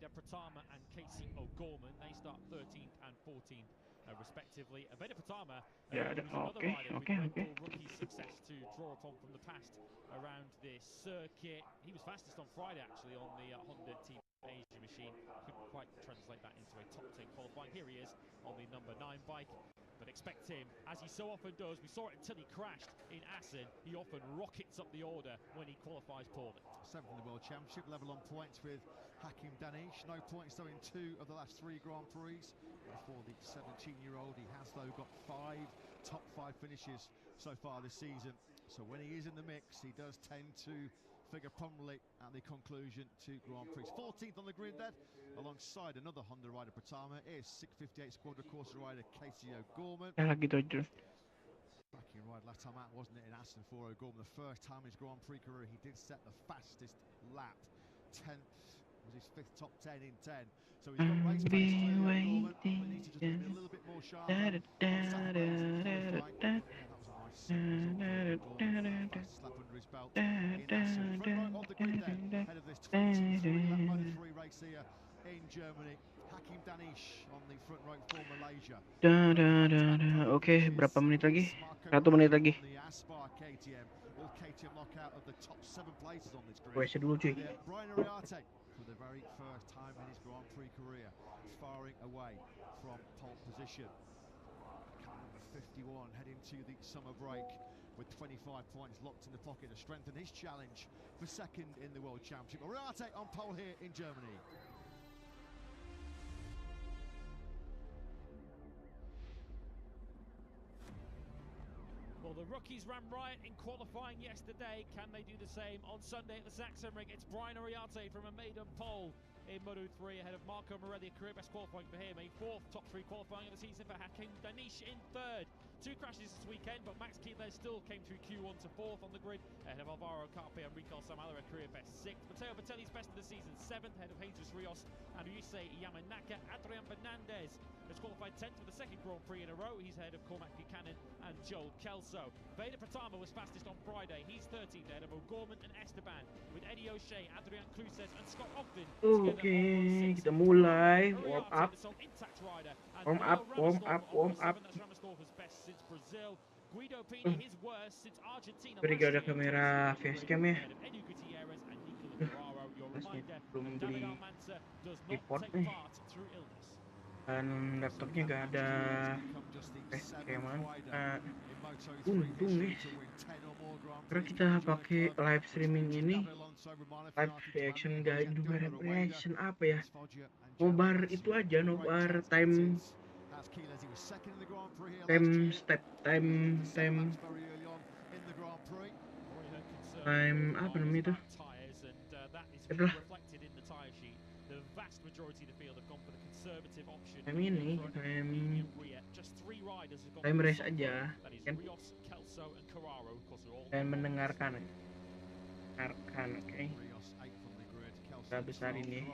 Vader Pratama and Casey O'Gorman. They start 13th and 14th respectively. Vader Pratama was another rider with Red Bull rookie success to draw upon from the past around this circuit. He was fastest on Friday actually on the Honda Team Asia machine. Couldn't quite translate that into a top 10 qualifying. Here he is on the number 9 bike. But expect him, as he so often does, we saw it until he crashed in Assen, he often rockets up the order when he qualifies poorly. 7th in the World Championship, level on points with Hakim Danish. No points though in 2 of the last 3 Grand Prix. For the 17-year-old, he has though got 5 top 5 finishes so far this season. So when he is in the mix, he does tend to figure prominently at the conclusion to Grand Prix. 14th on the grid then, alongside another Honda rider, Pratama, is 658 Squadra Corsa rider Casey O'Gorman. Cracking ride last time out, wasn't it, in Assen for O'Gorman? The first time in his Grand Prix career, he did set the fastest lap. 10th was his 5th top 10 in 10. So he's got race pace clearly, O'Gorman, but he needs to just be a little bit more sharp on Saturday as qualifying. Yeah, that was a nice fastest lap under his belt in Assen. Front row of the grid then, ahead of this 23-lap Moto 3 race here in Germany. Hakim Danish on the front row for Malaysia. Oke, berapa menit lagi? 1 menit lagi. All KTM lockout of the top 7 places on this grid. WC dulu cuy. Brian Ariarte for the very first time in his Grand Prix career, firing away from pole position. Number 51 heading to the summer break with 25 points locked in the pocket to strengthen his challenge for 2nd in the World Championship. Ariarte on pole here in Germany. Well, the rookies ran riot in qualifying yesterday. Can they do the same on Sunday at the Sachsenring? It's Brian Ariarte from a maiden pole in Moto 3 ahead of Marco Morelli, a career best qualifying for him. A 4th top 3 qualifying of the season for Hakim Danish in 3rd. 2 crashes this weekend, but Max Keeler still came through Q1 to 4th on the grid ahead of Alvaro Carpe and Rico Samala, a career best 6th. Matteo Bertelli's best of the season 7th ahead of Jesus Rios and Yusei Yamanaka. Adrian Fernandez has qualified 10th for the 2nd Grand Prix in a row. He's ahead of Cormac Buchanan and Joel Kelso. Vader Pratama was fastest on Friday. He's 13th ahead of O'Gorman and Esteban, with Eddie O'Shea, Adrian Cruces and Scott Ogden. Oke, kita mulai warm up. Beri ada kamera facecam ya. Belum beli report nih. Dan laptopnya gak ada facecam. Untung guys, karena kita pakai live streaming ini, live reaction guide juga reaction apa ya, nobar itu aja, nobar time apa namanya itu, itulah time race aja kan, dan mendengarkan oke. Kita besar ini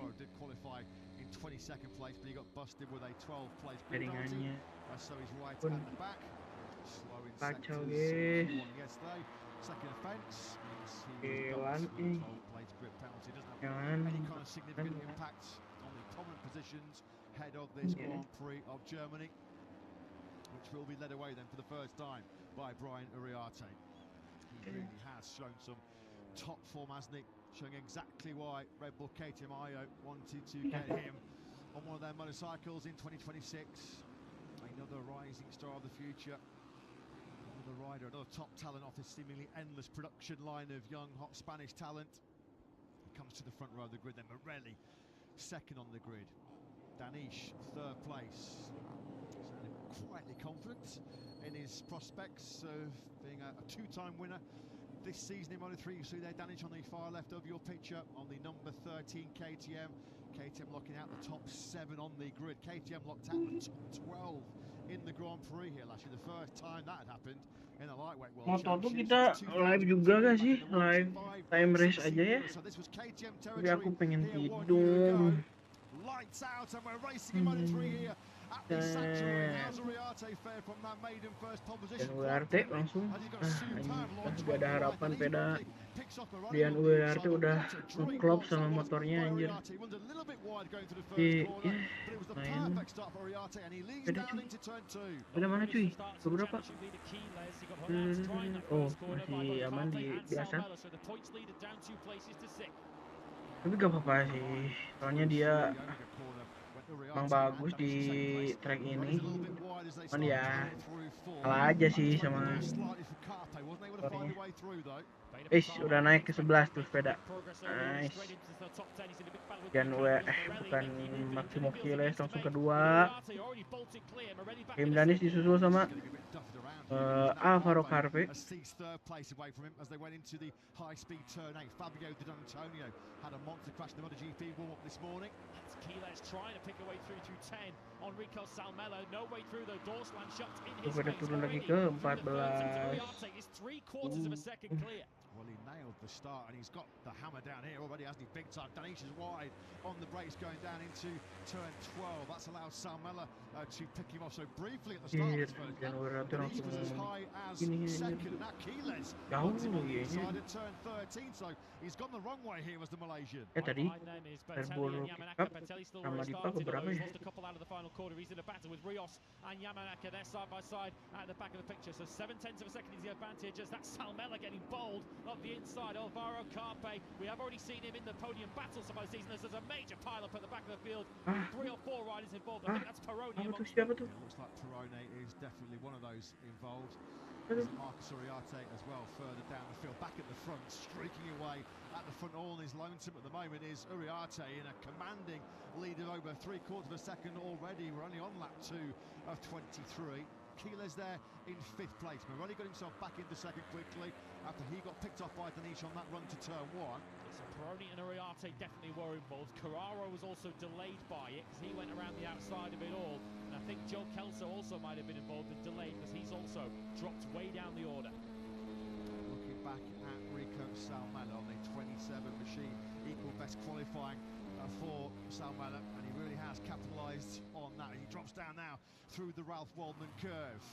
jaringannya pun kacau guys. Hewan head of this Grand Prix of Germany, which will be led away then for the first time by Brian Ariarte. He really has shown some top form, hasn't he? Showing exactly why Red Bull KTM IO wanted to get him on one of their motorcycles in 2026. Another rising star of the future, another rider, another top talent off this seemingly endless production line of young, hot Spanish talent. He comes to the front row of the grid then. Morelli, 2nd on the grid. Danish, 3rd place. Sounding quietly confident in his prospects of being a 2-time winner this season in Moto3. You see there Danish on the far left of your picture on the number 13 KTM. KTM locking out the top 7 on the grid. KTM locked out the top 12 in the Grand Prix here last year. The first time that had happened in a lightweight world Moto tuh kita live juga gak sih? Live time race aja ya? Tapi aku pengen tidur. Lights out and we're racing in Moto3 here at the Sanctuary. How's Uriarte fared from that maiden first pole position? Dan Uriarte langsung gak ada harapan peda. Picks up Morelli Dan on the Uriarte inside. udah What a dream ngeklop box sama that was motornya by anjir. Uriarte. He went a little bit wide going through the Di first corner, but it was the main perfect start for Uriarte, and he leads peda down cuy. into turn 2. Peda mana cuy? Beberapa? Oh masih aman di belasan. Tapi gak apa-apa sih, soalnya dia emang bagus di track ini. Cuman ya kalah aja sih sama motornya. Udah naik ke 11 tuh sepeda. Nice. Dan bukan Maximo Kiles langsung kedua. Kim Danis disusul sama Alvaro Carpe. Had a monster crash in the Moto GP warm-up this morning. Kiles trying to pick a way through to 10 on Rico Salmello. No way through though. Dorsland shot in his face. Turun lagi ke 14. Is 3/4 of a second clear. Well, he nailed the start, and he's got the hammer down here already, hasn't he? Big time. Danish is wide on the brakes going down into turn 12. That's allowed Salmela to pick him off so briefly at the start of this first lap. But he was as high as second, and that Kiles knocked him on the inside at turn 13, so he's gone the wrong way here as the Malaysian. Tadi Terburu Pickup sama Dipa keberapa ya? Lost a couple out of the final quarter. He's in a battle with Rios and Yamanaka. They're side by side at the back of the picture. So 0.7 of a second is the advantage as that Salmela getting bold of the inside. Alvaro Carpe, we have already seen him in the podium battle so far this season. There's a major pile-up at the back of the field. 3 or 4 riders involved. I think that's Peroni. Siapa tuh? Looks like Peroni is definitely one of those involved. Marcus Uriarte as well further down the field, back at the front, streaking away at the front all on his lonesome at the moment is Uriarte in a commanding lead of over 3/4 of a second already. We're only on lap 2 of 23. Kiles there in 5th place. Morelli got himself back into second quickly after he got picked off by Danish on that run to turn 1. So Peroni and Uriarte definitely were involved. Carraro was also delayed by it because he went around the outside of it all. And I think Joe Kelso also might have been involved and delayed because he's also dropped way down the order. Looking back at Rico Salmela on the 27 machine, equal best qualifying for Salmela, and he really has capitalised on that. He drops down now through the Ralph Waldman curve.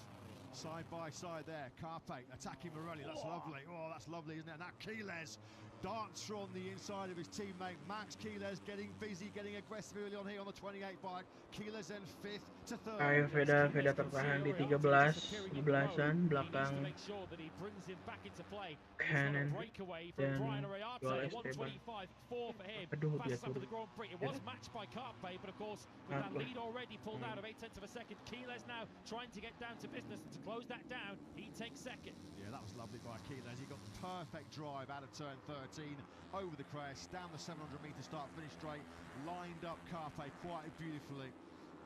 Side by side there, Carpe attacking Morelli. That's lovely. Oh, that's lovely, isn't it? And that Kiles dancer on the inside of his teammate Max. Kiles getting busy, getting aggressive early on here on the 28 bike. Kiles then 5th to 3rd. Ayo Veda tertahan di 13, 11an belakang Canon dan Dual Esteban. Aduh dia turun. It was matched by Carpe, but of course with that lead already pulled out of 0.8 of a second, Kiles now trying to get down to business and to close that down. He takes second. Yeah, that was lovely by Kiles. He got the perfect drive out of turn 13 over the crest, down the 700-meter start-finish straight, lined up Carpe quite beautifully.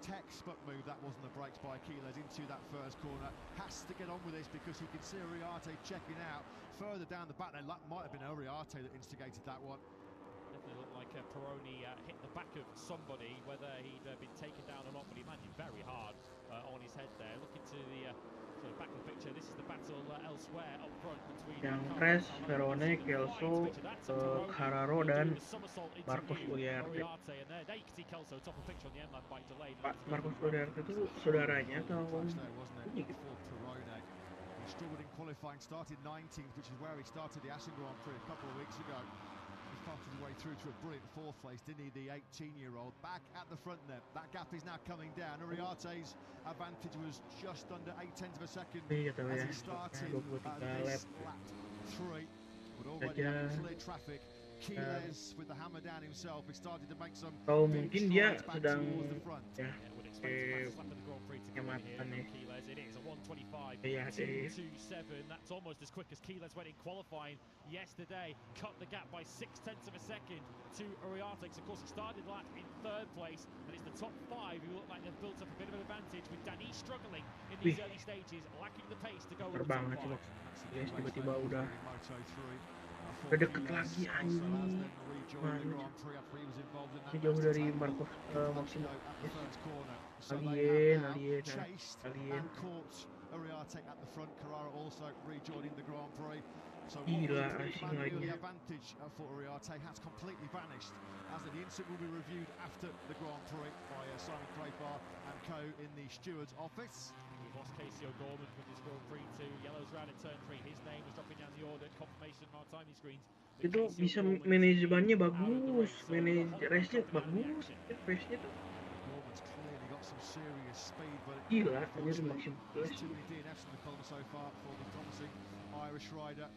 Textbook move that wasn't the brakes by Kiles into that first corner. Has to get on with this because he can see Uriarte checking out further down the back. That might have been Uriarte that instigated that one. Definitely looked like Peroni hit the back of somebody, whether he'd been taken down or not, but he landed very hard on his head there. Looking to the sort of back of the picture, this is the battle elsewhere up front between yang Res, Verone, Kelso, Carraro dan Marcus Uriarte. Pak Marcus Uriarte itu saudaranya atau He struggled in qualifying, started 19th, which is where he started the Assen Grand Prix a couple of weeks ago. He fought his way through to a brilliant 4th place, didn't he, the 18-year-old? Back at the front there, that gap is now coming down. Uriarte's advantage was just under 0.8 of a second as he started this lap 3, but already clear traffic. Kiles with the hammer down himself, he started to make some mungkin dia sedang nyamatan nih. It is a 125 2.27. That's almost as quick as Kiles went in qualifying yesterday. Cut the gap by 0.6 of a second to Uriarte. Of course, he started lap in 3rd place, and it's the top 5 who look like they've built up a bit of an advantage with Dani struggling in these early stages, lacking the pace to go with the top 5. Guys, tiba-tiba udah deket lagi anjing. Ini jauh dari Marcos Maximo. Alien. Uriarte at the front, Carrara also rejoining the Grand Prix. So what Gila, was asing commanding lagi. the advantage for Uriarte has completely vanished. As the incident will be reviewed after the Grand Prix by Simon Crayfar and co in the steward's office. We've lost Casey O'Gorman from this Grand Prix to yellows round in turn 3. His name was dropping down the order. Confirmation on our timing screens. Itu bisa manajemennya bagus, race-nya bagus, race-nya tuh Gorman's clearly got some serious speed, but gila, aja unfortunately, maksimal. there's too many DNFs in the column so far for the promising Irish rider.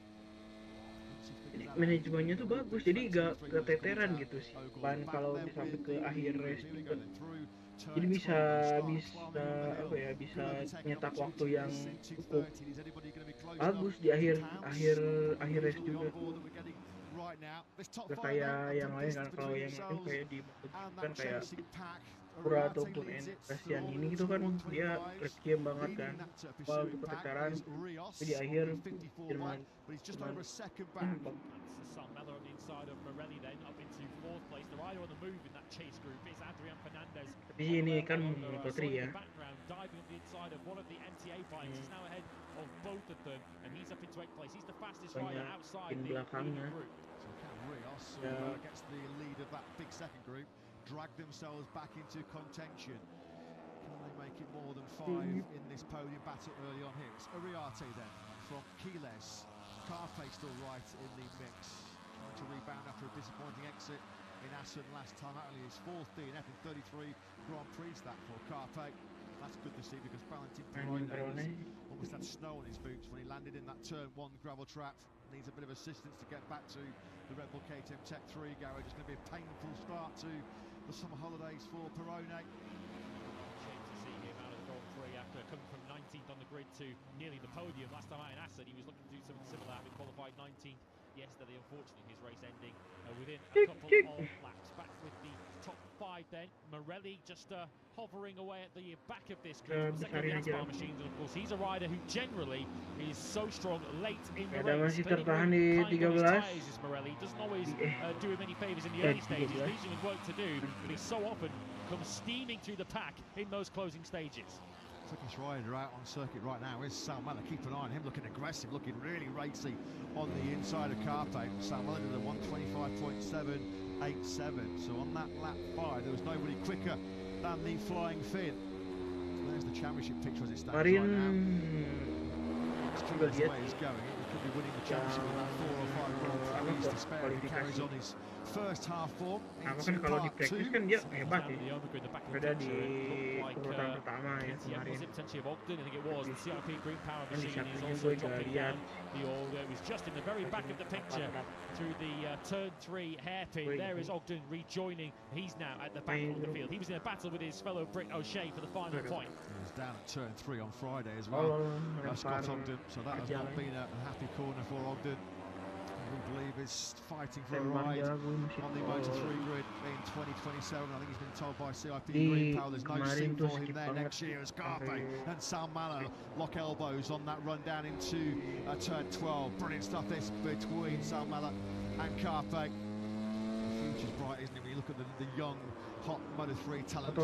Jadi manajemennya tuh bagus, jadi gak keteteran gitu sih. Ban kalau sampai ke akhir race itu, jadi bisa apa ya, bisa nyetak waktu yang cukup bagus di akhir race juga. Gak kayak yang lain kan, kalau yang lain kayak di kan kayak Pura ataupun Sebastian ini gitu kan dia game banget kan, awal tuh keteteran, tapi di akhir Jerman Salmela on the inside of Morelli then up into fourth place. The rider on the move in that chase group is Adrian Fernandez. Tapi ini kan Moto 3 ya. Diving on the inside of one of the NTA bikes. He's now ahead of both of them and he's up into 8th place. He's the fastest rider outside the belakangnya. group. So can Rios gets the lead of that big second group, drag themselves back into contention. Can they make it more than 5 in this podium battle early on here? It's Uriarte then from Quiles. Carpe still right in the mix, trying to rebound after a disappointing exit in Assen last time. Only his 4th DNF in 33 Grand Prix that for Carpe. That's good to see because Valentin Perrone almost had snow on his boots when he landed in that turn 1 gravel trap. Needs a bit of assistance to get back to the Red Bull KTM Tech 3 garage. It's going to be a painful start to the summer holidays for Perrone. After coming from 19th on the grid to nearly the podium last time out in Assen, he was looking to do something similar, having qualified 19th yesterday. Unfortunately, his race ending within a couple of laps. Back with the top 5 then. Morelli just hovering away at the back of this group. Second of the Aspar machines, and of course he's a rider who generally is so strong late in the race. Masih tertahan di 13. Morelli doesn't always do him any favours in the early stages, leaves him with work to do, but he so often comes steaming through the pack in those closing stages. Quickest rider out on circuit right now is Salmela. Keep an eye on him, looking aggressive, looking really racy on the inside of Carpe. Salmela did a 125.787. So on that lap 5, there was nobody quicker than the Flying Finn. There's the championship picture as it stands right now. That's the way he's going. He could be winning the championship with that 4 or 5 Grand Prix to spare. He carries on his first half form. Kan kalau di practice kan dia hebat ya. Beda di urutan pertama ya kemarin. Kan di sampingnya gue gak lihat. It was just in the very back of the picture through the turn 3 hairpin. There is Ogden rejoining. He's now at the back of the field. He was in a battle with his fellow Brit O'Shea for the final point. He was down at turn 3 on Friday as well. Scott Ogden, so that has not been a happy corner for Ogden. We believe is fighting for a ride on the Moto 3 grid in 2027. I think he's been told by CIP Green Power there's no seat for him there next year as Carpe and Salmela lock elbows on that run down into turn 12. Brilliant stuff this between Salmela and Carpe. The future's bright, isn't it, when you look at the young hot Moto 3 talent.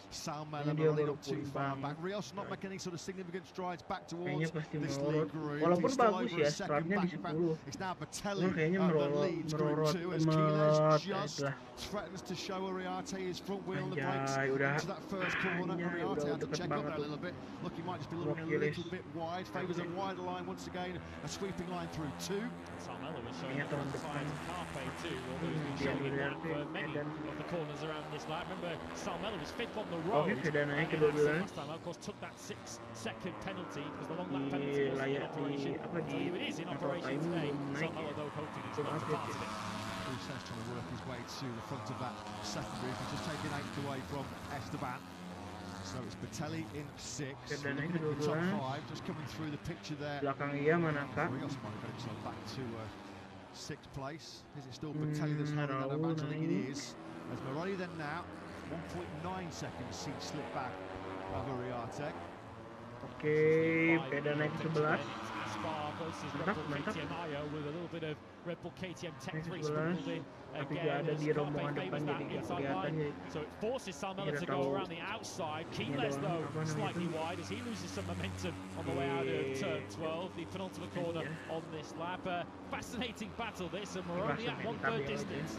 Salmela running up too far back. Rios not making any sort of significant strides back towards this lead group. Walaupun bagus ya, startnya di 10. It's now Batelli Kayaknya leads group 2 as Quiles just threatens to show Uriarte his front wheel on the brakes into that first corner. Uriarte had to check up there a little bit. Look, he might just be looking a little bit wide. Favours a wider line once again. A sweeping line through 2. Salmela was showing the front side of Carpe too, although he's been showing that for many of the corners around this lap. Remember, Salmela was 5th on the road. Last time, of course, took that 6-second penalty because the long lap penalty was in operation. So it is in operation today. Salmela, though, hoping he's not part of it. Bruce trying to work his way to the front of that second group. He's just taking 8th away from Esteban. So it's Batelli in 6th. Top 5, just coming through the picture there. Rios might have got himself back to 6th place. Is it still Batelli that's holding that advantage? I think it is. As Morelli then now 1.9 seconds seat slip back of Uriarte. Oke, beda naik 11. versus Red Bull KTM IO with a little bit of Red Bull KTM Tech 3 sprinkled in again as Carpe favours that inside line. So it forces Salmela to go around the outside. Keyless though slightly wide as he loses some momentum on the way out of turn 12, the penultimate corner on this lap. Fascinating battle this, and we're only at 1/3 distance.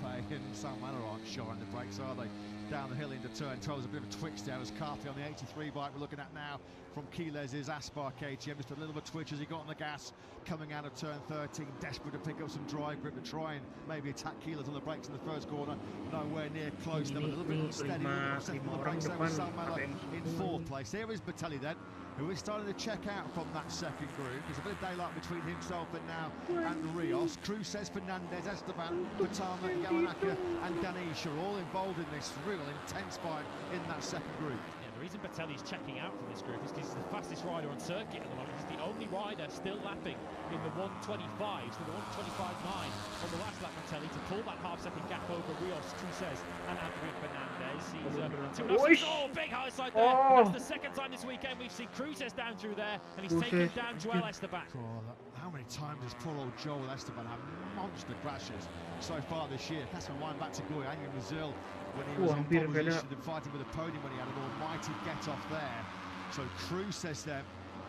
Carpe and Salmela aren't showing the brakes, are they? Down the hill into turn 12, there's a bit of a twitch down as Carpe on the 83 bike we're looking at now from Keyles's Aspar KTM. Just a little bit twitch as he got on the gas coming out of turn 13, desperate to pick up some drive grip to try and maybe attack Keyless on the brakes in the first corner. Nowhere near close, though, a little bit unsteady. Second on the brakes there with Salmela in fourth place. Here is Bertelli then, who is starting to check out from that second group. There's a bit of daylight between himself and now and Rios. Cruces, Fernandez, Esteban, Patama, Yamanaka and Danisha are all involved in this real intense fight in that second group. The reason Bertelli's checking out from this group is because he's the fastest rider on circuit at the moment. He's the only rider still lapping in the 125s, so the 125.9 on the last lap. Bertelli to pull that half-second gap over Rios, Cruces and Adrian Fernandez. He's big high side there. That's the second time this weekend we've seen Cruces down through there, and he's taken down Joel Esteban. How many times has poor old Joel Esteban had monster crashes so far this year? That's my mind back to Goyang in Brazil when he was in pole position and fighting with a podium when he had an almighty get-off there. So Cruces then,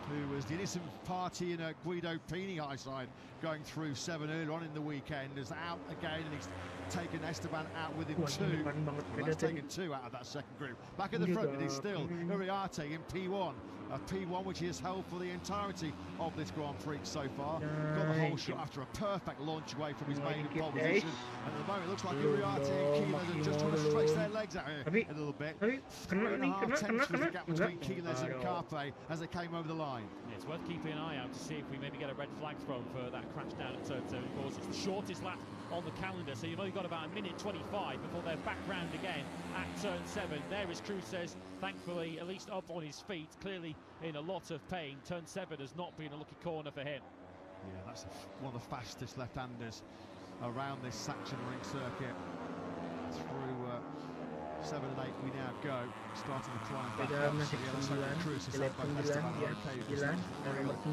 who was the innocent party in a Guido Pini high side going through 7 earlier on in the weekend, is out again, and he's taken Esteban out with him too. Well, that's taken 2 out of that second group. Back at the front, it is still Uriarte in P1. A P1 which he has held for the entirety of this Grand Prix so far. Got the whole shot after a perfect launch away from his main pole position. And at the moment it looks like Uriarte and Keyless are just trying to stretch their legs out here a little bit. 3.5 tenths was the gap between Keyless and Carpe as they came over the line. Yeah, it's worth keeping an eye out to see if we maybe get a red flag thrown for that crash down at turn 2. Of course, it's the shortest lap on the calendar, so you've only got about 1:25 before they're back round again at turn 7. There is Cruces, thankfully at least up on his feet, clearly in a lot of pain. Turn 7 has not been a lucky corner for him. Yeah, that's one of the fastest left-handers around this Sachsenring circuit. Through 7 and 8 we now go, starting to climb back up. So yeah, let's hope Cruces and both Esteban are okay.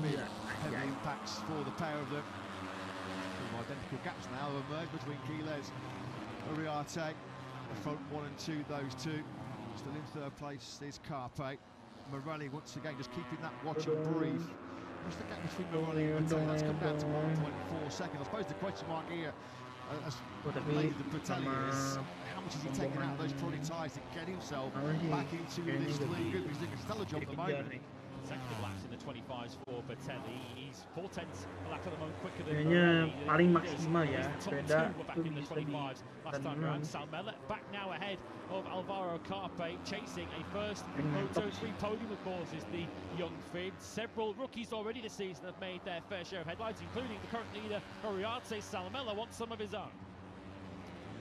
Big, heavy impacts for the pair of them. Identical gaps now have emerged between Keyless, Uriarte, the front 1 and 2, those two. Still in third place is Carpe. Morelli once again just keeping that watch and breathe. What's the gap between Morelli and Bertelli? That's come down to 1.4 seconds. I suppose the question mark here, as related to Bertelli, is how much has he taken out of those trolley tyres to get himself back into this league group? He's doing a stellar job at the moment. Consecutive laps in the 25s for Bertelli. He's 4 tenths a lap at the moment quicker than Kayaknya paling maksimal ya, beda back in the 25s last time around. Salmela back now ahead of Alvaro Carpe, chasing a first Moto 3 podium, of course, is the young Finn. Several rookies already this season have made their fair share of headlines, including the current leader Uriarte. Salmela wants some of his own.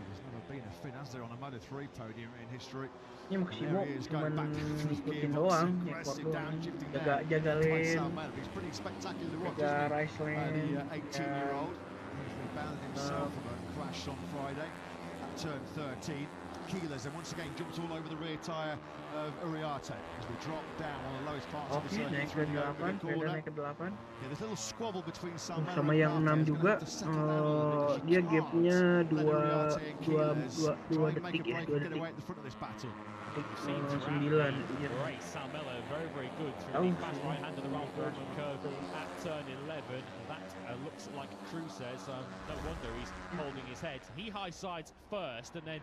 There's never been a Finn, has there, on a Moto 3 podium in history? Ini Maximo cuman ngikutin doang, nyekor doang, jaga lane, jaga race lane, the 18-year-old who's rebounded himself from a crash on Friday at turn 13. Keyless and once again jumps all over the rear tyre of Uriarte as we drop down on the lowest parts of the circuit. Naik ke 8, naik ke 8. Yeah, there's a little squabble between Salmela Sama yang 6 juga, dia gapnya 2 detik ya, 2 detik. Great Salmela, very good through the fast right hand of the Ralph Boardman curve at turn 11. That looks like Cruces, no wonder he's holding his head. He high sides first, and then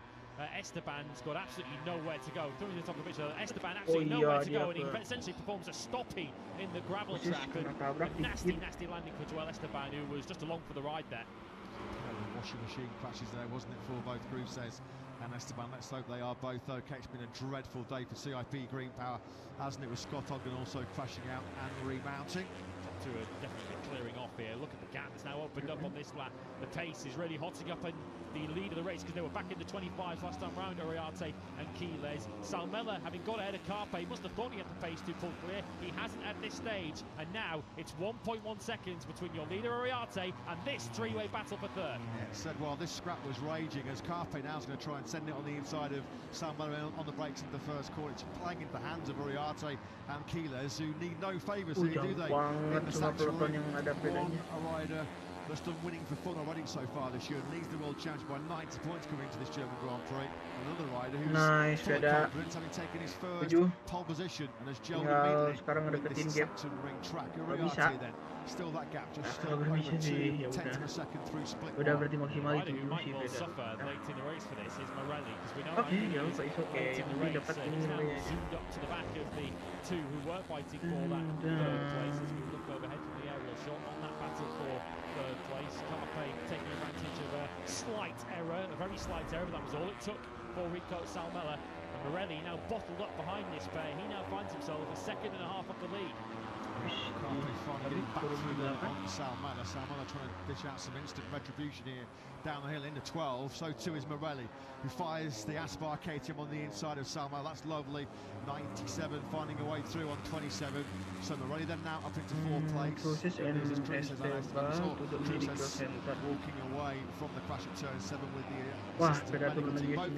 Esteban's got absolutely nowhere to go. Through the top of the pitch, Esteban absolutely nowhere to go, and he essentially performs a stoppie in the gravel trap. And nasty landing for Joel Esteban, who was just along for the ride there. Washing machine crashes there, wasn't it, for both Cruces and Esteban? Let's hope they are both okay. It's been a dreadful day for CIP Green Power, hasn't it, with Scott Ogden also crashing out and remounting. To definitely clearing off here. Look at the gap that's now opened up on this lap. The pace is really hotting up in the lead of the race because they were back in the 25s last time round, Uriarte and Keyless. Salmela, having got ahead of Carpe, must have thought he had the pace to pull clear. He hasn't at this stage, and now it's 1.1 seconds between your leader Uriarte and this three-way battle for third. Yeah, said while this scrap was raging, as Carpe now is going to try and send it on the inside of Salmela on the brakes in the first corner. It's playing into the hands of Uriarte and Keyless, who need no favours here, do they? In the Saxon Burton yang ada bedanya. A rider that's done winning for fun already so far this year and leads the World Championship by 90 points coming into this German Grand Prix. Another rider who's full of confidence, having taken his first pole position and has gelled immediately with this Saxon ring track. Uriarte then, still that gap, just still over 2/10 of a second through split. Udah berarti maksimal itu dulu sih beda. Okay, ya lupa itu oke. Yang penting dapat ini nilainya. Zoomed up to the back of the two who were fighting for that third place as we look overhead from the aerial shot on that battle for third place. Carpe taking advantage of a slight error, a very slight error, but that was all it took for Rico Salmela. And Morelli now bottled up behind this pair. He now finds himself a second and a half off the lead. Carpe finally getting back through there on Salmela. Salmela trying to dish out some instant retribution here down the hill into 12. So too is Morelli, who fires the Aspar KTM on the inside of Salmela. That's lovely. 97 finding a way through on 27. So Morelli then now up into fourth place. Walking away from the crash at turn 7 with the assistant medical team. Both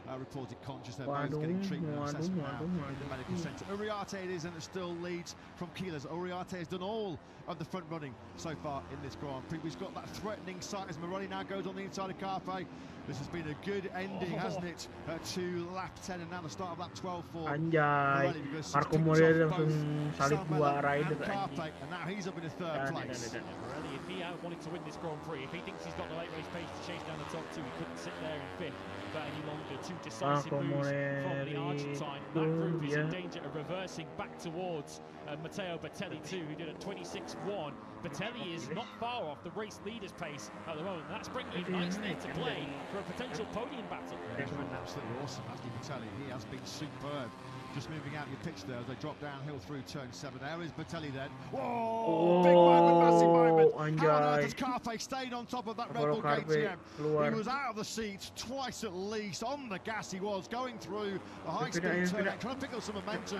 are reported conscious. They're both getting treatment and assessment now in the medical centre. Uriarte it is, and it still leads from Keyless. Uriarte has done all of the front running so far in this Grand Prix. He's got that threatening sight as Morelli now goes on the inside of Carpe. This has been a good ending, hasn't it, to lap 10 and now the start of lap 12 for Anjay, Marco Morelli langsung salib dua rider and now he's up in the third place. Morelli, if he wanted to win this Grand Prix, if he thinks he's got the late race pace to chase down the top two, he couldn't sit there in fifth for any longer. Two decisive moves from the Argentine. That group is in danger of reversing back towards Matteo Bertelli too, who did a 26.1. Bertelli is not far off the race leader's pace at the moment. That's bringing him nicely into play for a potential podium battle. He's been absolutely awesome, hasn't he, Bertelli? He has been superb. Just moving out your pitch there as they drop downhill through turn 7. There is Bertelli then. Whoa! Big moment, massive moment. How on earth has Carpe stayed on top of that Red Bull KTM? He was out of the seats twice at least. On the gas he was, going through a high-speed turn, trying to pick up some momentum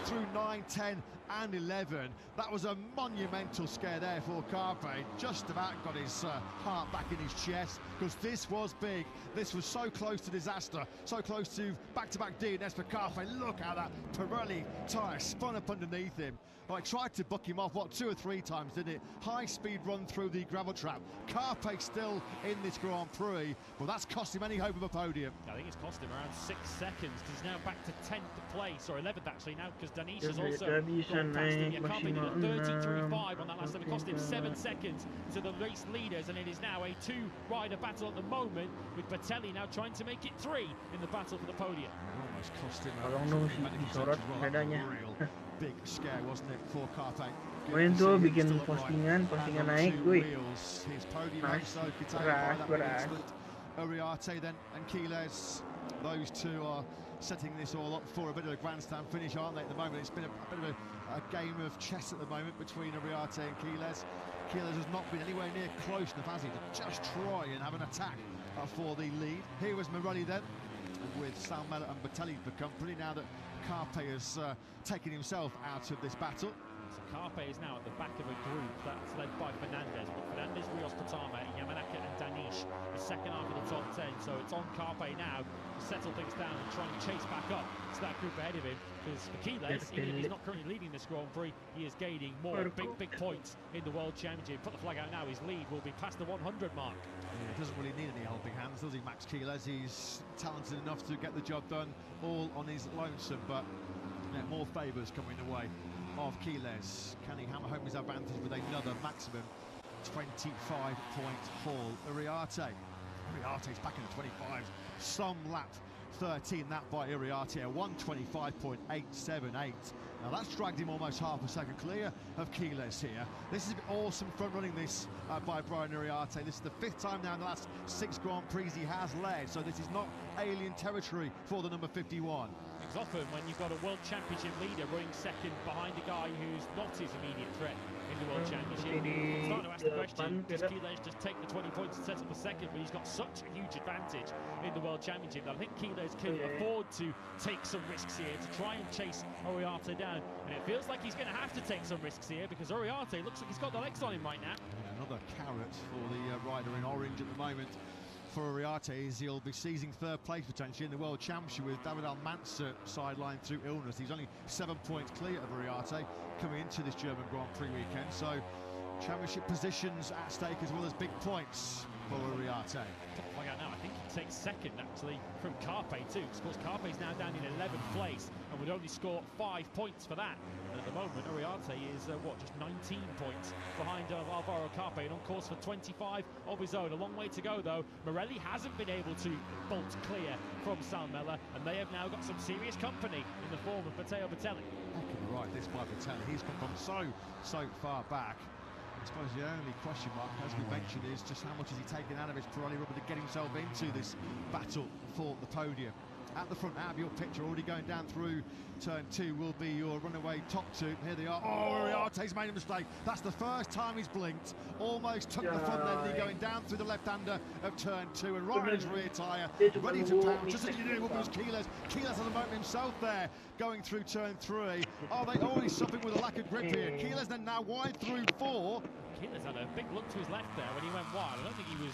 through 9, 10 and 11. That was a monumental scare there for Carpe. Just about got his heart back in his chest, because this was big. This was so close to disaster, so close to back-to-back DNS for Carpe. Look how that Pirelli tyre spun up underneath him. I tried to buck him off, 2 or 3 times, didn't it? High-speed run through the gravel trap. Carpe still in this Grand Prix, but that's cost him any hope of a podium. I think it's cost him around 6 seconds, because he's now back to 10th place, or 11th actually now, because Danish has also gone past him. Carpe did a 33.5 on that last time. It cost him 7 seconds to the race leaders, and it is now a 2-rider battle at the moment, with Bertelli now trying to make it 3 in the battle for the podium. Almost cost him a real big scare, wasn't it, for Carpe? Main tuh bikin postingan naik, wih. His podium also beras. Uriarte then and Keyless, those two are setting this all up for a bit of a grandstand finish, aren't they, at the moment? It's been a bit of a game of chess at the moment between Uriarte and Keyless. Keyless has not been anywhere near close enough, has he, to just try and have an attack for the lead. Here was Morelli then, with Salmela and Bertelli for company, now that Carpe has taken himself out of this battle. So Carpe is now at the back of a group that's led by Fernandez, but Fernandez, Rios Patama, Yamanaka and Danish, the second half of the top 10, so it's on Carpe now to settle things down and try and chase back up to that group ahead of him, because for Keyless, even if he's not currently leading this Grand Prix, he is gaining more big points in the World Championship. Put the flag out now, his lead will be past the 100 mark. Yeah, doesn't really need any helping hands, does he, Max Keyless? He's talented enough to get the job done all on his lonesome, but more favours coming the way of Keyless. Can he hammer home his advantage with another maximum 25-point haul? Uriarte's back in the 25s. Some lap 13, that by Uriarte, a 125.878. Now that's dragged him almost half a second clear of Keyless here. This is awesome front running this by Brian Uriarte. This is the 5th time now in the last 6 Grand Prix he has led, so this is not alien territory for the number 51. It's often when you've got a World Championship leader running second behind a guy who's not his immediate threat in the World Championship. I'm starting to ask the question, does Keyless just take the 20 points and set up a second, but he's got such a huge advantage in the World Championship that I think Keyless can afford to take some risks here to try and chase Uriarte down. And it feels like he's going to have to take some risks here, because Uriarte looks like he's got the legs on him right now. Another carrot for the rider in orange at the moment for Uriarte is he'll be seizing third place potentially in the World Championship with David Almanza sidelined through illness. He's only 7 points clear of Uriarte coming into this German Grand Prix weekend. So championship positions at stake as well as big points for Uriarte. Find out now, I think he takes second actually from Carpe too. Of course, Carpe's now down in 11th place and would only score 5 points for that. And at the moment, Uriarte is just 19 points behind Alvaro Carpe and on course for 25 of his own. A long way to go though. Morelli hasn't been able to bolt clear from Salmela, and they have now got some serious company in the form of Matteo Bertelli. Right, this by Bertelli. He's come from so far back. I suppose the only question mark, as we mentioned, is just how much is he taking out of his Pirelli rubber to get himself into this battle for the podium. At the front, out of your picture, already going down through turn 2 will be your runaway top 2. Here they are. Oh, Uriarte's made a mistake. That's the first time he's blinked. Almost took the front end, going down through the left-hander of turn 2 and right on his rear tyre, ready to pounce. Just as he did it was Keyless. Keyless has a moment himself there, going through turn 3. Oh, they already suffering with a lack of grip here. Keyless then now wide through 4. Keyless had a big look to his left there when he went wide. I don't think he was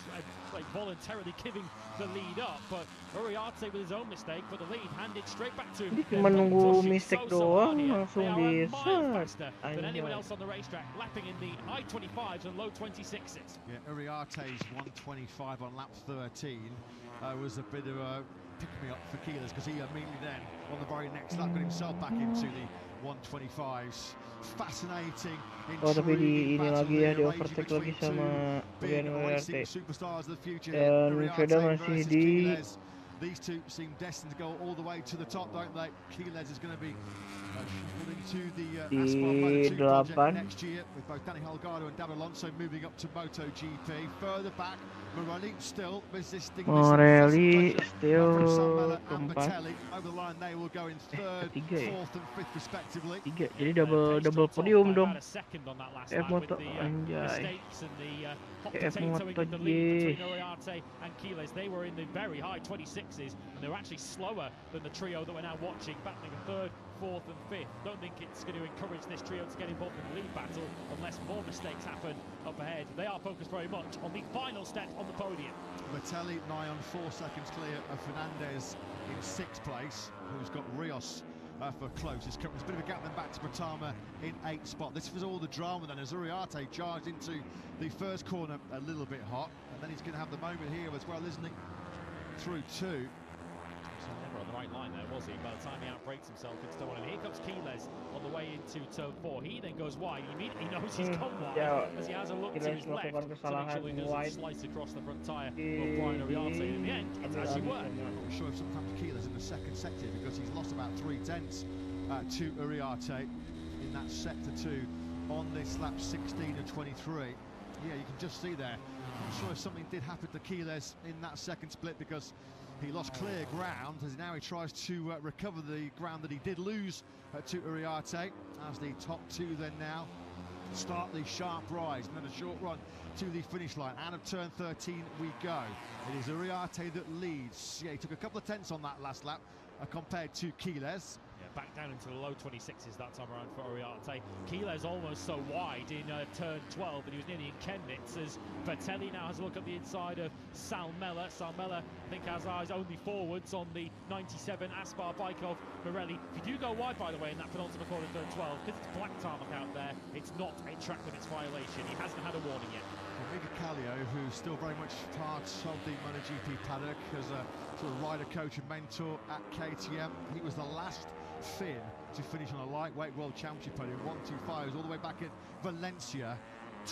voluntarily giving the lead up, but Uriarte with his own mistake, but the lead handed straight back to him. Menunggu mistake doang langsung di set. than anyone else on the racetrack, lapping in the I-25s and low 26s. Yeah, Uriarte's 125 on lap 13 was a bit of a pick-me-up for Keyless, because he immediately then, on the very next lap, got himself back into the 125s. Fascinating, Tapi di ini lagi ya, di racing overtake lagi between sama two Brian big Uriarte. racing superstars of the future. Dan Uriarte Veda masih versus di Keyless. These two seem destined to go all the way to the top, don't they? Keyless is going to be shuffled into the Asphalt Moto 2 project next year, with both Danny Holgado and David Alonso moving up to Moto GP. Further back, Morelli still resisting Morelli still from Salmela and keempat. Bertelli. Over the line, they will go in third, fourth and fifth respectively. Tiga, jadi double podium dong. F Moto anjay. F Moto between Uriarte and Keyless. They were in the very high 26s, and they were actually slower than the trio that we're now watching, battling a third, fourth and fifth. Don't think it's going to encourage this trio to get involved in the lead battle unless more mistakes happen up ahead. They are focused very much on the final step on the podium. Bertelli nigh on 4 seconds clear of Fernandez in 6th place, who's got Rios for closest. There's a bit of a gap then back to Bratama in 8th spot. This was all the drama then as Uriarte charged into the first corner a little bit hot, and then he's going to have the moment here as well, isn't he? Through 2. Never on the right line there, was he? By the time he outbrakes himself into turn 1. And here comes Keyless on the way into turn 4. He then goes wide. He immediately knows he's gone wide as he has a look to his left to make sure he doesn't slice across the front tyre of Brian Uriarte. In the end, it's actually worked. I'm sure if something happened to Keyless in the second sector, because he's lost about 3 tenths to Uriarte in that sector 2 on this lap 16 of 23. Yeah, you can just see there. I'm sure if something did happen to Keyless in that second split, because he lost clear ground as now he tries to recover the ground that he did lose to Uriarte, as the top 2 then now start the sharp rise and then a short run to the finish line. Out of turn 13 we go. It is Uriarte that leads. Yeah, he took a couple of tenths on that last lap compared to Keyless. Back down into the low 26s that time around for Uriarte. Keyless almost so wide in turn 12, but he was nearly in Chemnitz as Bertelli now has a look at the inside of Salmela. Salmela, I think, has eyes only forwards on the 97 Aspar bike of Morelli. If you do go wide, by the way, in that penultimate corner in turn 12, because it's black tarmac out there, it's not a track limits violation. He hasn't had a warning yet. Mika Kallio, who's still very much part of the Moto GP paddock as a sort of rider coach and mentor at KTM. He was the last Finn to finish on a lightweight world championship podium, 125s all the way back at Valencia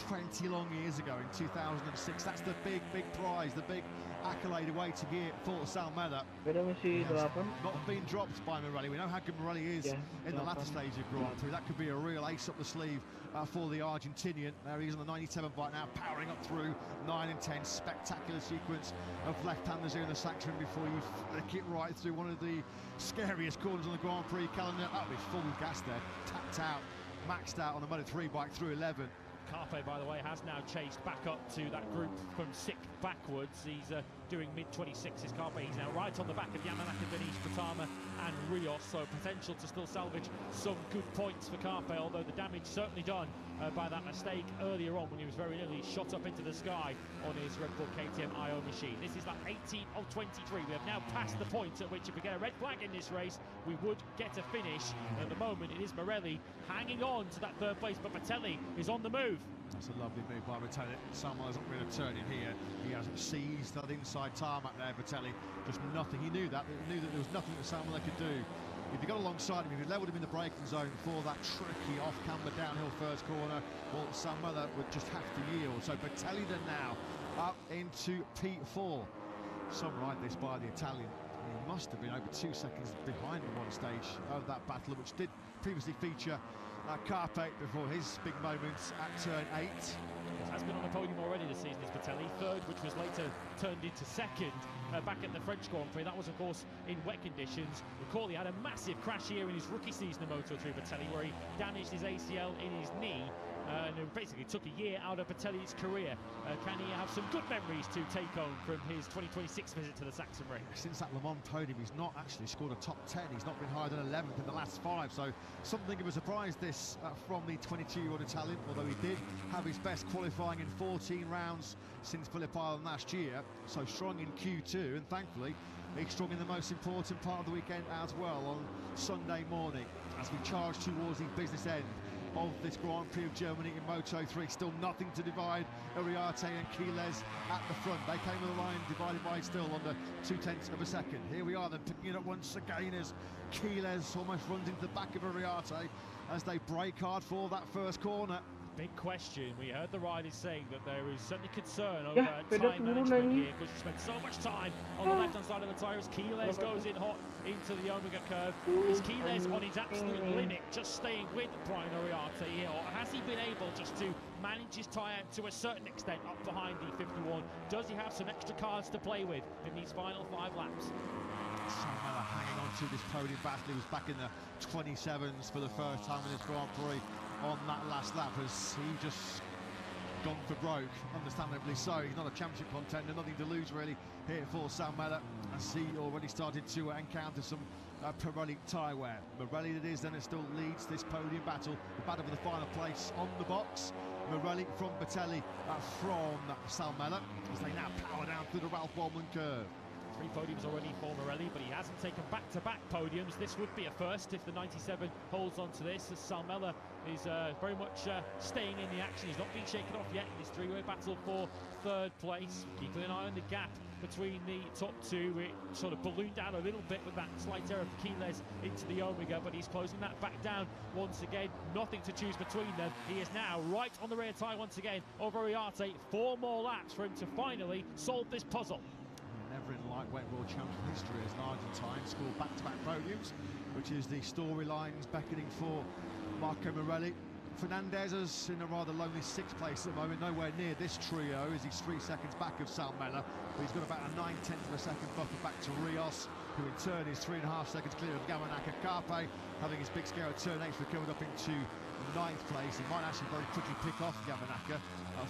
20 long years ago in 2006. That's the big prize, the big accolade awaiting here for Salmela. Not been dropped by Morelli. We know how good Morelli is in the latter stage of Grand Prix. That could be a real ace up the sleeve for the Argentinian. There he is on the 97 bike now, powering up through 9 and 10. Spectacular sequence of left-handers here in the Saxon before you flick it right through one of the scariest corners on the Grand Prix calendar. That'll be full gas there, tapped out, maxed out on the Moto 3 bike through 11. Carpe, by the way, has now chased back up to that group from 6th backwards. He's doing mid-26s. Carpe, he's now right on the back of Yamanaka, Denise, Pratama and Rios, so potential to still salvage some good points for Carpe, although the damage certainly done by that mistake earlier on when he was very nearly shot up into the sky on his Red Bull KTM IO machine. This is like 18 of 23. We have now passed the point at which if we get a red flag in this race, we would get a finish. At the moment, it is Morelli hanging on to that third place, but Mattelli is on the move. That's a lovely move by Mattelli. Samuel hasn't really turned in here. He hasn't seized that inside tarmac there, Mattelli. Just nothing. He knew that. He knew that there was nothing that Samuel could do. If he got alongside him, if he levelled him in the braking zone for that tricky off-camber downhill first corner, well, Samuel would just have to yield. So Mattelli then now up into P4. Some ride this by the Italian. He must have been over 2 seconds behind at one stage of that battle, which did previously feature Carpe before his big moments at turn 8. Has been on the podium already this season is Mattelli, third, which was later turned into second back at the French Grand Prix. That was, of course, in wet conditions. Recall he had a massive crash here in his rookie season of Moto 3, Mattelli, where he damaged his ACL in his knee. And it basically took a year out of Patelli's career. Can he have some good memories to take home from his 2026 visit to the Saxon Ring? Since that Le Mans podium, he's not actually scored a top 10. He's not been higher than 11th in the last 5. So something of a surprise this from the 22-year-old Italian, although he did have his best qualifying in 14 rounds since Phillip Island last year. So strong in Q2, and thankfully he's strong in the most important part of the weekend as well on Sunday morning as we charge towards the business end of this Grand Prix of Germany in Moto 3. Still nothing to divide Uriarte and Quiles at the front. They came to the line divided by still under 0.2 of a second. Here we are then picking it up once again as Quiles almost runs into the back of Uriarte as they brake hard for that first corner. Big question. We heard the riders saying that there is certainly concern over time management here because you spend so much time on the left-hand side of the tyre as Quiles goes in hot into the Omega curve. Is Quiles on his absolute limit, just staying with Brian Uriarte here, or has he been able just to manage his tyre to a certain extent up behind the 51? Does he have some extra cards to play with in these final 5 laps? Samuel hanging on to this podium battle. He was back in the 27s for the first time in this Grand Prix on that last lap as he just gone for broke, understandably so. He's not a championship contender, nothing to lose really here for Samuel as he already started to encounter some Pirelli tyre wear. Morelli it is then, it still leads this podium battle, the battle for the final place on the box. Morelli from Mattelli from Samuel as they now power down through the Ralph Walman curve. 3 podiums already for Morelli, but he hasn't taken back-to-back podiums. This would be a first if the 97 holds on to this, as Salmela is very much staying in the action. He's not been shaken off yet in this 3-way battle for third place. Keeping an eye on the gap between the top 2. It sort of ballooned out a little bit with that slight error of Quiles into the Omega, but he's closing that back down once again. Nothing to choose between them. He is now right on the rear tyre once again of Uriarte. 4 more laps for him to finally solve this puzzle. Never in lightweight world champion history as an Argentine scored back-to-back podiums, which is the storylines beckoning for Marco Morelli. Fernandez is in a rather lonely 6th place at the moment, nowhere near this trio as he's 3 seconds back of Salmela, but he's got about a 0.9 of a second buffer back to Rios, who in turn is 3.5 seconds clear of Yamanaka. Carpe having his big scare at turn 8 for coming up into 9th place. He might actually very quickly pick off Yamanaka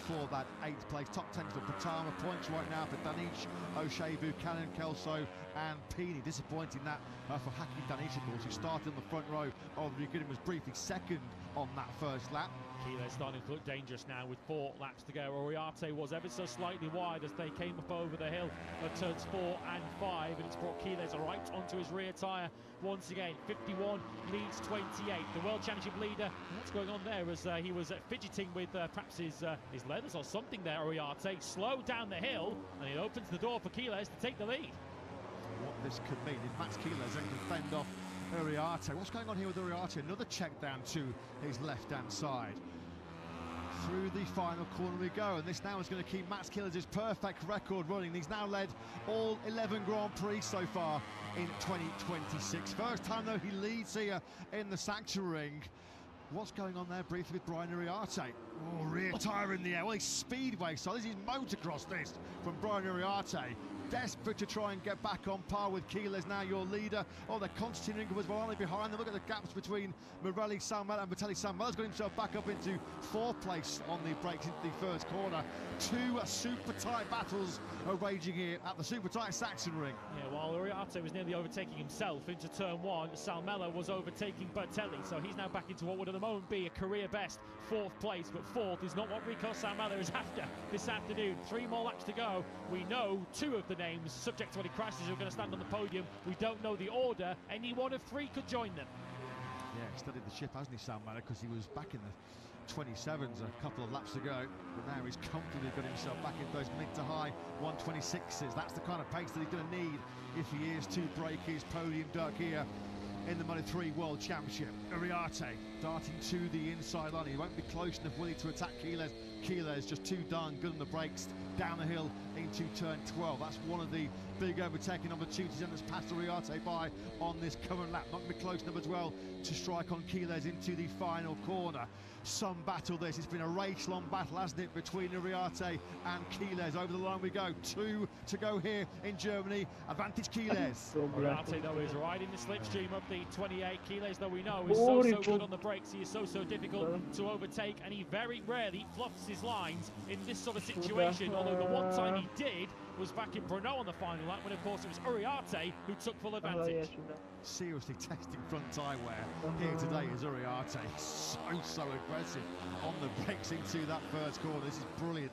for that 8th place. Top 10 for Pratama, points right now for Danish, O'Shea, Buchanan, Kelso and Pini. Disappointing that for Hakim Danish, of course, who started in the front row of the beginning, was briefly second on that first lap. Quiles starting to look dangerous now with 4 laps to go. Uriarte was ever so slightly wide as they came up over the hill at turns 4 and 5, and it's brought Quiles right onto his rear tyre once again. 51 leads 28. The World Championship leader, what's going on there as he was fidgeting with perhaps his leathers or something there. Uriarte slowed down the hill and it opens the door for Quiles to take the lead. What this could mean if Max Quiles then can fend off Uriarte. What's going on here with Uriarte? Another check down to his left-hand side. Through the final corner we go, and this now is going to keep Max Quiles' perfect record running. He's now led all 11 Grand Prix so far in 2026. First time though he leads here in the Saxon Ring. What's going on there briefly with Brian Uriarte? Oh, rear tyre in the air. Well, he's speedway, so this is motocross this from Brian Uriarte. desperate to try and get back on par with Keyless, now your leader. Oh, they're continuing with Volani behind them. Look at the gaps between Morelli, Salmela and Vitelli. Salmela's got himself back up into 4th place on the breaks into the first corner. 2 super tight battles are raging here at the super tight Saxon ring. Yeah, while Uriarte was nearly overtaking himself into turn 1, Salmela was overtaking Bertelli, so he's now back into what would at the moment be a career best 4th place, but 4th is not what Rico Salmela is after this afternoon. 3 more laps to go. We know 2 of the names, subject to any crashes, who are going to stand on the podium. We don't know the order. Any one of 3 could join them. Yeah, he studied the ship, hasn't he, Salmela, because he was back in the 27s a couple of laps ago, but now he's comfortably got himself back into those mid to high 126s. That's the kind of pace that he's going to need if he is to break his podium duck here in the Moto 3 World Championship. Uriarte darting to the inside line. He won't be close enough, will he, to attack Keyless. Keyless just too darn good on the brakes down the hill into turn 12. That's one of the big overtaking opportunities, and has passed Uriarte by on this current lap. Not going to be close enough as well to strike on Keyless into the final corner. Some battle this. It's been a race-long battle, hasn't it, between Uriarte and Keyless. Over the line we go. 2 to go here in Germany. Advantage Keyless. Uriarte, though, is riding the slipstream of the 28. Keyless, though we know, is so good on the brakes. He is so difficult to overtake, and he very rarely fluffs his lines in this sort of situation. Although the one time he did was back in Brno on the final lap, when of course it was Uriarte who took full advantage. Seriously testing front tyre wear here today is Uriarte. So aggressive on the brakes into that first corner. This is brilliant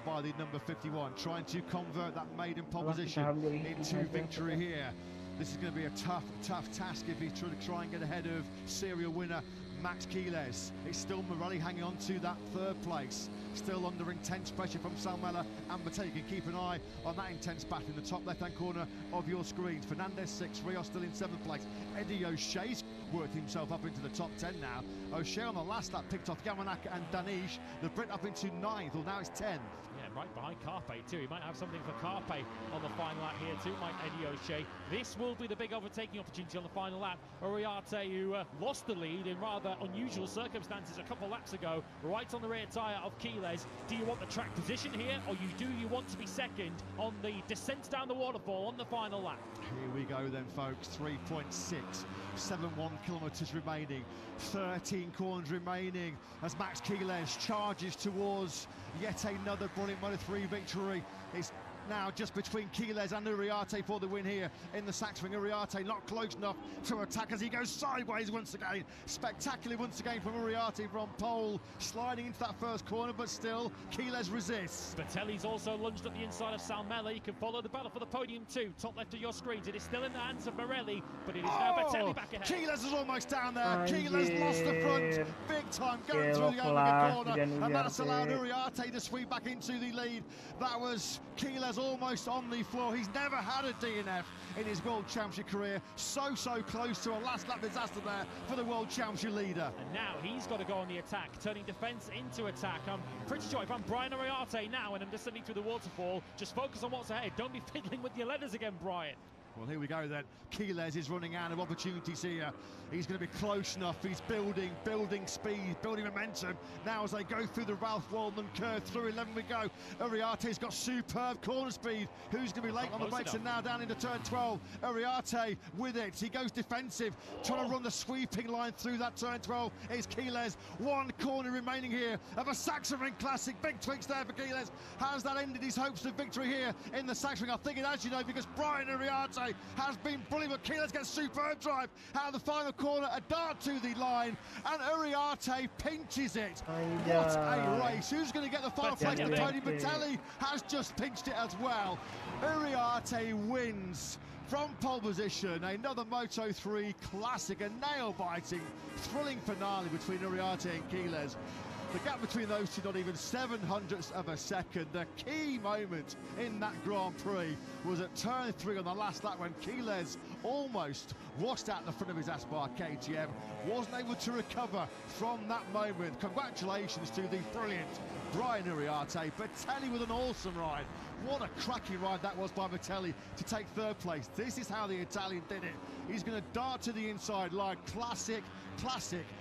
by the number 51, trying to convert that maiden pole position into victory here. This is going to be a tough task if he's trying to try and get ahead of serial winner Max Keyless. It's still Morelli hanging on to that 3rd place, still under intense pressure from Salmela and Bertelli. You can keep an eye on that intense battle in the top left-hand corner of your screens. Fernandez 6, Rios still in 7th place. Eddie O'Shea's worked himself up into the top 10 now. O'Shea on the last lap picked off Yamanaka and Danish, the Brit up into 9th, well now it's 10th. Yeah, right behind Carpe too. He might have something for Carpe on the final lap here too, might Eddie O'Shea. This will be the big overtaking opportunity on the final lap. Uriarte, who lost the lead in rather unusual circumstances a couple of laps ago, right on the rear tyre of Keyless. Do you want the track position here, or do you want to be second on the descent down the waterfall on the final lap? Here we go then, folks. 3.671 kilometres remaining, 13 corners remaining as Max Keyless charges towards yet another brilliant Moto 3 victory. It's now just between Keyless and Uriarte for the win here in the Saxon ring. Uriarte not close enough to attack as he goes sideways once again. Spectacularly once again from Uriarte from pole, sliding into that first corner, but still Keyless resists. Bertelli's also lunged up the inside of Salmela. You can follow the battle for the podium too. Top left of your screens. It is still in the hands of Morelli, but it is now Bertelli back ahead. Keyless is almost down there. Keyless lost the front big time going through the opening corner, and that's allowed Uriarte to sweep back into the lead. That was Keyless almost on the floor. He's never had a DNF in his World Championship career. So close to a last lap disaster there for the World Championship leader. And now he's got to go on the attack, turning defence into attack. I'm pretty sure if I'm Brian Uriarte now and I'm descending through the waterfall, just focus on what's ahead. Don't be fiddling with your letters again, Brian. Well, here we go then. Keyless is running out of opportunities here. He's going to be close enough. He's building speed, building momentum. Now as they go through the Ralph Walden curve, through 11 we go. Uriarte's got superb corner speed. Who's going to be late on the brakes? And now down into turn 12. Uriarte with it. He goes defensive, trying to run the sweeping line through that turn 12. Is Keyless. 1 corner remaining here of a Saxon Ring Classic. Big twix there for Keyless. Has that ended his hopes of victory here in the Saxon Ring? I think it has, you know, because Brian Uriarte has been brilliant, but Keyless gets superb drive out of the final corner, a dart to the line, and Uriarte pinches it. What a race. Who's going to get the final place? The podium. Bertelli has just pinched it as well. Uriarte wins from pole position. Another Moto 3 classic, a nail-biting, thrilling finale between Uriarte and Keyless. The gap between those two, not even 700ths of a second. The key moment in that Grand Prix was at turn 3 on the last lap when Keyless almost washed out the front of his Aspar KTM. Wasn't able to recover from that moment. Congratulations to the brilliant Brian Uriarte. Bertelli with an awesome ride. What a cracking ride that was by Bertelli to take 3rd place. This is how the Italian did it. He's going to dart to the inside line. Classic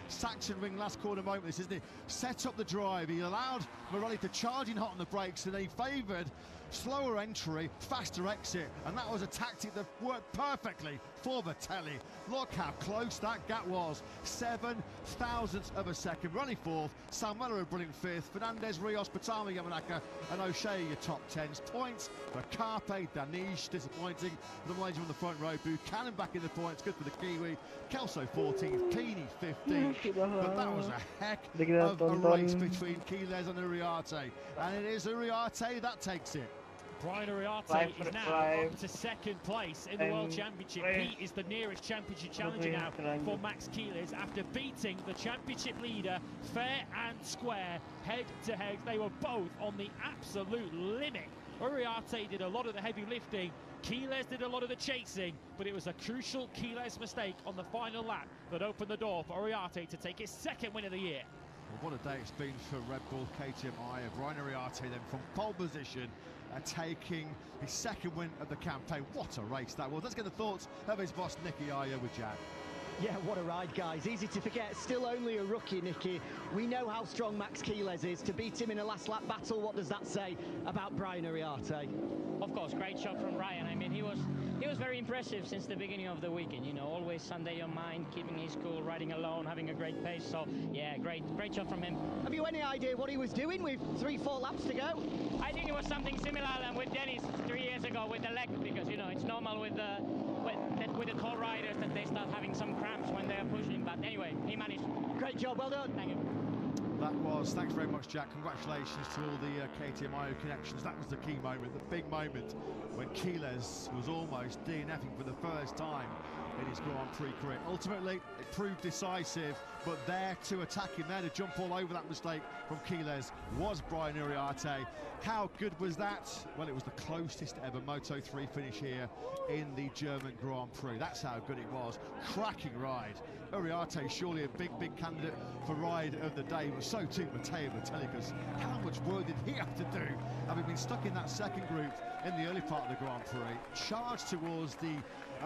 Sachsenring last corner moment, this, isn't it? Set up the drive, he allowed Morelli to charge in hot on the brakes, and he favoured slower entry, faster exit, and that was a tactic that worked perfectly for Vettelli. Look how close that gap was. 7/1000th of a second. Running fourth, Salmela a brilliant fifth, Fernandez, Rios, Patama, Yamanaka and O'Shea your top 10s. Points for Carpe, Danish, disappointing. The Malaysian on the front row, Buchanan back in the points, good for the Kiwi. Kelso 14th, Pini 15th, but that was a heck of a race between Quiles and Uriarte, and it is Uriarte that takes it. Brian Uriarte is now up to second place in the World Championship. He is the nearest championship challenger now for Max Quiles after beating the championship leader fair and square, head to head. They were both on the absolute limit. Uriarte did a lot of the heavy lifting, Quiles did a lot of the chasing, but it was a crucial Quiles mistake on the final lap that opened the door for Uriarte to take his second win of the year. Well, what a day it's been for Red Bull KTM. Brian Uriarte then from pole position, taking his second win of the campaign. What a race that was. Let's get the thoughts of his boss Nicky Ayo with Jack. Yeah, what a ride, guys. Easy to forget, still only a rookie, Nicky. We know how strong Max Quiles is. To beat him in a last lap battle, what does that say about Brian Uriarte? Of course, great job from Brian. I mean, he was very impressive since the beginning of the weekend. You know, always Sunday on mind, keeping his cool, riding alone, having a great pace. So, yeah, great job from him. Have you any idea what he was doing with 3-4 laps to go? I think it was something similar than with Dennis 3 years ago with the leg, because, you know, it's normal with the tall riders that they start having some cramps when they are pushing. But anyway, he managed. Great job, well done. Thank you. Thanks very much, Jack. Congratulations to all the KTM IO connections. That was the key moment, the big moment when Quiles was almost DNFing for the first time in his Grand Prix career. Ultimately, it proved decisive, but there to attack him, there to jump all over that mistake from Quiles was Brian Uriarte. How good was that? Well, it was the closest ever Moto3 finish here in the German Grand Prix. That's how good it was. Cracking ride. Uriarte surely a big candidate for ride of the day, but so too Matteo Vettelli, because how much work did he have to do, having been stuck in that second group in the early part of the Grand Prix, charged towards the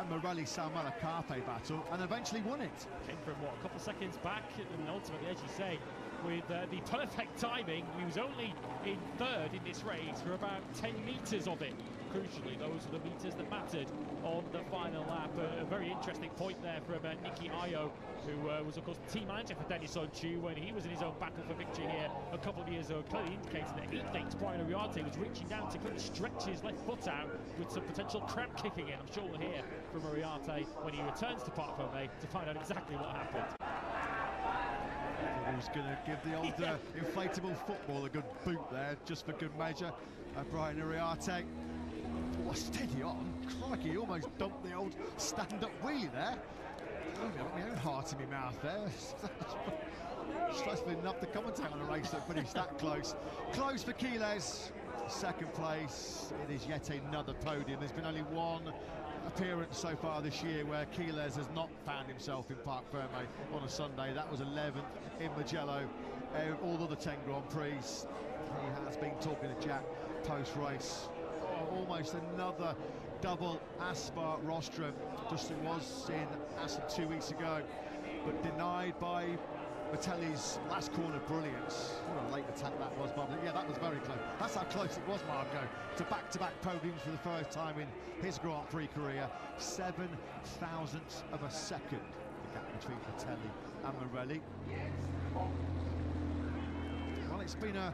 Morelli-Salmela Carpe battle and eventually won it. Came from, what, a couple of seconds back, and ultimately, as you say, with the perfect timing, he was only in third in this race for about 10 metres of it. Crucially, those are the metres that mattered on the final lap. A very interesting point there from Nicky Ayo, who was, of course, the team manager for Dennis Onchu when he was in his own battle for victory here a couple of years ago, clearly indicating that he thinks Brian Uriarte was reaching down to kind of stretch his left foot out with some potential cramp kicking in. I'm sure we'll hear from Uriarte when he returns to Parc Fermé to find out exactly what happened. He was going to give the old inflatable football a good boot there, just for good measure. Brian Uriarte. Oh, steady on. Crikey, he almost dumped the old stand-up wheelie there. I've got my own heart in my mouth there. Stressful enough to commentate on a race that finished that close. Close for Quiles. Second place. It is yet another podium. There's been only one appearance so far this year where Quiles has not found himself in Parc Fermé on a Sunday. That was 11th in Mugello. All other 10 Grand Prix. He has been talking to Jack post-race. Almost another double Aspar rostrum, just it was in Assen 2 weeks ago, but denied by Vettelli's last corner brilliance. What a late attack that was, Bob. Yeah, that was very close. That's how close it was, Marco, to back-to-back podiums for the first time in his Grand Prix career. 7/1000th of a second, the gap between Vettelli and Morelli. Well, it's been a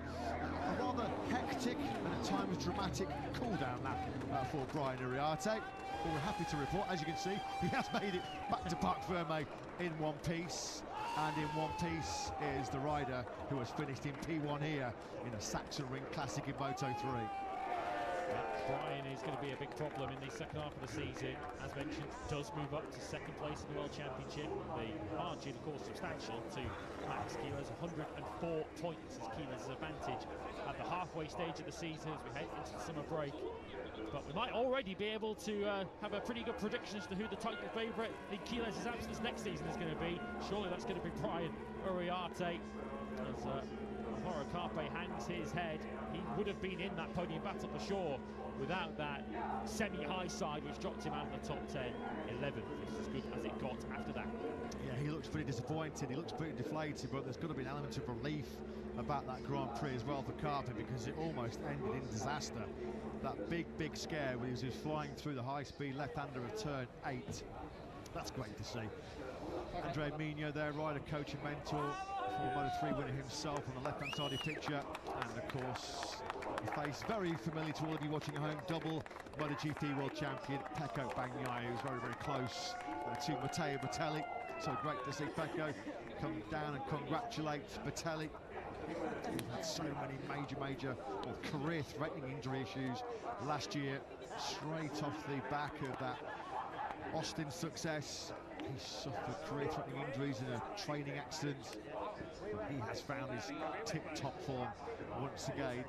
rather hectic and at times dramatic cool-down lap for Brian Uriarte. But we're happy to report, as you can see, he has made it back to Parc Fermé in one piece. And in one piece is the rider who has finished in P1 here in a Sachsenring Classic in Moto3. Brian is going to be a big problem in the second half of the season. As mentioned, does move up to second place in the World Championship. The margin, of course, substantial to Max Quiles. 104 points is Quiles' advantage at the halfway stage of the season as we head into the summer break. But we might already be able to have a pretty good prediction as to who the title favourite in Quiles' absence next season is going to be. Surely that's going to be Brian Uriarte. As Mauro Carpe hangs his head. He would have been in that podium battle for sure without that semi-high side, which dropped him out of the top 10, 11th is as good as it got after that. Yeah, he looks pretty disappointed, he looks pretty deflated, but there's got to be an element of relief about that Grand Prix as well for Carpenter, because it almost ended in disaster. That big scare when he was flying through the high-speed left-hander of turn 8. That's great to see. Andre Mino, their rider, coach and mentor, former Moto3 winner himself on the left-hand side of the picture, and of course a face very familiar to all of you watching at home, double Moto GP world champion Pecco Bagnaia, who's very close to Matteo Bertelli. So great to see Pecco come down and congratulate Bertelli. He's had so many major career-threatening injury issues last year, straight off the back of that Austin success. He suffered career-threatening injuries in a training accident. He has found his tip-top form once again.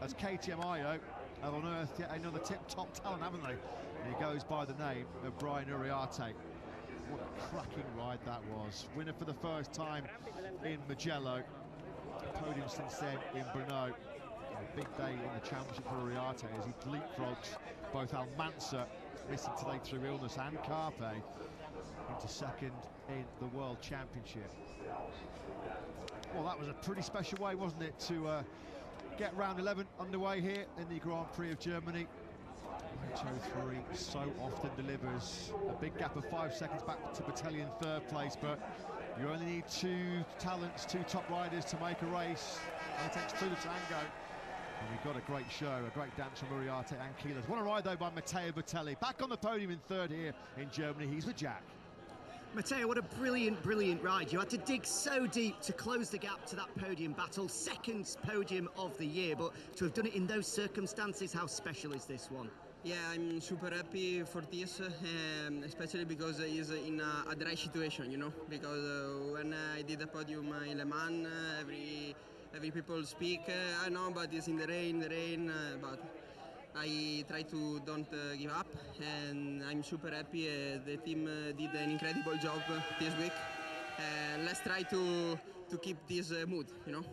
As KTM Io have unearthed yet another tip-top talent, haven't they? And he goes by the name of Brian Uriarte. What a cracking ride that was. Winner for the first time in Mugello. Podium since then in Brno. A big day in the championship for Uriarte as he leapfrogs both Almanza, missing today through illness, and Carpe into second in the World Championship. Well, that was a pretty special way, wasn't it, to get round 11 underway here in the Grand Prix of Germany. Moto3 so often delivers a big gap of 5 seconds back to Bertelli in third place, but you only need two talents, two top riders to make a race, and it takes two to tango. And we've got a great show, a great dance from Uriarte and Keyless. What a ride though by Matteo Bertelli. Back on the podium in third here in Germany. He's with Jack. Matteo, what a brilliant ride. You had to dig so deep to close the gap to that podium battle. Second podium of the year, but to have done it in those circumstances, how special is this one? Yeah, I'm super happy for this, especially because it's in a dry situation, you know, because when I did the podium in Le Mans, every people speak, I know, but it's in the rain, but I try to don't give up, and I'm super happy. The team did an incredible job this week. Let's try to keep this mood, you know,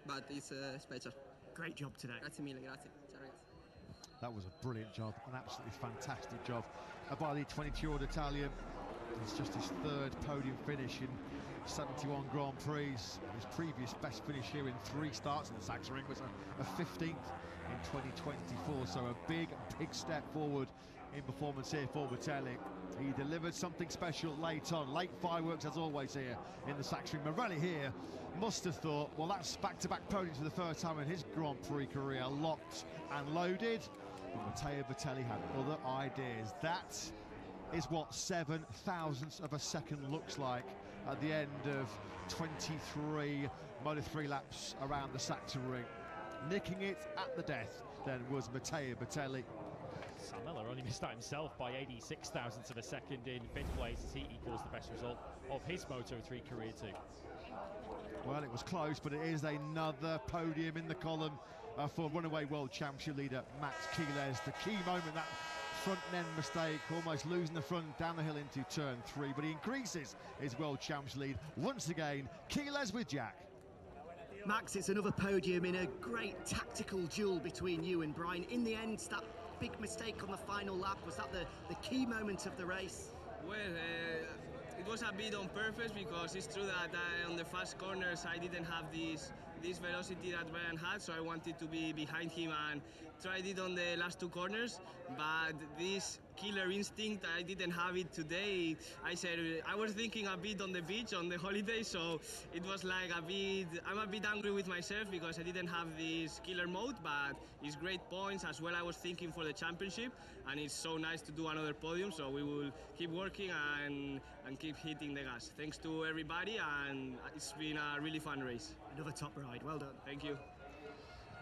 but it's special. Great job today. Grazie mille, grazie. Ciao, ragazzi. That was a brilliant job, an absolutely fantastic job by the 22-year-old Italian. It's just his third podium finish in 71 Grand Prix. His previous best finish here in 3 starts in the Sachsenring was a 15th in 2024, so a big step forward in performance here for Bertelli. He delivered something special late on, late fireworks as always here in the Sachsenring. Morelli here must have thought, well, that's back-to-back podiums for the first time in his Grand Prix career, locked and loaded. But Matteo Bertelli had other ideas. That is what 7 thousandths of a second looks like at the end of 23 Moto3 laps around the Sachsenring. Nicking it at the death then was Matteo Bertelli. Sam Miller only missed out himself by 86 thousandths of a second in 5th place as he equals the best result of his Moto3 career too. Well, it was close, but it is another podium in the column for runaway world championship leader Max Keyless. The key moment, that front end mistake, almost losing the front down the hill into turn 3, but he increases his world championship lead once again. Keyless with Jack. Max, it's another podium in a great tactical duel between you and Brian. In the end, that big mistake on the final lap, was that the key moment of the race? Well, it was a bit on purpose, because it's true that on the fast corners I didn't have this velocity that Brian had, so I wanted to be behind him and tried it on the last 2 corners, but this killer instinct, I didn't have it today. I was thinking a bit on the beach on the holiday, so it was like I'm a bit angry with myself because I didn't have this killer mode, but it's great points as well. I was thinking for the championship, and it's so nice to do another podium, so we will keep working and keep hitting the gas. Thanks to everybody, and it's been a really fun race. Another top ride, well done. Thank you.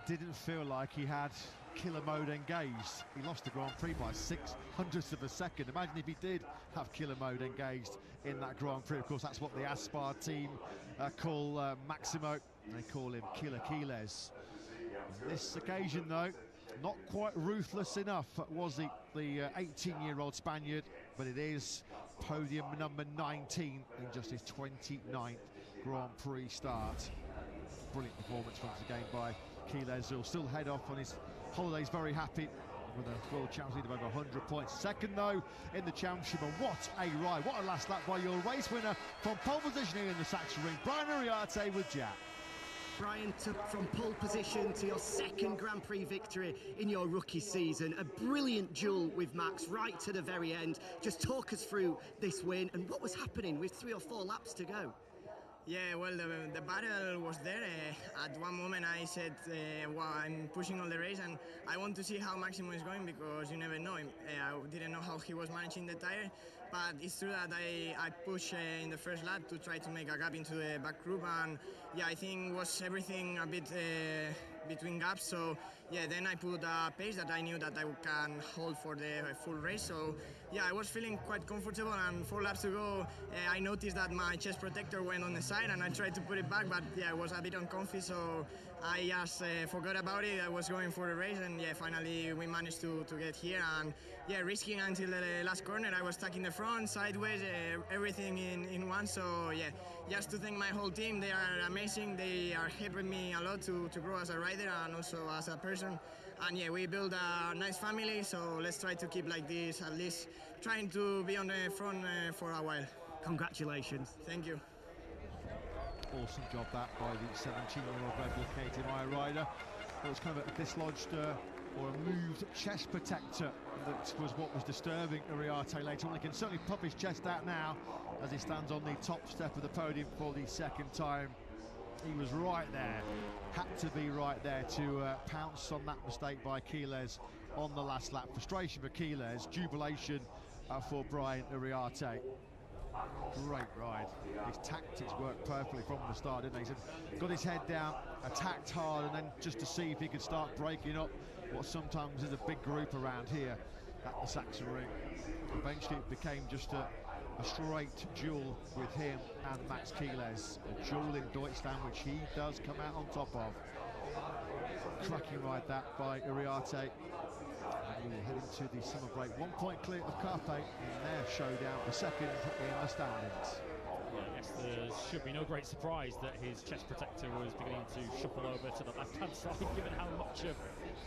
Didn't feel like he had killer mode engaged. He lost the Grand Prix by 0.06 of a second. Imagine if he did have killer mode engaged in that Grand Prix. Of course, that's what the Aspar team call Maximo. They call him Killer Keyless. On this occasion, though, not quite ruthless enough was the 18-year-old Spaniard, but it is podium number 19 in just his 29th Grand Prix start. Brilliant performance once again by Keyless. He'll still head off on his holidays very happy with a World Champions lead of over 100 points. Second, though, in the championship, and what a ride. What a last lap by your race winner from pole position here in the Saxon Ring, Brian Uriarte with Jack. Brian, from pole position to your second Grand Prix victory in your rookie season. A brilliant duel with Max right to the very end. Just talk us through this win and what was happening with 3 or 4 laps to go. Yeah, well, the battle was there. At one moment I said, well, I'm pushing all the race and I want to see how Maximo is going because you never know him. I didn't know how he was managing the tire, but it's true that I pushed in the first lap to try to make a gap into the back group, and yeah, I think was everything a bit between gaps. So yeah, then I put a pace that I knew that I can hold for the full race. So yeah, I was feeling quite comfortable, and 4 laps to go, I noticed that my chest protector went on the side and I tried to put it back, but yeah, it was a bit uncomfy, so I just forgot about it. I was going for the race, and yeah, finally we managed to get here, and yeah, risking until the last corner. I was stuck in the front, sideways, everything in one. So yeah, just to thank my whole team. They are amazing. They are helping me a lot to grow as a rider and also as a person. And yeah, we built a nice family, so let's try to keep like this, at least trying to be on the front for a while. Congratulations. Thank you. Awesome job that by the 17-year-old replicating rider. It was kind of a dislodged or a moved chest protector that was what was disturbing Uriarte later on. He can certainly pop his chest out now as he stands on the top step of the podium for the second time. He was right there, had to be right there to pounce on that mistake by Quiles on the last lap. Frustration for Quiles, jubilation for Brian Uriarte. Great ride. His tactics worked perfectly from the start, didn't they? He got his head down, attacked hard, and then just to see if he could start breaking up what sometimes is a big group around here at the Saxon Ring. Eventually it became just a straight duel with him and Max Quiles, a duel in Deutschland which he does come out on top of. Cracking ride that by Uriarte. And we head into the summer break. 1 point clear of Carpe in their showdown for second in the standings. Yeah, I guess there should be no great surprise that his chest protector was beginning to shuffle over to the left-hand side, given how much of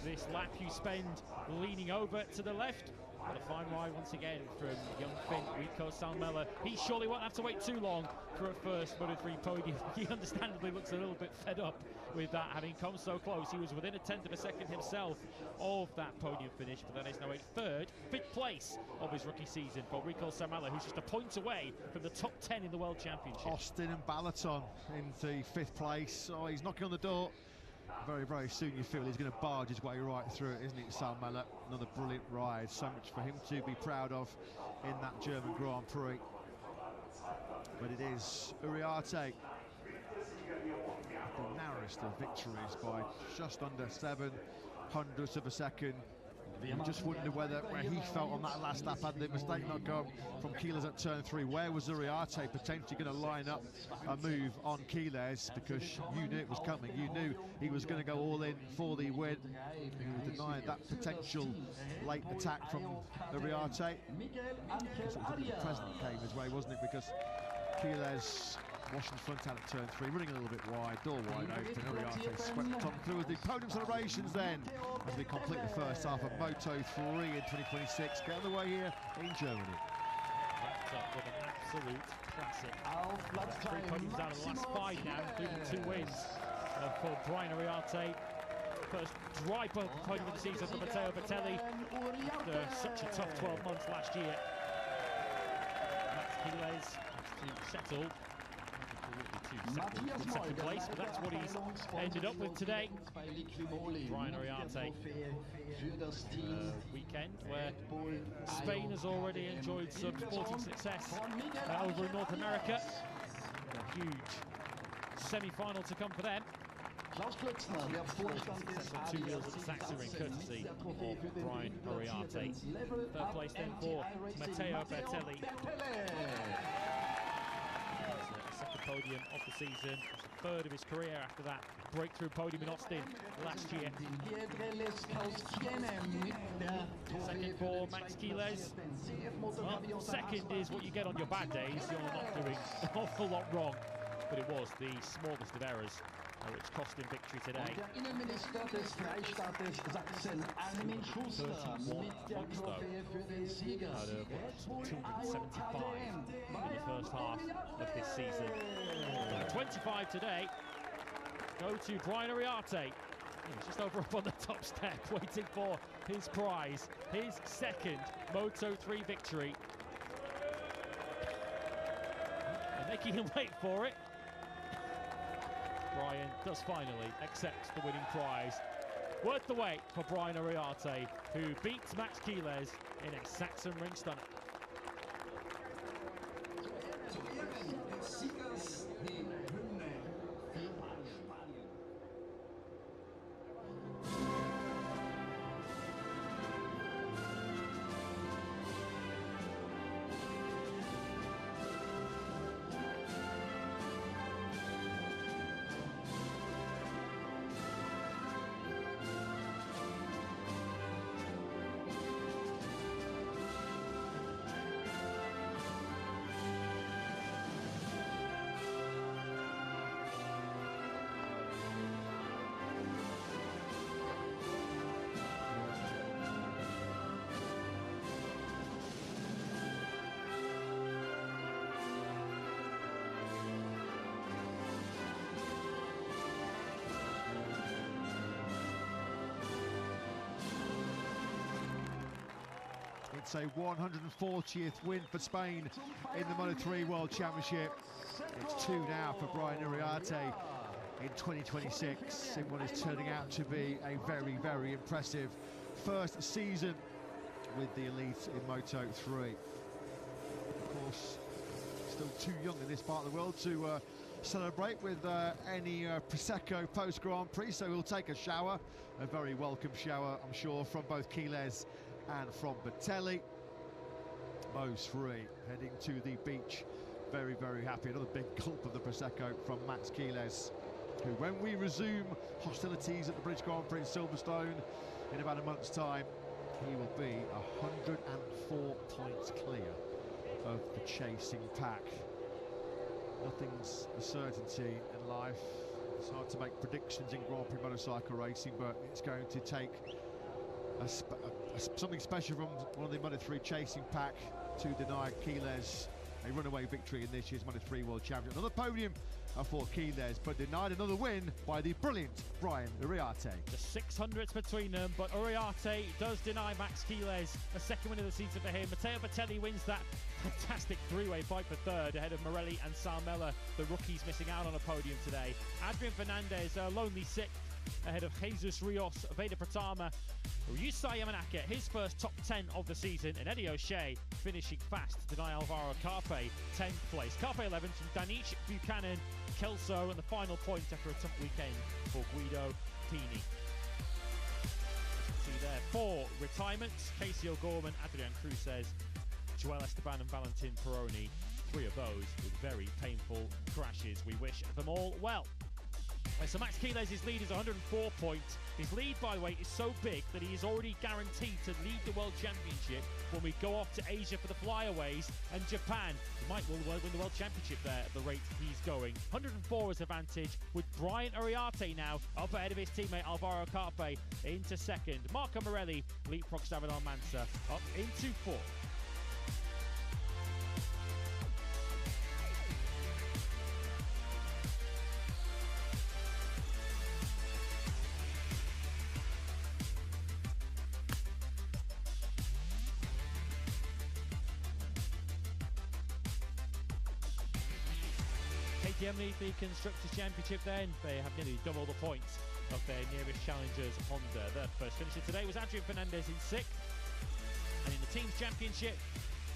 this lap you spend leaning over to the left. What a fine ride once again from young Finn, Rico Salmela. He surely won't have to wait too long for a first Moto3 podium. He understandably looks a little bit fed up with that, having come so close. He was within a tenth of a second himself of that podium finish, but that is now a fifth place of his rookie season for Rico Salmela, who's just a point away from the top 10 in the World Championship. Austin and Balaton in the 5th place. Oh, he's knocking on the door. Very, very soon you feel he's going to barge his way right through it, isn't it, Salmela? Another brilliant ride, so much for him to be proud of in that German Grand Prix. But it is Uriarte, the narrowest of victories by just under 0.07 of a second. You just wonder where he felt on that last lap, had the mistake not gone from Quiles at turn 3. Where was Uriarte potentially going to line up a move on Quiles, because you knew it was coming. You knew he was going to go all in for the win. You denied that potential late attack from Uriarte. I guess it was a bit of a present that came his way, wasn't it? Because Quiles washing the front out at turn 3, running a little bit wide, door wide open. Uriarte swept on through with the podium celebrations then as we complete the first half of Moto 3 in 2026. Get underway here in Germany. Wrapped up with an absolute classic. 3 podiums out of the last 5 now, including 2 wins for Brian Uriarte. First dry podium of the season for Matteo Bertelli after such a tough 12 months last year. Max Quiles has to settle second place, but that's what he's ended up with today. Brian Uriarte, weekend where Spain has already enjoyed some sporting success over in North America. A huge semi-final to come for them. Success on 2 wheels at the Saxon Ring, courtesy of Brian Uriarte. Third place then for Matteo Bertelli. Second podium of the season, the 3rd of his career after that breakthrough podium in Austin last year. Second for Max Quiles. Well, second is what you get on your bad days. You're not doing an awful lot wrong, but it was the smallest of errors which cost him victory today. Der Innenminister des Freistaates Sachsen, Armin Schuster, mit der Trophäe für den Sieger. Out of 275 in the first half of this season. 25 today go to Brian Ariarte. He's just over up on the top step waiting for his prize, his second Moto 3 victory. And making him wait for it. Brian does finally accept the winning prize. Worth the wait for Brian Ariarte, who beats Max Keeles in a Saxon Ring stunner. It's a 140th win for Spain in the Moto 3 World Championship. It's 2 now for Brian Ariarte in 2026 in what is turning out to be a very, very impressive first season with the elite in Moto 3. Of course, still too young in this part of the world to celebrate with any Prosecco post-Grand Prix, so he'll take a shower, a very welcome shower, I'm sure, from both Keeles and from Bertelli. Those three heading to the beach, very, very happy. Another big gulp of the Prosecco from Max Keeles, who, when we resume hostilities at the British Grand Prix in Silverstone in about a month's time, he will be 104 points clear of the chasing pack. Nothing's a certainty in life. It's hard to make predictions in Grand Prix motorcycle racing, but it's going to take something special from one of the Moto 3 chasing pack to deny Keeles a runaway victory in this year's Moto 3 World Championship. Another podium for Keeles, but denied another win by the brilliant Brian Ariarte. The 600s between them, but Ariarte does deny Max Keeles a second win of the season for him. Matteo Bertelli wins that fantastic three-way fight for third ahead of Morelli and Salmela, the rookies missing out on a podium today. Adrian Fernandez, lonely sixth ahead of Jesus Rios, Veda Pratama, Ryusai Yamanaka, his first top 10 of the season, and Eddie O'Shea finishing fast to deny Alvaro Carpe 10th place. Carpe 11th from Danish Buchanan, Kelso, and the final point after a tough weekend for Guido Pini. See there, 4 retirements: Casey O'Gorman, Adrian Cruces, Joel Esteban and Valentin Peroni. 3 of those with very painful crashes. We wish them all well. So Max Keeles' lead is 104 points. His lead, by the way, is so big that he is already guaranteed to lead the World Championship when we go off to Asia for the flyaways and Japan. He might well win the World Championship there at the rate he's going. 104 is advantage, with Brian Ariarte now up ahead of his teammate Alvaro Carpe into second. Marco Morelli leapfrogs Davidon Mansa up into 4th. KTM lead the Constructors' Championship then. They have nearly double the points of their nearest challengers, Honda. Their first finisher today was Adrian Fernandez in 6th. And in the Teams Championship,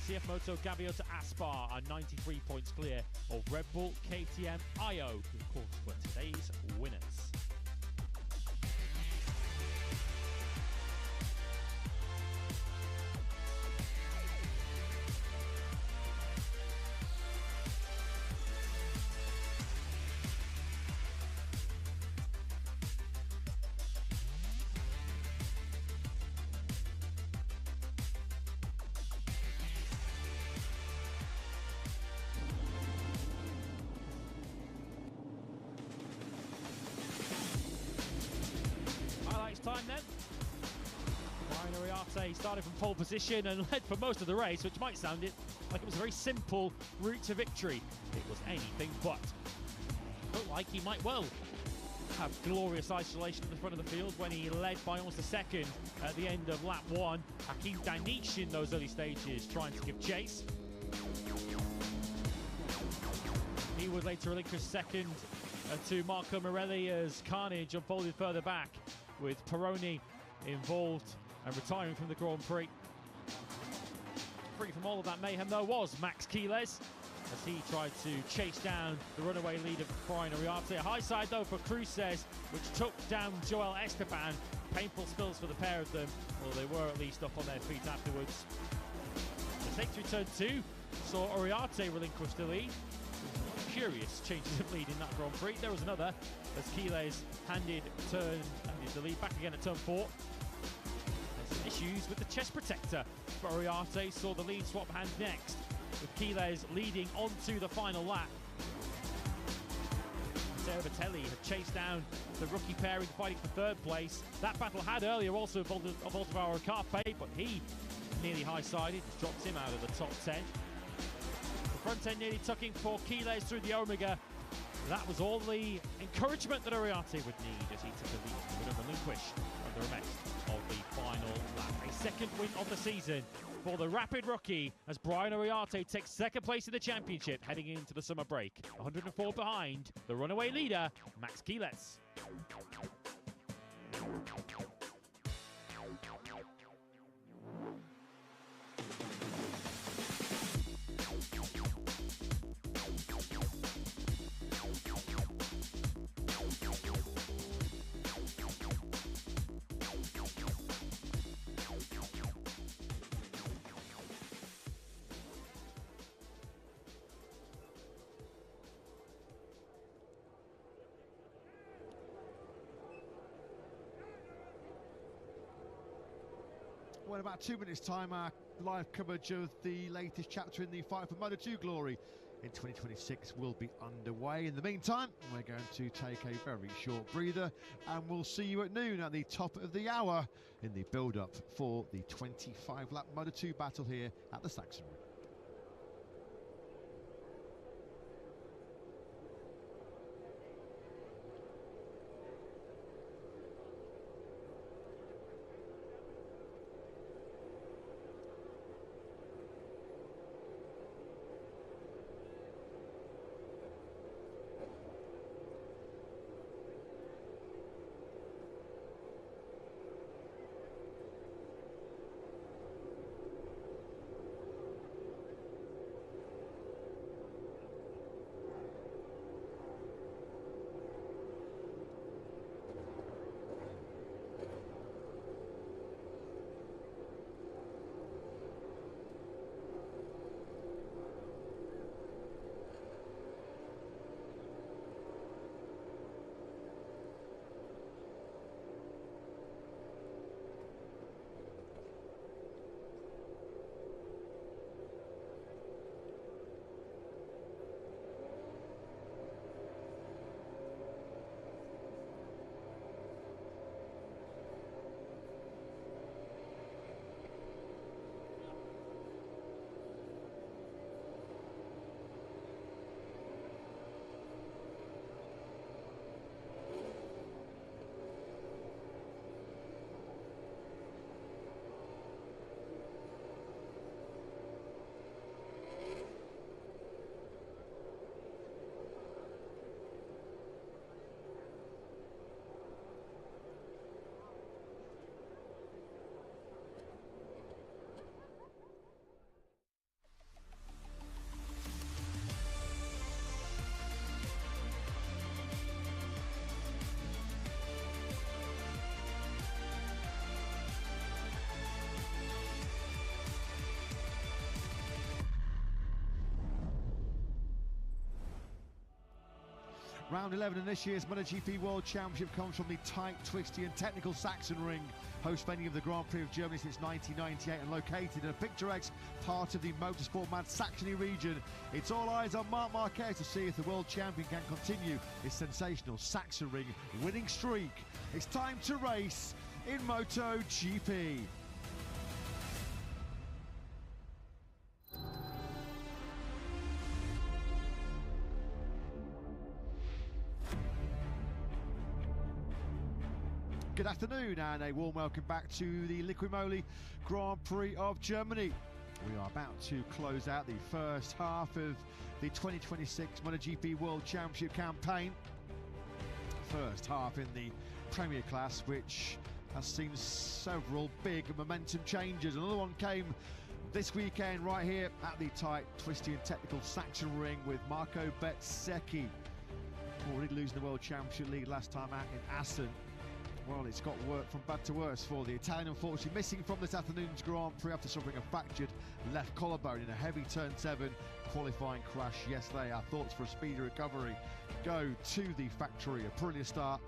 CF Moto Gaviota Aspar are 93 points clear of Red Bull, KTM, IO, who of course were today's winners. then. Brian Ariarte started from pole position and led for most of the race, which might sound like it was a very simple route to victory. It was anything but. Looked like he might well have glorious isolation at the front of the field when he led by almost a second at the end of lap 1. Hakim Danic in those early stages trying to give chase. He would later relinquish second to Marco Morelli as carnage unfolded further back, with Peroni involved and retiring from the Grand Prix. Free from all of that mayhem though was Max Quiles, as he tried to chase down the runaway leader Brian Ariarte. A high side though for Cruces, which took down Joel Esteban. Painful spills for the pair of them, although they were at least up on their feet afterwards. The take through turn 2 saw Ariarte relinquish the lead. Curious changes of lead in that Grand Prix. There was another as Quiles handed the lead back again at turn 4. There's some issues with the chest protector, but Ariarte saw the lead swap hands next, with Quiles leading onto the final lap. Matteo Vitelli had chased down the rookie pairing fighting for third place. That battle had earlier also involved Voltavaro Carpe, but he nearly high-sided, dropped him out of the top 10. The front end nearly tucking for Quiles through the Omega. That was all the encouragement that Ariarte would need as he took the lead and would relinquish on the rest of the final lap. A second win of the season for the Rapid rookie as Brian Ariarte takes second place in the championship heading into the summer break. 104 behind the runaway leader, Max Quiles. Well, in about 2 minutes' time, our live coverage of the latest chapter in the fight for Moto 2 glory in 2026 will be underway. In the meantime, we're going to take a very short breather, and we'll see you at noon at the top of the hour in the build-up for the 25-lap Moto 2 battle here at the Saxon Ring. Round 11 in this year's Moto GP World Championship comes from the tight, twisty and technical Saxon Ring, host venue of the Grand Prix of Germany since 1998 and located in a picturesque part of the motorsport mad Saxony region. It's all eyes on Marc Marquez to see if the world champion can continue his sensational Saxon Ring winning streak. It's time to race. in Moto GP. Good afternoon and a warm welcome back to the Liqui Moly Grand Prix of Germany. We are about to close out the first half of the 2026 MotoGP World Championship campaign. First half in the Premier class, which has seen several big momentum changes. Another one came this weekend right here at the tight, twisty and technical Saxon ring with Marco Bezzecchi, already losing the World Championship League last time out in Assen. Well, it's got work from bad to worse for the Italian, unfortunately missing from this afternoon's Grand Prix after suffering a fractured left collarbone in a heavy turn 7 qualifying crash yesterday. Our thoughts for a speedy recovery go to the factory. A brilliant start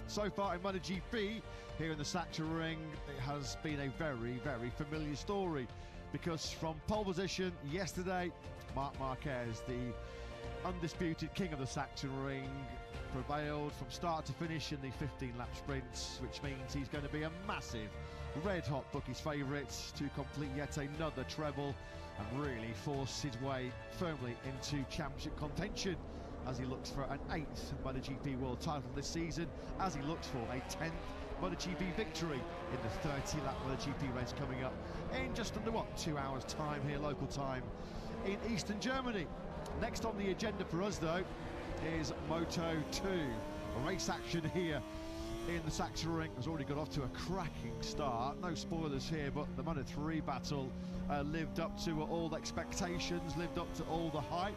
so far in MotoGP here in the Saxon ring. It has been a very, very familiar story, because from pole position yesterday, Marc Marquez, the undisputed king of the Saxon ring, prevailed from start to finish in the 15-lap sprints, which means he's going to be a massive red-hot bookies favourite to complete yet another treble and really force his way firmly into championship contention as he looks for an 8th MotoGP World title this season, as he looks for a 10th MotoGP victory in the 30-lap MotoGP race coming up in just under, 2 hours' time here, local time, in eastern Germany. Next on the agenda for us, though, is Moto 2. Race action here in the Saxon ring has already got off to a cracking start. No spoilers here, but the Moto 3 battle lived up to all the expectations, lived up to all the hype.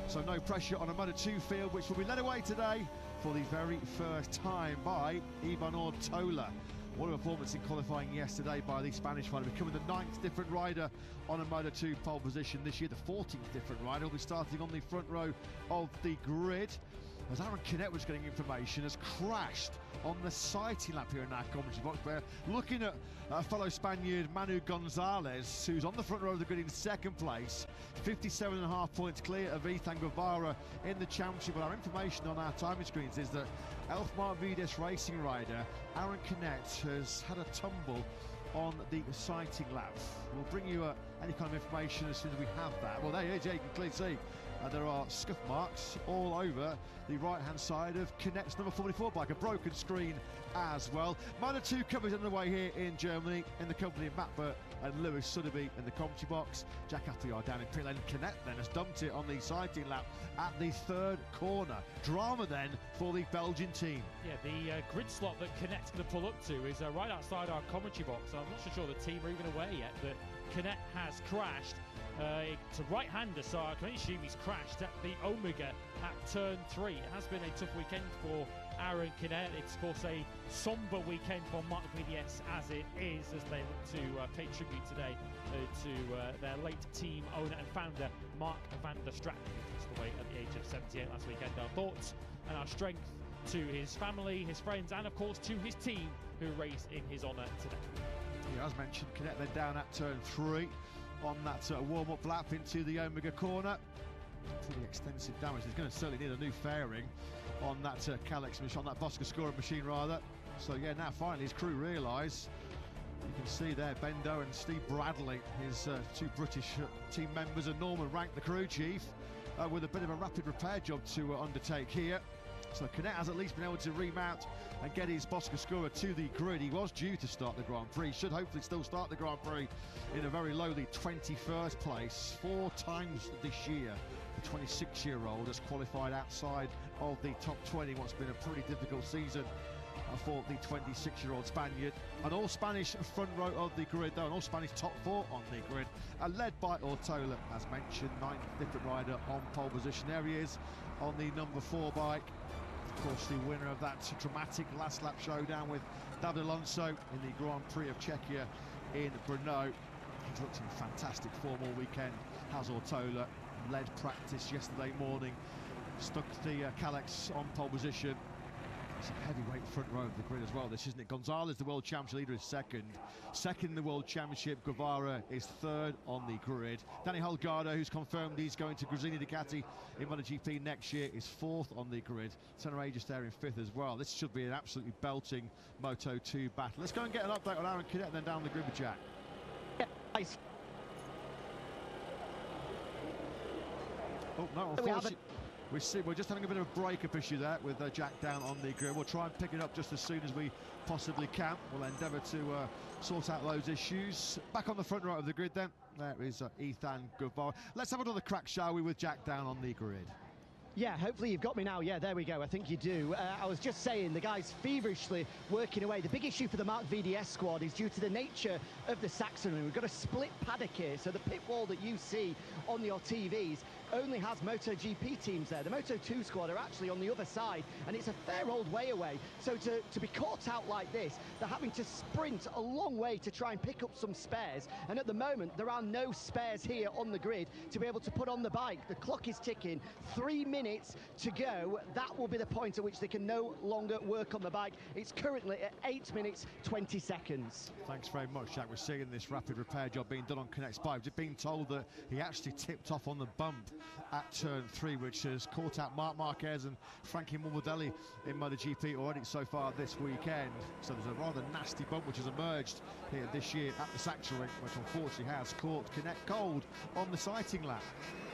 So no pressure on a Moto 2 field, which will be led away today for the very first time by Ivan Ortola. What a performance in qualifying yesterday by the Spanish rider, becoming the 9th different rider on a Moto 2 pole position this year, the 14th different rider. Will be starting on the front row of the grid, as Aaron Canet was getting information, has crashed on the sighting lap here in our commentary box. We're looking at fellow Spaniard Manu Gonzalez, who's on the front row of the grid in second place, 57.5 points clear of Ethan Guevara in the championship. But our information on our timing screens is that Elfmar Vides racing rider Aaron Canet has had a tumble on the sighting lap. We'll bring you any kind of information as soon as we have that. Well, there he is, yeah, you can clearly see there are scuff marks all over the right-hand side of Canet's number 44 bike, a broken screen as well. Moto 2 coverage underway here in Germany in the company of Matt Burt and Lewis Sotheby in the commentary box. Jack Appleyard down in pit lane. Canet then has dumped it on the sighting lap at the 3rd corner. Drama then for the Belgian team. Yeah, the grid slot that Canet's going to pull up to is right outside our commentary box. I'm not so sure the team are even aware yet that Canet has crashed. It's a right-hander, so I can assume he's crashed at the Omega at turn 3. It has been a tough weekend for Aaron Canet. It's, of course, a sombre weekend for Marc Vides, as it is, as they look to pay tribute today to their late team owner and founder, Mark van der Straten, who passed away at the age of 78 last weekend. Our thoughts and our strength to his family, his friends, and, of course, to his team who raced in his honour today. Yeah, as mentioned, Canet then down at turn 3 on that warm-up lap into the Omega corner. Pretty extensive damage. He's going to certainly need a new fairing on that Calyx machine, on that Boscoscura machine rather. So yeah, now finally his crew realise. You can see there Bendo and Steve Bradley, his 2 British team members, and Norman Rank, the crew chief, with a bit of a rapid repair job to undertake here. So Canet has at least been able to remount and get his Boscoscura to the grid. He was due to start the Grand Prix, should hopefully still start the Grand Prix in a very lowly 21st place. 4 times this year, the 26-year-old has qualified outside of the top 20, what's been a pretty difficult season for the 26-year-old Spaniard. An all-Spanish front row of the grid, though, an all-Spanish top 4 on the grid, led by Ortola, as mentioned, 9th different rider on pole position. There he is on the number 4 bike. Of course, the winner of that dramatic last lap showdown with David Alonso in the Grand Prix of Czechia in Brno. He's looked in fantastic form all weekend. Has Ortola led practice yesterday morning, stuck the Calyx on pole position, It's a heavyweight front row of the grid as well, this, isn't it? Gonzalez, the world championship leader, is second. Second in the world championship, Guevara is third on the grid. Danny Holgado, who's confirmed he's going to Gresini Ducati in Moto GP next year, is fourth on the grid. Senna Aegis there in fifth as well. This should be an absolutely belting Moto 2 battle. Let's go and get an update on Aaron Cadet and then down the grid with Jack. Oh no, unfortunately, we're just having a bit of a breakup issue there with Jack down on the grid. We'll try and pick it up just as soon as we possibly can. We'll endeavour to sort out those issues. Back on the front right of the grid then, there is Ethan Guevara. Let's have another crack, shall we, with Jack down on the grid. Yeah, hopefully you've got me now. Yeah, there we go. I think you do. I was just saying, the guys feverishly working away. The big issue for the Mark VDS squad is due to the nature of the Saxonry. We've got a split paddock here, so the pit wall that you see on your TVs only has Moto GP teams there. The Moto 2 squad are actually on the other side, and it's a fair old way away. So to be caught out like this, they're having to sprint a long way to try and pick up some spares. And at the moment, there are no spares here on the grid to be able to put on the bike. The clock is ticking. 3 minutes to go. That will be the point at which they can no longer work on the bike. It's currently at 8 minutes 20 seconds. Thanks very much, Jack. We're seeing this rapid repair job being done on Connect's bike. We've been told that he actually tipped off on the bump at turn 3, which has caught out Marc Marquez and Frankie Morbidelli in MotoGP already so far this weekend. So there's a rather nasty bump which has emerged here this year at the Saxonry, which unfortunately has caught Connect cold on the sighting lap.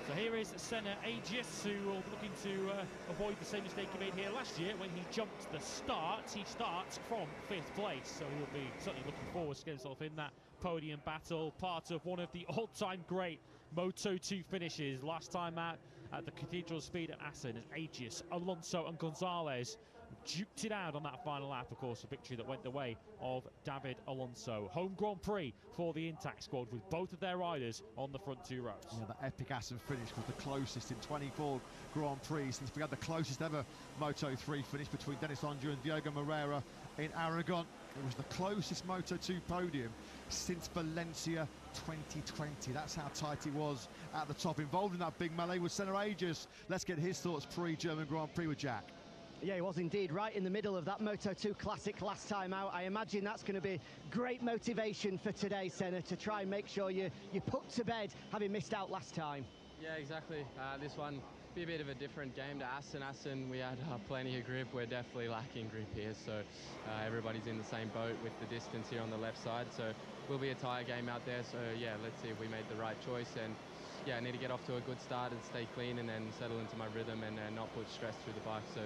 So here is Senna Aegis, who will be looking to avoid the same mistake he made here last year when he jumped the start. He starts from 5th place, so he'll be certainly looking forward to getting himself in that podium battle. Part of one of the all-time great Moto 2 finishes. Last time out at the Cathedral Speed at Assen, as Aegis, Alonso and Gonzalez duked it out on that final lap. Of course, a victory that went the way of David Alonso. Home Grand Prix for the Intact squad with both of their riders on the front 2 rows. Yeah, the epic Assen finish was the closest in 24 Grand Prix since we had the closest ever Moto 3 finish between Denis Ondra and Diogo Moreira in Aragon. It was the closest Moto 2 podium since Valencia 2020. That's how tight it was at the top. Involved in that big melee was Senna Aegis. Let's get his thoughts pre-German Grand Prix with Jack. Yeah, he was indeed right in the middle of that Moto 2 Classic last time out. I imagine that's going to be great motivation for today, Senna, to try and make sure you put to bed having missed out last time. Yeah, exactly. This one be a bit of a different game to Assen. Assen, we had plenty of grip. We're definitely lacking grip here, so everybody's in the same boat with the distance here on the left side. So will be a tyre game out there. So yeah, let's see if we made the right choice. And yeah, I need to get off to a good start and stay clean and then settle into my rhythm and not put stress through the bike. So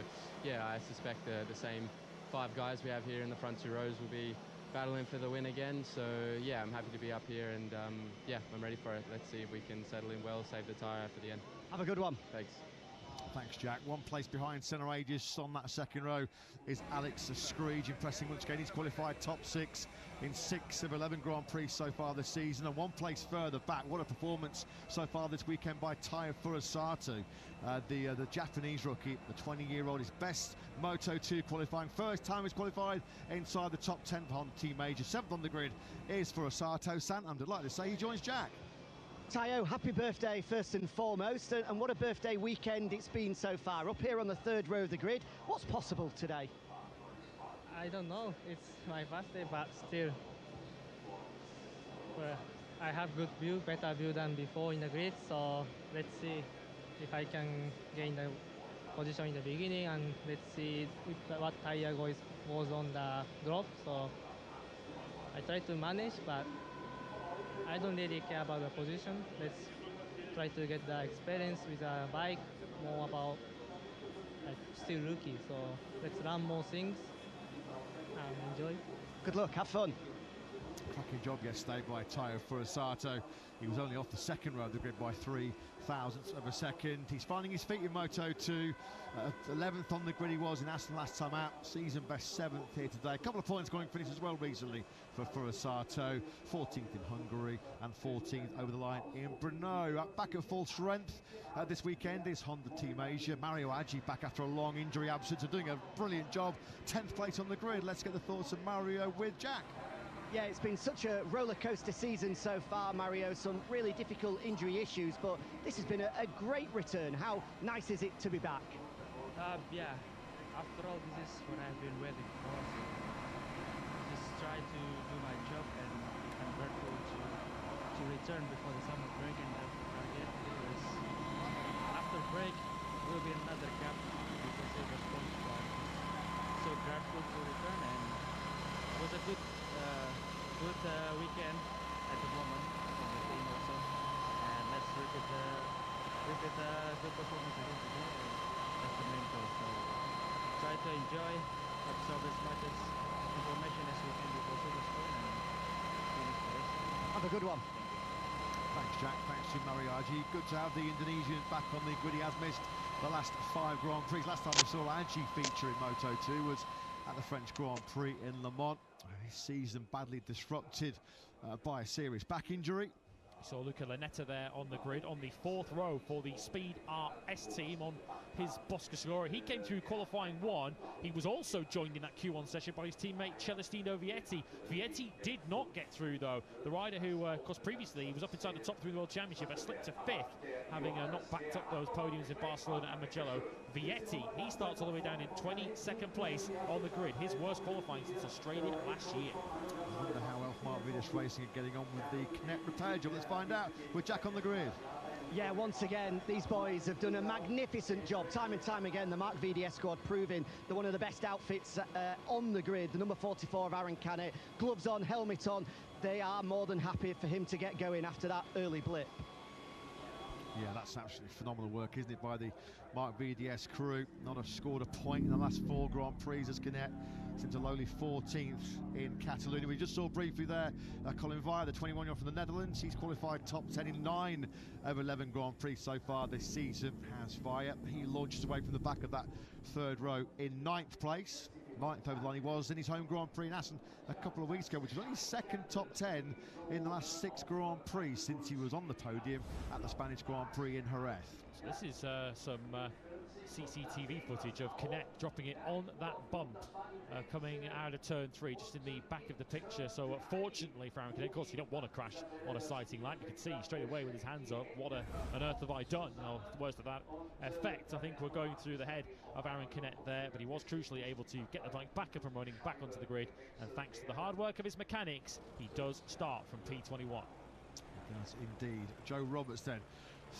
yeah, I suspect the same 5 guys we have here in the front 2 rows will be battling for the win again. So yeah, I'm happy to be up here and yeah, I'm ready for it. Let's see if we can settle in well, save the tyre for the end. Have a good one. Thanks. Thanks, Jack. One place behind Senna Aegis on that second row is Alex Screege, impressing once again. He's qualified top 6 in 6 of 11 Grand Prix so far this season, and one place further back. What a performance so far this weekend by Taya Furusato, the Japanese rookie, the 20-year-old. His best Moto 2 qualifying. First time he's qualified inside the top 10 on Team Major. 7th on the grid is Furusato-san. I'm delighted to say he joins Jack. Tayo, happy birthday first and foremost, and what a birthday weekend it's been so far. Up here on the 3rd row of the grid, what's possible today? I don't know, it's my birthday, but still, well, I have good view, better view than before in the grid, so let's see if I can gain the position in the beginning, and let's see what tire goes on the drop. So I try to manage, but I don't really care about the position. Let's try to get the experience with the bike, more about still rookie. So let's learn more things and enjoy. Good luck, have fun. Cracking job yesterday by Taya Furusato. He was only off the second row of the grid by 3 thousandths of a second. He's finding his feet in Moto 2. 11th on the grid he was in Aston last time out. Season best 7th here today. A couple of points going finish as well recently for Furusato. 14th in Hungary and 14th over the line in Brno. Back at full strength this weekend is Honda Team Asia. Mario Aggi back after a long injury absence and doing a brilliant job. 10th place on the grid. Let's get the thoughts of Mario with Jack. Yeah, it's been such a roller coaster season so far, Mario. Some really difficult injury issues, but this has been a great return. How nice is it to be back? Yeah, after all, this is what I've been waiting for. So just try to do my job, and I'm grateful to return before the summer break. And the target is after break will be another gap because it was postponed. So grateful to return, and it was a good weekend at the moment for the team also. And let's repeat the good performance again today. That's the main goal. So try to enjoy, absorb as much as information as we can before Silverstone, and finish the race. Have a good one. Thanks, Jack. Thanks to Mariaji. Good to have the Indonesian back on the grid. He has missed the last 5 Grand Prix. Last time we saw Aji feature in Moto 2 was at the French Grand Prix in Le Mans. His season badly disrupted by a serious back injury. We saw Luca Lanetta there on the grid on the 4th row for the Speed RS team on his Boscascora. He came through qualifying 1. He was also joined in that Q1 session by his teammate Celestino Vietti. Vietti did not get through though. The rider who, of course, previously he was up inside the top 3 of the World Championship, has slipped to 5th, having not backed up those podiums in Barcelona and Mugello. Vietti, he starts all the way down in 22nd place on the grid. His worst qualifying since Australia last year. I wonder how Elfmark Vidas Racing are getting on with the Connect repair job. Let's find out with Jack on the grid. Yeah, once again, these boys have done a magnificent job. Time and time again, the Mark VDS squad proving they're one of the best outfits on the grid. The number 44 of Aaron Canet, gloves on, helmet on. They are more than happy for him to get going after that early blip. Yeah, that's absolutely phenomenal work, isn't it, by the Mark VDS crew. Not have scored a point in the last 4 Grand Prix as Canet, since a lowly 14th in Catalonia. We just saw briefly there Colin Vire, the 21-year-old from the Netherlands. He's qualified top 10 in 9 of 11 Grand Prix so far this season. Has Vire. He launches away from the back of that 3rd row in 9th place. 9th over the line he was in his home Grand Prix in Assen a couple of weeks ago, which was only his 2nd top 10 in the last 6 Grand Prix since he was on the podium at the Spanish Grand Prix in Jerez. So this is some CCTV footage of Canet dropping it on that bump coming out of turn 3, just in the back of the picture. So fortunately for Aaron Canet, of course, you don't want to crash on a sighting line. You can see straight away with his hands up, what on earth have I done? Now, worst of that effect, I think we're going through the head of Aaron Canet there, but he was crucially able to get the bike back up and running, back onto the grid, and thanks to the hard work of his mechanics, he does start from P21. He does indeed. Joe Roberts then,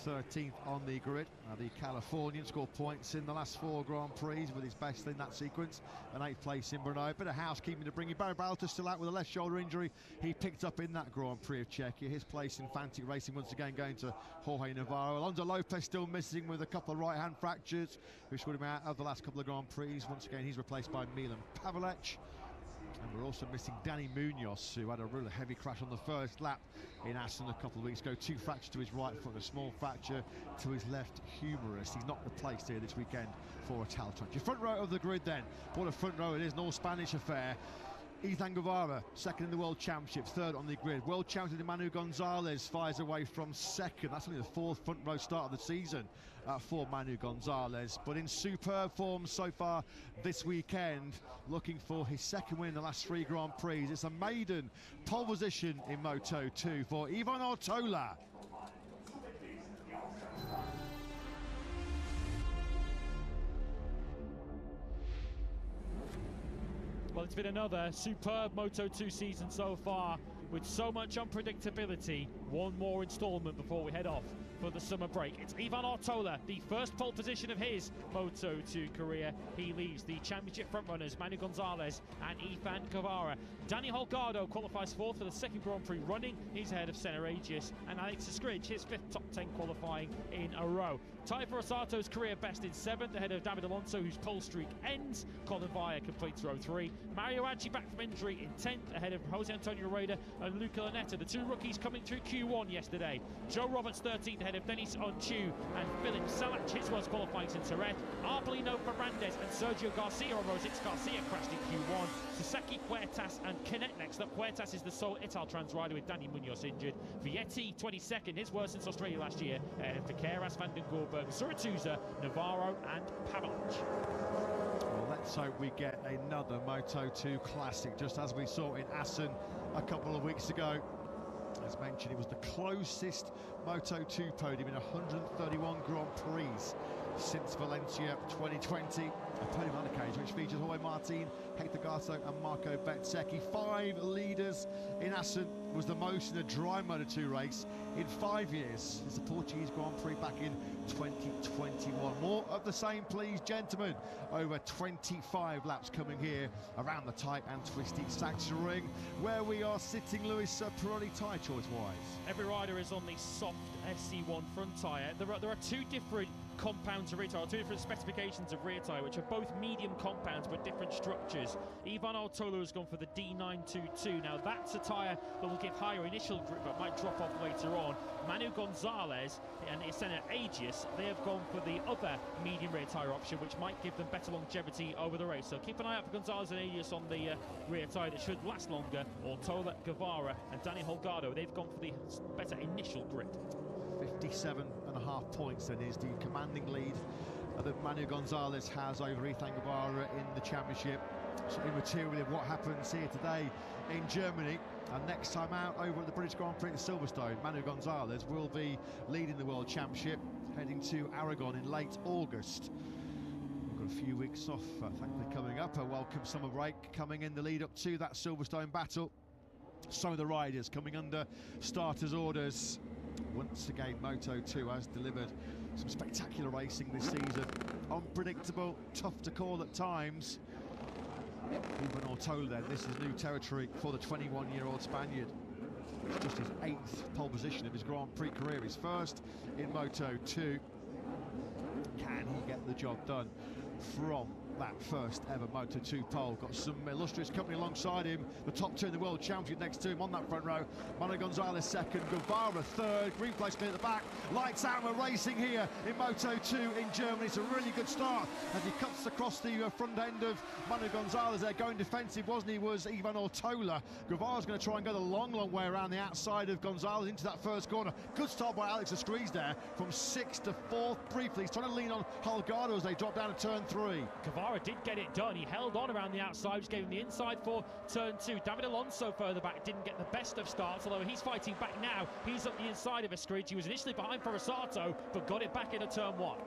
13th on the grid. The Californian scored points in the last 4 Grand Prix with his best in that sequence. An 8th place in Brno. Bit of housekeeping to bring you. Barry Balta still out with a left shoulder injury. He picked up in that Grand Prix of Czechia. His place in Fantic Racing once again going to Jorge Navarro. Alonso Lopez still missing with a couple of right-hand fractures, which would him out of the last couple of Grand Prix. Once again, he's replaced by Milan Pavelec. And we're also missing Danny Munoz, who had a really heavy crash on the first lap in Assen a couple of weeks ago. 2 fractures to his right foot, a small fracture to his left humerus. He's not replaced here this weekend for a Taltron. Your front row of the grid then. What a front row it is, an all-Spanish affair. Ethan Guevara, 2nd in the World Championship, 3rd on the grid. World Champion Manu Gonzalez fires away from 2nd. That's only the 4th front row start of the season for Manu Gonzalez. But in superb form so far this weekend, looking for his 2nd win in the last 3 Grand Prix. It's a maiden pole position in Moto 2 for Ivan Ortola. Well, it's been another superb Moto 2 season so far, with so much unpredictability. One more installment before we head off for the summer break. It's Ivan Ortola, the first pole position of his Moto 2 career. He leaves the championship frontrunners Manu Gonzalez and Ethan Guevara. Danny Holgado qualifies 4th for the 2nd Grand Prix running. He's ahead of Senna Aegis, and Alex Skridge, his 5th top 10 qualifying in a row. Tyler Rosato's career best in 7th, ahead of David Alonso, whose pole streak ends. Colin Vire completes row 3. Mario Aji back from injury in 10th, ahead of Jose Antonio Rueda and Luca Lanetta, the 2 rookies coming through Q1 yesterday. Joe Roberts 13th, ahead of Denis Onchu and Philip Salac, his worst qualifying since Jerez. Arbolino Ferrandez and Sergio Garcia, although Rosix Garcia crashed in Q1. Sasaki, Huertas and Canet next up. Huertas is the sole Italtrans rider with Danny Munoz injured. Vietti 22nd, his worst since Australia last year. And Figueras, Van den Gorberg, Suratuza, Navarro and Pavelec. Well, let's hope we get another Moto 2 classic, just as we saw in Assen a couple of weeks ago. As mentioned, it was the closest Moto 2 podium in 131 Grand Prix since Valencia 2020. a podium on occasion, which features Jorge Martin, Hector Garso and Marco Bezzecchi. 5 leaders in Assen was the most in a dry Moto 2 race in 5 years. It's the Portuguese Grand Prix back in 2021. More of the same, please, gentlemen. Over 25 laps coming here around the tight and twisty Sachsenring, where we are sitting, Lewis, Pirelli tyre choice-wise. Every rider is on the soft SC1 front tyre. There are 2 different compounds of rear tyre, 2 different specifications of rear tyre, which are both medium compounds but different structures. Ivan Ortola has gone for the D922. Now that's a tyre that will give higher initial grip but might drop off later on. Manu Gonzalez and Isena Agius, they have gone for the other medium rear tyre option, which might give them better longevity over the race. So keep an eye out for Gonzalez and Agius on the rear tyre that should last longer. Ortola, Guevara and Danny Holgado, they've gone for the better initial grip. 57.5 points then is the commanding lead that Manu Gonzalez has over Ethan Guevara in the championship. So immaterial of what happens here today in Germany. And next time out over at the British Grand Prix at Silverstone, Manu Gonzalez will be leading the World Championship, heading to Aragon in late August. We've got a few weeks off, thankfully, coming up. A welcome summer break coming in the lead up to that Silverstone battle. Some of the riders coming under starters' orders. Once again, Moto 2 has delivered some spectacular racing this season. Unpredictable, tough to call at times. Ivan Ortola then, this is new territory for the 21-year-old Spaniard. It's just his 8th pole position of his Grand Prix career, his first in Moto 2. Can he get the job done from that first ever Moto 2 pole? Got some illustrious company alongside him. The top 2 in the World Championship next to him on that front row. Manu Gonzalez second, Guevara third, green placement at the back. Lights out, we're racing here in Moto 2 in Germany. It's a really good start as he cuts across the front end of Manu Gonzalez there, going defensive, wasn't he, was Ivan Ortola. Guevara's going to try and go the long way around the outside of Gonzalez into that first corner. Good start by Alex Escrees there, from 6th to 4th briefly. He's trying to lean on Holgado as they drop down to turn 3. Guevara did get it done. He held on around the outside, which gave him the inside for turn 2. David Alonso further back didn't get the best of starts, although he's fighting back now. He's up the inside of Escreech. He was initially behind Forasato, but got it back into turn 1.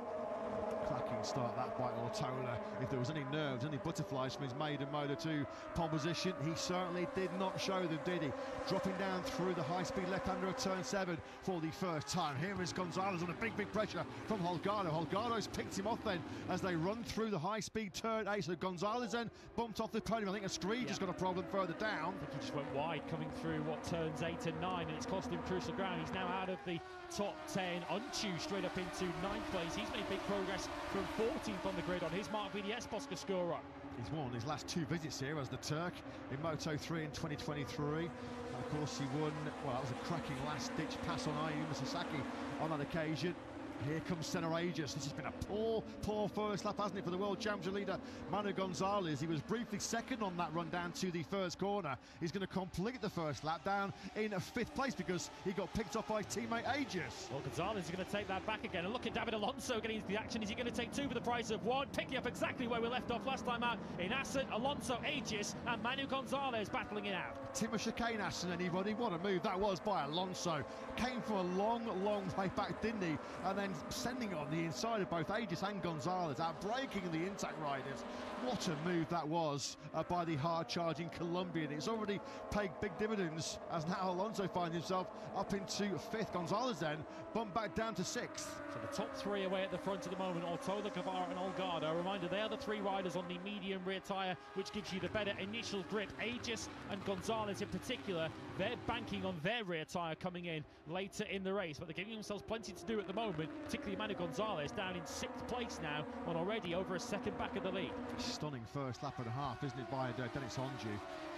Cracking start that by Ortola. If there was any nerves, any butterflies from his maiden Moto 2 pole position, he certainly did not show them, did he? Dropping down through the high-speed left-hander of turn 7 for the first time. Here is Gonzalez under big pressure from Holgado. Holgado's picked him off then as they run through the high-speed turn 8. So Gonzalez then bumped off the podium. I think Escreech has got a problem further down. I think he just went wide coming through what turns 8 and 9, and it's cost him crucial ground. He's now out of the top 10. Unchu straight up into 9th place. He's made big progress from 14th on the grid on his Mark VDS Boscascura. He's won his last 2 visits here as the Turk in Moto 3 in 2023. And of course he won, well, that was a cracking last-ditch pass on Ayumu Sasaki on that occasion. Here comes Senna Aegis. This has been a poor first lap, hasn't it, for the World Championship leader, Manu Gonzalez. He was briefly second on that run down to the first corner. He's going to complete the first lap down in 5th place because he got picked off by his teammate Aegis. Well, Gonzalez is going to take that back again. And look at David Alonso getting into the action. Is he going to take 2 for the price of 1? Picking up exactly where we left off last time out in Assen. Alonso, Aegis and Manu Gonzalez battling it out. Timur chicane Assen, anybody? What a move that was by Alonso. Came from a long way back, didn't he? And then sending on the inside of both Aegis and Gonzalez, outbraking the intact riders. What a move that was by the hard-charging Colombian. It's already paid big dividends as now Alonso finds himself up into 5th. Gonzalez then bumped back down to 6th. So the top 3 away at the front at the moment, Ortola, Guevara and Holgado. A reminder, they are the 3 riders on the medium rear tyre, which gives you the better initial grip. Aegis and Gonzalez in particular, they're banking on their rear tyre coming in later in the race, but they're giving themselves plenty to do at the moment, particularly Manu Gonzalez down in 6th place now and already over a second back of the lead. Stunning first lap and a half, isn't it, by Dennis Onju.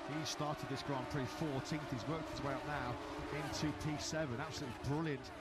He started this Grand Prix 14th. He's worked his way up now into P7. Absolutely brilliant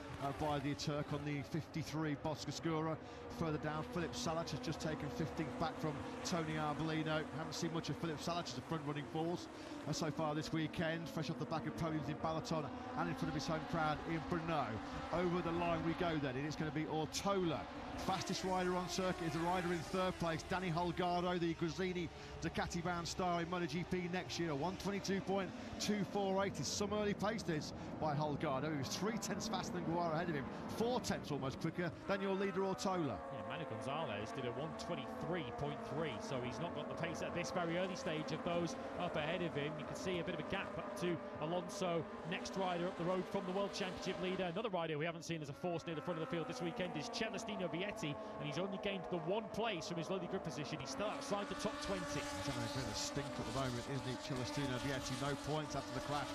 by the Turk on the 53 Boscascura. Further down, Philip Salac has just taken 15th back from Tony Arbolino. Haven't seen much of Philip Salac as a front-running force so far this weekend. Fresh off the back of podiums in Balaton and in front of his home crowd in Brno. Over the line we go then, and it's going to be Ortola. Fastest rider on circuit is the rider in 3rd place, Danny Holgado, the Gresini Ducati bound star in Moto GP next year. hill. 122.248 is some early pace this by Holgado. He was 3/10 faster than Guevara ahead of him, 4/10 almost quicker than your leader Ortola. Yeah, Manu Gonzalez did a 123.3, so he's not got the pace at this very early stage of those up ahead of him. You can see a bit of a gap up to Alonso. Next rider up the road from the World Championship leader. Another rider we haven't seen as a force near the front of the field this weekend is Celestino Vietti, and he's only gained the 1 place from his lowly grid position. He's still outside the top 20. He's having a bit of a stink at the moment, isn't he, Celestino Vietti? No points after the crash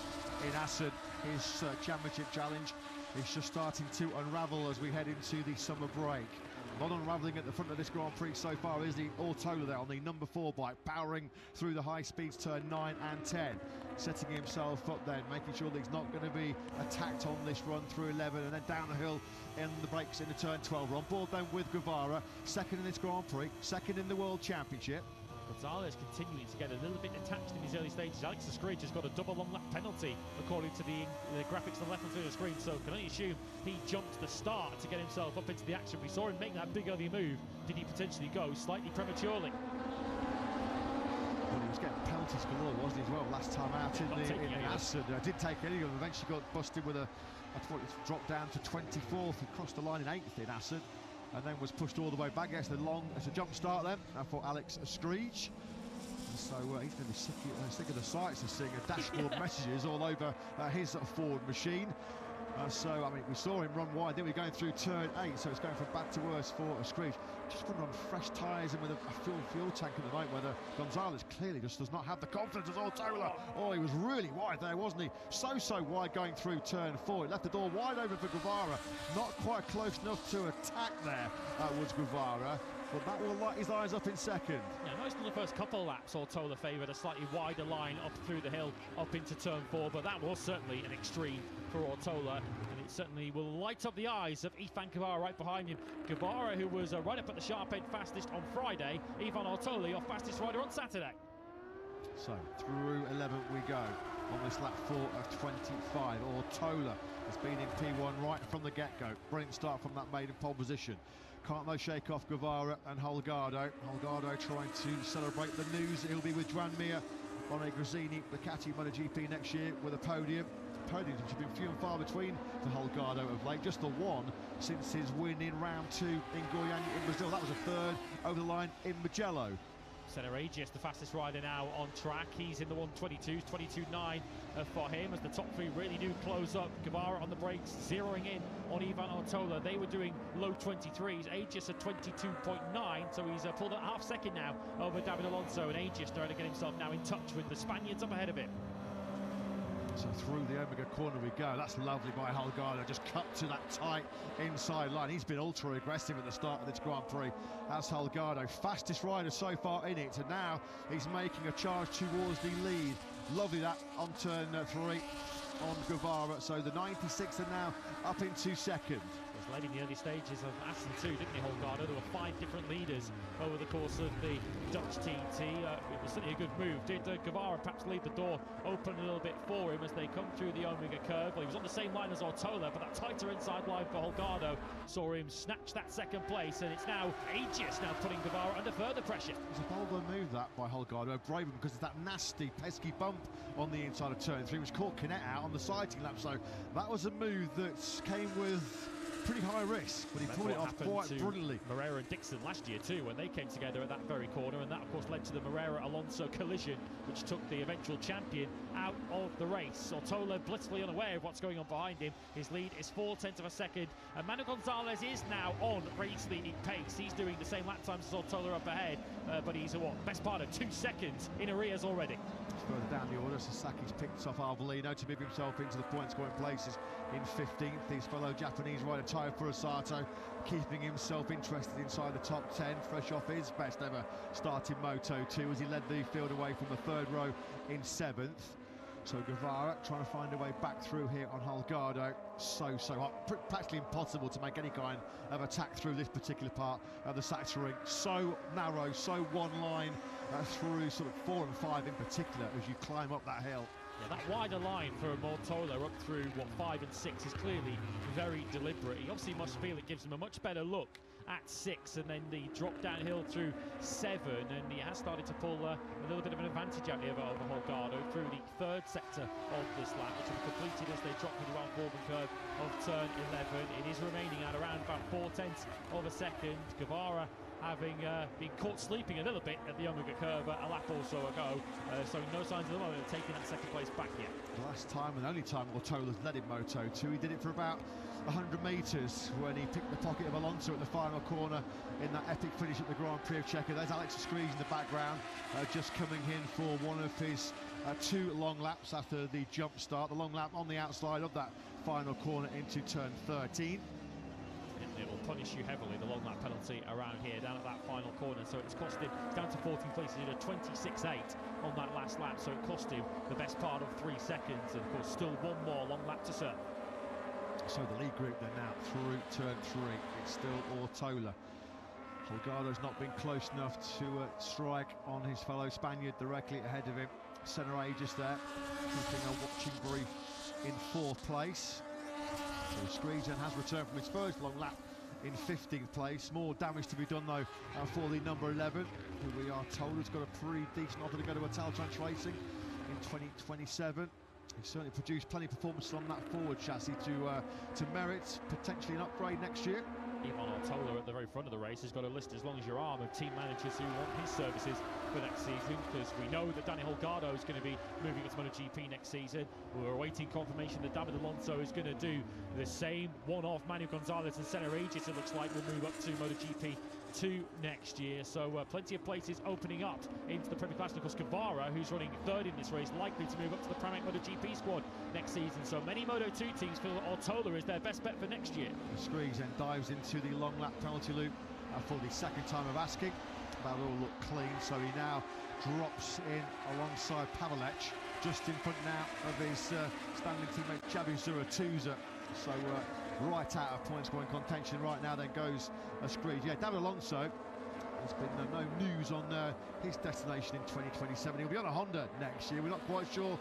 in Assen. His championship challenge is just starting to unravel as we head into the summer break. Not unravelling at the front of this Grand Prix so far is the Ortola there on the number 4 bike, powering through the high speeds turn 9 and 10. Setting himself up then, making sure that he's not going to be attacked on this run through 11 and then down the hill in the brakes in the turn 12. We're on board then with Guevara, second in this Grand Prix, second in the World Championship. Gonzalez continuing to get a little bit attached in these early stages. Alex Escridge has got a double long lap penalty according to the graphics on the left hand side of the screen, so can only assume he jumped the start to get himself up into the action. We saw him make that big early move. Did he potentially go slightly prematurely? Well, he was getting penalties galore, wasn't he, as well, last time out in the Assen. Did take any of them, eventually got busted with a, I thought it dropped down to 24th. He crossed the line in 8th in Assen, and then was pushed all the way back. Yes, it's a jump start then for Alex Escridge. So he's going to be sick of the sights of seeing a dashboard messages all over his Ford machine. So, I mean, we saw him run wide, then we're going through turn 8, so it's going from bad to worse for Escridge. Just running on fresh tyres and with a fuel tank at the moment, whether Gonzalez clearly just does not have the confidence as Ortola. Oh, he was really wide there, wasn't he? So wide going through turn 4. It left the door wide open for Guevara. Not quite close enough to attack there was Guevara. But that will light his eyes up in second. Yeah, most of the first couple of laps, Ortola favoured a slightly wider line up through the hill, up into turn 4, but that was certainly an extreme for Ortola, and it certainly will light up the eyes of Ivan Guevara right behind him. Guevara, who was right up at the sharp end fastest on Friday, Ivan Ortola, your fastest rider on Saturday. So, through 11 we go on this lap 4 of 25. Ortola has been in P1 right from the get-go. Brilliant start from that maiden pole position. Can't though shake off Guevara and Holgado. Holgado trying to celebrate the news that he'll be with Tranmere on a Gresini Ducati Moto GP next year with a podium. Podiums which have been few and far between for Holgado of late. Just the one since his win in round 2 in Goiânia in Brazil. That was a third over the line in Mugello. Senna Aegis, the fastest rider now on track. He's in the 122s, 22.9 for him as the top 3 really do close up. Guevara on the brakes, zeroing in on Ivan Ortola. They were doing low 23s. Aegis at 22.9, so he's pulled a half second now over David Alonso, and Aegis trying to get himself now in touch with the Spaniards up ahead of him. So through the Omega corner we go. That's lovely by Holgado, just cut to that tight inside line. He's been ultra aggressive at the start of this Grand Prix as Holgado, fastest rider so far in it, and now he's making a charge towards the lead. Lovely that on turn 3 on Guevara. So the 96 are now up into second. Was led in the early stages of Assen 2, didn't he, Holgado? There were 5 different leaders over the course of the Dutch TT. It was certainly a good move. Did Guevara perhaps leave the door open a little bit for him as they come through the Omega curve? Well, he was on the same line as Ortola, but that tighter inside line for Holgado saw him snatch that second place, and it's now Aegis now putting Guevara under further pressure. It's a bolder move that by Holgado, brave because of that nasty, pesky bump on the inside of turn 3, which caught Canet out on the sighting lap, so that was a move that came with pretty high risk, but he pulled it off quite brilliantly. Moreira and Dixon last year too, when they came together at that very corner, and that of course led to the Moreira-Alonso collision, which took the eventual champion out of the race. Ortola blissfully unaware of what's going on behind him. His lead is 0.4 of a second, and Manu Gonzalez is now on race-leading pace. He's doing the same lap times as Ortola up ahead, but he's best part of 2 seconds in arrears already. Further down the order, Sasaki's picked off Arbolino to move himself into the point-scoring places in 15th. His fellow Japanese rider Taiyo Furusato keeping himself interested inside the top 10, fresh off his best ever start in Moto 2 as he led the field away from the 3rd row in 7th. So Guevara trying to find a way back through here on Holgado. So hot, practically impossible to make any kind of attack through this particular part of the Sachsenring. So narrow, so one line through sort of 4 and 5 in particular as you climb up that hill. Yeah, that wider line for Mortola up through, 5 and 6 is clearly very deliberate. He obviously must feel it gives him a much better look at 6, and then the drop downhill through 7, and he has started to pull a little bit of an advantage out here over Holgado through the 3rd sector of this lap, which will be completed as they drop to the Ralph Walden curve of turn 11. It is remaining at around about 0.4 of a second. Guevara having been caught sleeping a little bit at the Younga curve a lap or so ago, so no signs at the moment of taking that 2nd place back yet. The last time and only time Mortola's led in Moto 2, he did it for about 100 metres when he picked the pocket of Alonso at the final corner in that epic finish at the Grand Prix of Czechia. There's Alex Escrees in the background, just coming in for one of his 2 long laps after the jump start. The long lap on the outside of that final corner into turn 13. It will punish you heavily, the long lap penalty around here, down at that final corner. So it's cost him down to 14th place. He did a 26.8 on that last lap, so it cost him the best part of 3 seconds. And of course, still one more long lap to serve. So the lead group then now through turn 3. It's still Ortola. Holgado's not been close enough to strike on his fellow Spaniard directly ahead of him. Centre Aegis there, keeping a watching brief in 4th place. So Skriesen has returned from his first long lap in 15th place. More damage to be done though for the number 11, who we are told has got a pretty decent offer to go to Italtrans Racing in 2027. He's certainly produced plenty of performances on that forward chassis to merit potentially an upgrade next year. Ivan Ortola at the very front of the race has got a list as long as your arm of team managers who want his services for next season, because we know that Dani Holgado is going to be moving into MotoGP next season. We're awaiting confirmation that David Alonso is going to do the same. One-off Manu Gonzalez and Senna Regis, it looks like, will move up to MotoGP 2 next year. So plenty of places opening up into the Premier Class. And of course, Guevara, who's running 3rd in this race, likely to move up to the Pramac MotoGP squad next season. So many Moto2 teams feel that Ortola is their best bet for next year. Skriesen then dives into the long lap penalty loop for the 2nd time of asking. That all looked clean, so he now drops in alongside Pavelec, just in front now of his standing teammate Xavi Zuratuza. So right out of points scoring contention right now then goes Skriesen. Yeah, David Alonso, there's been no news on his destination in 2027. He'll be on a Honda next year. We're not quite sure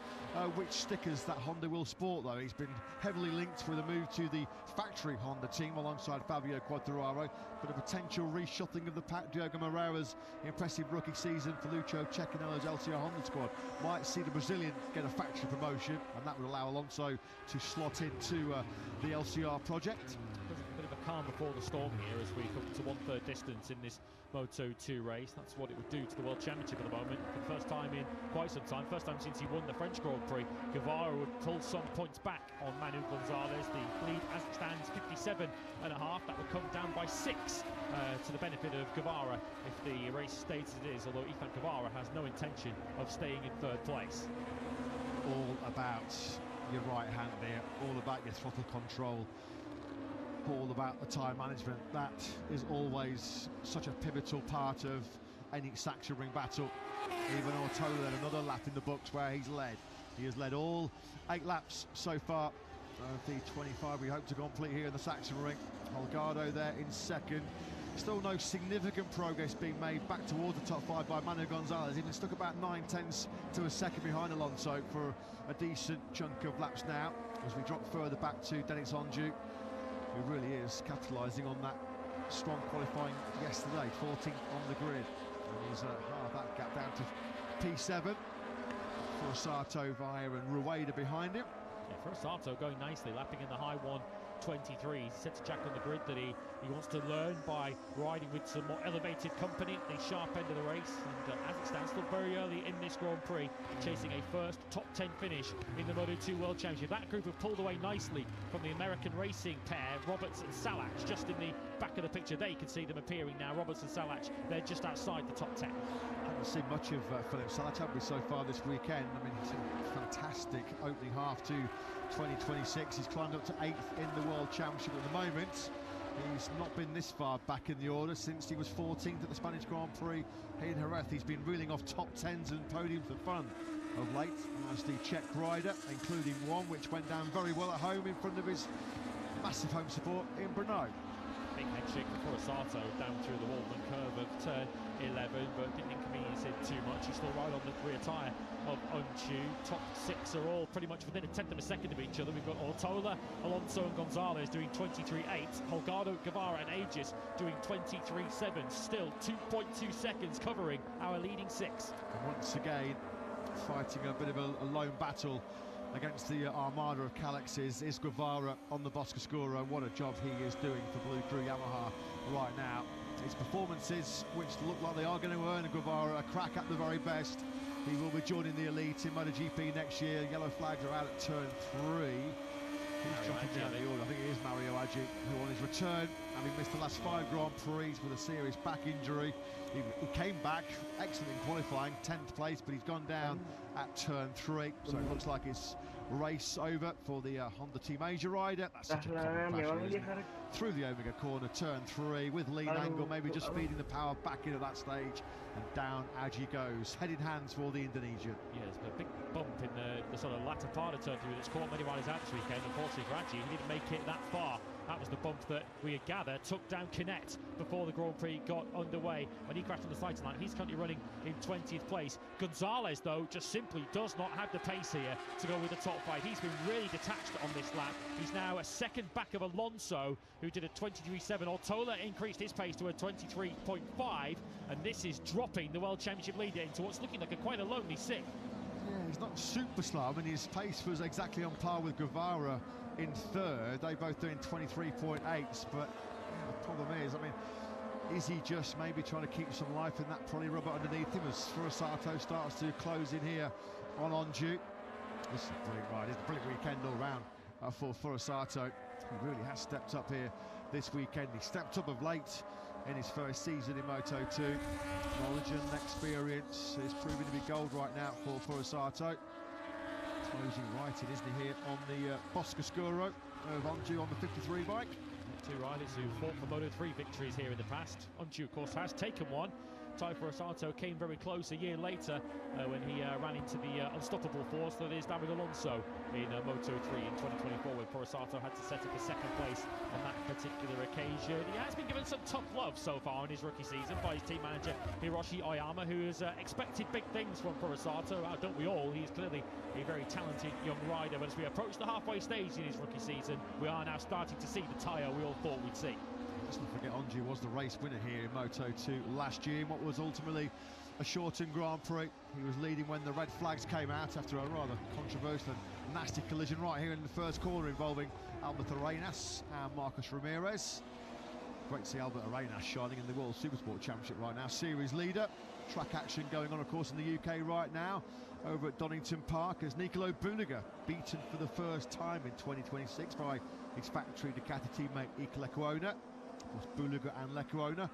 which stickers that Honda will sport though. He's been heavily linked with a move to the factory Honda team alongside Fabio Quartararo, but a potential reshuffling of the pack. Diogo Moreira's impressive rookie season for Lucio Cecchinello's LCR Honda squad might see the Brazilian get a factory promotion, and that would allow Alonso to slot into the LCR project. A bit of a calm before the storm here as we come to 1/3 distance in this Moto2 race. That's what it would do to the World Championship at the moment. For the first time in quite some time, first time since he won the French Grand Prix, Guevara would pull some points back on Manu Gonzalez. The lead as it stands 57.5. That would come down by 6 to the benefit of Guevara if the race stays as it is, although Ethan Guevara has no intention of staying in 3rd place. All about your right hand there, all about your throttle control, all about the time management. That is always such a pivotal part of any Sachsenring battle. Even Ortola then another lap in the books where he's led. He has led all 8 laps so far of the 25 we hope to complete here in the Sachsenring. Holgado there in 2nd. Still no significant progress being made back towards the top 5 by Manu Gonzalez. Even stuck about 9/10 to a second behind Alonso for a decent chunk of laps now as we drop further back to Denis Onju, who really is capitalising on that strong qualifying yesterday, 14th on the grid. And he's half that gap down to P7 for Sato via and Rueda behind him. Yeah, for Sato going nicely, lapping in the high 1:23. He said to Jack on the grid that he wants to learn by riding with some more elevated company at the sharp end of the race. And as it stands, still very early in this Grand Prix, chasing a first top 10 finish in the Moto2 World Championship. That group have pulled away nicely from the American racing pair, Roberts and Salach. Just in the back of the picture there, you can see them appearing now. Roberts and Salach, they're just outside the top 10. Haven't seen much of Philip Salach, have we, so far this weekend? I mean, it's a fantastic opening half to 2026. He's climbed up to 8th in the World Championship at the moment. He's not been this far back in the order since he was 14th at the Spanish Grand Prix in Jerez. He's been reeling off top 10s and podiums for fun of late, as the Czech rider, including one which went down very well at home in front of his massive home support in Brno. Big head chick for Sato down through the Waltman curve of turn 11, but didn't inconvenience it too much. He's still right on the rear tyre of Unchu. Top six are all pretty much within a tenth of a second of each other. We've got Ortola, Alonso and Gonzalez doing 23.8. Holgado, Guevara and Aegis doing 23.7. Still 2.2 seconds covering our leading six. And once again, fighting a bit of a lone battle against the armada of Calexes is Guevara on the Boscoscuro. What a job he is doing for Blue Crew Yamaha right now. His performances, which look like they are going to earn Guevara a crack at the very best. He will be joining the elite in Moto GP next year. Yellow flags are out at turn 3. Who's dropping down the order? I think it is Mario Aggi, who on his return, having missed the last 5 Grand Prix with a serious back injury. He came back, excellent in qualifying, 10th place, but he's gone down at turn 3. So it looks like it's race over for the Honda Team Asia rider. That's such a common fashion, isn't it? Through the Omega corner, turn 3, with lean angle, maybe just feeding the power back in at that stage, and down Aggi goes. Head in hands for the Indonesian. Yeah, there's been a big bump in the sort of latter part of turn 3 that's caught many riders out this weekend. Unfortunately for Aggi, he didn't make it that far. That was the bump that we had gathered took down Kinet before the Grand Prix got underway. When he crashed on the sighting line, he's currently running in 20th place. Gonzalez, though, just simply does not have the pace here to go with the top 5. He's been really detached on this lap. He's now a second back of Alonso, who did a 23.7. Ortola increased his pace to a 23.5, and this is dropping the World Championship leader into what's looking like quite a lonely 6th. Yeah, he's not super slow. I mean, his pace was exactly on par with Guevara in 3rd. They both doing 23.8s, but the problem is, I mean, is he just maybe trying to keep some life in that probably rubber underneath him as Furusato starts to close in here on Onju? This is a brilliant ride. It's a brilliant weekend all round for Furusato. He really has stepped up here this weekend. He stepped up of late in his first season in Moto 2. Knowledge and experience is proving to be gold right now for Furusato. Closing right in, isn't he, here on the Boscoscuro of Onju on the 53 bike. 2 riders who fought for Moto 3 victories here in the past. Onju, of course, has taken one. Tai Furusato came very close a year later when he ran into the unstoppable force that is David Alonso in Moto 3 in 2024, when Furusato had to set up a 2nd place on that particular occasion. He has been given some tough love so far in his rookie season by his team manager Hiroshi Oyama, who has expected big things from Furusato. Don't we all? He is clearly a very talented young rider, but as we approach the halfway stage in his rookie season, we are now starting to see the tyre we all thought we'd see. Let's not forget Onju was the race winner here in Moto 2 last year in what was ultimately a shortened Grand Prix. He was leading when the red flags came out after a rather controversial and nasty collision right here in the first corner involving Albert Arenas and Marcos Ramirez. Great to see Albert Arenas shining in the World Supersport Championship right now. Series leader. Track action going on, of course, in the UK right now over at Donington Park as Nicolo Bulega beaten for the first time in 2026 by his factory Ducati teammate Ike Lecuona. Of course, Bulega and Lecuona,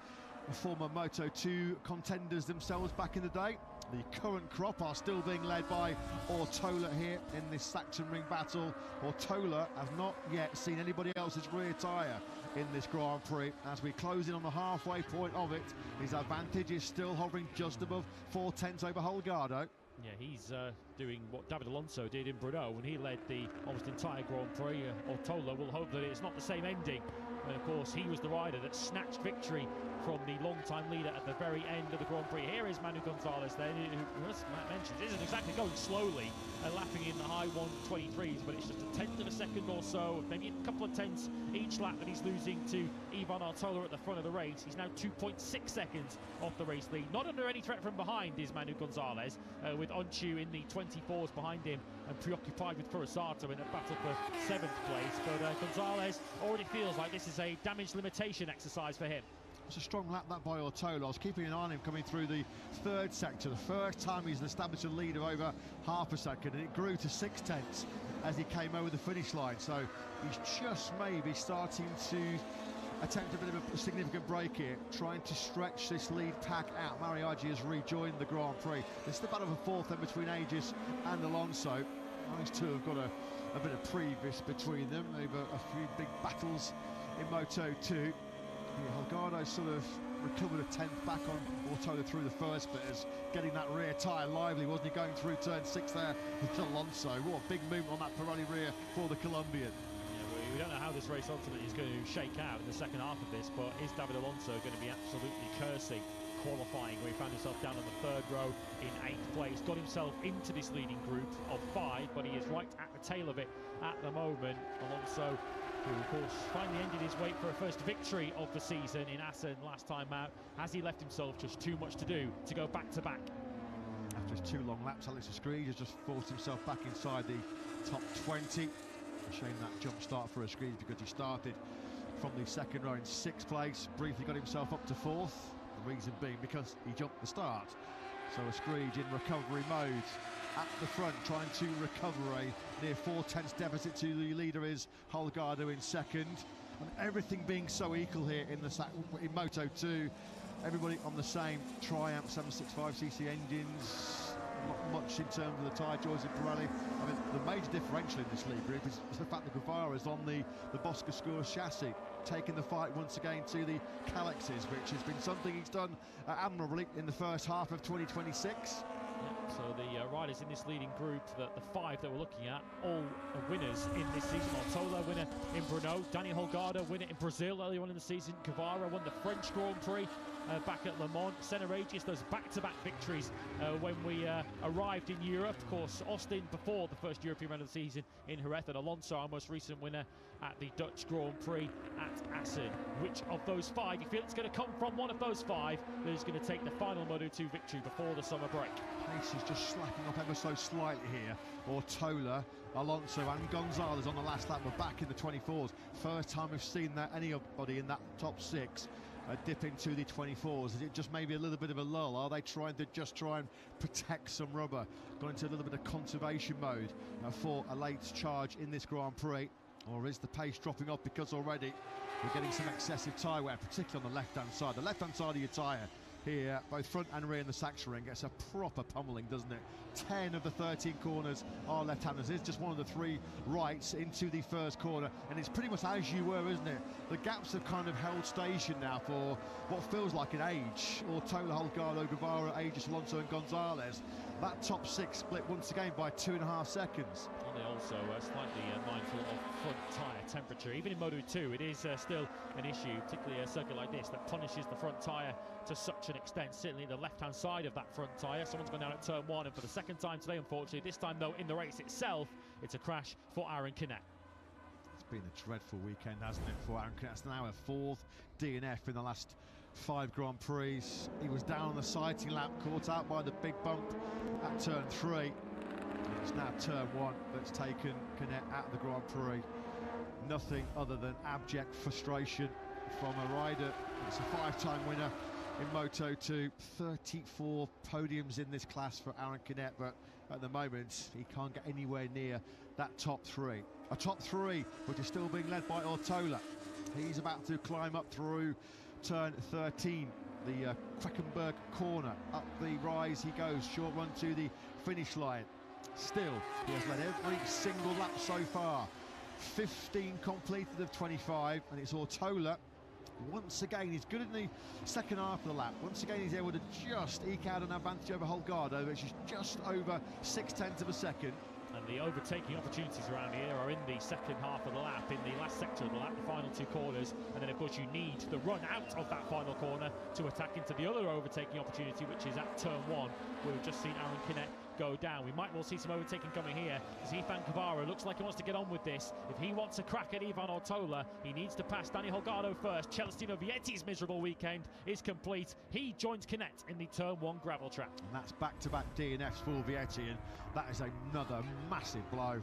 former Moto 2 contenders themselves back in the day. The current crop are still being led by Ortola here in this Sachsenring battle. Ortola has not yet seen anybody else's rear tyre in this Grand Prix. As we close in on the halfway point of it, his advantage is still hovering just above 4/10 over Holgado. Yeah, he's doing what David Alonso did in Brno when he led the almost entire Grand Prix. Ortola will hope that it's not the same ending. And of course, he was the rider that snatched victory from the long-time leader at the very end of the Grand Prix. Here is Manu Gonzalez then, who, as Matt mentioned, isn't exactly going slowly, lapping in the high 123s, but it's just a tenth of a second or so, maybe a couple of tenths each lap that he's losing to Ivan Ortola at the front of the race. He's now 2.6 seconds off the race lead. Not under any threat from behind is Manu Gonzalez, with Onchu in the 24s behind him and preoccupied with Furusato in a battle for 7th place. But Gonzalez already feels like this is a damage limitation exercise for him. It's a strong lap that by Ortola. I was keeping an eye on him coming through the 3rd sector. The first time he's established a lead of over half a second, and it grew to 6/10 as he came over the finish line. So he's just maybe starting to attempt a bit of a significant break here, trying to stretch this lead pack out. Mario Aggi has rejoined the Grand Prix. There's the battle for 4th then between Aegis and Alonso. These two have got a bit of previous between them over a few big battles in Moto 2. Holgado sort of recovered a 10th back on Ortola through the first bit, as getting that rear tyre lively, wasn't he, going through turn 6 there with Alonso. What a big movement on that Pirelli rear for the Colombian. Yeah, we we don't know how this race ultimately is going to shake out in the second half of this, but is David Alonso going to be absolutely cursing qualifying, where he found himself down on the 3rd row in 8th place, got himself into this leading group of 5, but he is right at the tail of it at the moment. Alonso, who of course finally ended his wait for a first victory of the season in Assen last time out, has he left himself just too much to do to go back to back? After his 2 long laps, Alex Escreed has just forced himself back inside the top 20. A shame that jump start for Escreed, because he started from the 2nd row in 6th place, briefly got himself up to 4th. The reason being because he jumped the start. So Escreed in recovery mode at the front, trying to recover a near 4/10 deficit to the leader is Holgado in 2nd. And everything being so equal here in Moto 2, everybody on the same Triumph 765cc engines, not much in terms of the tyre choice in Pirelli. I mean, the major differential in this league group is the fact that Guevara is on the Bosca chassis, taking the fight once again to the Calexes, which has been something he's done admirably in the first half of 2026. Yeah, so the riders in this leading group, the 5 that we're looking at, all winners in this season. Ortola winner in Brno, Daniel Holgado winner in Brazil earlier on in the season, Guevara won the French Grand Prix back at Le Mans, Senna Regis, those back-to-back victories when we arrived in Europe. Of course, Austin before the first European round of the season in Jerez, and Alonso, our most recent winner at the Dutch Grand Prix at Assen. Which of those 5, you feel it's going to come from one of those 5 that is going to take the final Moto2 victory before the summer break? Pace is just slacking up ever so slightly here. Ortola, Alonso and Gonzalez on the last lap were back in the 24s. First time we've seen that anybody in that top 6 dip into the 24s. Is it just maybe a little bit of a lull? Are they trying to just try and protect some rubber? Gone into a little bit of conservation mode for a late charge in this Grand Prix? Or is the pace dropping off because already we're getting some excessive tyre wear, particularly on the left-hand side? The left-hand side of your tyre here, both front and rear in the Sachsenring, gets a proper pummeling, doesn't it? 10 of the 13 corners are left-handers. It's just one of the 3 rights into the first corner, and it's pretty much as you were, isn't it? The gaps have kind of held station now for what feels like an age. Ortola, Holgado, Guevara, Aegis, Alonso and Gonzalez. That top 6 split once again by 2.5 seconds. And they also slightly mindful of front tyre temperature. Even in Moto2, it is still an issue, particularly a circuit like this that punishes the front tyre to such an extent. Certainly the left-hand side of that front tyre. Someone's gone down at turn 1, and for the 2nd time today, unfortunately. This time, though, in the race itself, it's a crash for Aaron Canet. It's been a dreadful weekend, hasn't it, for Aaron Canet? It's now a 4th DNF in the last 5 Grand Prix. He was down on the sighting lap, caught out by the big bump at turn 3. It's now turn 1 that's taken Canet out of the Grand Prix. Nothing other than abject frustration from a rider. It's a 5-time winner in Moto2, 34 podiums in this class for Aaron Canet, but at the moment he can't get anywhere near that top 3. A top 3 which is still being led by Ortola. He's about to climb up through turn 13, the Queckenberg corner. Up the rise he goes, short run to the finish line. Still, he has led every single lap so far. 15 completed of 25, and it's Ortola. Once again, he's good in the second half of the lap. Once again, he's able to just eke out an advantage over Holgado, which is just over 0.6 of a second. And the overtaking opportunities around here are in the second half of the lap, in the last sector of the lap, the final 2 corners. And then, of course, you need the run out of that final corner to attack into the other overtaking opportunity, which is at turn 1, where we've just seen Aaron Canet go down. We might well see some overtaking coming here, as Ivan Guevara looks like he wants to get on with this. If he wants a crack at Ivan Ortola, he needs to pass Danny Holgado first. Celestino Vietti's miserable weekend is complete. He joins Canet in the turn 1 gravel trap. And that's back-to-back DNFs for Vietti, and that is another massive blow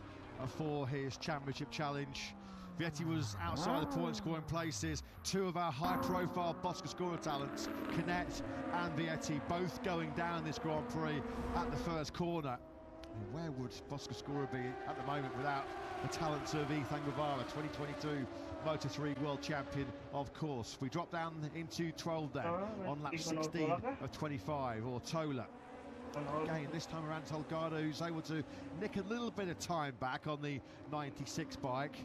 for his championship challenge. Vietti was outside the point scoring places. 2 of our high-profile Bosca scorer talents, Canet and Vietti, both going down this Grand Prix at the first corner. And where would Bosca scorer be at the moment without the talents of Ivan Guevara, 2022 Moto3 world champion, of course. We drop down into 12 then on lap 16 of 25. Ortola. Again, this time around, Holgado, who's able to nick a little bit of time back on the 96 bike.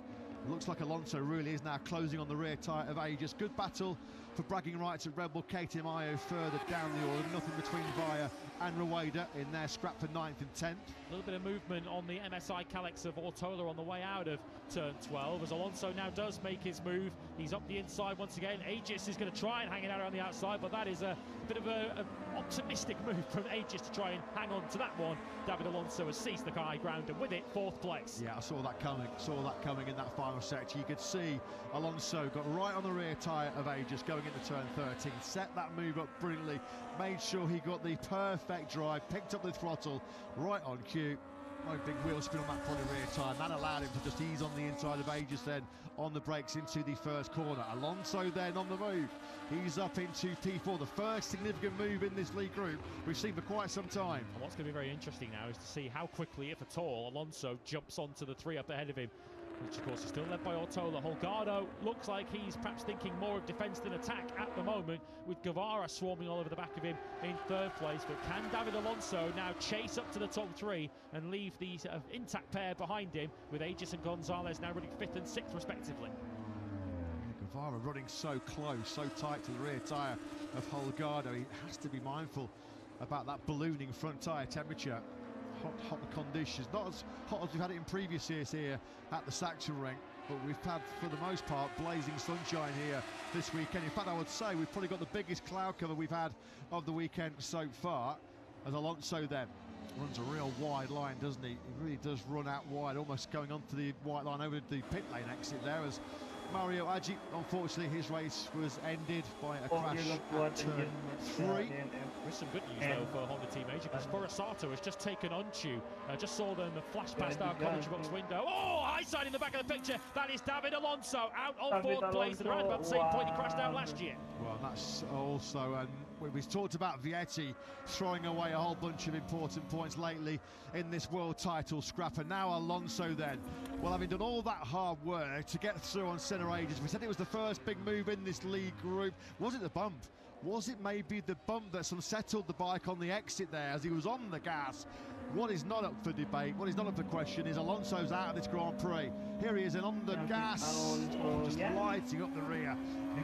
It looks like Alonso really is now closing on the rear tyre of Aegis. Good battle for bragging rights at Red Bull. KTM Io further down the order. Nothing between Via and Rueda in their scrap for 9th and 10th. A little bit of movement on the MSI Calyx of Ortola on the way out of turn 12 as Alonso now does make his move. He's up the inside once again. Aegis is going to try and hang it out on the outside, but that is a bit of an optimistic move from Aegis to try and hang on to that one. David Alonso has seized the high ground and with it 4th place. Yeah, I saw that coming in that final section. You could see Alonso got right on the rear tyre of Aegis going into turn 13, set that move up brilliantly, made sure he got the perfect drive, picked up the throttle right on cue. No big wheel spin on that front rear tyre, and that allowed him to just ease on the inside of Aegis then on the brakes into the first corner. Alonso then on the move. He's up into P4, the first significant move in this league group we've seen for quite some time. And what's going to be very interesting now is to see how quickly, if at all, Alonso jumps onto the 3 up ahead of him, which of course is still led by Ortola. Holgado looks like he's perhaps thinking more of defence than attack at the moment, with Guevara swarming all over the back of him in 3rd place. But can David Alonso now chase up to the top 3 and leave the intact pair behind him, with Aegis and Gonzalez now running 5th and 6th respectively? Guevara running so close, so tight to the rear tyre of Holgado. He has to be mindful about that ballooning front tyre temperature. Hot conditions, not as hot as we've had it in previous years here at the Sachsenring, but we've had, for the most part, blazing sunshine here this weekend. In fact, I would say we've probably got the biggest cloud cover we've had of the weekend so far, as Alonso then runs a real wide line, doesn't he? He really does run out wide, almost going onto the white line over the pit lane exit there, as Mario Aggi, unfortunately, his race was ended by a crash at turn 3. There's some good news though for Honda Team Asia, because Forasato has just taken onto. Just saw them flash past our commentary box window. Oh, high side in the back of the picture. That is David Alonso out on 4th place, and around about the same point he crashed out last year. Well, that's also, and we've talked about Vietti throwing away a whole bunch of important points lately in this world title scrap, and now Alonso then, well, having done all that hard work to get through on Senna Aegis, we said it was the first big move in this league group. Was it the bump? Was it maybe the bump that's unsettled the bike on the exit there as he was on the gas? What is not up for debate, what is not up for question, is Alonso's out of this Grand Prix. Here he is, and on the gas, just lighting up the rear.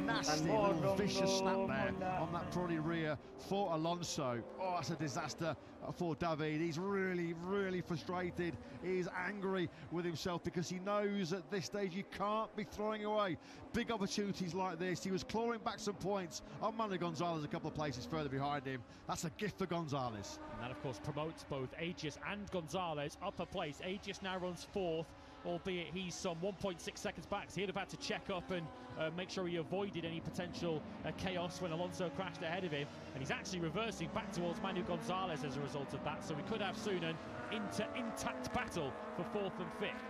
Nasty little vicious snap there on that probably rear for Alonso. Oh, that's a disaster for David. He's really, really frustrated. He's angry with himself because he knows at this stage you can't be throwing away big opportunities like this. He was clawing back some points on Manu Gonzalez a couple of places further behind him. That's a gift for Gonzalez. And that, of course, promotes both Aegis and Gonzalez up a place. Aegis now runs 4th, albeit he's some 1.6 seconds back, so he'd have had to check up and make sure he avoided any potential chaos when Alonso crashed ahead of him, and he's actually reversing back towards Manu Gonzalez as a result of that, so we could have soon an intact battle for 4th and 5th.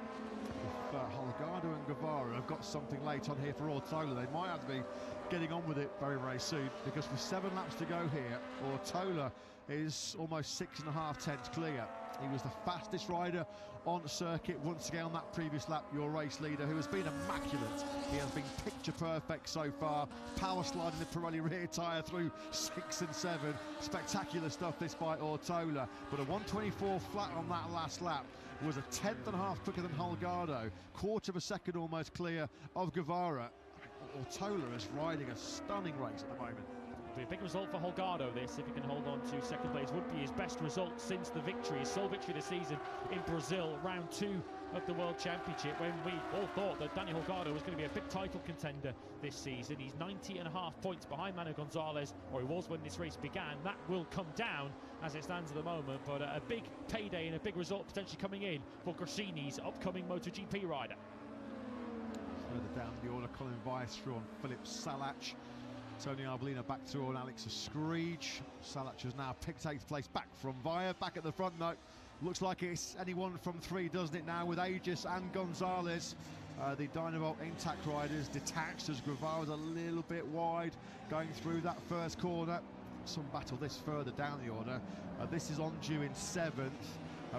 If Holgado and Guevara have got something late on here for Ortola, they might have to be getting on with it very, very soon, because with 7 laps to go here, Ortola is almost 6.5 tenths clear. He was the fastest rider on circuit once again on that previous lap, your race leader, who has been immaculate. He has been picture perfect so far, power sliding the Pirelli rear tyre through 6 and 7. Spectacular stuff this by Ortola, but a 124 flat on that last lap was a 10.5 quicker than Holgado, quarter of a second almost clear of Guevara. Ortola is riding a stunning race at the moment. Be a big result for Holgado this, if he can hold on to second place. Would be his best result since the victory, his sole victory this season in Brazil, round 2 of the World Championship, when we all thought that Danny Holgado was going to be a big title contender this season. He's 90.5 points behind Manu Gonzalez, or he was when this race began. That will come down as it stands at the moment, but a big payday and a big result potentially coming in for Gresini's upcoming Moto GP rider. Further down the order, Colin Weiss through on Philip Salach. Tony Arbolino back through on Alex Screech. Salach has now picked 8th place back from Via. Back at the front note, looks like it's anyone from 3, doesn't it now, with Aegis and Gonzalez. The Dynavolt intact riders detached as Guevara's a little bit wide going through that first corner. Some battle this further down the order. This is on due in 7th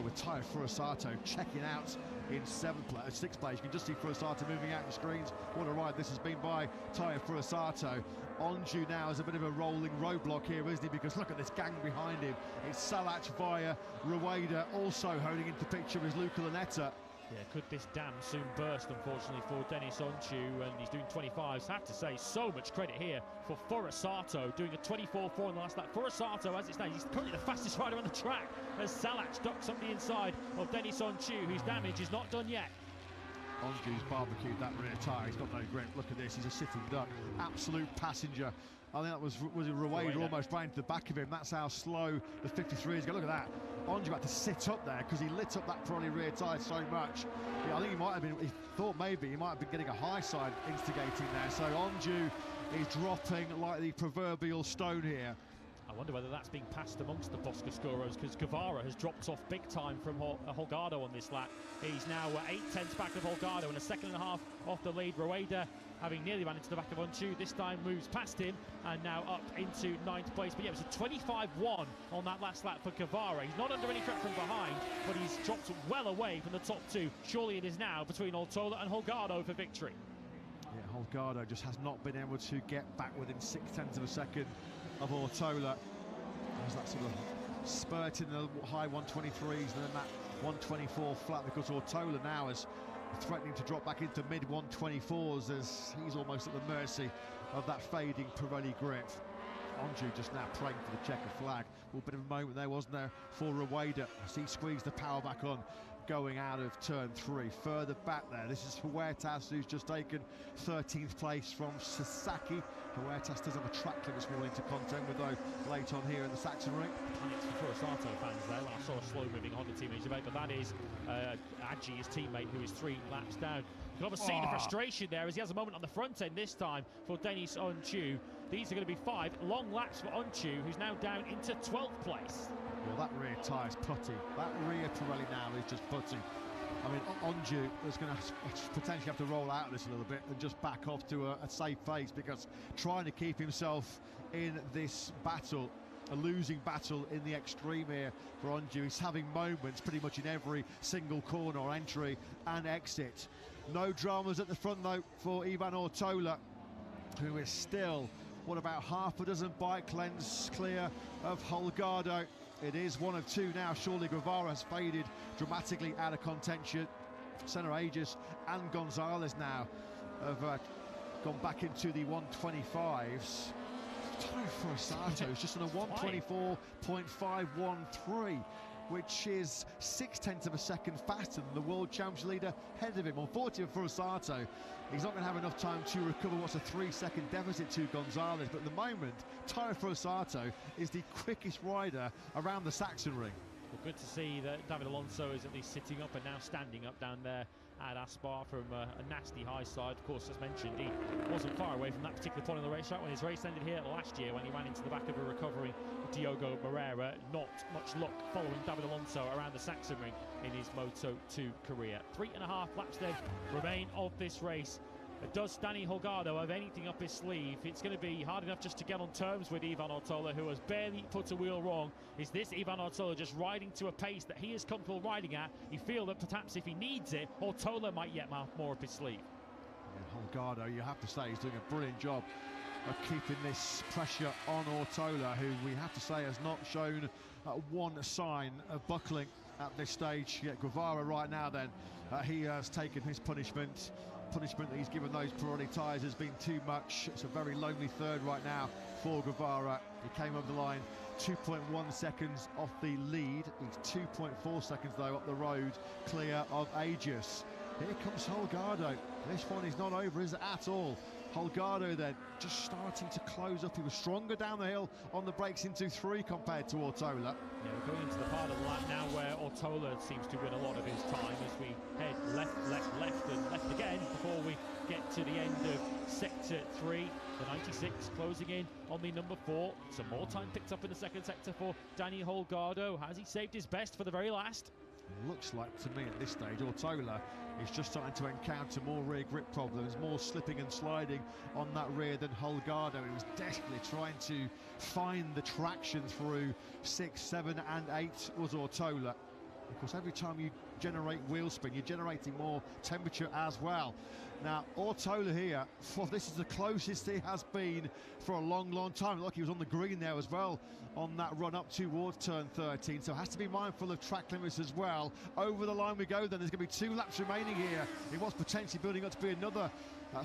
with Taya Furusato checking out in 6th place. You can just see Furusato moving out the screens. What a ride this has been by Taya Furusato. On due now is a bit of a rolling roadblock here, isn't he? Because look at this gang behind him. It's Salach, Via, Rueda. Also holding into the picture is Luca Lanetta. Yeah, could this dam soon burst, unfortunately, for Dennis Onchu, and he's doing 25s. I have to say, so much credit here for Furusato, doing a 24.4 in the last lap. Furusato, as it stands, he's currently the fastest rider on the track, as Salac ducks on the inside of Dennis Onchu, whose damage is not done yet. Onju's barbecued that rear tyre, he's got no grip. Look at this, he's a sitting duck, absolute passenger. I think that was Rueda almost ran into the back of him. That's how slow the 53 is. Go, look at that. Onju had to sit up there because he lit up that Pirelli rear tyre so much. Yeah, I think he thought maybe he might have been getting a high side instigating there. So Onju is dropping like the proverbial stone here. I wonder whether that's being passed amongst the Boscoscuros, because Guevara has dropped off big time from Holgado on this lap. He's now 8/10 back of Holgado and a second and a half off the lead. Rueda, having nearly ran into the back of Onchu, this time moves past him and now up into 9th place. But yeah, it was a 25-1 on that last lap for Guevara. He's not under any threat from behind, but he's dropped well away from the top two. Surely it is now between Ortola and Holgado for victory. Yeah, Holgado just has not been able to get back within 0.6 of a second of Ortola. There's that sort of spurt in the high 123s and then that 124 flat, because Ortola now is threatening to drop back into mid 124s as he's almost at the mercy of that fading Pirelli grip. Onju just now praying for the checker flag. A little bit of a moment there, wasn't there, for Rueda as he squeezed the power back on going out of turn 3. Further back there, this is Huertas, who's just taken 13th place from Sasaki. Huertas does have a track limit this morning to contend with, though, late on here in the Saxon Ring. Panics for Furusato fans there. I saw a slow-moving Honda teammate debate, but that is Adji, his teammate, who is 3 laps down. You can almost see the frustration there as he has a moment on the front end this time for Denis Onchu. These are going to be 5 long laps for Onchu, who's now down into 12th place. Well, that rear tyre's putty. That rear Pirelli now is just putty. I mean, Onju is going to potentially have to roll out of this a little bit and just back off to a safe place, because trying to keep himself in this battle, a losing battle in the extreme here for Onju. He's having moments pretty much in every single corner or entry and exit. No dramas at the front, though, for Ivan Ortola, who is still, what, about half a dozen bike lengths clear of Holgado. It is one of 2 now. Surely Guevara has faded dramatically out of contention. Senna Aegis and Gonzalez now have gone back into the 125s. Time for Furusato is just on a 124.513, which is 0.6 of a second faster than the World Championship leader ahead of him. Unfortunately for Furusato, he's not going to have enough time to recover what's a 3-second deficit to Gonzalez, but at the moment, Tyro Furusato is the quickest rider around the Saxon Ring. Well, good to see that David Alonso is at least sitting up and now standing up down there at Aspar from a nasty high side. Of course, as mentioned, he wasn't far away from that particular point on the racetrack when his race ended here last year, when he ran into the back of a recovering Diogo Moreira. Not much luck following David Alonso around the Saxon Ring in his Moto 2 career. 3.5 laps then remain of this race. Does Danny Holgado have anything up his sleeve? It's going to be hard enough just to get on terms with Ivan Ortola, who has barely put a wheel wrong. Is this Ivan Ortola just riding to a pace that he is comfortable riding at? You feel that perhaps if he needs it, Ortola might yet have more up his sleeve. Yeah, Holgado, you have to say, he's doing a brilliant job of keeping this pressure on Ortola, who we have to say has not shown one sign of buckling at this stage. Yeah, Guevara right now then, he has taken his punishment that he's given those Pirelli tyres has been too much. It's a very lonely third right now for Guevara. He came over the line 2.1 seconds off the lead. He's 2.4 seconds though up the road clear of Aegis. Here comes Holgado. This one is not over, is it, at all? Holgado then just starting to close up. He was stronger down the hill on the brakes into 3 compared to Ortola. Yeah, we're going into the part of the lap now where Ortola seems to win a lot of his time as we head left, and left again before we get to the end of sector 3. The 96 closing in on the number 4. Some more time picked up in the second sector for Danny Holgado. Has he saved his best for the very last? Looks like to me at this stage Ortola is just starting to encounter more rear grip problems, more slipping and sliding on that rear than Holgado. He was desperately trying to find the traction through 6, 7 and 8 was Ortola. Of course, every time you generate wheel spin, you're generating more temperature as well. Now, Ortola here, this is the closest he has been for a long, long time. Look, he was on the green there as well on that run up towards turn 13, so has to be mindful of track limits as well. Over the line we go then. There's going to be 2 laps remaining here in what's potentially building up to be another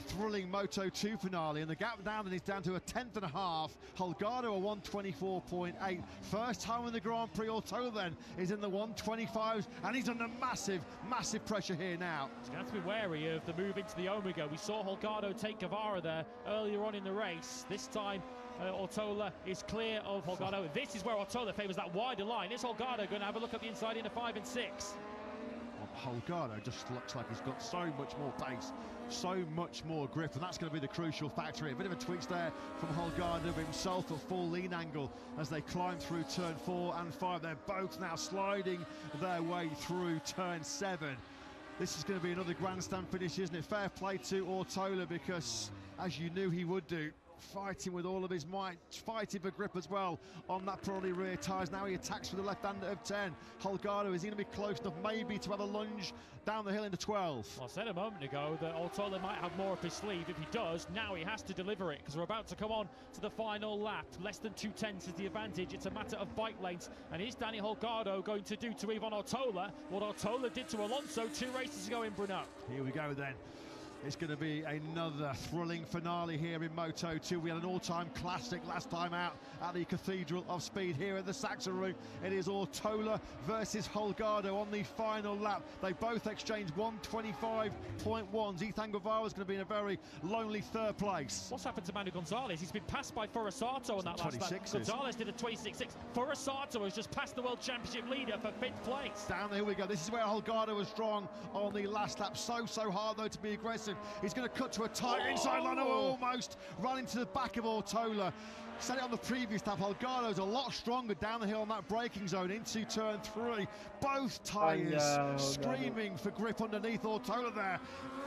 thrilling Moto 2 finale, and the gap down then is down to a 10th and a half. Holgado a 1:24.8. First time in the Grand Prix. Ortola then is in the 1:25s, and he's under massive, massive pressure here now. He's going to have to be wary of the move into the Omega. We saw Holgado take Guevara there earlier on in the race. This time Ortola is clear of Holgado. This is where Ortola favours that wider line. Is Holgado going to have a look at the inside into 5 and 6? Holgado just looks like he's got so much more pace, so much more grip, and that's going to be the crucial factor here. A bit of a twitch there from Holgado himself at full lean angle as they climb through turn 4 and 5. They're both now sliding their way through turn 7. This is going to be another grandstand finish, isn't it? Fair play to Ortola, because as you knew he would do, fighting with all of his might, fighting for grip as well on that Pirelli rear tyres. Now he attacks with the left hand of 10. Holgado, is he going to be close enough maybe to have a lunge down the hill into 12? Well, I said a moment ago that Ortola might have more up his sleeve. If he does, now he has to deliver it, because we're about to come on to the final lap. Less than 2/10 is the advantage. It's a matter of bike lanes. And is Danny Holgado going to do to Ivan Ortola what Ortola did to Alonso 2 races ago in Brno? Here we go then. It's going to be another thrilling finale here in Moto 2. We had an all-time classic last time out at the Cathedral of Speed here at the Sachsenring. It is Ortola versus Holgado on the final lap. They both exchanged 1:25.1s. Ethan Guevara is going to be in a very lonely 3rd place. What's happened to Manu Gonzalez? He's been passed by Forasato on that last lap. Gonzalez did a 26.6. Forasato has just passed the World Championship leader for 5th place. Down there we go. This is where Holgado was strong on the last lap. So hard though to be aggressive. He's going to cut to a tight inside line. Almost run into the back of Ortola. Said it on the previous lap, Holgado's a lot stronger down the hill on that braking zone into turn 3. Both tyres screaming for grip underneath Ortola there.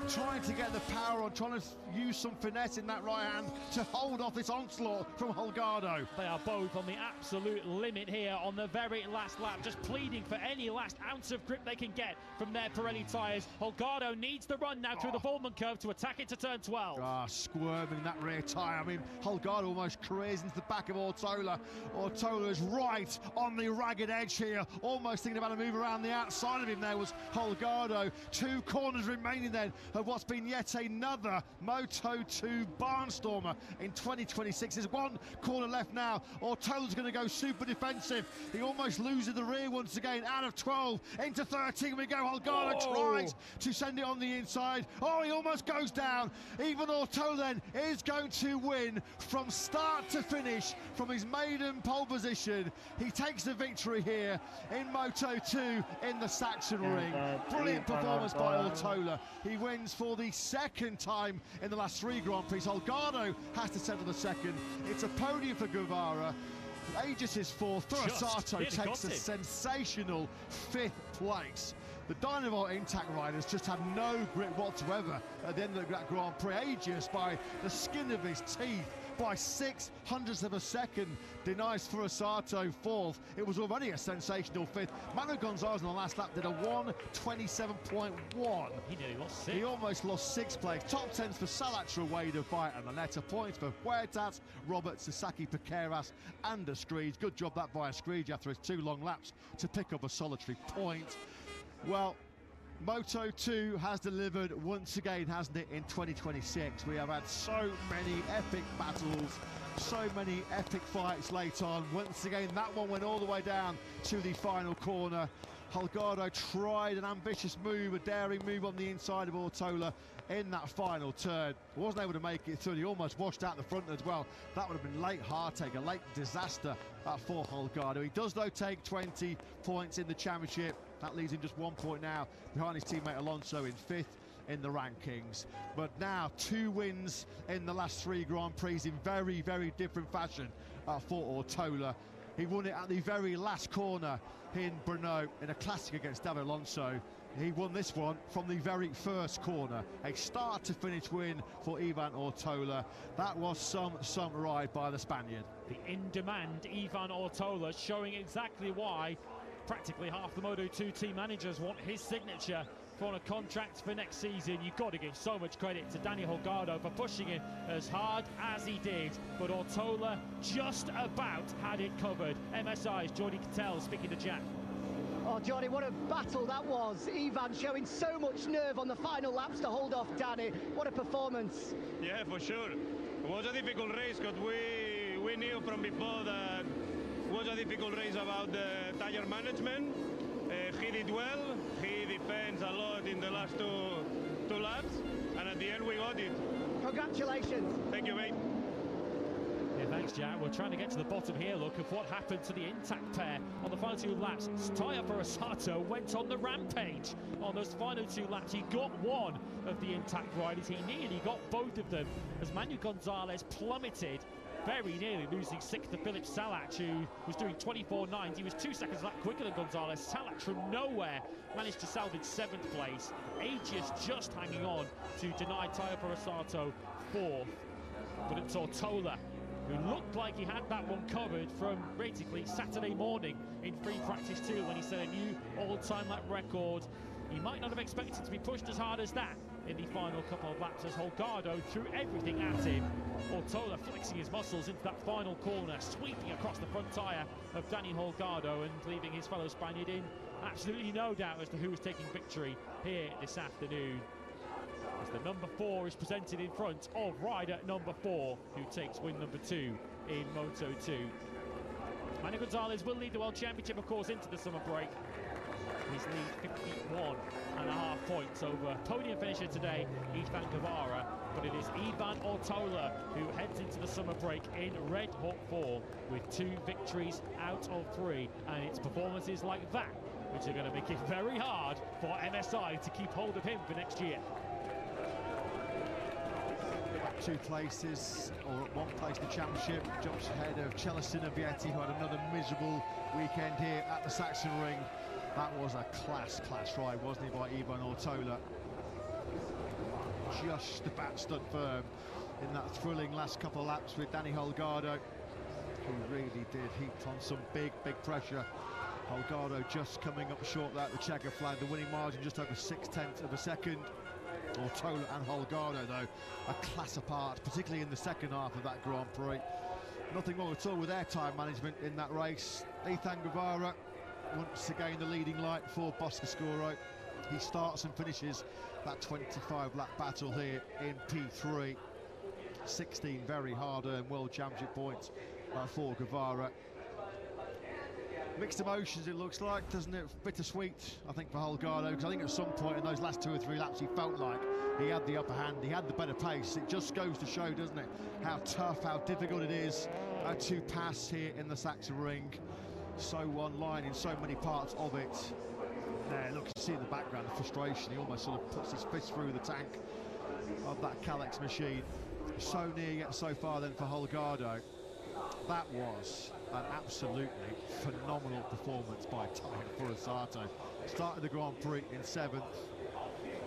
Trying to get the power on, trying to use some finesse in that right hand to hold off this onslaught from Holgado. They are both on the absolute limit here on the very last lap, just pleading for any last ounce of grip they can get from their Pirelli tyres. Holgado needs the run now through the Vollmann curve to attack it to turn 12. Squirming that rear tyre. I mean, Holgado almost careers into the back of Ortola. Ortola is right on the ragged edge here, almost thinking about a move around the outside of him. There was Holgado. 2 corners remaining then of what's been yet another Moto 2 barnstormer in 2026. There's 1 corner left now. Ortola's going to go super defensive. He almost loses the rear once again. Out of 12 into 13 we go. Holgado tries to send it on the inside. He almost goes down. Even Ortola then is going to win from start to finish from his maiden pole position. He takes the victory here in Moto 2 in the Sachsenring. Brilliant performance by Ortola. He wins for the 2nd time in the last 3 Grand Prix. Holgado has to settle the 2nd. It's a podium for Guevara. Aegis is 4th. Forasato takes a sensational 5th place. The Dynavolt Intact riders just had no grip whatsoever at the end of that Grand Prix. Aegis, by the skin of his teeth, by 0.06 of a second, denies Forasato 4th. It was already a sensational 5th. Manu Gonzalez on the last lap did a 1:27.1. He nearly lost 6. He almost lost 6th place. Top 10s for Salatra, Wade, Vite and Lanetta. Points for Huertas, Robert, Sasaki, Piqueras and Escreeds. Good job that by Escreeds after his 2 long laps to pick up a solitary point. Well, Moto 2 has delivered once again, hasn't it, in 2026. We have had so many epic battles, so many epic fights late on. Once again, that one went all the way down to the final corner. Holgado tried an ambitious move, a daring move on the inside of Ortola in that final turn. Wasn't able to make it through. He almost washed out the front as well. That would have been late heartache, a late disaster for Holgado. He does, though, take 20 points in the championship. That leaves him just 1 point now behind his teammate Alonso in 5th in the rankings. But now 2 wins in the last 3 Grand Prix in very, very different fashion for Ortola. He won it at the very last corner in Brno in a classic against David Alonso. He won this one from the very first corner. A start to finish win for Ivan Ortola. That was some ride by the Spaniard. The in-demand Ivan Ortola, showing exactly why practically half the Moto2 team managers want his signature on a contract for next season. You've got to give so much credit to Danny Holgado for pushing it as hard as he did, but Ortola just about had it covered. MSI's Jordi Cattell speaking to Jack. Oh, Johnny, what a battle that was. Ivan showing so much nerve on the final laps to hold off Danny. What a performance. Yeah, for sure. It was a difficult race because we knew from before that it was a difficult race about the tire management. He did well. He defends a lot in the last two laps, and at the end we got it. Congratulations. Thank you, mate. Yeah, thanks, Jack. We're trying to get to the bottom here, look, of what happened to the intact pair on the final 2 laps. Taya Forosato went on the rampage on those final 2 laps. He got one of the intact riders. He nearly got both of them as Manu Gonzalez plummeted, very nearly losing 6th to Philip Salach, who was doing 24.9. He was 2 seconds lap quicker than Gonzalez. Salach from nowhere managed to salvage 7th place. Aegis just hanging on to deny Taya Forosato 4th. But it's Ortola who looked like he had that one covered from basically Saturday morning in free practice 2 when he set a new all-time lap record. He might not have expected to be pushed as hard as that in the final couple of laps as Holgado threw everything at him. Ortola flexing his muscles into that final corner, sweeping across the front tyre of Danny Holgado and leaving his fellow Spaniard in absolutely no doubt as to who was taking victory here this afternoon. As the number 4 is presented in front of rider number 4, who takes win number 2 in Moto2. Manu Gonzalez will lead the World Championship, of course, into the summer break. His lead 51.5 points over podium finisher today, Ethan Guevara, but it is Ivan Ortola who heads into the summer break in red hot form with 2 victories out of 3, and it's performances like that which are going to make it very hard for MSI to keep hold of him for next year. 2 places, or 1 place in the championship, jumps ahead of Celestino Vietti, who had another miserable weekend here at the Saxon Ring. That was a class ride, wasn't it, by Ivan Ortola? Just about stood firm in that thrilling last couple of laps with Danny Holgado, who really did heap on some big pressure. Holgado just coming up short there at the checker flag, the winning margin just over 0.6 of a second. Ortola and Holgado, though, a class apart, particularly in the second half of that Grand Prix. Nothing wrong at all with their time management in that race. Ethan Guevara, once again the leading light for Boscoscuro. He starts and finishes that 25-lap battle here in P3. 16 very hard-earned World Championship points for Guevara. Mixed emotions, it looks like, doesn't it? Bittersweet, I think, for Holgado, because I think at some point in those last 2 or 3 laps he felt like he had the upper hand, he had the better pace. It just goes to show, doesn't it, how tough, how difficult it is to pass here in the Saxon Ring. So online in so many parts of it. There, look, you see in the background the frustration. He almost sort of puts his fist through the tank of that Kalex machine. So near yet so far then for Holgado. That was an absolutely phenomenal performance by Taya Forosato. Started the Grand Prix in 7th,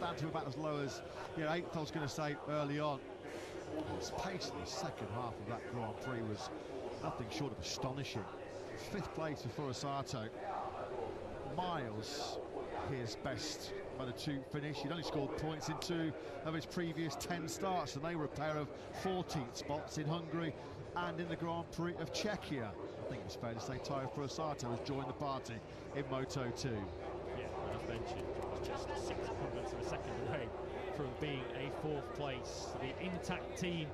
down to about as low as 8th, I was going to say, early on. His pace in the second half of that Grand Prix was nothing short of astonishing. 5th place for Forosato. Miles, his best Moto2 finish. He'd only scored points in 2 of his previous 10 starts, and they were a pair of 14th spots in Hungary and in the Grand Prix of Czechia. I think it's fair to say Taya Forosato has joined the party in Moto2. Yeah, as mentioned, it was just 6 hundredths of a second away from being a 4th place. The intact team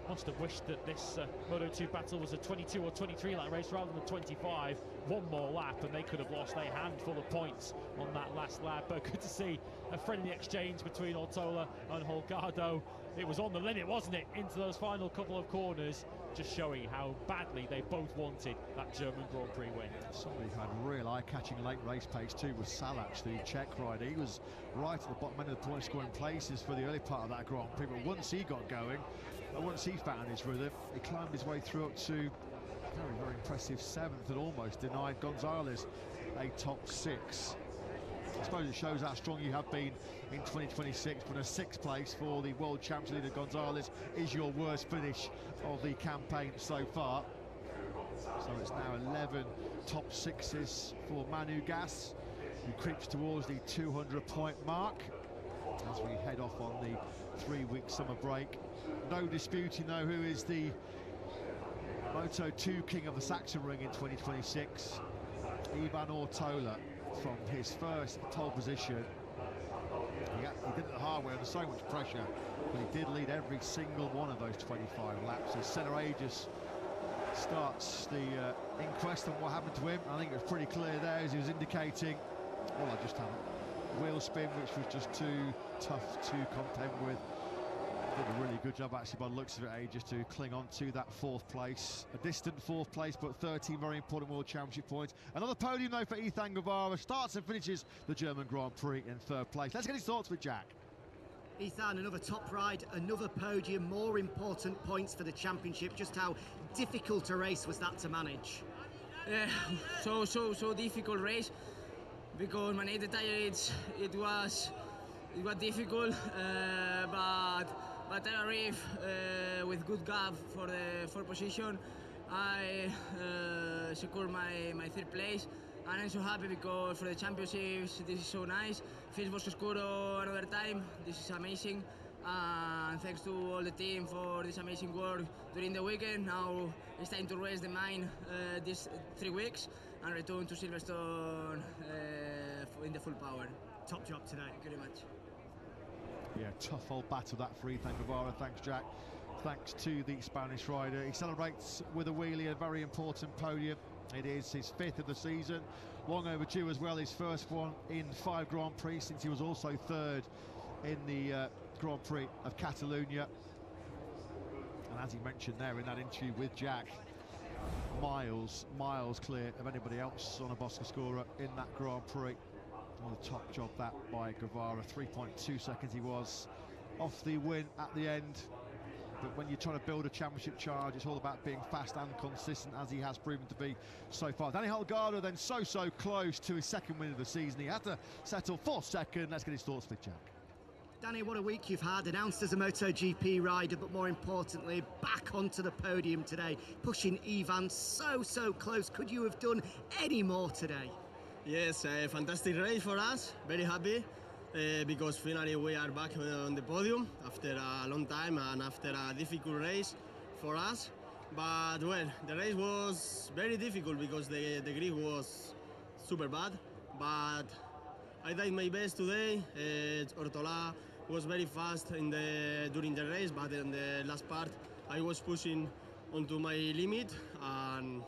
must have wished that this Moto2 battle was a 22 or 23 lap race rather than 25. 1 more lap and they could have lost a handful of points on that last lap. But good to see a friendly exchange between Ortola and Holgado. It was on the limit, wasn't it, into those final couple of corners, just showing how badly they both wanted that German Grand Prix win. Somebody who had real eye-catching late race pace too was Salach, the Czech rider. He was right at the bottom end of the point scoring places for the early part of that Grand Prix, but once he got going, once he found his rhythm, he climbed his way through up to very impressive 7th and almost denied Gonzalez a top 6. I suppose it shows how strong you have been in 2026 when a 6th place for the world champion leader Gonzalez is your worst finish of the campaign so far. So it's now 11 top sixes for Manu Gas, who creeps towards the 200-point mark as we head off on the 3-week summer break. No disputing, though, who is the Moto 2 king of the Saxon Ring in 2026. Ivan Ortola, from his first pole position. He did it the hard way under so much pressure, but he did lead every single one of those 25 laps. As Senna Aegis starts the inquest on what happened to him. I think it was pretty clear there as he was indicating, well, I just had a wheel spin which was just too tough to contend with. Did a really good job actually by the looks of it, Aegis, to cling on to that 4th place. A distant 4th place, but 13 very important World Championship points. Another podium though for Ethan Guevara. Starts and finishes the German Grand Prix in 3rd place. Let's get his thoughts with Jack. Ethan, another top ride, another podium, more important points for the championship. Just how difficult a race was that to manage? Yeah, so difficult race, because my native tire it was difficult, but I arrived with good gap for the 4th position. I secured my 3rd place, and I'm so happy because for the championships this is so nice. Fins Boscoscuro another time, this is amazing, and thanks to all the team for this amazing work during the weekend. Now it's time to rest the mind these 3 weeks and return to Silverstone in the full power. Top job today. Thank you very much. Yeah, tough old battle that for Ethan Guevara. Thanks, Jack. Thanks to the Spanish rider. He celebrates with a wheelie, a very important podium. It is his 5th of the season. Long overdue as well, his first one in 5 Grand Prix, since he was also 3rd in the Grand Prix of Catalonia. And as he mentioned there in that interview with Jack, miles clear of anybody else on a Boscoscuro in that Grand Prix. The top job that by Guevara. 3.2 seconds he was off the win at the end. But when you're trying to build a championship charge, it's all about being fast and consistent, as he has proven to be so far. Danny Holgado then so close to his 2nd win of the season. He had to settle for 2nd. Let's get his thoughts with Jack. Danny, what a week you've had, announced as a Moto GP rider, but more importantly, back onto the podium today, pushing Ivan so close. Could you have done any more today? Yes, a fantastic race for us, very happy, because finally we are back on the podium after a long time and after a difficult race for us. But well, the race was very difficult because the grid was super bad, but I did my best today. Ortola was very fast during the race, but in the last part I was pushing onto my limit and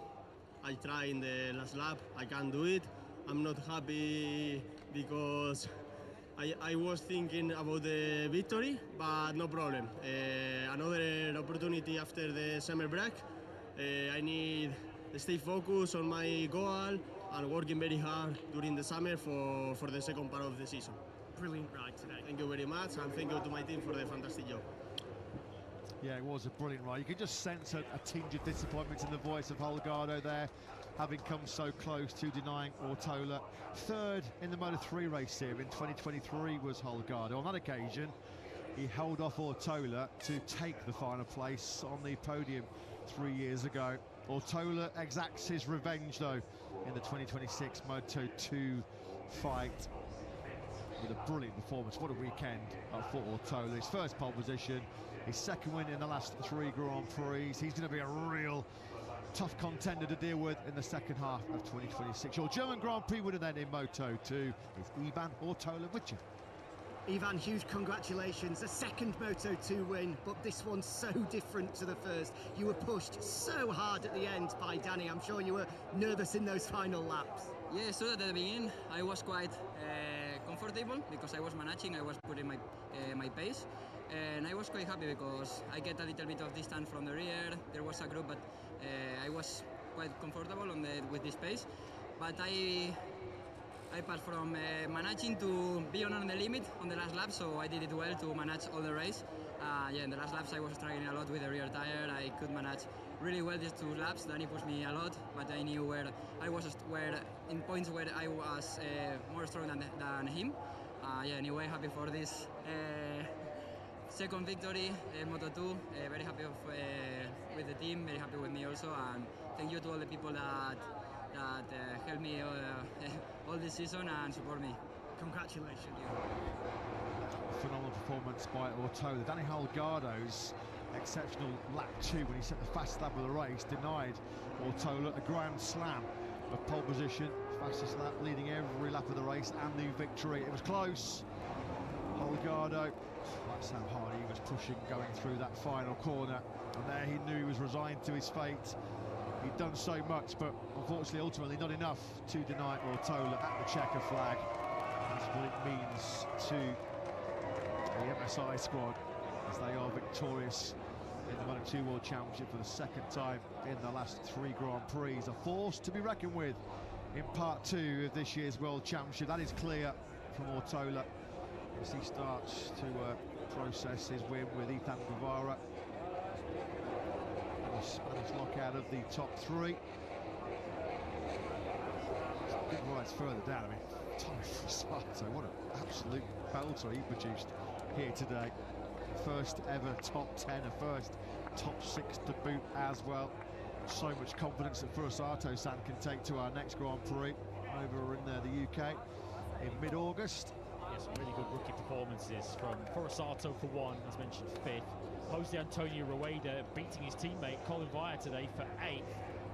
I tried in the last lap. I can't do it. I'm not happy because I was thinking about the victory, but no problem. Another opportunity after the summer break. I need to stay focused on my goal and working very hard during the summer for the 2nd part of the season. Brilliant ride today. Thank you very much, and thank you to my team for the fantastic job. Yeah, it was a brilliant ride. You could just sense a tinge of disappointment in the voice of Holgado there, having come so close to denying Ortola. 3rd in the Moto3 race here in 2023 was Holgado. On that occasion, he held off Ortola to take the final place on the podium 3 years ago. Ortola exacts his revenge, though, in the 2026 Moto2 fight with a brilliant performance. What a weekend for Ortola. His 1st pole position, his 2nd win in the last 3 Grand Prix. He's going to be a real tough contender to deal with in the 2nd half of 2026. Your German Grand Prix winner then in Moto 2 is Ivan Ortola with you. Ivan, huge congratulations. A 2nd Moto 2 win, but this one's so different to the 1st. You were pushed so hard at the end by Danny. I'm sure you were nervous in those final laps. Yes, so at the beginning I was quite comfortable because I was managing, I was putting my pace, and I was quite happy because I get a little bit of distance from the rear. There was a group, but I was quite comfortable with this pace. But I passed from managing to be on the limit on the last lap, so I did it well to manage all the race. Yeah, in the last laps I was struggling a lot with the rear tire. I could manage really well these 2 laps. Danny pushed me a lot, but I knew where I was, in points where I was more strong than him. Yeah, anyway, happy for this second victory in Moto 2. Very happy with the team, very happy with me also, and thank you to all the people that helped me all this season and support me. Congratulations. Phenomenal performance by Ortola. Danny Holgado's exceptional lap 2 when he set the fastest lap of the race denied Ortola a grand slam of pole position, fastest lap, leading every lap of the race and the victory. It was close. Holgado, that's how hard he was pushing going through that final corner, and there he knew he was resigned to his fate. He'd done so much, but unfortunately ultimately not enough to deny Ortola at the checker flag. That's what it means to the MSI squad as they are victorious in the Moto 2 World Championship for the second time in the last 3 Grand Prix. A force to be reckoned with in part 2 of this year's World Championship. That is clear from Ortola as he starts to process his win with Ethan Guevara. And Spanish lockout of the top 3. Good rides further down. I mean, Tommy Frasato, what an absolute belter he produced here today. First ever top 10, a first top 6 to boot as well. So much confidence that Frasato-san can take to our next Grand Prix over in the UK in mid-August. Yes, really good rookie performances from Frasato for 1, as mentioned, 5th. Jose Antonio Rueda beating his teammate Colin Vire today for 8th.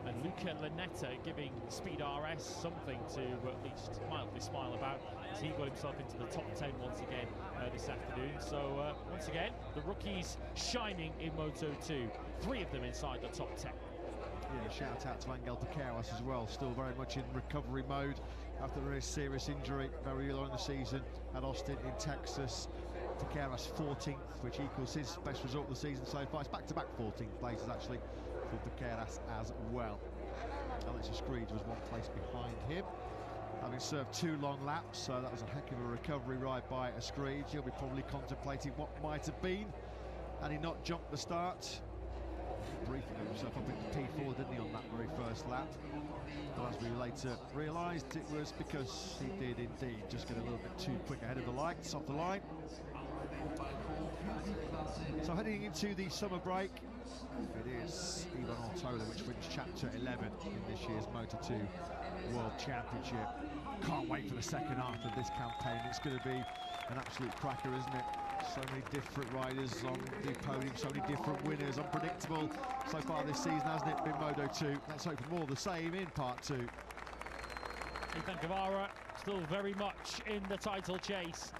And Luca Lanetta giving Speed RS something to at least mildly smile about as he got himself into the top 10 once again this afternoon. So once again, the rookies shining in Moto 2. 3 of them inside the top 10. Yeah, shout out to Angel Piqueras as well, still very much in recovery mode after a very serious injury very early in the season at Austin in Texas. Piqueras 14th, which equals his best result of the season so far. It's back-to-back 14th places actually for Piqueras as well. Alexis Screed was 1 place behind him, having served 2 long laps, so that was a heck of a recovery ride by Screed. He'll be probably contemplating what might have been had he not jumped the start. Briefly got himself up into P4, didn't he, on that very first lap? But as we later realised, it was because he did indeed just get a little bit too quick ahead of the lights off the line. So heading into the summer break, it is Ivan Ortola which wins Chapter 11 in this year's Moto 2 World Championship. Can't wait for the second half of this campaign. It's going to be an absolute cracker, isn't it? So many different riders on the podium, so many different winners, unpredictable so far this season, hasn't it been Moto 2? Let's hope for more of the same in part 2. Ethan Guevara still very much in the title chase.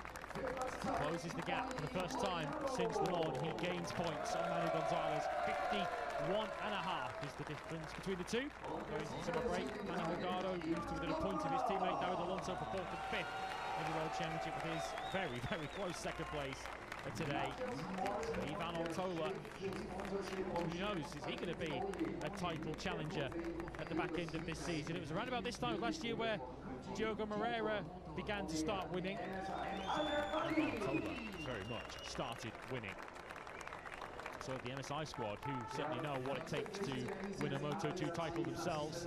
Closes the gap for the first time since the launch. He gains points on Manu Gonzalez. 51.5 is the difference between the two. Going to summer break, Manny Delgado moves to within a point of his teammate David Alonso for 4th and 5th in the World Championship with his very, very close second place today. Ivan Ortola, who knows, is he going to be a title challenger at the back end of this season? It was around about this time last year where Diogo Moreira began to start winning. Ivan Ortola very much started winning. So the MSI squad, who certainly know what it takes to win a Moto 2 title themselves.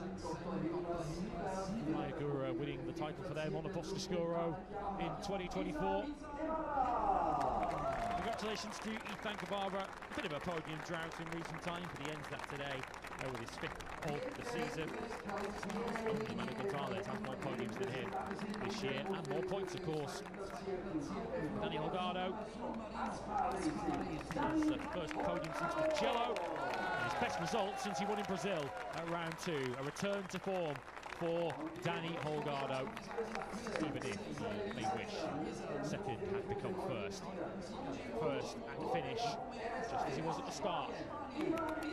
Mayagura winning the title for them on the Boscoscuro in 2024. Congratulations to Ethan Guevara. A bit of a podium drought in recent times, but he ends that today with his 5th of the season. Only Manu Gonzalez has more podiums than him this year, and more points, of course. Danny Holgado, his first podium since Mugello, and his best result since he won in Brazil at round 2. A return to form for Danny Holgado, even if he may wish second had become first. First at the finish, just as he was at the start.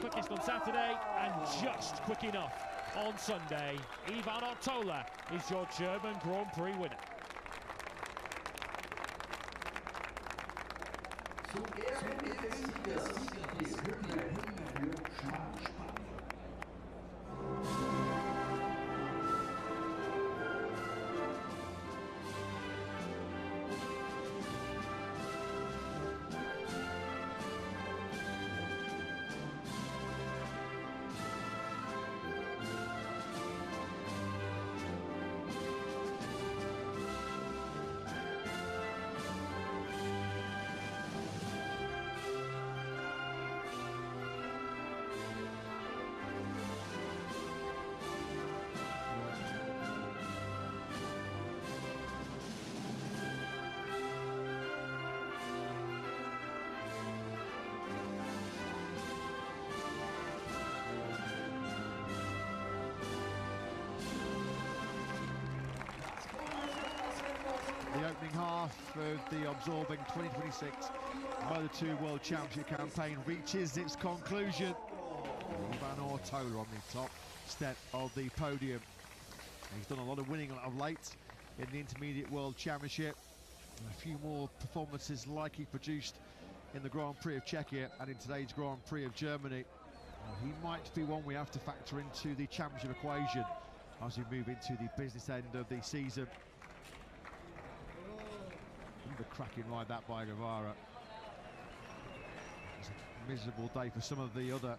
Quickest on Saturday, and just quick enough on Sunday. Ivan Ortola is your German Grand Prix winner. half of the absorbing 2026 Moto2 World Championship campaign reaches its conclusion. Ivan Ortola on the top step of the podium. He's done a lot of winning of late in the Intermediate World Championship. And a few more performances like he produced in the Grand Prix of Czechia and in today's Grand Prix of Germany. He might be one we have to factor into the championship equation as we move into the business end of the season. Another cracking ride that by Guevara. It's a miserable day for some of the other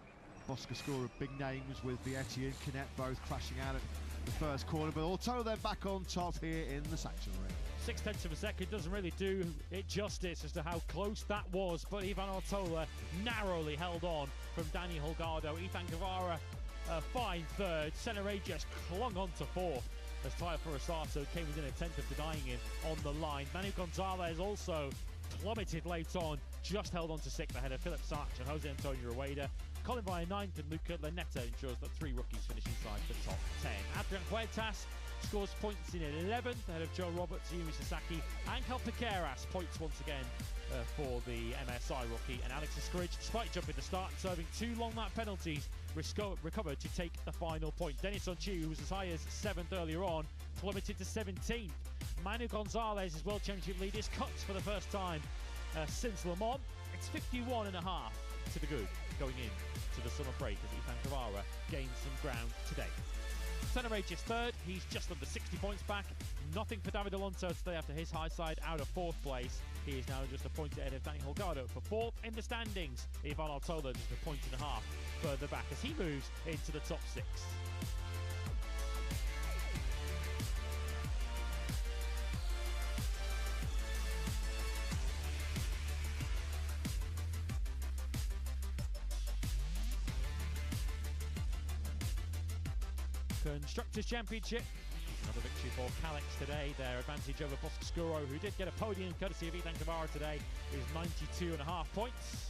Boscoscura big names, with Vietti and Canet both crashing out at the first corner, but Ortola then back on top here in the Saxon ring. 0.6 of a second doesn't really do it justice as to how close that was, but Ivan Ortola narrowly held on from Daniel Holgado. Ethan Guevara, a fine third. Senna just clung on to fourth as Tayo Furusato came within a tenth of denying him on the line. Manu Gonzalez also plummeted late on, just held on to sixth ahead of Philip Sarch and Jose Antonio Rueda. Colin Bryan ninth, and Luca Lanetta ensures that 3 rookies finish inside the top 10. Adrian Huertas scores points in 11th ahead of Joe Roberts, Yumi Sasaki, and Cal Piqueras points once again for the MSI rookie. And Alex Escridge, despite jumping the start and serving 2 long lap penalties, recovered to take the final point. Denis Onchiu, who was as high as 7th earlier on, plummeted to 17th. Manu Gonzalez, his World Championship lead, is cut for the first time since Le Mans. It's 51.5 to the good going in to the summer break as Ethan Guevara gains some ground today. Senna is third. He's just under 60 points back. Nothing for David Alonso today after his high side out of 4th place. He is now just a point ahead of Daniel Holgado for 4th in the standings. Ivan Ortola just a 1.5 further back as he moves into the top 6. Constructors' Championship. Another victory for Calix today. Their advantage over Boscoscuro, who did get a podium courtesy of Ethan Guevara today, is 92.5 points.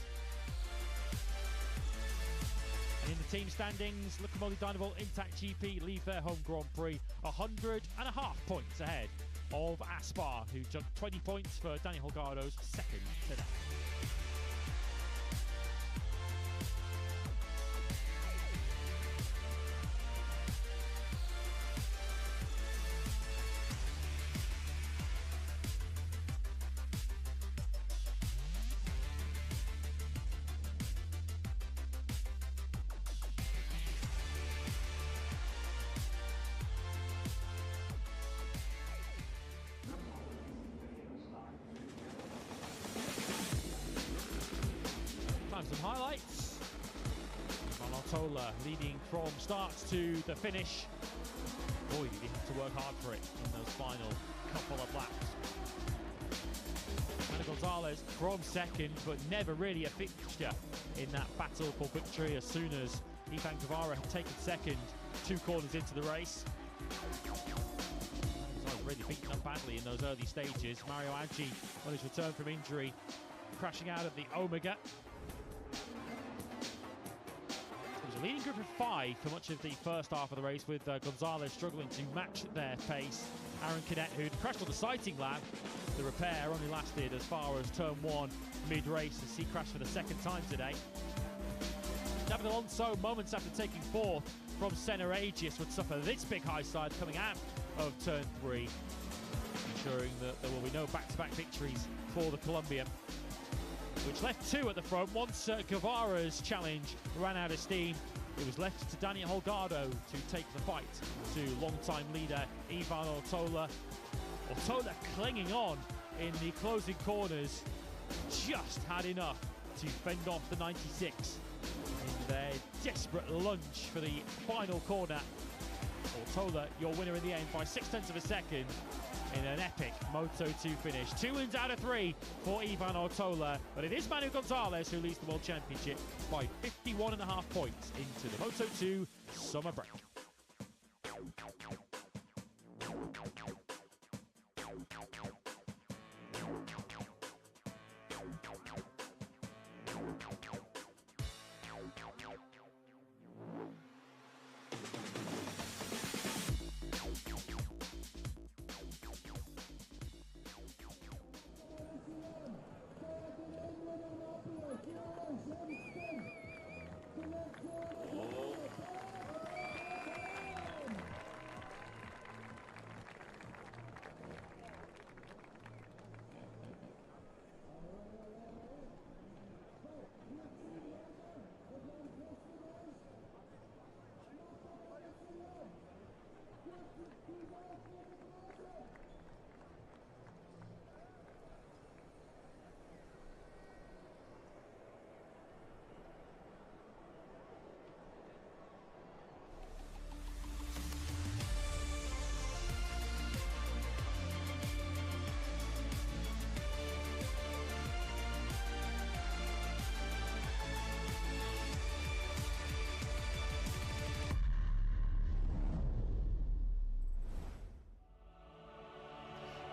And in the team standings, Locomotive Dynamo Intact GP leave their home Grand Prix 100.5 points ahead of Aspar, who took 20 points for Daniel Holgado's second today. Some highlights. Ivan Ortola leading from start to the finish. Boy, did he have to work hard for it in those final couple of laps. Manu Gonzalez from second, but never really a fixture in that battle for victory as soon as Ethan Guevara had taken second 2 corners into the race. He was really beaten up badly in those early stages. Mario Aggi on his return from injury, crashing out of the Omega. Leading group of 5 for much of the first half of the race, with Gonzalez struggling to match their pace. Aaron Canet, who'd crashed on the sighting lap, the repair only lasted as far as turn 1 mid-race as he crashed for the 2nd time today. David Alonso, moments after taking 4th from Senna Aegis, would suffer this big high side coming out of turn 3, ensuring that there will be no back-to-back victories for the Colombian, which left 2 at the front. Once Guevara's challenge ran out of steam, it was left to Daniel Holgado to take the fight to long-time leader Ivan Ortola. Ortola clinging on in the closing corners, just had enough to fend off the 96 in their desperate lunge for the final corner. Ortola, your winner in the end by 0.6 of a second in an epic Moto2 finish. 2 wins out of 3 for Ivan Ortola, but it is Manu Gonzalez who leads the World Championship by 51.5 points into the Moto2 summer break.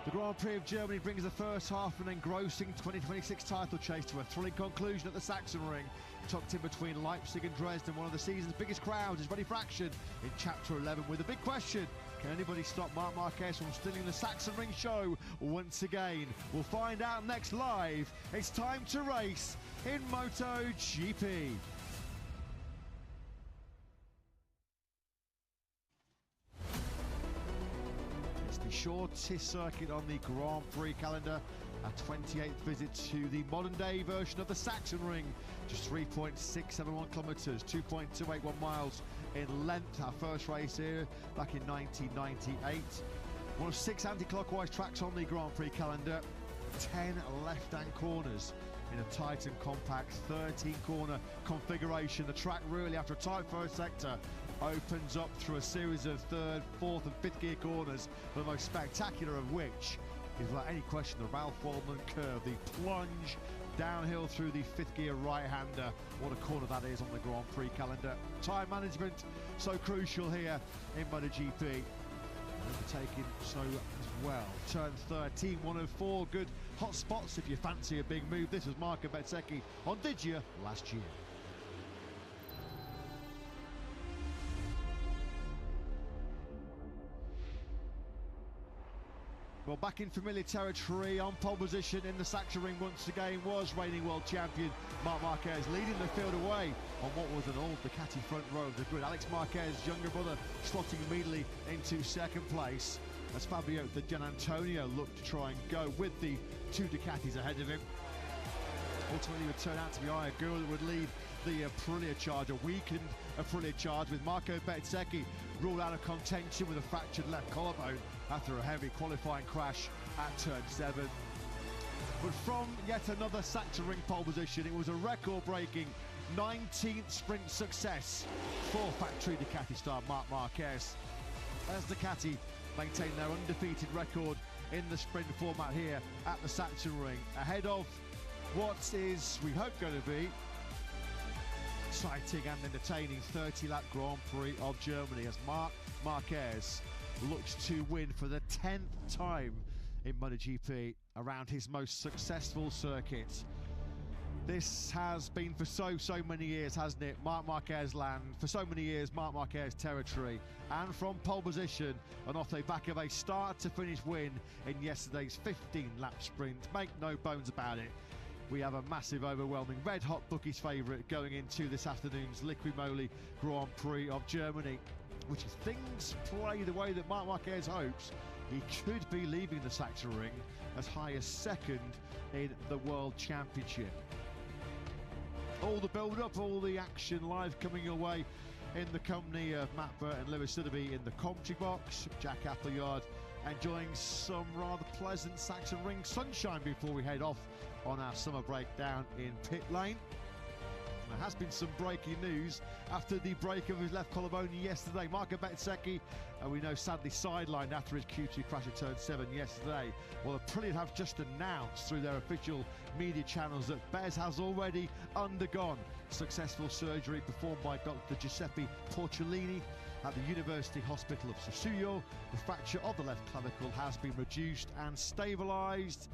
The Grand Prix of Germany brings the first half of an engrossing 2026 title chase to a thrilling conclusion at the Sachsenring. Tucked in between Leipzig and Dresden, one of the season's biggest crowds is ready for action in Chapter 11 with a big question. Can anybody stop Marc Marquez from stealing the Sachsenring show once again? We'll find out next live. It's time to race in Moto GP. The shortest circuit on the Grand Prix calendar, our 28th visit to the modern day version of the Sachsenring. Just 3.671 kilometres, 2.281 miles in length. Our first race here back in 1998. One of 6 anti-clockwise tracks on the Grand Prix calendar, 10 left-hand corners in a tight and compact 13-corner configuration. The track really, after a tight first sector, opens up through a series of 3rd, 4th and 5th gear corners, the most spectacular of which is, without any question, the Ralph Waldman curve, the plunge downhill through the 5th gear right-hander. What a corner that is on the Grand Prix calendar. Time management so crucial here in MotoGP. Overtaking so as well. Turn 13, 104, good hot spots if you fancy a big move. This was Marco Bezzecchi on Digia last year. Well, back in familiar territory, on pole position in the Sachsenring once again was reigning world champion Marc Marquez, leading the field away on what was an old Ducati front row of the grid. Alex Marquez's younger brother slotting immediately into second place as Fabio Di Gianantonio looked to try and go with the 2 Ducatis ahead of him. Ultimately, it would turn out to be Iagura that would lead the Aprilia charge, a weakened Aprilia charge with Marco Bezzecchi ruled out of contention with a fractured left collarbone after a heavy qualifying crash at turn 7. But from yet another Sachsenring pole position, it was a record-breaking 19th sprint success for factory Ducati star Marc Marquez, as Ducati maintain their undefeated record in the sprint format here at the Sachsenring, ahead of what is, we hope, going to be exciting and entertaining 30-lap Grand Prix of Germany as Marc Marquez looks to win for the 10th time in MotoGP around his most successful circuit. This has been for so many years, hasn't it? Marc Marquez land, for so many years, Marc Marquez territory. And from pole position and off the back of a start-to-finish win in yesterday's 15-lap sprint, make no bones about it, we have a massive, overwhelming, red-hot bookies favourite going into this afternoon's Liqui Moly Grand Prix of Germany, which, if things play the way that Marc Marquez hopes, he could be leaving the Sachsenring as high as 2nd in the World Championship. All the build-up, all the action live coming your way in the company of Matt Burt and Lewis Suddaby in the commentary box. Jack Appleyard enjoying some rather pleasant Sachsenring sunshine before we head off on our summer break down in pit lane. There has been some breaking news after the break of his left collarbone yesterday. Marco Bezzecchi, we know, sadly sidelined after his Q2 crash at turn 7 yesterday. Well, Aprilia have just announced through their official media channels that Bez has already undergone successful surgery performed by Dr. Giuseppe Porcellini at the University Hospital of Sassuolo. The fracture of the left clavicle has been reduced and stabilised.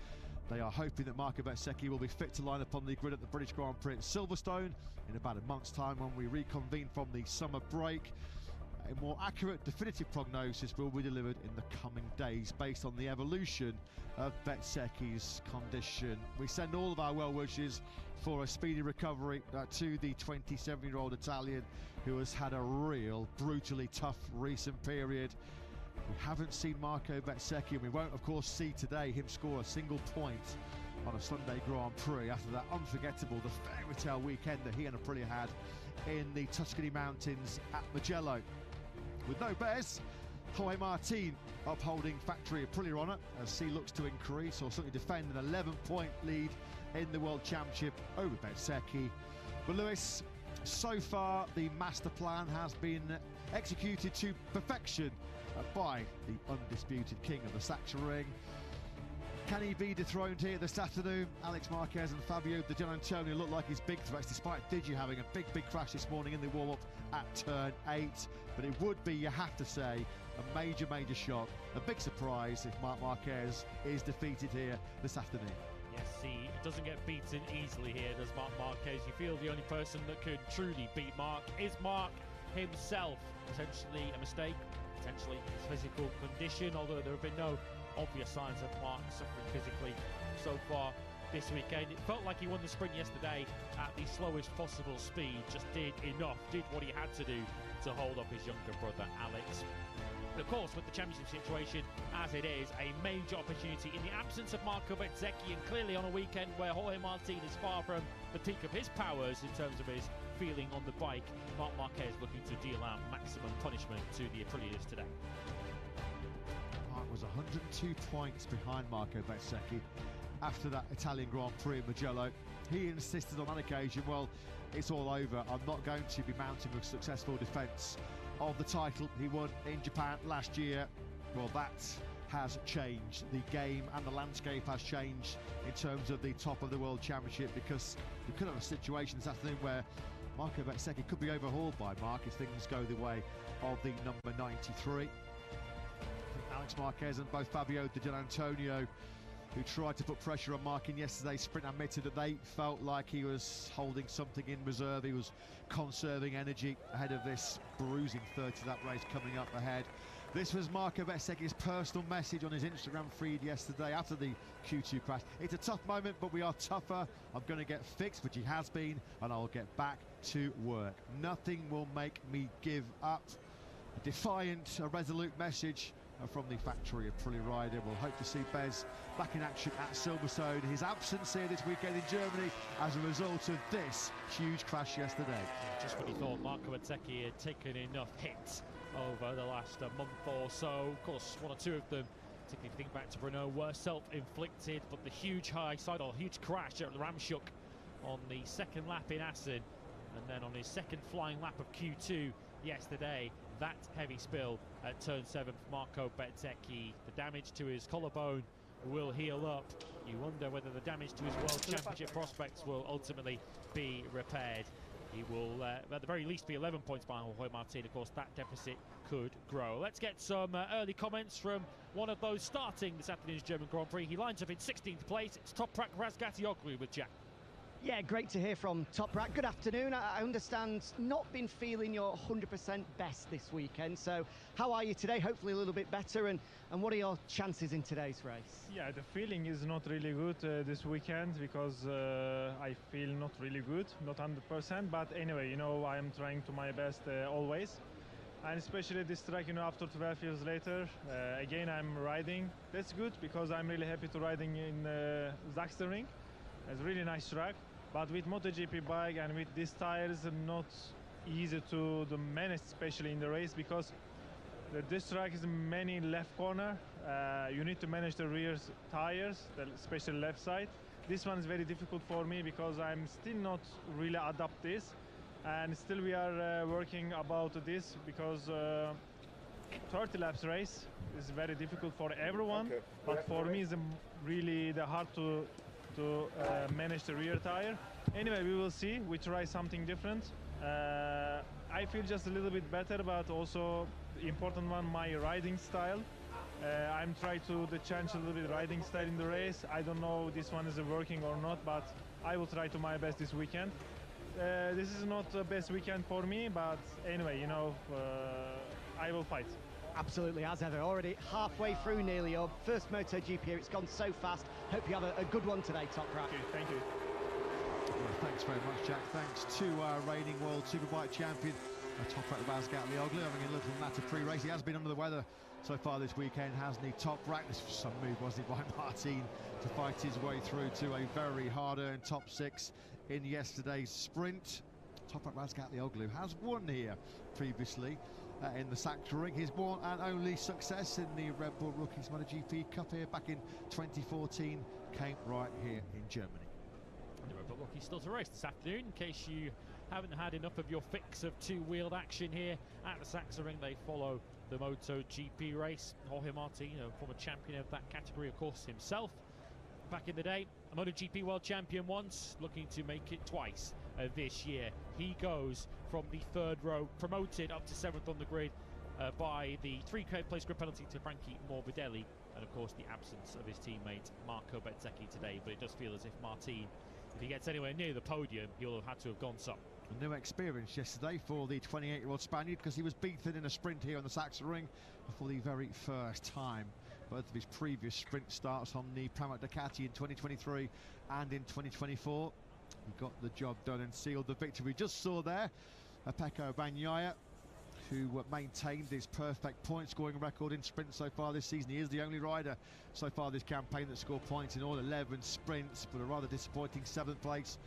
They are hoping that Marco Bezzecchi will be fit to line up on the grid at the British Grand Prix at Silverstone in about a month's time when we reconvene from the summer break. A more accurate, definitive prognosis will be delivered in the coming days based on the evolution of Bezzecchi's condition. We send all of our well wishes for a speedy recovery to the 27-year-old Italian who has had a real brutally tough recent period. We haven't seen Marco Bezzecchi, and we won't of course see today him score a single point on a Sunday Grand Prix after that unforgettable, the fairy tale weekend that he and Aprilia had in the Tuscany Mountains at Mugello. With no Bez, Jorge Martin upholding factory Aprilia honour as he looks to increase or certainly defend an 11-point lead in the World Championship over Bezzecchi. But Lewis, so far the master plan has been executed to perfection by the undisputed king of the Sachsenring. Can he be dethroned here this afternoon? Alex Marquez and Fabio Di Giannantonio look like his big threats, despite Digi having a big crash this morning in the warm-up at turn 8. But it would be, you have to say, a major shock, a big surprise if Marc Marquez is defeated here this afternoon. Yes, he doesn't get beaten easily here, does Marc Marquez. You feel the only person that could truly beat Marc is Marc himself. Potentially a mistake, potentially his physical condition, although there have been no obvious signs of Marc suffering physically so far this weekend. It felt like he won the sprint yesterday at the slowest possible speed, just did enough, did what he had to do to hold up his younger brother Alex. But of course, with the championship situation as it is, a major opportunity in the absence of Marco Bezzecchi, and clearly on a weekend where Jorge Martin is far from the peak of his powers in terms of his feeling on the bike, Marc Marquez looking to deal out maximum punishment to the Aprilias today. Marc was 102 points behind Marco Bezzecchi after that Italian Grand Prix in Mugello. He insisted on that occasion, well, it's all over. I'm not going to be mounting a successful defence of the title he won in Japan last year. Well, that has changed. The game and the landscape has changed in terms of the top of the World Championship, because we could have a situation this afternoon where Marco Bezzecchi could be overhauled by Marc if things go the way of the number 93. Alex Marquez and both Fabio Di Giannantonio, who tried to put pressure on Marc in yesterday's sprint, admitted that they felt like he was holding something in reserve. He was conserving energy ahead of this bruising third to that race coming up ahead. This was Marco Bezzecchi's personal message on his Instagram feed yesterday after the Q2 crash. It's a tough moment, but we are tougher. I'm going to get fixed, which he has been, and I'll get back to work. Nothing will make me give up. A defiant, a resolute message from the factory Aprilia rider. We'll hope to see Bez back in action at Silverstone. His absence here this weekend in Germany as a result of this huge crash yesterday. Just when he thought Marco Bezzecchi had taken enough hits over the last month or so. Of course, one or two of them, particularly if you think back to Brno, were self-inflicted, but the huge huge crash at Ramshoek on the second lap in Assen, and then on his second flying lap of Q2 yesterday, that heavy spill at turn 7 for Marco Bezzecchi. The damage to his collarbone will heal up. You wonder whether the damage to his World Championship prospects will ultimately be repaired. He will, at the very least, be 11 points behind Jorge Martin. Of course, that deficit could grow. Let's get some early comments from one of those starting this afternoon's German Grand Prix. He lines up in 16th place. It's Toprak Razgatlioglu with Jack. Yeah, great to hear from Toprak. Good afternoon. I understand not been feeling your 100% best this weekend. So how are you today? Hopefully a little bit better. And what are your chances in today's race? Yeah, the feeling is not really good this weekend because I feel not really good, not 100%. But anyway, you know, I am trying to my best always. And especially this track, you know, after 12 years later, again, I'm riding. That's good because I'm really happy to riding in Sachsenring. It's a really nice track. But with Moto GP bike and with these tires, not easy to manage, especially in the race, because this track is many left corner. You need to manage the rear tires, especially left side. This one is very difficult for me because I'm still not really adapt this, and still we are working about this because 30 laps race is very difficult for everyone, but for me it's really hard to manage the rear tire. Anyway, we will see. We try something different. I feel just a little bit better, but also the important one, my riding style. I'm trying to change a little bit riding style in the race. I don't know this one is working or not, but I will try to my best this weekend. This is not the best weekend for me, but anyway, you know, I will fight. Absolutely, as ever. Already halfway through nearly your first Moto GP here. It's gone so fast. Hope you have a good one today, Toprak. Thank you. Well, thanks very much, Jack. Thanks to our reigning World Superbike champion, Toprak Razgatlioglu, having a little natter pre-race. He has been under the weather so far this weekend, hasn't he? Toprak, this was some move, wasn't it, by Martin to fight his way through to a very hard-earned top 6 in yesterday's sprint. Toprak Razgatlioglu has won here previously in the Sachsenring. His one and only success in the Red Bull Rookies MotoGP Cup here back in 2014 came right here in Germany. The Red Bull Rookies still to race this afternoon, in case you haven't had enough of your fix of two-wheeled action here at the Sachsenring. They follow the Moto GP race. Jorge Martin, former champion of that category, of course, himself. Back in the day, a MotoGP world champion once, looking to make it twice this year. He goes from the 3rd row, promoted up to 7th on the grid by the 3-place grid penalty to Frankie Morbidelli, and of course the absence of his teammate Marco Bezzecchi today. But it does feel as if Martin, if he gets anywhere near the podium, he'll have had to have gone some. A new experience yesterday for the 28-year-old Spaniard, because he was beaten in a sprint here on the Sachsenring for the very first time. Both of his previous sprint starts on the Pramac Ducati in 2023 and in 2024. He got the job done and sealed the victory. We just saw there Pecco Bagnaia, who maintained his perfect point-scoring record in sprints so far this season. He is the only rider so far this campaign that scored points in all 11 sprints, but a rather disappointing 7th place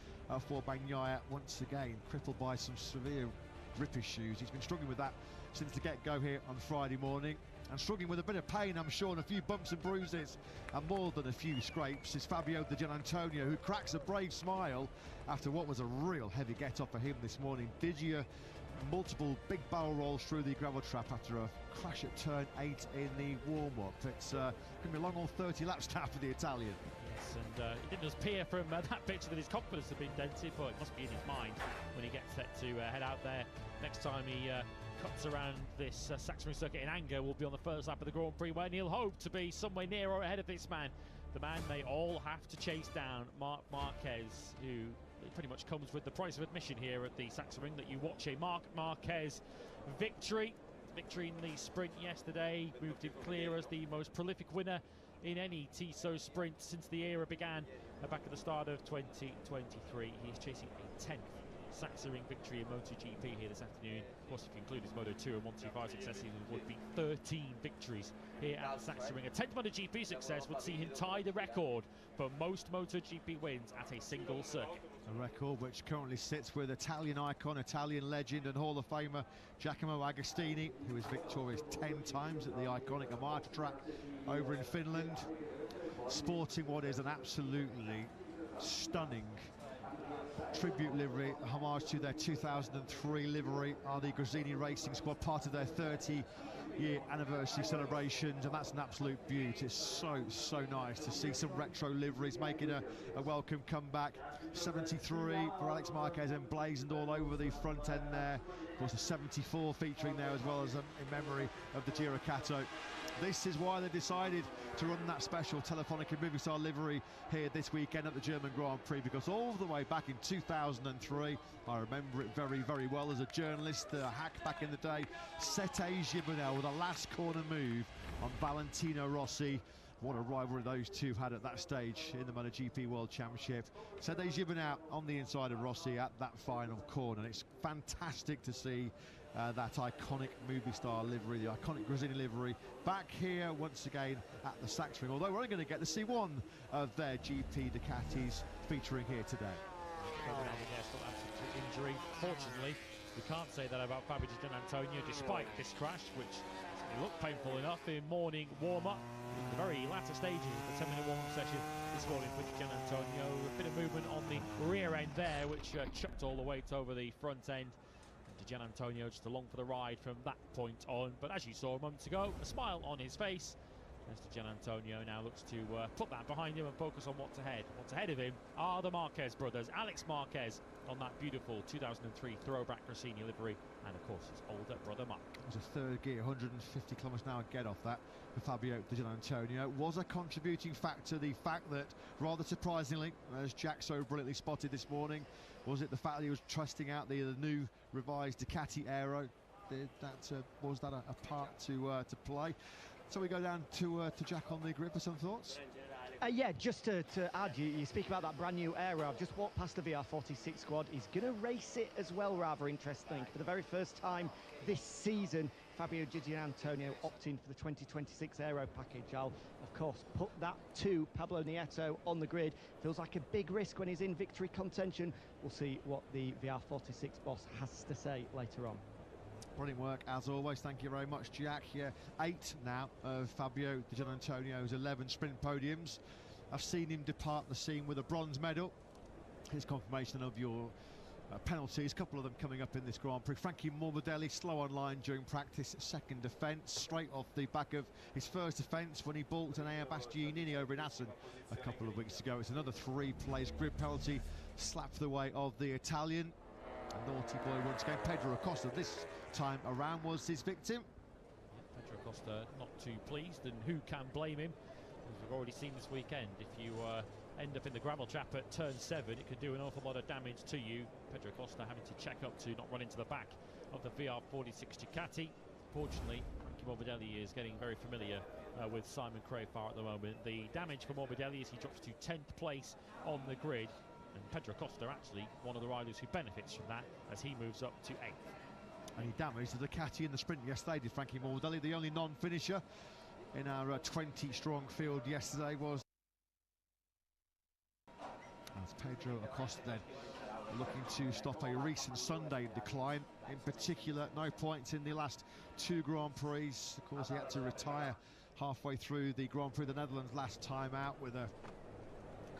for Bagnaia, once again crippled by some severe grip issues. He's been struggling with that since the get-go here on Friday morning, and struggling with a bit of pain, I'm sure, and a few bumps and bruises, and more than a few scrapes, is Fabio Di Gianantonio, who cracks a brave smile after what was a real heavy get-up for him this morning. Digia, multiple big barrel rolls through the gravel trap after a crash at turn 8 in the warm-up. It's going to be a long old 30 laps now for the Italian. Yes, and it didn't just appear from that picture that his confidence had been dented, but it must be in his mind when he gets set to head out there. Next time he cuts around this Sachsenring circuit in anger will be on the first lap of the Grand Prix, where he'll hope to be somewhere near or ahead of this man. The man they all have to chase down, Marc Marquez, who pretty much comes with the price of admission here at the Sachsenring, that you watch a Marc Marquez victory. Victory in the sprint yesterday moved him clear as the most prolific winner in any Tissot sprint since the era began back at the start of 2023. He's chasing a 10th Sachsenring victory in MotoGP here this afternoon. Of course, if you include his Moto2 and 125 successes, it would be 13 victories here at the Sachsenring. A 10th MotoGP success would see him tie the record for most MotoGP wins at a single circuit. A record which currently sits with Italian icon, Italian legend and Hall of Famer Giacomo Agostini, who is victorious 10 times at the iconic Amata track over in Finland, sporting what is an absolutely stunning tribute livery, a homage to their 2003 livery, are the Gresini Racing Squad, part of their 30-year anniversary celebrations, and that's an absolute beauty. It's so nice to see some retro liveries making a welcome comeback. 73 for Alex Marquez emblazoned all over the front end there. Of course, the 74 featuring there as well as in memory of the Giracato. This is why they decided to run that special Telefonica Movistar livery here this weekend at the German Grand Prix, because all the way back in 2003, I remember it very well as a journalist, a hack back in the day, Sete Gibonel with a last corner move on Valentino Rossi. What a rivalry those two had at that stage in the MotoGP World Championship. Sete Gibonel on the inside of Rossi at that final corner. It's fantastic to see that iconic Movistar livery, the iconic Gresini livery, back here once again at the Sachsenring, although we're only going to get to see one of their GP Ducatis featuring here today. Still absent to injury. Fortunately, we can't say that about Fabio Di Gianantonio, despite this crash, which looked painful enough in morning warm-up. In the very latter stages of the 10-minute warm-up session this morning for Di Gianantonio. A bit of movement on the rear end there, which chucked all the weight over the front end. Di Gianantonio just along for the ride from that point on. But as you saw a moment ago, a smile on his face as Di Gianantonio now looks to put that behind him and focus on what's ahead. What's ahead of him are the Marquez brothers. Alex Marquez on that beautiful 2003 throwback Gresini livery, and of course his older brother Marc. It was a third gear, 150 kilometres an hour get off that for Fabio Di Gianantonio. Was a contributing factor the fact that, rather surprisingly, as Jack so brilliantly spotted this morning, was it the fact that he was trusting out the new revised Ducati Aero? Was that a part to play? So we go down to Jack on the grid for some thoughts. Yeah, just to add, you speak about that brand new aero. I've just walked past the VR46 squad. He's going to race it as well, rather interesting. For the very first time this season, Fabio Di Antonio opting for the 2026 aero package. I'll, of course, put that to Pablo Nieto on the grid. Feels like a big risk when he's in victory contention. We'll see what the VR46 boss has to say later on. Brilliant work, as always. Thank you very much, Jack. Yeah, 8 now of Fabio Di Antonio's 11 sprint podiums. I've seen him depart the scene with a bronze medal. Here's confirmation of your penalties, a couple of them coming up in this Grand Prix. Frankie Morbidelli slow on line during practice, second defence, straight off the back of his first defence when he balked an Air Bastianini over in Assen a couple of weeks ago. It's another 3-place grid penalty slapped the way of the Italian. A naughty boy once again. Pedro Acosta this time around was his victim. Yeah, Pedro Acosta not too pleased, and who can blame him? As we've already seen this weekend, if you end up in the gravel trap at turn 7, it could do an awful lot of damage to you. Pedro Acosta having to check up to not run into the back of the VR46 Ducati. Fortunately, Frankie Morbidelli is getting very familiar with Simon Crafar at the moment. The damage for Morbidelli is he drops to 10th place on the grid, and Pedro Acosta actually one of the riders who benefits from that as he moves up to 8th. And he damaged the Ducati in the sprint yesterday, did Frankie Morbidelli. The only non-finisher in our 20-strong field yesterday was as Pedro Acosta then looking to stop a recent Sunday decline. In particular, no points in the last 2 Grand Prix. Of course, he had to retire halfway through the Grand Prix of the Netherlands last time out with a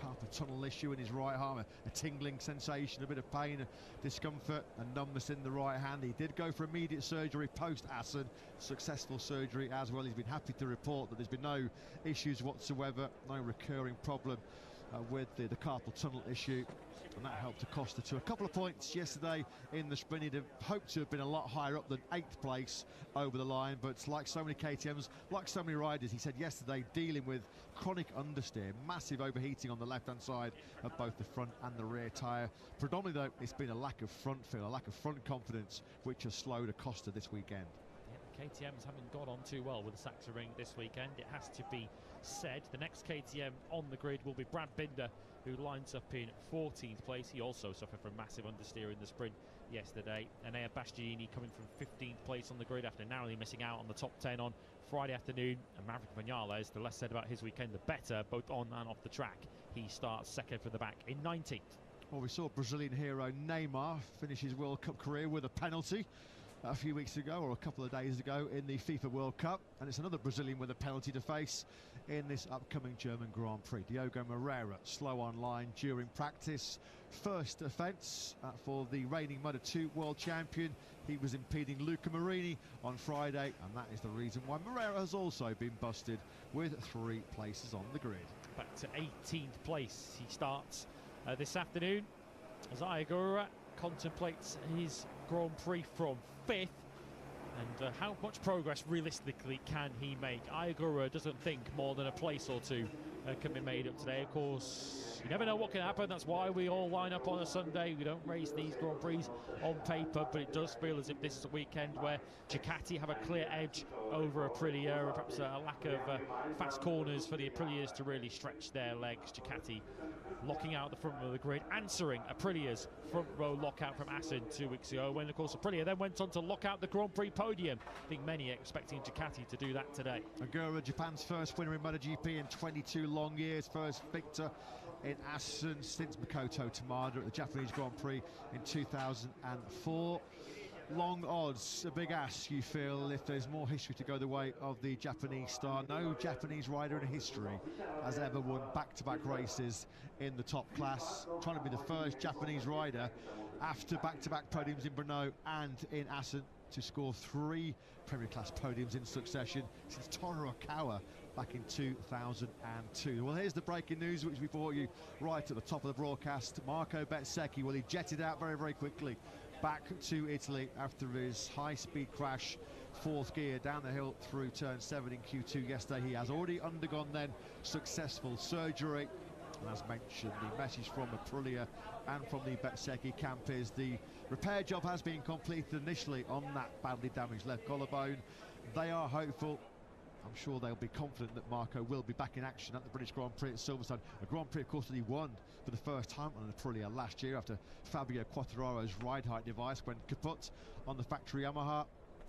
carpal tunnel issue in his right arm, a tingling sensation, a bit of pain, discomfort and numbness in the right hand. He did go for immediate surgery post Assen, successful surgery as well. He's been happy to report that there's been no issues whatsoever, no recurring problem with the carpal tunnel issue, and that helped Acosta to a couple of points yesterday in the sprint. He'd have hoped to have been a lot higher up than 8th place over the line, but like so many KTMs, like so many riders, he said yesterday, dealing with chronic understeer, massive overheating on the left-hand side of both the front and the rear tyre. Predominantly, though, it's been a lack of front feel, a lack of front confidence, which has slowed Acosta this weekend. Yeah, the KTMs haven't got on too well with the Sachsenring this weekend, it has to be said. The next KTM on the grid will be Brad Binder, who lines up in 14th place. He also suffered from massive understeer in the sprint yesterday. And Air Bastianini coming from 15th place on the grid after narrowly missing out on the top 10 on Friday afternoon. And Maverick Vinales, the less said about his weekend, the better, both on and off the track. He starts second from the back in 19th. Well, we saw Brazilian hero Neymar finish his World Cup career with a penalty a few weeks ago, or a couple of days ago, in the FIFA World Cup, and it's another Brazilian with a penalty to face in this upcoming German Grand Prix. Diogo Moreira slow on line during practice. First offence for the reigning Moto 2 world champion. He was impeding Luca Marini on Friday, and that is the reason why Moreira has also been busted with 3 places on the grid. Back to 18th place. He starts this afternoon as Ayagura contemplates his Grand Prix from 5th, and how much progress realistically can he make? Ayagura doesn't think more than a place or 2 can be made up today. Of course, you never know what can happen. That's why we all line up on a Sunday. We don't race these Grand Prix on paper, but it does feel as if this is a weekend where Ducati have a clear edge over Aprilia, or perhaps a lack of fast corners for the Aprilias to really stretch their legs. Ducati locking out the front of the grid, answering Aprilia's front row lockout from Assen 2 weeks ago, when of course Aprilia then went on to lock out the Grand Prix podium. I think many are expecting Ducati to do that today. Agura, Japan's first winner in Moto GP in 22 long years, first victor in Assen since Makoto Tamada at the Japanese Grand Prix in 2004. Long odds, a big ask, you feel, if there's more history to go the way of the Japanese star. No Japanese rider in history has ever won back-to-back races in the top class. Trying to be the first Japanese rider after back-to-back podiums in Brno and in Assen to score 3 Premier Class podiums in succession since Toru Okawa back in 2002. Well, here's the breaking news which we brought you right at the top of the broadcast. Marco Bezzecchi, well, he jetted out very, very quickly back to Italy after his high-speed crash, 4th gear down the hill through turn 7 in Q2 yesterday. He has already undergone then successful surgery. And as mentioned, the message from Aprilia and from the Bezzecchi camp is the repair job has been completed initially on that badly damaged left collarbone. They are hopeful. I'm sure they'll be confident that Marco will be back in action at the British Grand Prix at Silverstone. A Grand Prix, of course, that he won for the first time on an Aprilia last year after Fabio Quartararo's ride height device went kaput on the factory Yamaha.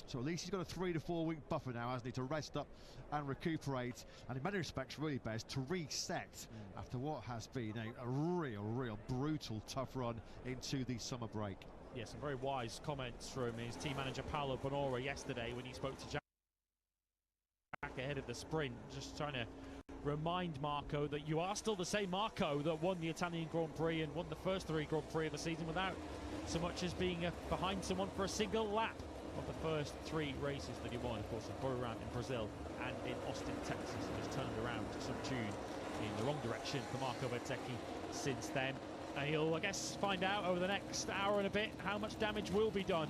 So at least he's got a 3 to 4 week buffer now, hasn't he, to rest up and recuperate, and in many respects really best to reset after what has been a real brutal tough run into the summer break. Yes, some very wise comments from his team manager Paolo Bonora yesterday when he spoke to Jack ahead of the sprint, just trying to remind Marco that you are still the same Marco that won the Italian Grand Prix and won the first 3 Grand Prix of the season without so much as being behind someone for a single lap of the first 3 races that he won, of course, in Kurang in Brazil and in Austin, Texas. He just turned around some tune in the wrong direction for Marco Bezzecchi since then. He'll, I guess, find out over the next hour and a bit how much damage will be done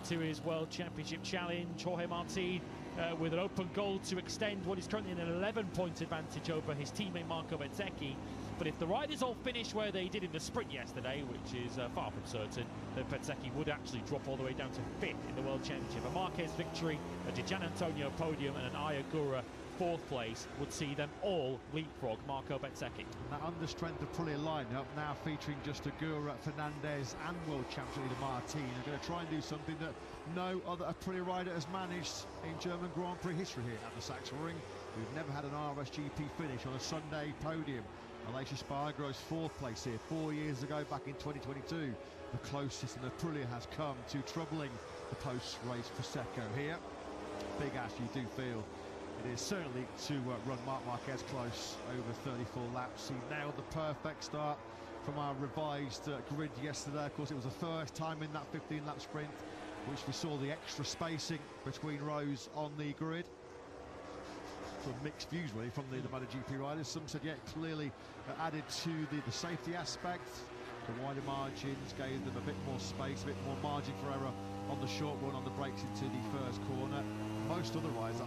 to his World Championship challenge. Jorge Martin with an open goal to extend what is currently an 11-point advantage over his teammate Marco Bezzecchi. But if the riders all finish where they did in the sprint yesterday, which is far from certain, then Bezzecchi would actually drop all the way down to 5th in the World Championship. A Marquez victory, a Di Gianantonio podium and an Ayagura 4th place would see them all leapfrog Marco Bezzecchi. And that understrength Aprilia lineup now featuring just Agura, Fernandez and World Champion leader Martin are going to try and do something that no other Aprilia rider has managed in German Grand Prix history here at the Sachsenring. We've never had an RSGP finish on a Sunday podium. Aleix Espargaro's 4th place here 4 years ago, back in 2022. The closest that Aprilia has come to troubling the post-race Prosecco here. Big Ash, you do feel it is certainly to run Marc Marquez close over 34 laps. He nailed the perfect start from our revised grid yesterday. Of course, it was the first time in that 15-lap sprint which we saw the extra spacing between rows on the grid. Sort of mixed views really from the MotoGP riders. Some said, yeah, clearly added to the safety aspect. The wider margins gave them a bit more space, a bit more margin for error on the short run, on the brakes into the first corner. Most other riders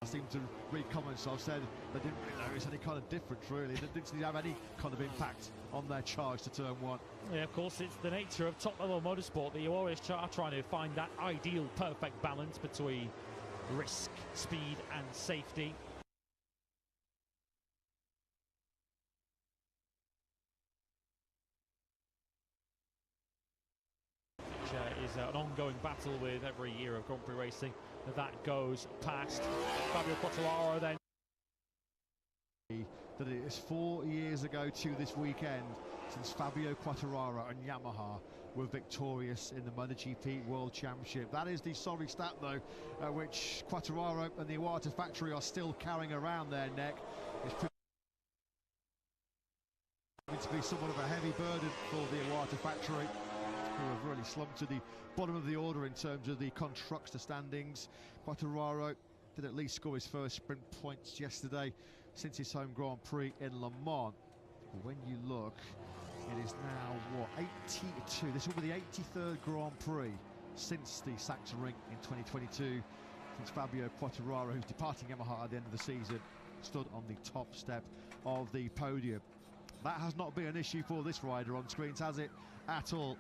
I seem to read comments I've said they didn't really notice any kind of difference really. They didn't seem to have any kind of impact on their charge to turn 1. Yeah, of course, it's the nature of top-level motorsport that you always are trying to find that ideal, perfect balance between risk, speed and safety. Which is an ongoing battle with every year of Grand Prix racing that goes past. Fabio Quartararo then. That it is 4 years ago to this weekend since Fabio Quartararo and Yamaha were victorious in the MotoGP World Championship. That is the sorry stat though, which Quartararo and the Iwata factory are still carrying around their neck. It's proving to be somewhat of a heavy burden for the Iwata factory, who have really slumped to the bottom of the order in terms of the constructor standings. Quartararo did at least score his first sprint points yesterday since his home Grand Prix in Le Mans. But when you look, it is now, what, 82? This will be the 83rd Grand Prix since the Sachsenring in 2022, since Fabio Quartararo, who's departing Yamaha at the end of the season, stood on the top step of the podium. That has not been an issue for this rider on screens, has it? At all.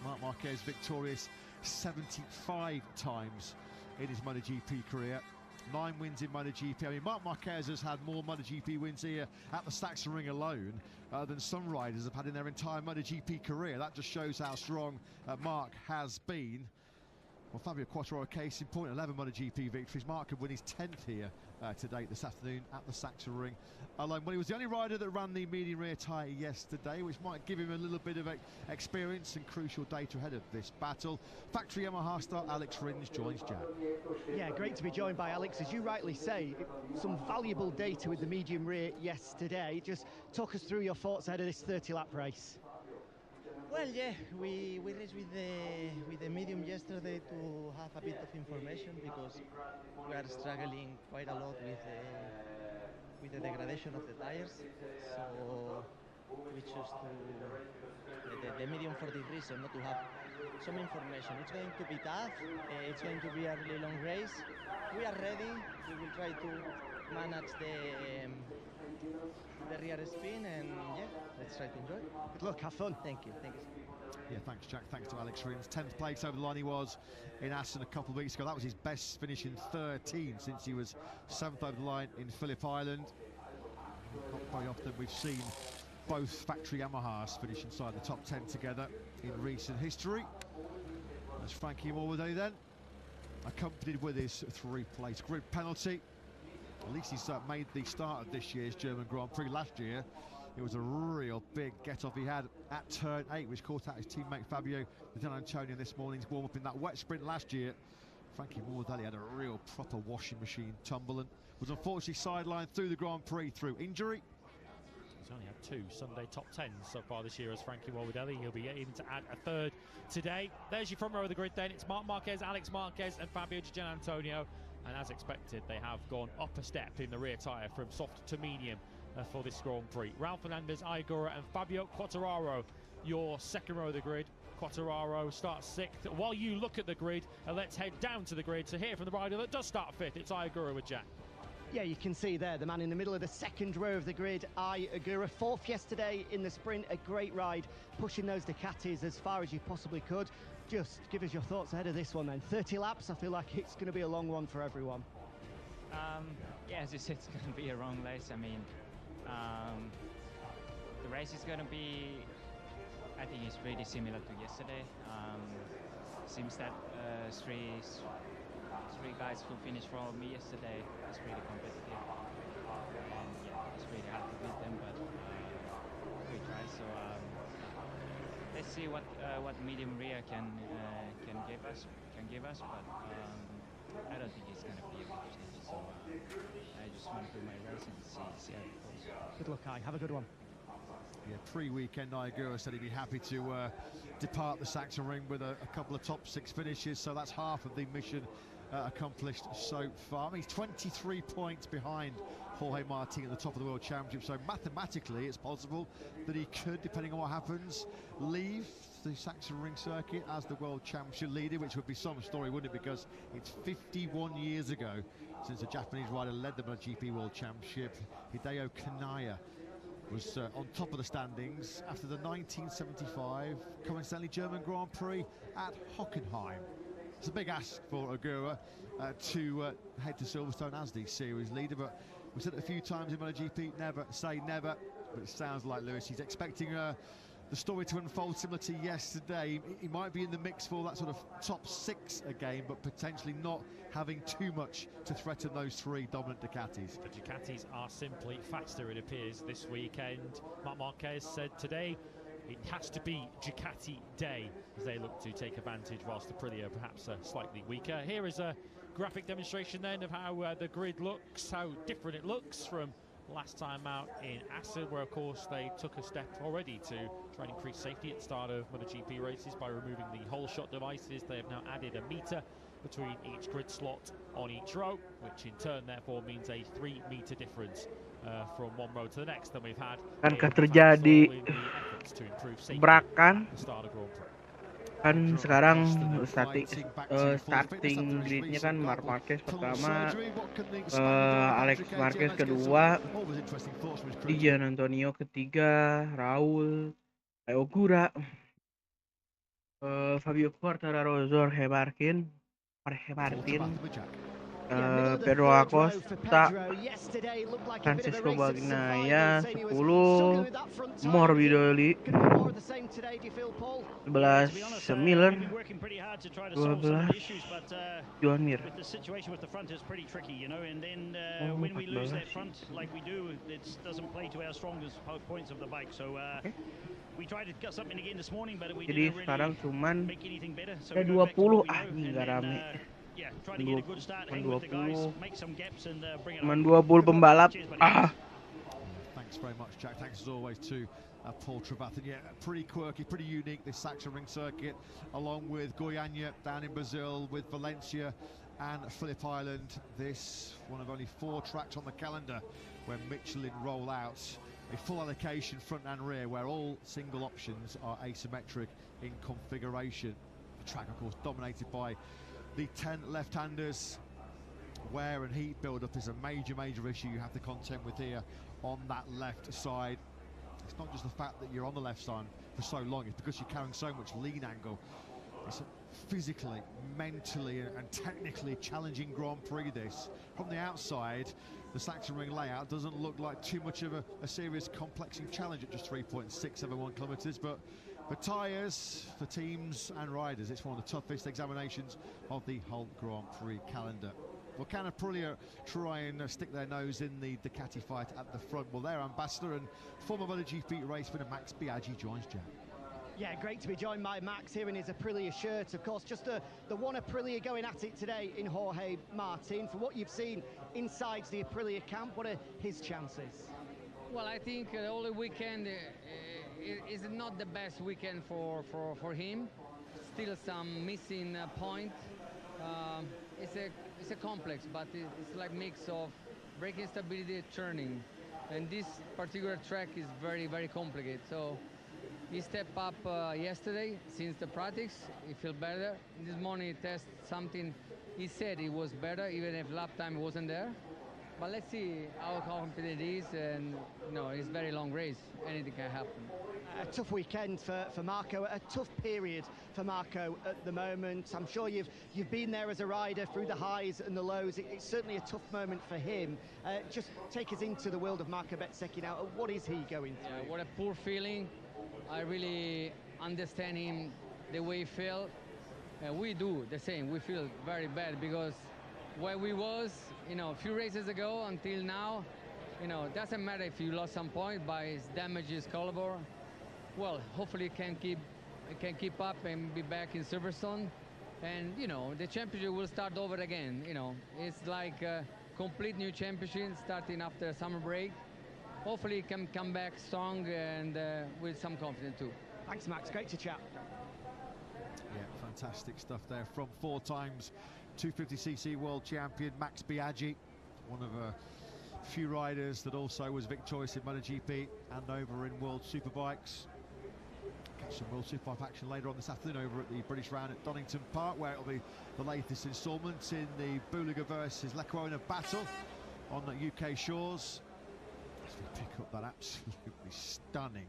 Marc Marquez victorious 75 times in his MotoGP career. 9 wins in MotoGP. I mean, Marc Marquez has had more MotoGP wins here at the Sachsenring alone than some riders have had in their entire MotoGP career. That just shows how strong Marc has been. Well, Fabio Quartararo case in point, 11 MotoGP victories. Marc could win his 10th here to date this afternoon at the Sachsenring alone. Well, he was the only rider that ran the medium rear tyre yesterday, which might give him a little bit of experience and crucial data ahead of this battle. Factory Yamaha star Alex Rins joins Jack. Yeah, great to be joined by Alex. As you rightly say, some valuable data with the medium rear yesterday. Just talk us through your thoughts ahead of this 30-lap race. Well, yeah, we raced with the medium yesterday to have a bit of information because we are struggling quite a lot with the degradation of the tires. So we chose to the medium for this reason, not to have some information. It's going to be tough. It's going to be a really long race. We are ready. We will try to manage the rear spin, and yeah, let's try to enjoy. Good luck, have fun. Thank you. Thank you. Yeah, thanks, Jack. Thanks to Alex Rins. 10th place over the line he was in Assen a couple of weeks ago. That was his best finish in 13 since he was 7th over the line in Phillip Island. Not very often we've seen both factory Yamahas finish inside the top 10 together in recent history. That's Frankie Morbidelli then, accompanied with his 3-place grid penalty. At least he's made the start of this year's German Grand Prix. Last year, it was a real big get-off he had at turn 8, which caught out his teammate Fabio Di Antonio in this morning's warm-up in that wet sprint last year. Frankie Morbidelli had a real proper washing machine tumble and was unfortunately sidelined through the Grand Prix through injury. He's only had 2 Sunday top 10s so far this year as Frankie Morbidelli. He'll be aiming to add a 3rd today. There's your front row of the grid then. It's Marc Marquez, Alex Marquez and Fabio Di Antonio. And as expected, they have gone up a step in the rear tyre from soft to medium for this Grand Prix. Raul Fernandez, Aigura and Fabio Quartararo, your second row of the grid. Quartararo starts 6th. While you look at the grid, let's head down to the grid to hear from the rider that does start 5th. It's Aigura with Jack. Yeah, you can see there the man in the middle of the second row of the grid, Aigura. 4th yesterday in the sprint, a great ride, pushing those Ducatis as far as you possibly could. Just give us your thoughts ahead of this one then. 30 laps, I feel like it's going to be a long one for everyone. Yeah, as you said, it's going to be a long race. I mean, the race is going to be, I think it's pretty similar to yesterday. Seems that three guys who finished from me yesterday is pretty competitive. And yeah, it's pretty hard to beat them, but we try. So let's see what medium rear can give us. But I don't think it's going to be a big change. So I just want to do my race and see how it goes. Good luck, Have a good one. Yeah, pre-weekend Aigura said he'd be happy to depart the Sachsenring with a couple of top 6 finishes, so that's half of the mission accomplished so far. I mean, he's 23 points behind Jorge Martin at the top of the World Championship, so mathematically it's possible that he could, depending on what happens, leave the Sachsenring circuit as the World Championship leader, which would be some story, wouldn't it? Because it's 51 years ago since a Japanese rider led the Moto GP World Championship. Hideo Kanaya was on top of the standings after the 1975 coincidentally German Grand Prix at Hockenheim. It's a big ask for Aigura to head to Silverstone as the series leader, but we said it a few times in MotoGP, never say never, but it sounds like Lewis, he's expecting the story to unfold similar to yesterday. He might be in the mix for that sort of top 6 again, but potentially not having too much to threaten those 3 dominant Ducatis. The Ducatis are simply faster, it appears, this weekend. Marc Marquez said today it has to be Ducati day as they look to take advantage, whilst the Aprilia perhaps slightly weaker. Here is a graphic demonstration then of how the grid looks, how different it looks from last time out in Assen, where of course they took a step already to try and increase safety at the start of MotoGP races by removing the whole shot devices. They have now added a meter between each grid slot on each row, which in turn therefore means a 3-meter difference from one row to the next. Then we've had akan terjadi tabrakan. Kan sekarang starting gridnya kan Marc Marquez pertama, Alex Marquez kedua, Di Antonio ketiga, Raul, Aigura, Fabio Quartararo, Jorge Martin, Pedro Acosta, Francisco Bagnaia 10, Morbidelli 11, Miller 12, Joan Mir. The situation with the front is pretty tricky, you know, and then when we lose that front like we do, it doesn't play to our strongest points of the bike. So we tried to get something again this morning, but we Jadi didn't sekarang really cuman make anything better. So ada we go back to 20, what we know, ini nggak and rame. yeah, try to get a good start, hang with the guys, make some gaps and bring it Cuman home. 20 pembalap. Thanks very much, Jack. Thanks as always to Paul Trevathan. Yeah, pretty quirky, pretty unique, this Sachsenring circuit, along with Goiânia down in Brazil, with Valencia and Phillip Island. This one of only 4 tracks on the calendar when Michelin roll out a full allocation front and rear where all single options are asymmetric in configuration. The track, of course, dominated by the 10 left-handers. Wear and heat build-up is a major issue you have to contend with here on that left side. It's not just the fact that you're on the left side for so long, it's because you're carrying so much lean angle. It's a physically, mentally and technically challenging Grand Prix this. From the outside, the Sachsenring layout doesn't look like too much of a serious complexing challenge at just 3.671 kilometres, but for tyres, for teams and riders, it's one of the toughest examinations of the whole Grand Prix calendar. Well, can Aprilia try and stick their nose in the Ducati fight at the front? Well, their ambassador and former Moto GP race winner Max Biaggi joins Jack. Yeah, great to be joined by Max here in his Aprilia shirt. Of course, just the one Aprilia going at it today in Jorge Martin. From what you've seen inside the Aprilia camp, what are his chances? Well, I think all the weekend is not the best weekend for him. Still some missing point. It's a complex, but it's like mix of braking stability, turning, and this particular track is very complicated. So he stepped up yesterday since the practice. He feel better. This morning he tested something. He said it was better, even if lap time wasn't there. But let's see how confident it is, and you know, it's a very long race. Anything can happen. A tough weekend for Marco, a tough period for Marco at the moment. I'm sure you've been there as a rider through the highs and the lows. It's certainly a tough moment for him. Just take us into the world of Marco Bezzecchi now. What is he going through? Yeah, what a poor feeling. I really understand him, the way he felt. We do the same. We feel very bad because where we was, you know, a few races ago until now, you know, it doesn't matter if you lost some point by his damages collarbone. Well, hopefully it can keep up and be back in Silverstone, and you know, the championship will start over again. You know, it's like a complete new championship starting after summer break. Hopefully it can come back strong and with some confidence too. Thanks, Max. Great to chat. Yeah, fantastic stuff there from 4 times 250cc world champion Max Biaggi, one of a few riders that also was victorious in MotoGP and over in World Superbikes. Catch some World Superbike action later on this afternoon over at the British Round at Donington Park, where it'll be the latest instalment in the Buliga versus Lecuona battle on the UK shores. As we pick up that absolutely stunning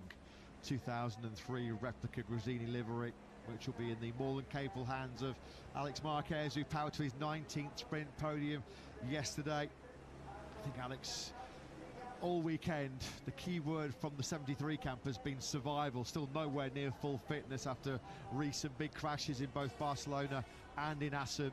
2003 replica Gresini livery, which will be in the more than capable hands of Alex Marquez, who powered to his 19th sprint podium yesterday. I think Alex, all weekend, the key word from the 73 camp has been survival. Still nowhere near full fitness after recent big crashes in both Barcelona and in Assen.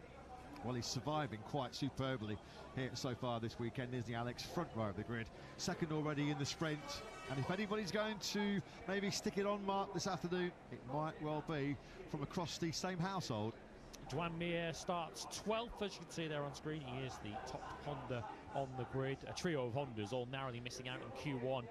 Well, he's surviving quite superbly here so far this weekend, isn't he, Alex? Front row of the grid, second already in the sprint. And if anybody's going to maybe stick it on Mark this afternoon, it might well be from across the same household. Joan Mir starts 12th, as you can see there on screen. He is the top Honda on the grid. A trio of Hondas all narrowly missing out in Q1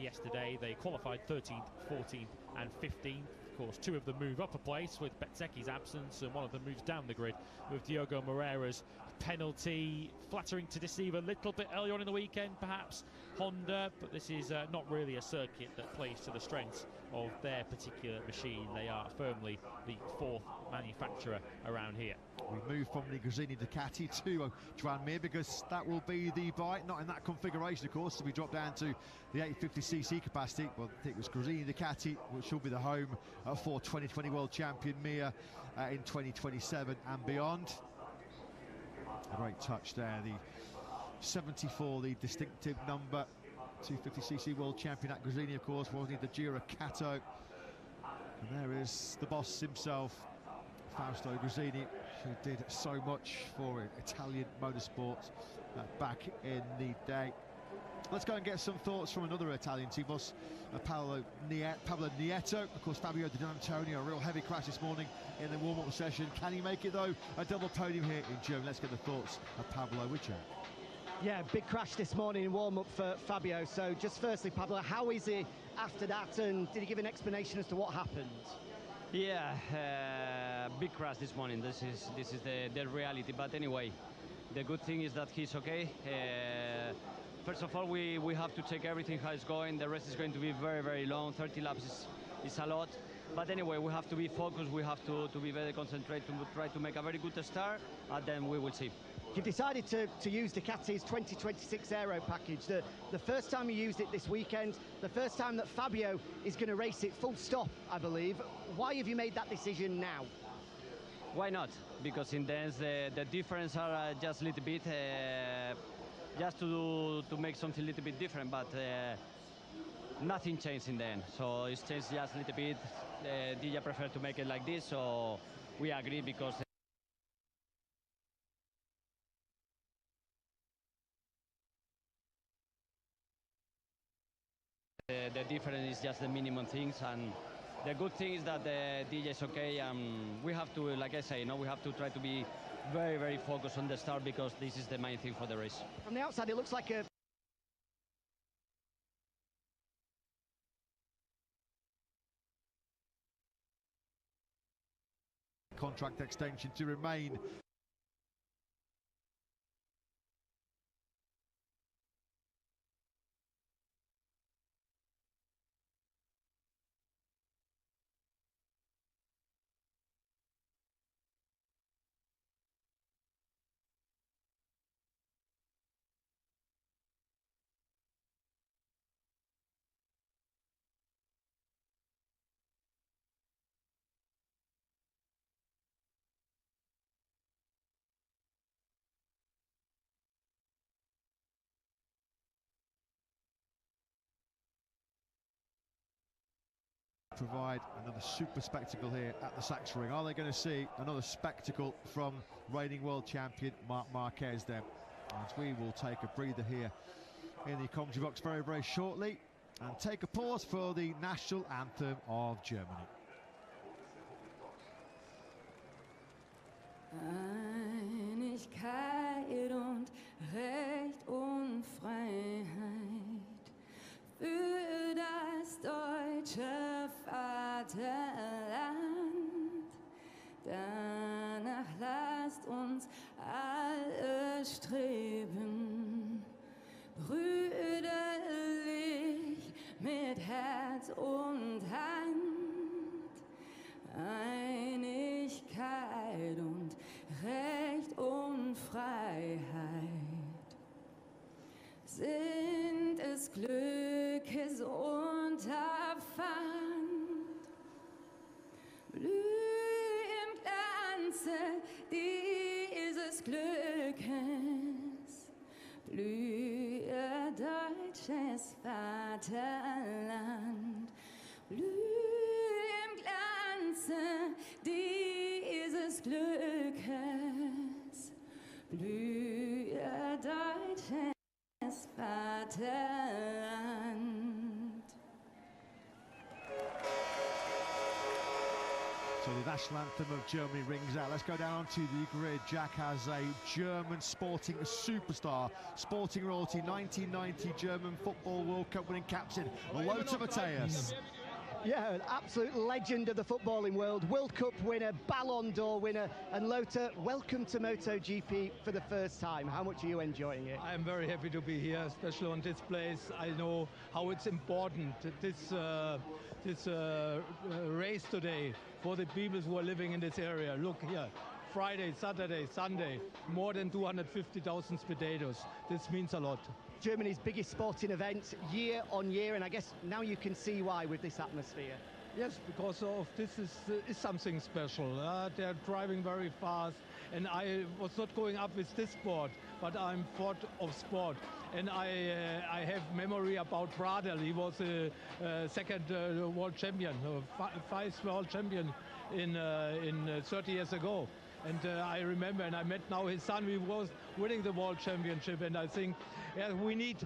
yesterday. They qualified 13th, 14th and 15th. Of course, 2 of them move up a place with Bezzecchi's absence, and 1 of them moves down the grid with Diogo Moreira's penalty. Flattering to deceive a little bit earlier on in the weekend, perhaps, Honda, but this is not really a circuit that plays to the strengths of their particular machine. They are firmly the 4th manufacturer around here. We move from the Gresini Ducati to Joan Mir, because that will be the bike, not in that configuration, of course, so we drop down to the 850cc capacity. Well, I think it was Gresini Ducati, which will be the home for 2020 world champion Mir in 2027 and beyond. A great touch there, the 74, the distinctive number. 250cc world champion at Gresini, of course, wasn't he, the Gira Cato? And there is the boss himself, Fausto Gresini, who did so much for Italian motorsport back in the day. Let's go and get some thoughts from another Italian team boss, Pablo Nieto. Of course, Fabio Di Antonio, a real heavy crash this morning in the warm-up session. Can he make it, though? A double podium here in Germany. Let's get the thoughts of Pablo with Jack. Yeah, big crash this morning in warm-up for Fabio. So just firstly, Pablo, how is he after that, and did he give an explanation as to what happened? Yeah, big crash this morning. This is the reality. But anyway, the good thing is that he's okay. first of all, we have to check everything how it's going. The rest is going to be very, very long. 30 laps is a lot. But anyway, we have to be focused. We have to be very concentrated to try to make a very good start, and then we will see. You've decided to use Ducati's 2026 Aero package. The first time you used it this weekend, the first time that Fabio is going to race it full stop, I believe. Why have you made that decision now? Why not? Because in the end, the difference are just a little bit, just to make something a little bit different, but nothing changed in the end. So it's changed just a little bit. DJ preferred to make it like this, so we agree because the difference is just the minimum things, and the good thing is that the DJ is okay, and we have to, like I say, we have to try to be very, very focused on the start because this is the main thing for the race. From the outside, it looks like a contract extension to remain. Provide another super spectacle here at the Sachsenring. Are they going to see another spectacle from reigning world champion Marc Marquez then? As we will take a breather here in the commentary box very, very shortly and take a pause for the national anthem of Germany. Einigkeit und Recht und Freiheit für das deutsche Vaterland. Danach lasst uns alle streben, brüderlich mit Herz und Hand. Einigkeit und Recht und Freiheit sind es Glückes Unterpfand. Blüh im Glanze dieses Glückes, blühe deutsches Vaterland. Blüh im Glanze dieses Glückes, blühe deutsches Vaterland. So the national anthem of Germany rings out. Let's go down onto the grid. Jack has a German sporting superstar, sporting royalty, 1990 German Football World Cup winning captain, Lothar Matthäus. Yeah, an absolute legend of the footballing world, World Cup winner, Ballon d'Or winner, and Lothar, welcome to Moto GP for the first time. How much are you enjoying it? I'm very happy to be here, especially on this place. I know how it's important, this race today for the people who are living in this area. Look here, Friday, Saturday, Sunday, more than 250,000 spectators. This means a lot. Germany's biggest sporting event year on year, and I guess now you can see why with this atmosphere. Yes, because of this is something special. They're driving very fast, and I was not going up with this sport, but I'm fond of sport. And I have memory about Bradel. He was a second world champion, five world champion in 30 years ago. And I remember, and I met now his son. We was winning the world championship, and I think we need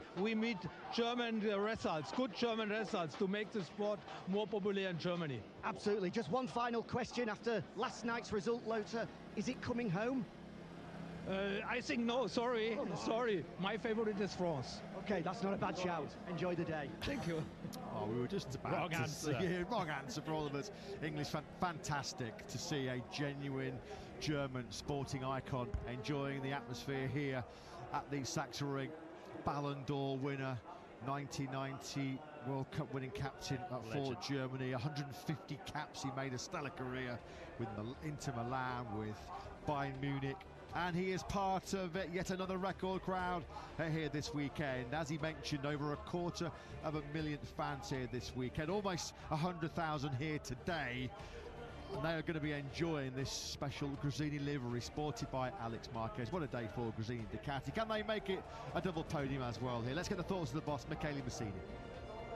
German results, good German results, to make the sport more popular in Germany. Absolutely. Just one final question after last night's result, Lothar. Is it coming home? I think no. Sorry. My favorite is France. Okay, that's not a bad shout. Enjoy the day. Thank you. Oh, we were just about to see wrong answer for all of us. English fantastic to see a genuine German sporting icon enjoying the atmosphere here at the Sachsenring. Ballon d'Or winner, 1990 World Cup winning captain for Germany. 150 caps. He made a stellar career with Inter Milan, with Bayern Munich. And he is part of yet another record crowd here this weekend. As he mentioned, over 250,000 fans here this weekend. Almost 100,000 here today. And they are going to be enjoying this special Gresini livery sported by Alex Marquez. What a day for Gresini Ducati. Can they make it a double podium as well here? Let's get the thoughts of the boss, Michele Massini.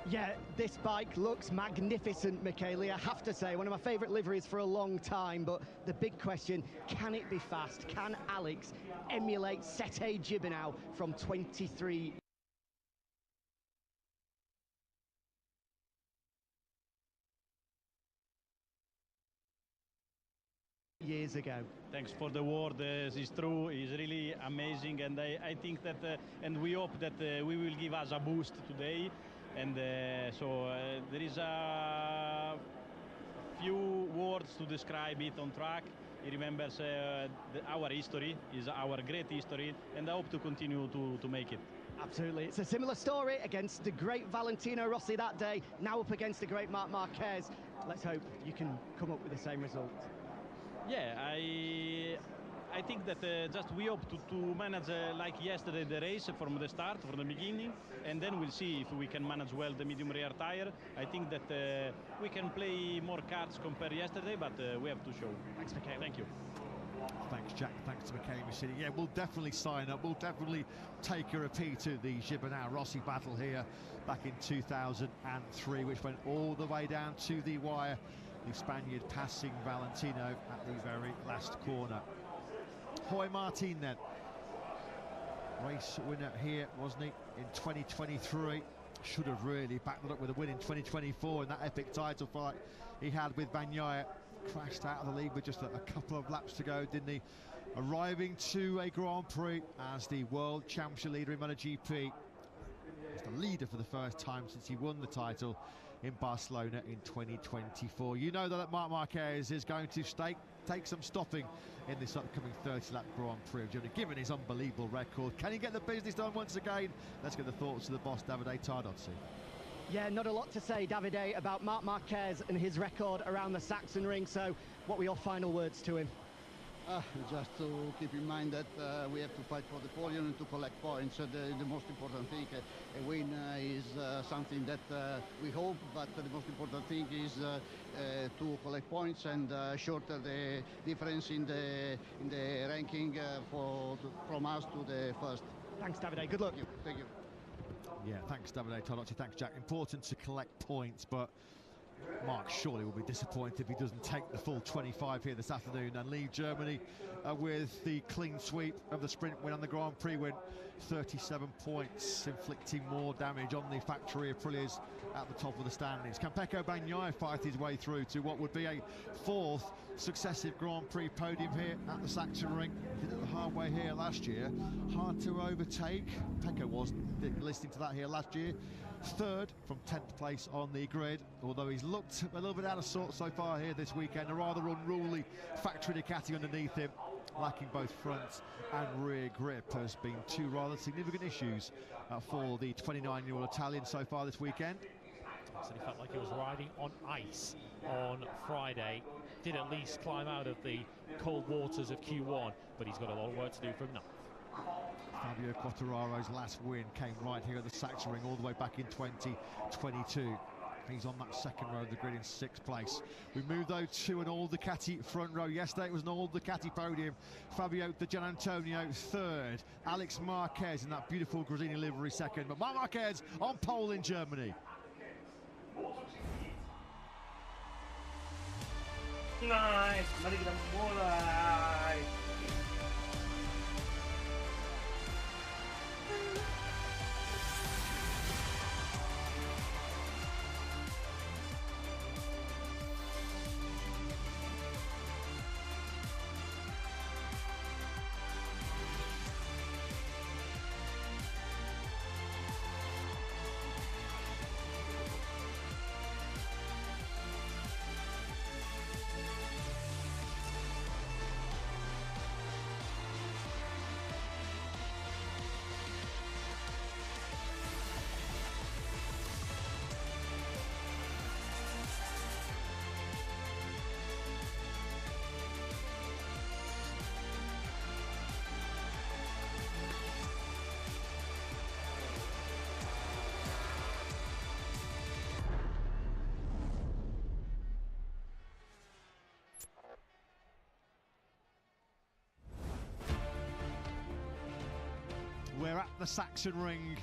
Yeah, this bike looks magnificent, Michele. I have to say, one of my favourite liveries for a long time. But the big question, can it be fast? Can Alex emulate Sete Gibernau from 23 years ago? Thanks for the word. It's true. It's really amazing, and I think that, and we hope that we will give us a boost today. And so there is a few words to describe it on track. He remembers our history, is our great history, and I hope to continue to make it. Absolutely. It's a similar story against the great Valentino Rossi that day, now up against the great Marc Marquez. Let's hope you can come up with the same result. Yeah, I think that just we hope to manage like yesterday the race from the start, from the beginning, and then we'll see if we can manage well the medium rear tire. I think that we can play more cards compared yesterday, but we have to show. Thanks, Michele. Thank you. Thanks, Jack. Thanks to Michele Massini. Yeah, we'll definitely sign up. We'll definitely take a repeat of the Gibernau-Rossi battle here back in 2003, which went all the way down to the wire. The Spaniard passing Valentino at the very last corner. Hoy Martin then, race winner here, wasn't he, in 2023. Should have really backed it up with a win in 2024 in that epic title fight he had with Bagnaia. Crashed out of the lead with just a couple of laps to go, didn't he? Arriving to a Grand Prix as the World Championship leader in Moto GP. As the leader for the first time since he won the title in Barcelona in 2024. You know that Marc Marquez is going to take some stopping in this upcoming 30-lap Grand Prix of Germany, given his unbelievable record. Can he get the business done once again? Let's get the thoughts of the boss, Davide Tardozzi. Yeah, not a lot to say, Davide, about Marc Marquez and his record around the Saxon ring. So what were your final words to him? Just to keep in mind that we have to fight for the podium and to collect points. The most important thing, a win is something that we hope, but the most important thing is to collect points and shorter the difference in the ranking from us to the first. Thanks, Davide. Good luck. Thank you. Yeah, thanks, Davide Tardozzi. Thanks, Jack. Important to collect points, but Mark surely will be disappointed if he doesn't take the full 25 here this afternoon and leave Germany with the clean sweep of the sprint win and the Grand Prix win. 37 points, inflicting more damage on the factory Aprilias at the top of the standings. Can Pecco Bagnaia fight his way through to what would be a fourth successive Grand Prix podium here at the Saxon Ring? Did it the hard way here last year. Hard to overtake. Pecco wasn't listening to that here last year. Third from 10th place on the grid, although he's looked a little bit out of sorts so far here this weekend. A rather unruly factory Ducati underneath him, lacking both front and rear grip, has been two rather significant issues for the 29-year-old Italian so far this weekend. So he felt like he was riding on ice on Friday. Did at least climb out of the cold waters of Q1, but he's got a lot of work to do from now. Fabio Quartararo's last win came right here at the Saxon Ring all the way back in 2022. He's on that second row of the grid in 6th place. We move though to an all Ducati front row. Yesterday it was an all Ducati podium. Fabio Di Gianantonio third. Alex Marquez in that beautiful Gresini livery second. But Marc Marquez on pole in Germany. Nice, mari kita mulai. at the Sachsenring.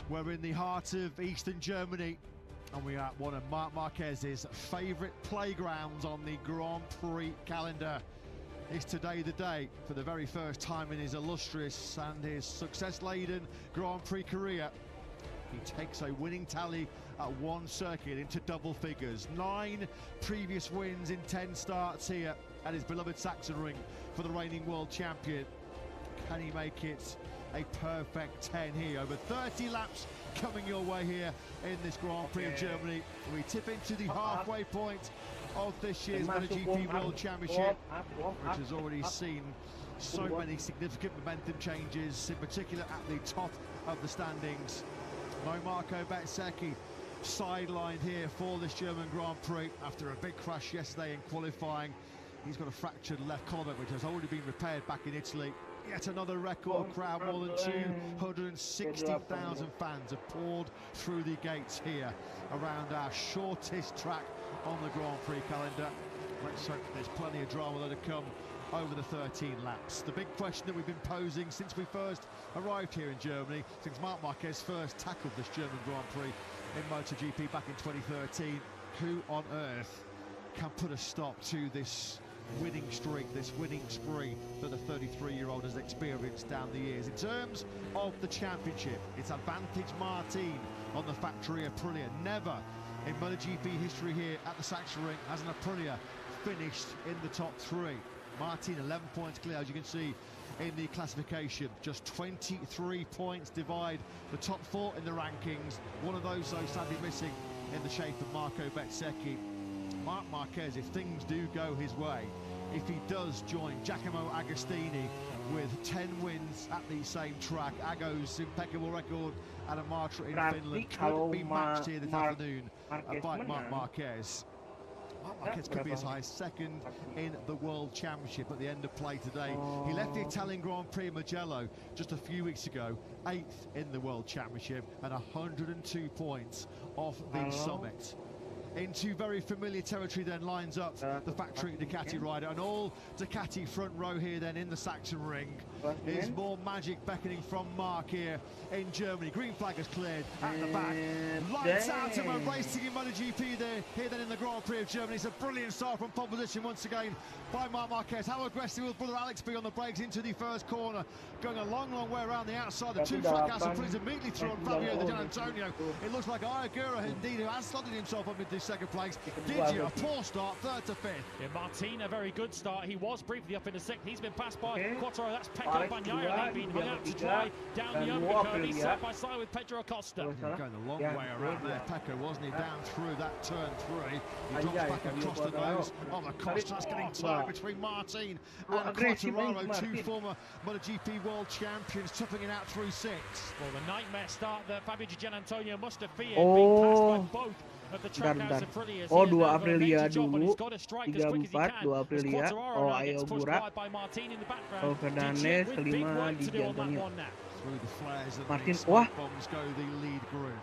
We're in the heart of Eastern Germany, and we are at one of Marc Marquez's favourite playgrounds on the Grand Prix calendar. Is today the day for the very first time in his illustrious and his success-laden Grand Prix career? He takes a winning tally at one circuit into double figures. 9 previous wins in 10 starts here at his beloved Sachsenring for the reigning world champion. Can he make it a perfect 10 here? Over 30 laps coming your way here in this Grand Prix of Germany. We tip into the halfway point of this year's Moto GP World Championship, which has already seen so many significant momentum changes, in particular at the top of the standings. No Marco Bezzecchi sidelined here for this German Grand Prix after a big crash yesterday in qualifying. He's got a fractured left collarbone, which has already been repaired back in Italy. Yet another record crowd, more than 260,000 fans have poured through the gates here around our shortest track on the Grand Prix calendar. Let's hope there's plenty of drama to come over the 13 laps. The big question that we've been posing since we first arrived here in Germany, since Marc Marquez first tackled this German Grand Prix in MotoGP back in 2013, who on earth can put a stop to this winning streak, this winning spree that the 33-year-old has experienced down the years? In terms of the championship, it's Advantage Martin on the factory Aprilia. Never in MotoGP history here at the Sachsenring has an Aprilia finished in the top 3. Martin 11 points clear, as you can see in the classification. Just 23 points divide the top 4 in the rankings. One of those, though, sadly missing in the shape of Marco Bezzecchi. Marc Marquez, if things do go his way, if he does join Giacomo Agostini with 10 wins at the same track, Ago's impeccable record at a Martra in Finland could be matched here this afternoon by Marc Marquez. Marc Marquez could be as high as 2nd in the World Championship at the end of play today. He left the Italian Grand Prix Mugello just a few weeks ago, 8th in the World Championship and 102 points off the summit. Into very familiar territory then lines up the factory Ducati rider, and all Ducati front row here then in the Sachsenring. Is more magic beckoning from Marc here in Germany. Green flag is cleared at the back. Lights out of a racing in MotoGP there, here then in the Grand Prix of Germany. It's a brilliant start from pole position once again by Marc Marquez. How aggressive will brother Alex be on the brakes into the first corner? Going a long, long way around the outside. The 2 Trackhouse and puts immediately through on Fabio Di Giannantonio. It looks like Ayagura indeed who has slotted himself up into 2nd place. Diggio, a poor start, 3rd to 5th. Yeah, Martin, a very good start. He was briefly up in the 6th. He's been passed by Quattro. That's Pecco Bagnaia. They've been hung out to dry down the overcut. He's side by side with Pedro Acosta. Going a long way around there, Pecco, wasn't he? Down through that turn 3. He drops back across the nose of Acosta. That's getting tight between Martin and Quartararo, 2 former MotoGP world champions, toughing it out through 6. Well, the nightmare start that Fabio Di Giannantonio must have feared, being passed by both of the Trackhouse Aprilias. Oh, 2 Aprilia dulu, 3-4, 2 Aprilia. Oh, Ayagura. Oh, Fernandez, kelima Di Giannantonio. Through the flares of Martin, the wah. bombs go the lead group.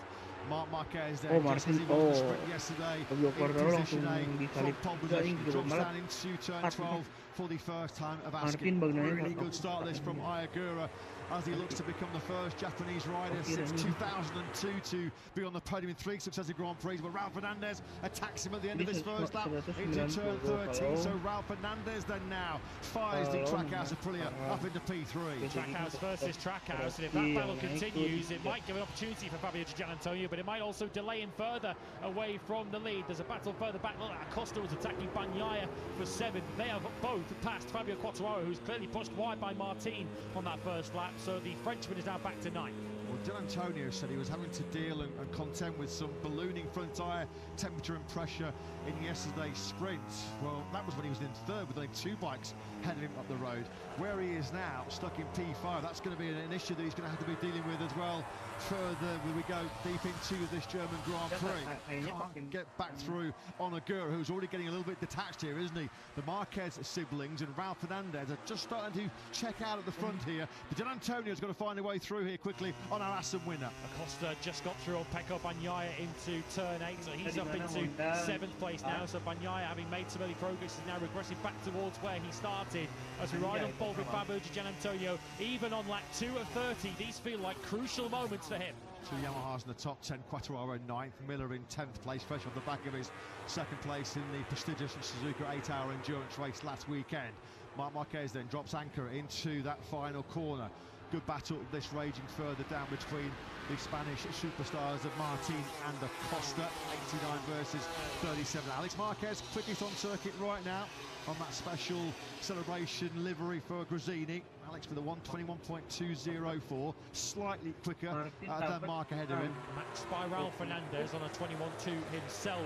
Marc Marquez there, Oh, just as he Martin, was the sprint yesterday, Fabio in Quartararo position langsung A from disalip pole juga position. ini, He drops malah down into turn Martin. 12 for the first time of Martin asking. Bagnaia Really satu. good start this from Ayagura as he looks to become the first Japanese rider since 2002 to be on the podium in 3 successive Grand Prix. But Raul Fernandez attacks him at the end of his first lap into turn 13. So Raul Fernandez then now fires the Trackhouse Aprilia up into P3. Trackhouse versus Trackhouse, and if that battle continues, it might give an opportunity for Fabio Di Giannantonio, but it might also delay him further away from the lead. There's a battle further back. Look, Acosta was attacking Bagnaia for 7th. They have both passed Fabio Quartararo, who's clearly pushed wide by Martin on that first lap. So the Frenchman is now back to 9th. Well, Giannantonio said he was having to deal and contend with some ballooning front tyre temperature and pressure in yesterday's sprint. Well, that was when he was in 3rd with only 2 bikes heading him up the road. Where he is now, stuck in P5, that's going to be an issue that he's going to have to be dealing with as well. Further we go deep into this German Grand Prix. Can't get back through on Agura, who's already getting a little bit detached here, isn't he? The Marquez siblings and Raul Fernandez are just starting to check out at the front here. But Giannantonio's got to find a way through here quickly on our Assen winner. Acosta just got through on Pecco Bagnaia into turn 8, so he's up into 7th place now. So Bagnaia, having made some early progress, is now regressing back towards where he started. As we ride on pole with Fabio Di Giannantonio, even on lap 2 of 30, these feel like crucial moments for him. 2 Yamahas in the top 10, Quattararo 9th, Miller in 10th place, fresh off the back of his 2nd place in the prestigious Suzuka 8-hour endurance race last weekend. Marc Marquez then drops anchor into that final corner. Good battle, this raging further down between the Spanish superstars of Martin and Acosta. 89 versus 37. Alex Marquez quickest on circuit right now on that special celebration livery for Gresini. Alex with a 1:21.204, slightly quicker than Mark ahead of him. Matched by Raul Fernandez on a 21.2 himself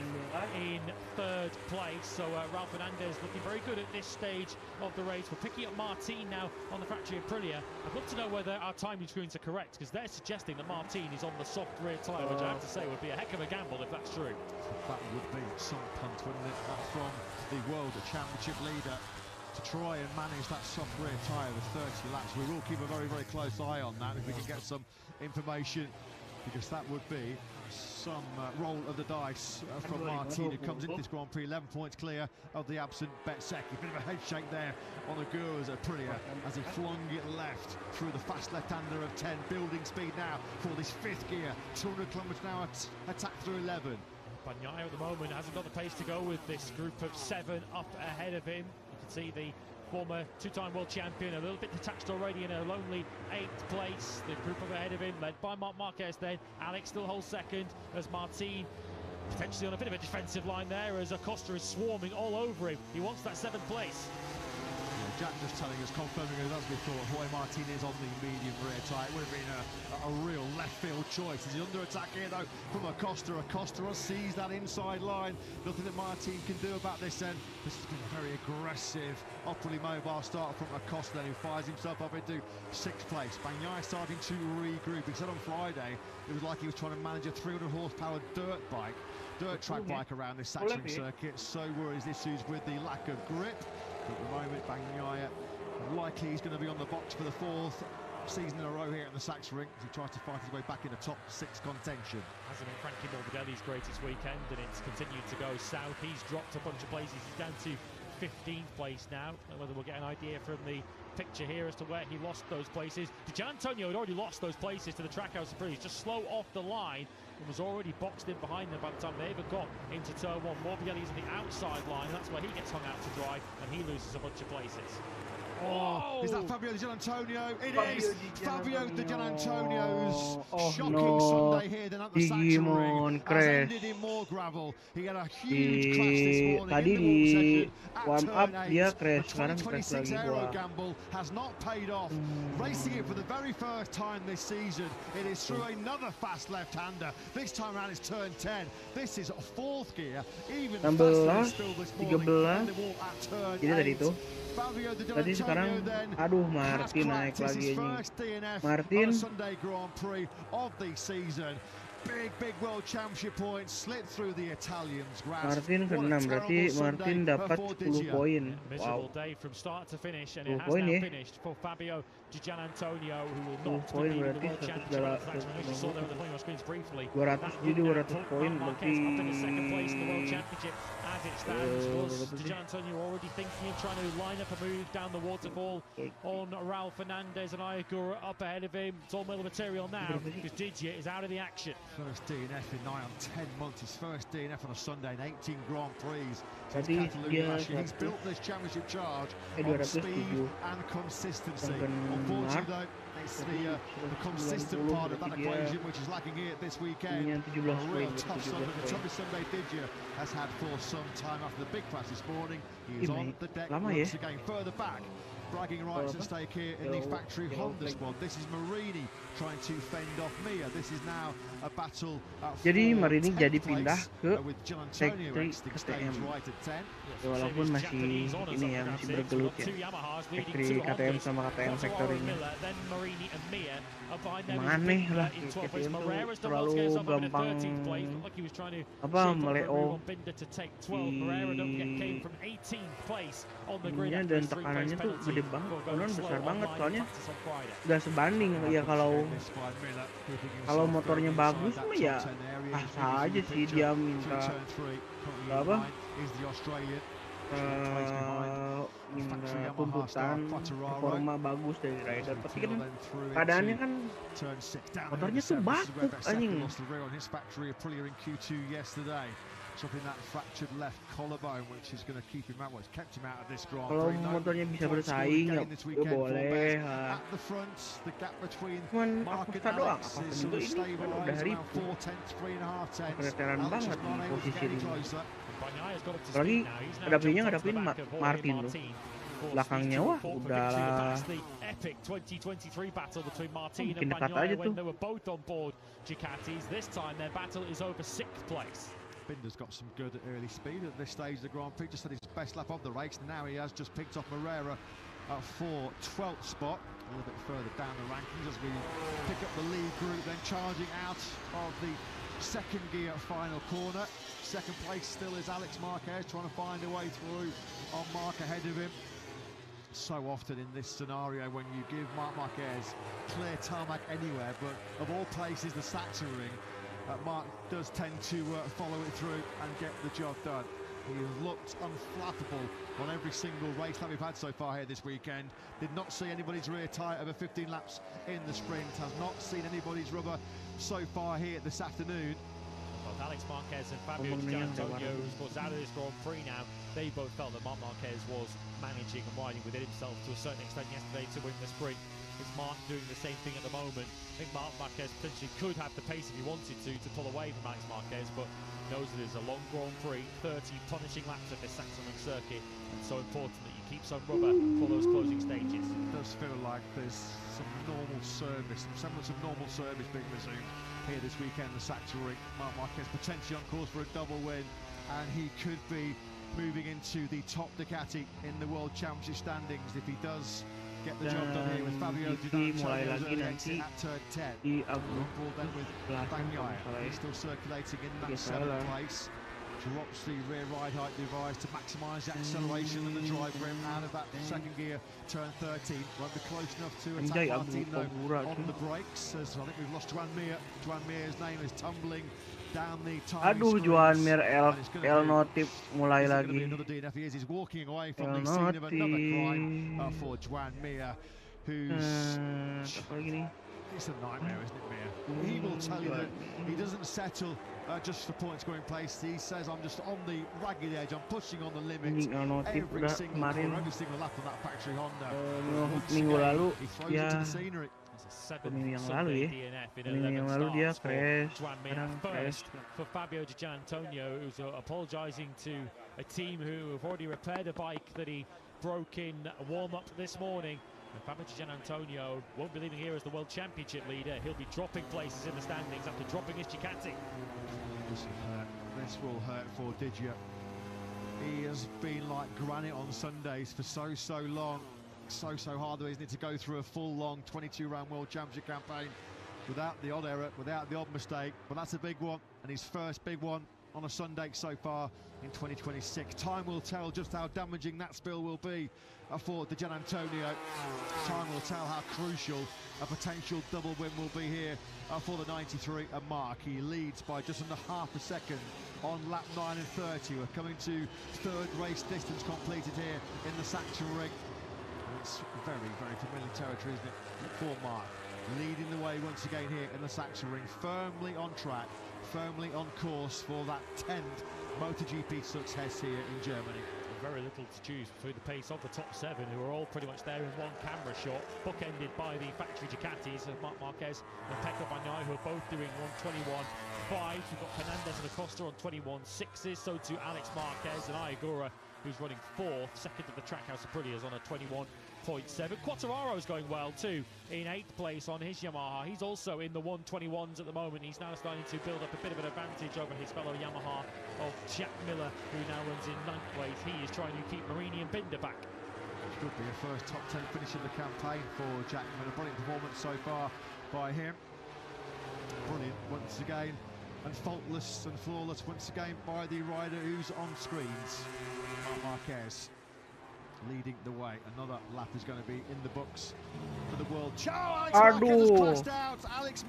in 3rd place. So Raul Fernandez looking very good at this stage of the race. We're picking up Martin now on the factory Aprilia. I'd love to know whether our timing screens are correct, because they're suggesting that Martin is on the soft rear tyre, which I have to say would be a heck of a gamble if that's true. That would be some punt, wouldn't it? That from the World Championship leader to try and manage that soft rear tyre with 30 laps. We will keep a very, very close eye on that if we can get some information, because that would be some roll of the dice from Martin, who comes into this Grand Prix 11 points clear of the absent Bezzecchi. Bit of a head shake there on the Gurs Aprilia as he flung it left through the fast left-hander of 10, building speed now for this 5th gear, 200 kilometres an hour attack through 11. Bagnaia at the moment hasn't got the pace to go with this group of 7 up ahead of him. You can see the former 2-time world champion a little bit detached already in a lonely 8th place. The group up ahead of him, led by Marc Marquez then. Alex still holds 2nd as Martin potentially on a bit of a defensive line there, as Acosta is swarming all over him. He wants that 7th place. Jack just telling us, confirming us as we thought, Jorge Martinez on the medium rear tyre. It would have been a real left field choice. He's under attack here though from Acosta. Acosta sees that inside line. Nothing that Martin can do about this then. This has been a very aggressive, upwardly mobile start from Acosta then, who fires himself up into 6th place. Bagnaia starting to regroup. He said on Friday it was like he was trying to manage a 300 horsepower dirt track bike around this Sachsenring circuit. So worries this is with the lack of grip. At the moment, Bagnaia, likely he's going to be on the box for the 4th season in a row here at the Sachsenring as he tries to fight his way back into top 6 contention. Hasn't been Frankie Morbidelli's greatest weekend, and it's continued to go south. He's dropped a bunch of places. He's down to 15th place now. Whether we'll get an idea from the picture here as to where he lost those places. Di Giannantonio had already lost those places to the Trackhouse Aprilia. He's just slow off the line and was already boxed in behind them by the time they even got into turn 1. Morbidelli's on the outside line, and that's where he gets hung out to dry, and he loses a bunch of places. Oh, is that Fabio Di Giannantonio? It is Fabio Di Giannantonio's shocking Sunday here then at the Sachsenring has ended in more gravel. He had a huge crash this morning tadi in di the warm up dia the crash, sekarang crash 2026 lagi aero gua. gamble has not paid off. Racing it for the very first time this season. It is through another fast left-hander. This time around it's turn 10. This is a 4th gear, even faster than still this morning. 13, At turn jadi tadi 8. tuh. Tadi sekarang, aduh, Martin naik lagi anjing. Martin Sunday Grand Prix of the season. Big World Championship points slid through the Italians' grasp. Martin ke-6, berarti Martin dapat 10 poin. Miserable day from start to finish, and it has now finished for Fabio Di Giannantonio, who will not be leading the World Championship. As you saw there on the playing screens briefly. 200 jadi 200 poin berarti. Up in the 2nd place in the World Championship as it stands. Was Di Giannantonio already thinking of trying to line up a move down the waterfall on Raul Fernandez and Ayagura up ahead of him? It's all material now because Didier is out of the action. First DNF in 9 on 10 months. His first DNF on a Sunday in 18 Grand Prix since Tadi Catalunya last year. He's built this championship charge on speed and consistency. Unfortunately, though, it's the consistent part of that equation which is lacking here this weekend. A real tough Sunday. The toughest Sunday Didier has had for some time after the big crash this morning. He is on the deck once again. Further back, bragging rights at stake here in the factory Honda squad. This is Marini trying to fend off Mia. This is now a battle Jadi Marini jadi pindah ke with Giannantonio exiting stage right at 10. Walaupun masih ini ya, masih bergelut ya. Factory KTM sama KTM Factory ini. Emang aneh lah, KTM tuh terlalu gampang apa meleo ininya dan tekanannya tuh gede banget, konon besar banget soalnya nggak sebanding ya kalau motornya bagus mah ya sah aja sih dia minta apa minta tuntutan performa bagus dari rider, tapi kan keadaannya kan motornya tuh bakuk anjing. Kalau motornya bisa bersaing ya boleh lah. Cuman Acosta doang, Acosta juga ini kan udah ribu, keteteran banget di posisi ini. Apalagi ngadapin Martin tuh belakangnya, wah udah bikin dekat aja tuh. Binder's got some good early speed at this stage of the Grand Prix, just had his best lap of the race. Now he has just picked off Moreira for 12th spot, a little bit further down the rankings as we pick up the lead group, then charging out of the second gear final corner. Second place still is Alex Marquez, trying to find a way through on Mark ahead of him. So often in this scenario when you give Marc Marquez clear tarmac anywhere, but of all places the Sachsenring, Mark does tend to follow it through and get the job done. He has looked unflappable on every single race that we've had so far here this weekend. Did not see anybody's rear tyre over 15 laps in the sprint. Has not seen anybody's rubber so far here this afternoon. Both Alex Marquez and Fabio Di Giannantonio, who's out of this Grand Prix now, they both felt that Marc Marquez was managing and riding within himself to a certain extent yesterday to win the sprint. Is Mark doing the same thing at the moment? I think Marc Marquez potentially could have the pace if he wanted to pull away from Alex Marquez, but knows that it's a long Grand Prix, 30 punishing laps of this Sachsenring circuit, and so important that you keep some rubber for those closing stages. It does feel like there's some normal service, some semblance of normal service being resumed here this weekend, the Sachsenring. Marc Marquez potentially on course for a double win, and he could be moving into the top Ducati in the World Championship standings if he does get the job done here with Fabio Di Giannantonio at turn 10. Then with Bagnaia, he's still circulating in that 7th place. Drops the rear ride height device to maximise the acceleration and the drive rim out of that second gear, turn 13. Won't be close enough to attack Martin though on the brakes, as I think we've lost Joan Mir. Joan Mir's name is tumbling down the timing Aduh, Joan Mir L notif mulai lagi. He's walking away from the scene of another crime for Joan Mir, who's it's a nightmare, isn't it, Mir? He will tell you that he doesn't settle just for points going place. He says, I'm just on the ragged edge, I'm pushing on the limit every single corner, every single lap on that factory Honda. Minggu lalu ya minggu yang lalu dia crash, sekarang crash. For Fabio Di Giannantonio, who's apologising to a team who have already repaired a bike that he broke in a warm-up this morning. And Fabio Di Giannantonio won't be leaving here as the World Championship leader. He'll be dropping places in the standings after dropping his Ducati. This will hurt for Digia. He has been like granite on Sundays for so long. So hard though, isn't it, to go through a full long 22-round World Championship campaign without the odd error, without the odd mistake. But that's a big one, and his first big one on a Sunday so far in 2026. Time will tell just how damaging that spill will be for Di Giannantonio. Time will tell how crucial a potential double win will be here for the 93 and Mark. He leads by just under half a second on lap 9 and 30. We're coming to third race distance completed here in the Sachsenring. It's very familiar territory, isn't it, for Mark. Leading the way once again here in the Sachsenring, firmly on track, firmly on course for that 10th Moto GP success here in Germany. Very little to choose between the pace of the top 7, who are all pretty much there in one camera shot, bookended by the factory Ducatis of Marc Marquez and Pecco Bagnaia, who are both doing 1:21.5. We've got Fernandez and Acosta on 21.6s, so too Alex Marquez and Ayagura, who's running 4th, second of the Trackhouse Aprilia, on a 21.7. Quartararo's going well too, in 8th place on his Yamaha. He's also in the 1:21s at the moment. He's now starting to build up a bit of an advantage over his fellow Yamaha of Jack Miller, who now runs in 9th place. He is trying to keep Marini and Binder back. Which could be a first top 10 finish of the campaign for Jack Miller. Brilliant performance so far by him. Brilliant once again, and faultless and flawless once again by the rider who's on screens, Marc Marquez. leading the way. Another lap is going to be in the books for the world. Alex Marquez has crashed out. Alex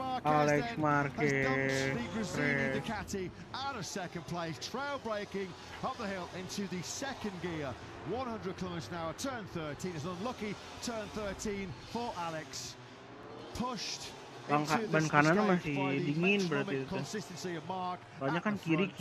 Marquez has dumped the Gresini Ducati out of second place, trail-breaking up the hill into the second gear. 100 kilometers an hour, turn 13. It's an unlucky turn 13 for Alex. Pushed ban kanan masih dingin berarti itu. Soalnya kan kiri.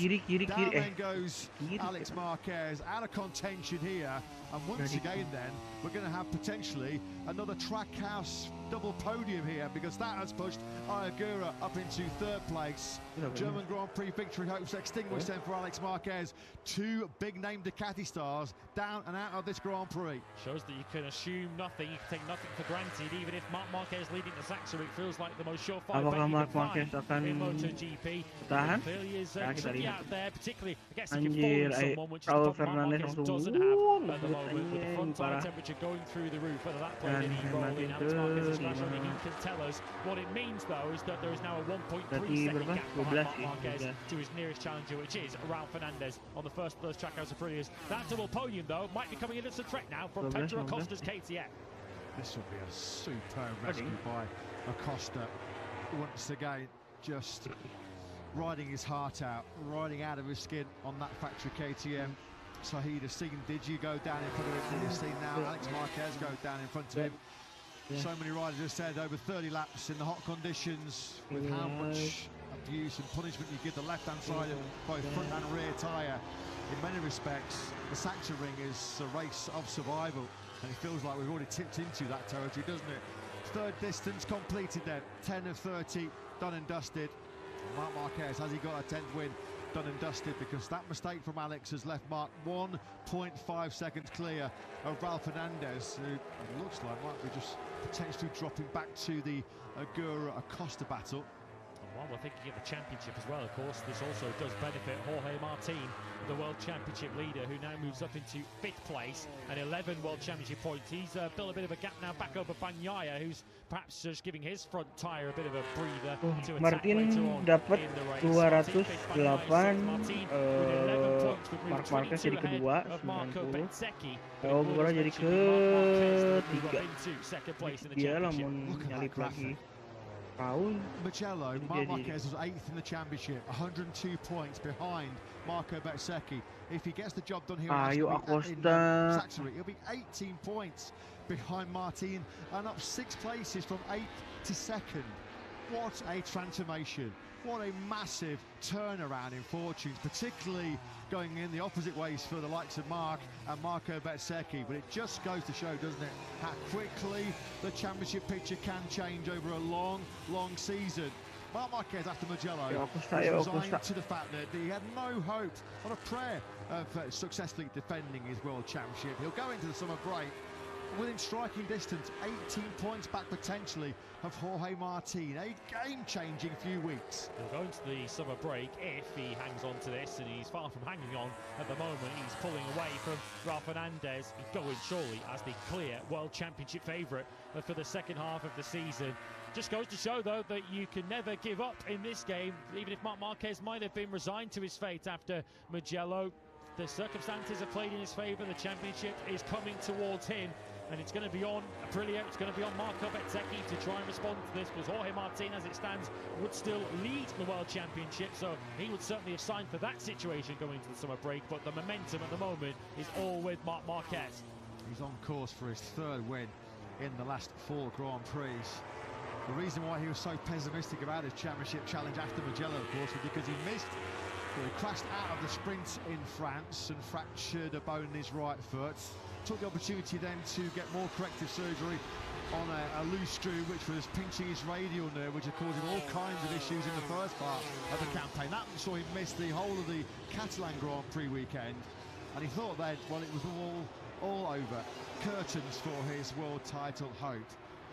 Then goes Alex Marquez out of contention here, and once again then we're going to have potentially another Trackhouse double podium here, because that has pushed Ayagura up into third place. German Grand Prix victory hopes extinguished then for Alex Marquez. Two big name Ducati stars down and out of this Grand Prix. Shows that you can assume nothing, you can take nothing for granted. Even if Marc Marquez leading the Saxon, it feels like the most surefire bet you can find in Moto GP. Clearly is tricky out there, particularly I guess if you're following someone, which is what Marc Marquez doesn't have at the moment, with the front tire temperature going through the roof. Whether that played any role in Alex Marquez's crash, only he can tell us. What it means though is that there is now a 1.3 second gap behind Marc Marquez to his nearest challenger, which is Raul Fernandez on the first of those Trackhouse Aprilias. That double podium though might be coming in as a threat now from Pedro Acosta's KTM. This will be a superb rescue by Acosta. Once again, just riding his heart out, riding out of his skin on that factory KTM. So he'd have seen Digi go down in front of him. He'd have seen now Alex Marquez go down in front of him. So many riders have said over 30 laps in the hot conditions, with how much abuse and punishment you give the left-hand side of both front and rear tyre. In many respects, the Saxon Ring is a race of survival, and it feels like we've already tipped into that territory, doesn't it? Third distance completed then, 10 of 30, done and dusted. Marc Marquez, has he got a 10th win? Done and dusted, because that mistake from Alex has left Marc 1.5 seconds clear of Raul Fernandez, who it looks like might be just potentially dropping back to the Agura-Acosta battle. While we're thinking of the championship as well, of course, this also does benefit Jorge Martin, the World Championship leader, who now moves up into 5th place and 11 World Championship points. He's built a bit of a gap now back over Bagnaia, who's perhaps just giving his front tyre a bit of a breather to attack later on dapat in the race. 208, Marc Marquez jadi kedua 90, Agura jadi ketiga. Dia lamun nyalip lagi. Mugello, Marc Marquez was 8th in the championship, 102 points behind Marco Bezzecchi. If he gets the job done here in Saxony, he'll be 18 points behind Martin and up 6 places from 8th to 2nd. What a transformation. What a massive turnaround in fortunes, particularly going in the opposite ways for the likes of Marc and Marco Bezzecchi. But it just goes to show, doesn't it, how quickly the championship picture can change over a long, long season. Marc Marquez, after Mugello, resigned to the fact that he had no hope, not a prayer of successfully defending his world championship. He'll go into the summer break within striking distance, 18 points back potentially of Jorge Martin. A game-changing few weeks. He'll go into the summer break if he hangs on to this, and he's far from hanging on at the moment. He's pulling away from Raul Fernandez. He's going surely as the clear World Championship favourite for the second half of the season. Just goes to show, though, that you can never give up in this game, even if Marc Marquez might have been resigned to his fate after Mugello. The circumstances have played in his favour. The championship is coming towards him, and it's going to be on Aprilia, it's going to be on Marco Bezzecchi to try and respond to this, because Jorge Martin, as it stands, would still lead the World Championship, so he would certainly have signed for that situation going into the summer break, but the momentum at the moment is all with Marc Marquez. He's on course for his 3rd win in the last 4 Grand Prix. The reason why he was so pessimistic about his championship challenge after Mugello, of course, was because he missed. He crashed out of the sprint in France and fractured a bone in his right foot. Took the opportunity then to get more corrective surgery on a loose screw, which was pinching his radial nerve, which is causing all kinds of issues in the first part of the campaign. That saw him miss the whole of the Catalan Grand Prix weekend, and he thought then, well, it was all over. Curtains for his world title hope.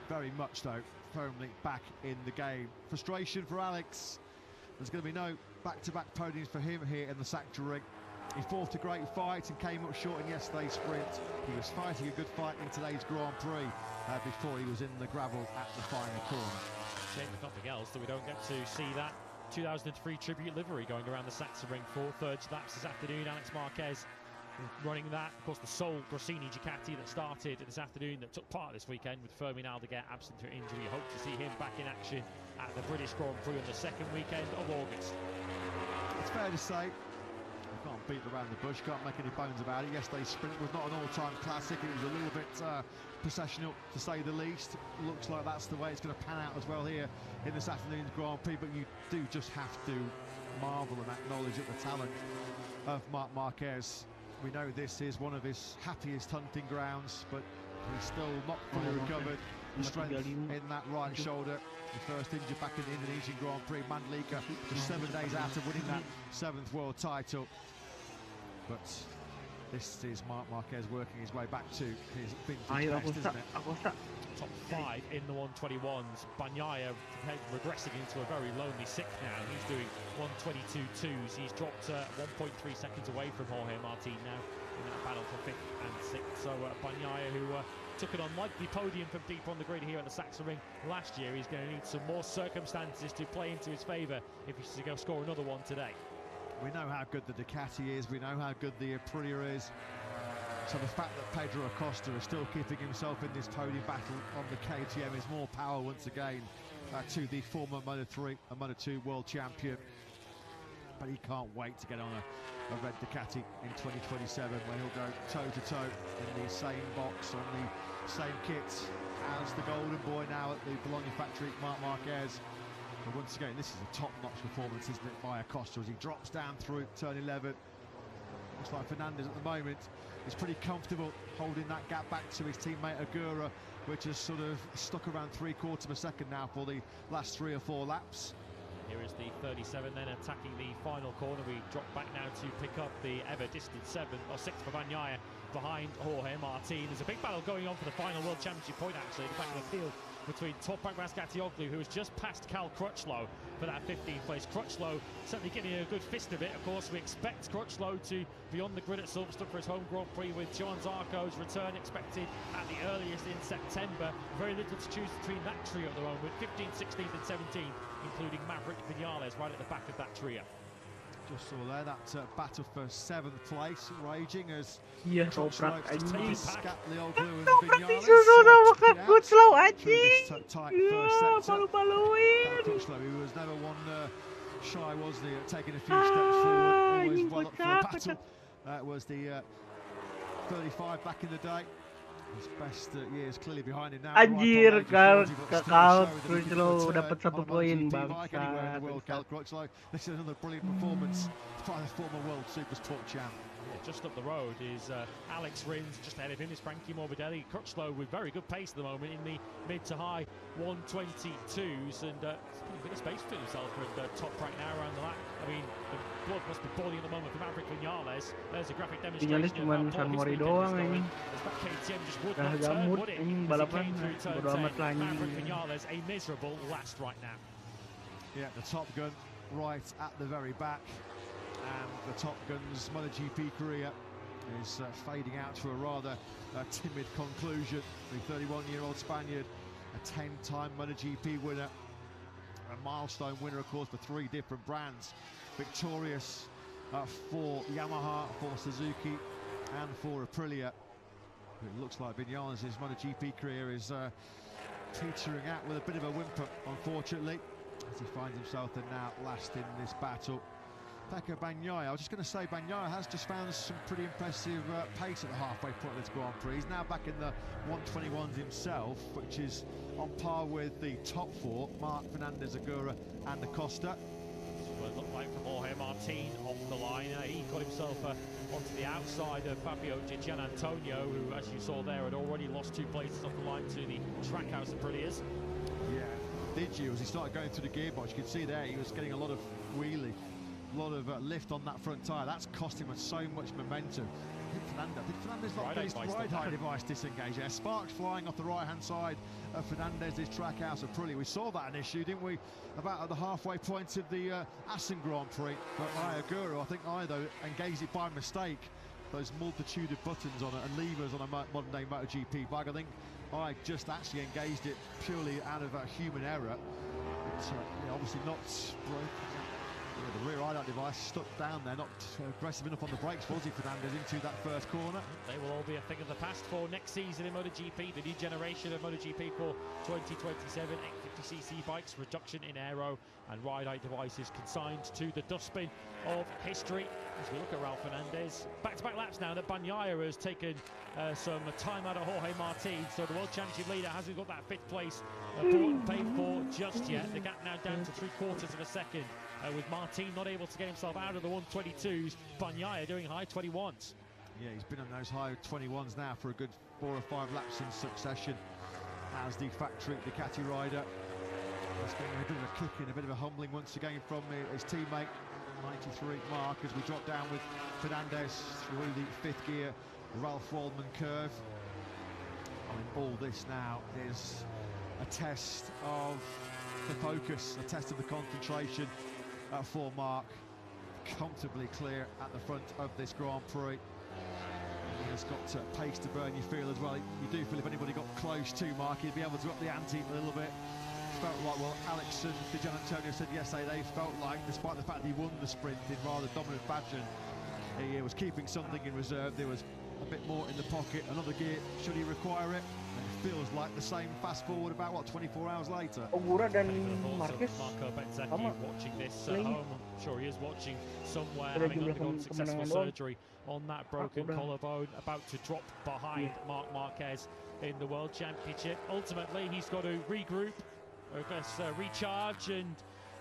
Very much, though, firmly back in the game. Frustration for Alex. There's going to be no back-to-back podiums for him here in the Saxon Ring. He fought a great fight and came up short in yesterday's sprint. He was fighting a good fight in today's Grand Prix before he was in the gravel at the final corner. Shame if nothing else that we don't get to see that 2003 tribute livery going around the Saxon Ring for 3rd laps this afternoon. Alex Marquez running that. Of course, the sole Grossini Ducati that started this afternoon, that took part this weekend with Fermin Aldeguer absent to injury. Hope to see him back in action at the British Grand Prix on the second weekend of August. It's fair to say, you can't beat around the bush, can't make any bones about it. Yesterday's sprint was not an all-time classic. It was a little bit processional, to say the least. Looks like that's the way it's going to pan out as well here in this afternoon's Grand Prix, but you do just have to marvel and acknowledge at the talent of Marc Marquez. We know this is one of his happiest hunting grounds, but he's still not fully recovered. The strength in that right shoulder. The first injury back in the Indonesian Grand Prix. Mandalika just 7 days out of winning that 7th world title. But this is Marc Marquez working his way back to his vintage best, isn't it? Top 5 in the 121s. Bagnaia regressing into a very lonely 6th now. He's doing 122.2s. He's dropped 1.3 seconds away from Jorge Martin now in that battle for 5th and 6th. So Bagnaia, who took an unlikely podium from deep on the grid here at the Sachsenring last year, he's going to need some more circumstances to play into his favour if he's to go score another one today. We know how good the Ducati is. We know how good the Aprilia is. So the fact that Pedro Acosta is still keeping himself in this podium battle on the KTM is more power once again to the former Moto3 and Moto2 world champion. But he can't wait to get on a red Ducati in 2027, where he'll go toe-to-toe in the same box, on the same kit as the golden boy now at the Bologna factory, Marc Marquez. And once again, this is a top-notch performance, isn't it, by Acosta as he drops down through turn 11. Looks like Fernandez at the moment is pretty comfortable holding that gap back to his teammate Agura, which has sort of stuck around 3/4 of a second now for the last 3 or 4 laps. Here is the 37 then attacking the final corner. We drop back now to pick up the ever-distant 7th or 6th for Bagnaia behind Jorge Martin. There's a big battle going on for the final World Championship point, actually, the back of the field between Toprak Razgatlioglu, who has just passed Cal Crutchlow for that 15th place. Crutchlow certainly getting a good fist of it. Of course, we expect Crutchlow to be on the grid at Silverstone for his home Grand Prix, with Johan Zarco's return expected at the earliest in September. Very little to choose between that trio at the moment, 15th, 16th and 17th, including Maverick Vinales right at the back of that trio. Just saw there that battle for 7th place raging as Toprak anjing. Razgatlioglu and Toprak Vinales disuruh sama Crutchlow anjing. Tight first sector. Malu-maluin. Crutchlow, who was never one shy, was he, taking a few steps forward, always well up for a battle. That was the 35 back in the day. His best years clearly behind him now. Anjir, Cal Crutchlow dapat 1 poin, bangsat. This is another brilliant performance by the former world Supersport champ. Yeah, just up the road is Alex Rins, just ahead of him is Frankie Morbidelli. Crutchlow with very good pace at the moment in the mid to high 122s, and putting a bit of space for himself with Toprak now around the lap. I mean, the blood must be boiling at the moment for Maverick Vinales. There's a graphic demonstration. Vinales cuma San Mori doang anjing. Dah gamut anjing balapan. Bodo amat lah anjing. Maverick Vinales a miserable last right now. Yeah, the Top Gun right at the very back. And the Top Gun's Moto GP career is fading out to a rather timid conclusion. The 31-year-old Spaniard, a 10-time Moto GP winner, a milestone winner, of course, for 3 different brands. Victorious for Yamaha, for Suzuki, and for Aprilia. It looks like Vinales' Moto GP career is teetering out with a bit of a whimper, unfortunately, as he finds himself then now last in this battle. Pecco Bagnaia, I was just going to say, Bagnaia has just found some pretty impressive pace at the halfway point of this Grand Prix. He's now back in the 121s himself, which is on par with the top 4, Marc, Fernandez, Agura and Acosta. What it looked like from Jorge Martin off the line. He got himself onto the outside of Fabio Di Gianantonio, who, as you saw there, had already lost 2 places off the line to the Trackhouse Aprilias. Yeah, did you? As he started going through the gearbox, you could see there he was getting a lot of wheelie. A lot of lift on that front tyre. That's cost him so much momentum. Did Fernandez not get his ride-high device disengaged? Yeah, sparks flying off the right-hand side of Fernandez's Trackhouse Aprilia. We saw that an issue, didn't we? About at the halfway point of the Assen Grand Prix. But Agura, I think, either engaged it by mistake. Those multitude of buttons on it and levers on a modern-day MotoGP bike. I think I just actually engaged it purely out of human error. It's obviously not broken. The rear eye device stuck down there, not aggressive enough on the brakes, was he, Fernandez, into that first corner? They will all be a thing of the past for next season in MotoGP, the new generation of MotoGP for 2027. 850cc bikes, reduction in aero, and ride height devices consigned to the dustbin of history. As we look at Ralph Fernandez, back-to-back laps now that Bagnaia has taken some time out of Jorge Martin, so the World Championship leader hasn't got that 5th place bought and paid for just yet. The gap now down to 3/4 of a second, with Martin not able to get himself out of the 122s, Bagnaia doing high 21s. Yeah, he's been on those high 21s now for a good 4 or 5 laps in succession as the factory Ducati rider. He's getting a bit of a kicking, a bit of a humbling once again from his teammate, 93 Mark, as we drop down with Fernandez through the 5th gear Ralph Waldman curve. I mean, all this now is a test of the focus, a test of the concentration for Mark. Comfortably clear at the front of this Grand Prix. He has got pace to burn, you feel as well. You do feel if anybody got close to Mark, he'd be able to up the ante a little bit. Felt like, well, Alex and Di Gianantonio said yesterday they felt like, despite the fact that he won the sprint in rather dominant fashion, he was keeping something in reserve. There was a bit more in the pocket, another gear should he require it. And it feels like the same fast forward about, what, 24 hours later. Ogura dan Marquez Marco Bezzecchi sama watching this at home. I'm sure he is watching somewhere, having undergone successful surgery on that broken collarbone, about to drop behind Marc Marquez in the World Championship. Ultimately, he's got to regroup, I guess, recharge and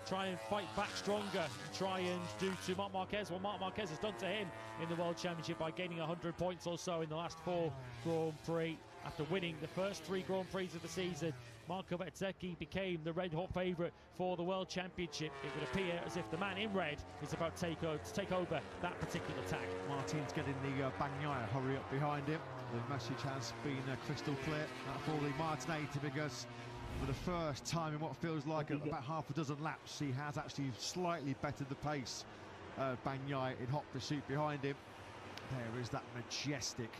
try and fight back stronger, try and do to Marc Marquez what Marc Marquez has done to him in the World Championship by gaining 100 points or so in the last 4 Grand Prix. After winning the first 3 Grand Prix of the season, Marco Bezzecchi became the red-hot favourite for the World Championship. It would appear as if the man in red is about to take over that particular tag. Martin's getting the Bagnaia hurry up behind him. The message has been crystal clear for the Martinator, because for the first time in what feels like about half a dozen laps, he has actually slightly bettered the pace. Bagnaia in hot pursuit behind him. There is that majestic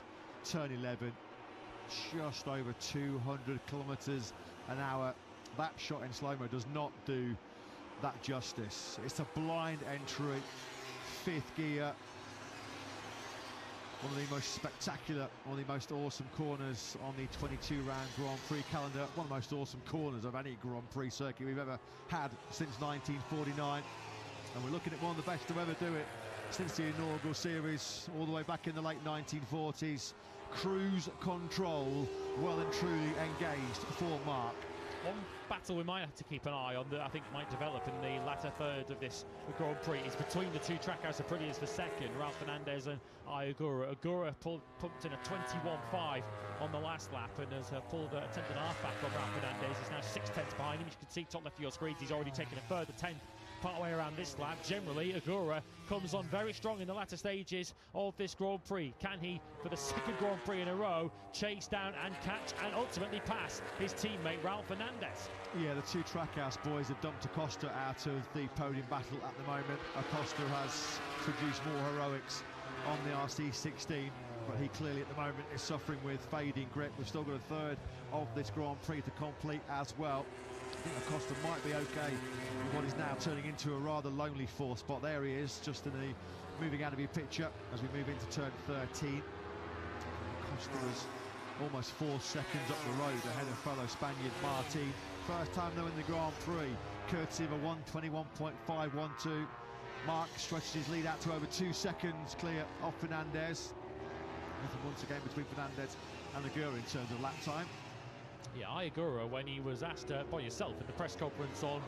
turn 11, just over 200 kilometres an hour. That shot in slow-mo does not do that justice. It's a blind entry, 5th gear. One of the most spectacular, one of the most awesome corners on the 22-round Grand Prix calendar. One of the most awesome corners of any Grand Prix circuit we've ever had since 1949. And we're looking at one of the best to ever do it since the inaugural series, all the way back in the late 1940s. Cruise control, well and truly engaged for Mark. One battle we might have to keep an eye on that I think might develop in the latter third of this Grand Prix is between the two Trackhouse Aprilias for second, Ralph Fernandez and Ogura. Ogura pumped in a 21.5 on the last lap and has pulled a 10th and a half back on Ralph Fernandez. He's now 6/10 behind him. You can see top left of your screens, he's already taken a further 10 part way around this lap. Generally, Ogura comes on very strong in the latter stages of this Grand Prix. Can he, for the 2nd Grand Prix in a row, chase down and catch and ultimately pass his teammate Ralph Fernandez? Yeah, the two Trackhouse boys have dumped Acosta out of the podium battle at the moment. Acosta has produced more heroics on the RC16, but he clearly at the moment is suffering with fading grip. We've still got a third of this Grand Prix to complete as well. I think Acosta might be okay with what is now turning into a rather lonely 4th spot. There he is, just in the moving out of your picture as we move into turn 13. Acosta is almost 4 seconds up the road ahead of fellow Spaniard Martin. First time though in the Grand Prix, courtesy of a 1:21.512. Mark stretches his lead out to over 2 seconds clear of Fernandez. Nothing once again between Fernandez and Ogura in terms of lap time. Yeah, Ogura, when he was asked by yourself in the press conference on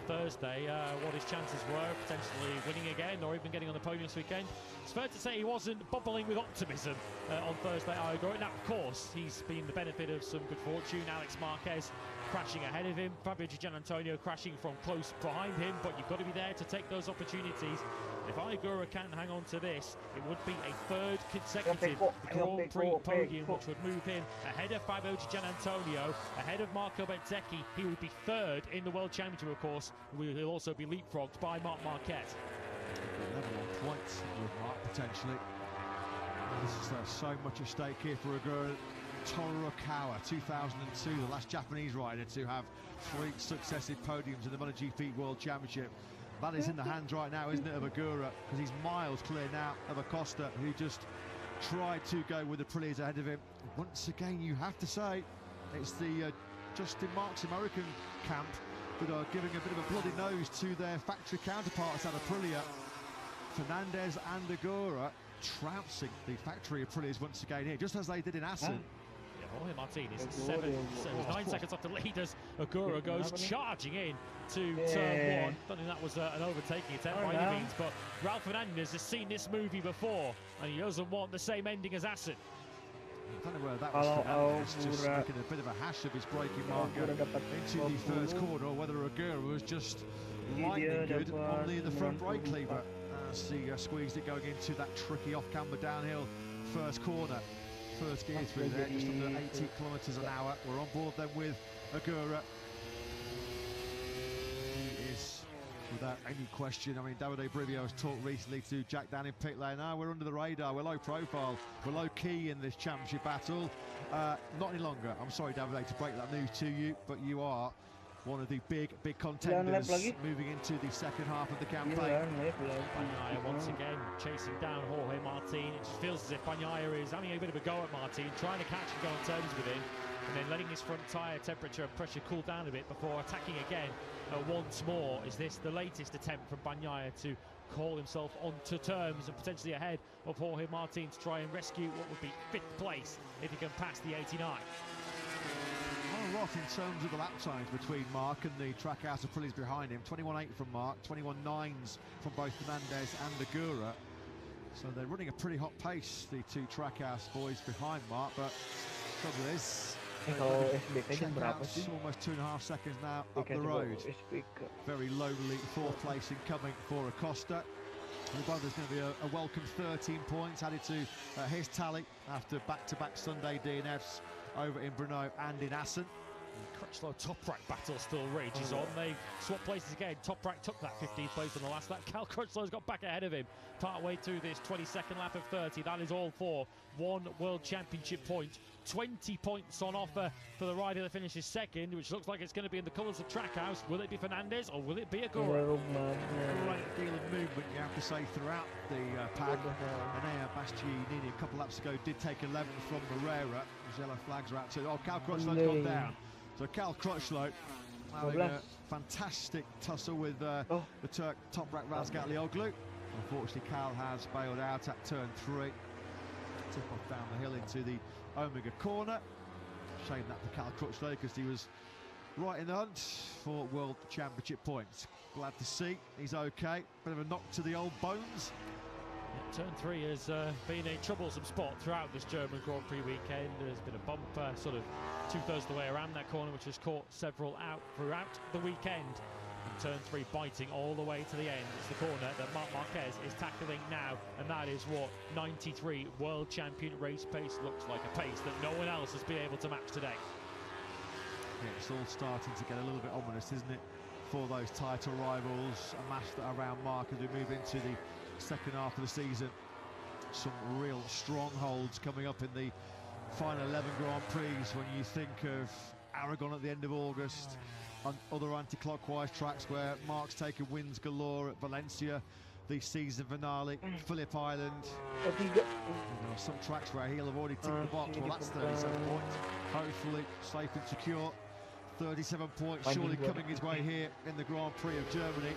Thursday what his chances were, potentially winning again or even getting on the podium this weekend, it's fair to say he wasn't bubbling with optimism on Thursday, Ogura. Now, of course, he's been the benefit of some good fortune. Alex Marquez crashing ahead of him, Fabio Di Gianantonio crashing from close behind him, but you've got to be there to take those opportunities. If Ogura can hang on to this, it would be a 3rd consecutive Grand Prix podium, which would move him ahead of Fabio Di Gianantonio, ahead of Marco Bezzecchi. He would be 3rd in the World Championship, of course. He'll also be leapfrogged by Marc Marquez. Level on points with Mark, potentially. There's so much at stake here for Ogura. Toru Okawa, 2002, the last Japanese rider to have 3 successive podiums in the MotoGP World Championship. That is in the hands right now, isn't it, of Agura? Because he's miles clear now of Acosta, who just tried to go with the Aprilias ahead of him. Once again, you have to say, it's the Justin Marks American camp that are giving a bit of a bloody nose to their factory counterparts at Aprilia. Fernandez and Agura trouncing the factory Aprilias once again here, just as they did in Assen. Jorge Martinez at 9 seconds off the lead as Agura goes charging in to turn 1. Don't think that was an overtaking attempt by any means, but Ralph Fernandez has seen this movie before and he doesn't want the same ending as Assen. I don't know whether that was Fernandez just making a bit of a hash of his braking marker into the first corner, or whether Agura was just lightning good on the front brake lever as he squeezed it going into that tricky off-camber downhill first corner. First gear through there, just under 80 kilometres an hour. We're on board then with Agura. He is, without any question, I mean, Davide Brivio has talked recently to Jack down in pit lane. We're under the radar, we're low profile, we're low key in this championship battle. Not any longer. I'm sorry, Davide, to break that news to you, but you are one of the big contenders moving into the second half of the campaign. Bagnaia once again chasing down Jorge Martin. It just feels as if Bagnaia is having a bit of a go at Martin, trying to catch and go on terms with him, and then letting his front tyre temperature and pressure cool down a bit before attacking again once more. Is this the latest attempt from Bagnaia to call himself onto terms and potentially ahead of Jorge Martin to try and rescue what would be 5th place if he can pass the 89? Not a lot in terms of the lap times between Mark and the Trackhouse Aprilias behind him. 21.8 from Mark, 21.9s from both Fernandez and Agura. So they're running a pretty hot pace, the two Trackhouse boys behind Mark, but the trouble is, almost 2.5 seconds now up the road. Very lonely 4th place incoming for Acosta. There's going to be a welcome 13 points added to his tally after back-to-back Sunday DNFs over in Brno and in Assen. Crutchlow Toprak battle still rages on. They swap places again. Toprak took that 15th place on the last lap. Cal Crutchlow's got back ahead of him part way through this 22nd lap of 30. That is all for 1 World Championship point. 20 points on offer for the rider that finishes second, which looks like it's going to be in the colours of Trackhouse. Will it be Fernandez or will it be Agura? Right deal of movement, you have to say, throughout the pack. Enea Bastianini a couple laps ago did take 11 from Moreira. His yellow flags are out too. Oh, Cal Crutchlow's gone down. So Cal Crutchlow having a fantastic tussle with the Turk Toprak Razgatlioglu. Unfortunately, Cal has bailed out at turn 3. Tip off down the hill into the Omega corner. Shame that for Cal Crutchlow because he was right in the hunt for World Championship points. Glad to see he's okay. Bit of a knock to the old bones. Yeah, turn 3 has been a troublesome spot throughout this German Grand Prix weekend. There's been a bump sort of 2/3 of the way around that corner, which has caught several out throughout the weekend. And turn 3 biting all the way to the end. It's the corner that Marc Marquez is tackling now, and that is what 93 world champion race pace looks like, a pace that no one else has been able to match today. Yeah, it's all starting to get a little bit ominous, isn't it, for those title rivals amassed around Mark as we move into the second half of the season. Some real strongholds coming up in the final 11 Grand Prix when you think of Aragon at the end of August and other anti-clockwise tracks where Mark's taken wins galore at Valencia, the season finale, Phillip Island. Some tracks where he'll have already ticked the box. Well, that's 37 points. Hopefully safe and secure. 37 points surely coming his way here in the Grand Prix of Germany.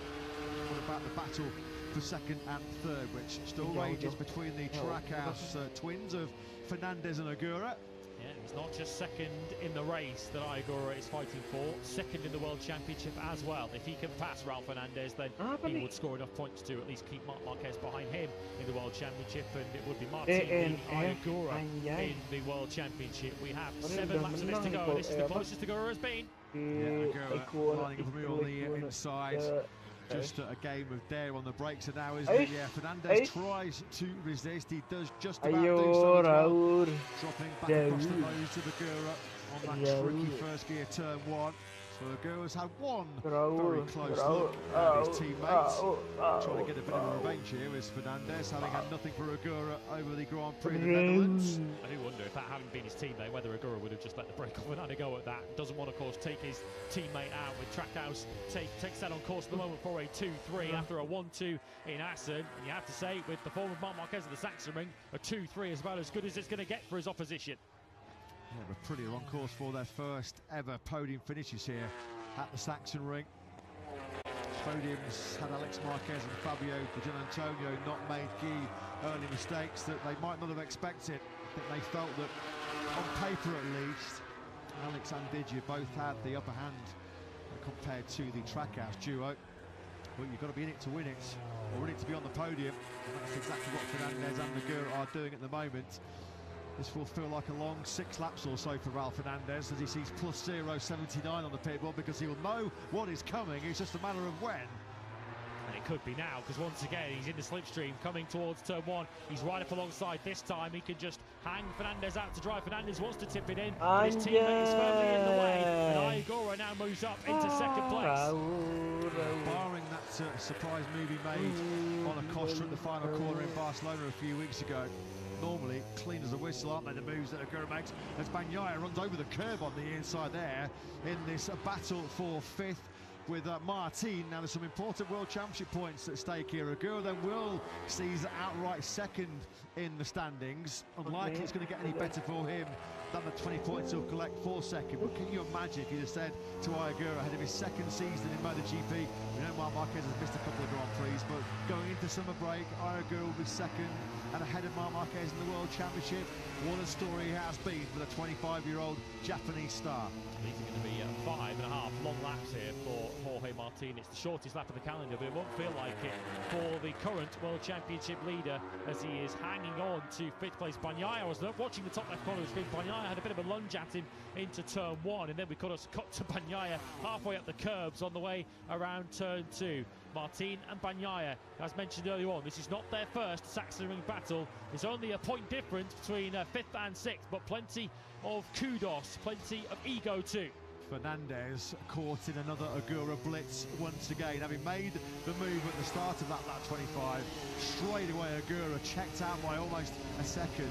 What about the battle for second and third, which still rages between the Trackhouse twins of Fernandez and Agura? Yeah, it's not just second in the race that Agura is fighting for, second in the World Championship as well. If he can pass Ralph Fernandez, then he would score enough points to at least keep Marc Marquez behind him in the World Championship, and it would be Martin Agura in the World Championship. We have 7 laps of this to go, and this is the closest Agura has been. Yeah, Agura lining up from on the inside. Just a game of dare on the brakes, and now isn't it? Yeah, Fernandez tries to resist. He does just about do so as well. Dropping back across the nose to Agura on that tricky first gear turn 1. Agura's had one very close look at his teammates. Trying to get a bit of a revenge here is Fernandez, having had nothing for Agura over the Grand Prix of the Netherlands. I do wonder if that hadn't been his teammate, whether Agura would have just let the break off and had a go at that. Doesn't want to, of course, take his teammate out with Trackhouse. Takes that on course at the moment for a 2-3 after a 1-2 in Assen. And you have to say, with the form of Marc Marquez at the Sachsenring, a 2-3 is about as good as it's going to get for his opposition. Yeah, we're pretty on course for their first ever podium finishes here at the Sachsenring. Podiums had Alex Marquez and Fabio Di Gianantonio not made key early mistakes that they might not have expected. I think they felt that, on paper at least, Alex and Digia both had the upper hand compared to the Trackhouse duo. But you've got to be in it to win it, or in it to be on the podium, and that's exactly what Fernandez and Agura are doing at the moment. This will feel like a long 6 laps or so for Ralf Fernandez as he sees plus 0.79 on the pit wall, because he'll know what is coming. It's just a matter of when. And it could be now, because once again he's in the slipstream coming towards turn 1. He's right up alongside. This time he can just hang Fernandez out to dry. Fernandez wants to tip it in, but his teammate is firmly in the way, and Agura now moves up into second place. Barring that surprise move he made on Acosta at the final corner in Barcelona a few weeks ago, normally clean as a whistle, aren't they, the moves that Agura makes, as Bagnaia runs over the curb on the inside there in this battle for 5th with Martin. Now there's some important World Championship points at stake here. Agura then will seize outright 2nd in the standings. Unlikely it's going to get any better for him than the 20 points he'll collect for 2nd. But can you imagine if you'd have said to Agura ahead of his 2nd season in Moto GP, we know Marc Marquez has missed a couple of Grand Prix, but going into summer break, Agura will be 2nd and ahead of Marc Marquez in the World Championship. What a story it has been for the 25-year-old Japanese star. These are going to be 5.5 long laps here for Jorge Martin. It's the shortest lap of the calendar, but it won't feel like it for the current World Championship leader as he is hanging on to 5th place. Bagnaia, I was watching the top left corner of the screen. Bagnaia had a bit of a lunge at him into turn 1, and then we cut to Bagnaia halfway up the curbs on the way around turn 2. Martin and Bagnaia, as mentioned earlier on, this is not their first Sachsenring battle. There's only a point difference between 5th and 6th, but plenty of kudos, plenty of ego too. Fernandez caught in another Agura blitz once again, having made the move at the start of that lap 25. Straight away Agura checked out by almost a second.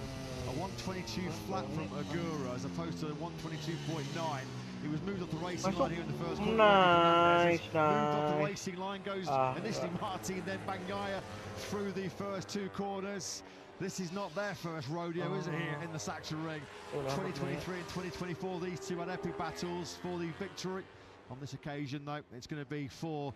A 122 flat from Agura as opposed to a 122.9. He was moved off the racing line here in the first corner. Moved off the racing line, goes initially Martin, then Bagnaia through the first 2 corners. This is not their first rodeo, is it, here in the Sachsenring? 2023 and 2024, these two had epic battles for the victory. On this occasion, though, it's going to be for,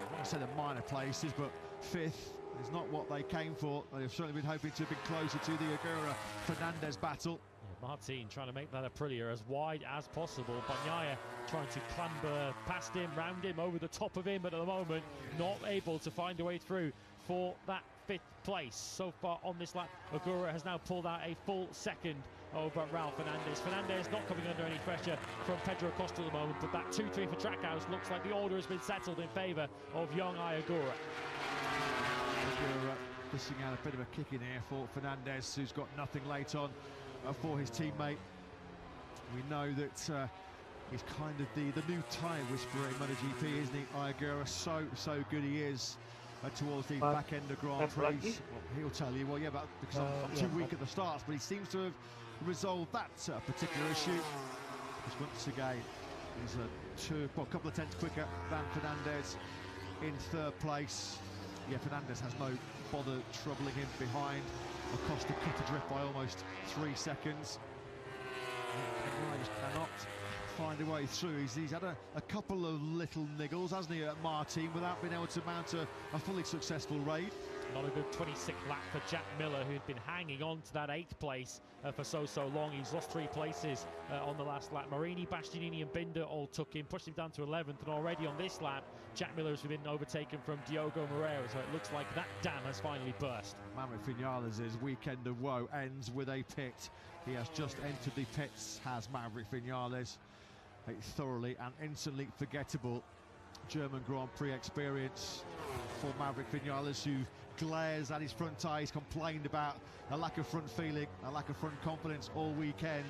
I won't say the minor places, but 5th is not what they came for. They've certainly been hoping to be closer to the Agura-Fernandez battle. Martin trying to make that a Aprilia as wide as possible. Bagnaia trying to clamber past him, round him, over the top of him, but at the moment not able to find a way through for that 5th place. So far on this lap, Agura has now pulled out a full 2nd over Ralf Fernandez. Fernandez not coming under any pressure from Pedro Acosta at the moment, but that 2-3 for Trackhouse looks like the order has been settled in favour of young Agura. Agura pushing out a bit of a kick in here for Fernandez, who's got nothing late on for his teammate. We know that he's kind of the new tyre whisperer in MotoGP, isn't he? Agura, so good he is towards the back end of Grand Prix. Well, he'll tell you, well, yeah, but because I'm too weak at the starts, but he seems to have resolved that particular issue. Because once again, he's a couple of tenths quicker than Fernandez in 3rd place. Yeah, Fernandez has no bother troubling him behind. Acosta cut adrift by almost 3 seconds. He just cannot find a way through. He's had a couple of little niggles, hasn't he, at Martin, without being able to mount a fully successful raid. Not a good 26th lap for Jack Miller, who'd been hanging on to that 8th place for so long. He's lost 3 places on the last lap. Marini, Bastianini and Binder all took him, pushed him down to 11th, and already on this lap, Jack Miller has been overtaken from Diogo Moreira, so it looks like that dam has finally burst. Maverick Vinales' weekend of woe ends with a pit. He has just entered the pits, has Maverick Vinales. A thoroughly and instantly forgettable German Grand Prix experience for Maverick Vinales, who glares at his front tyre. He's complained about a lack of front feeling, a lack of front confidence all weekend.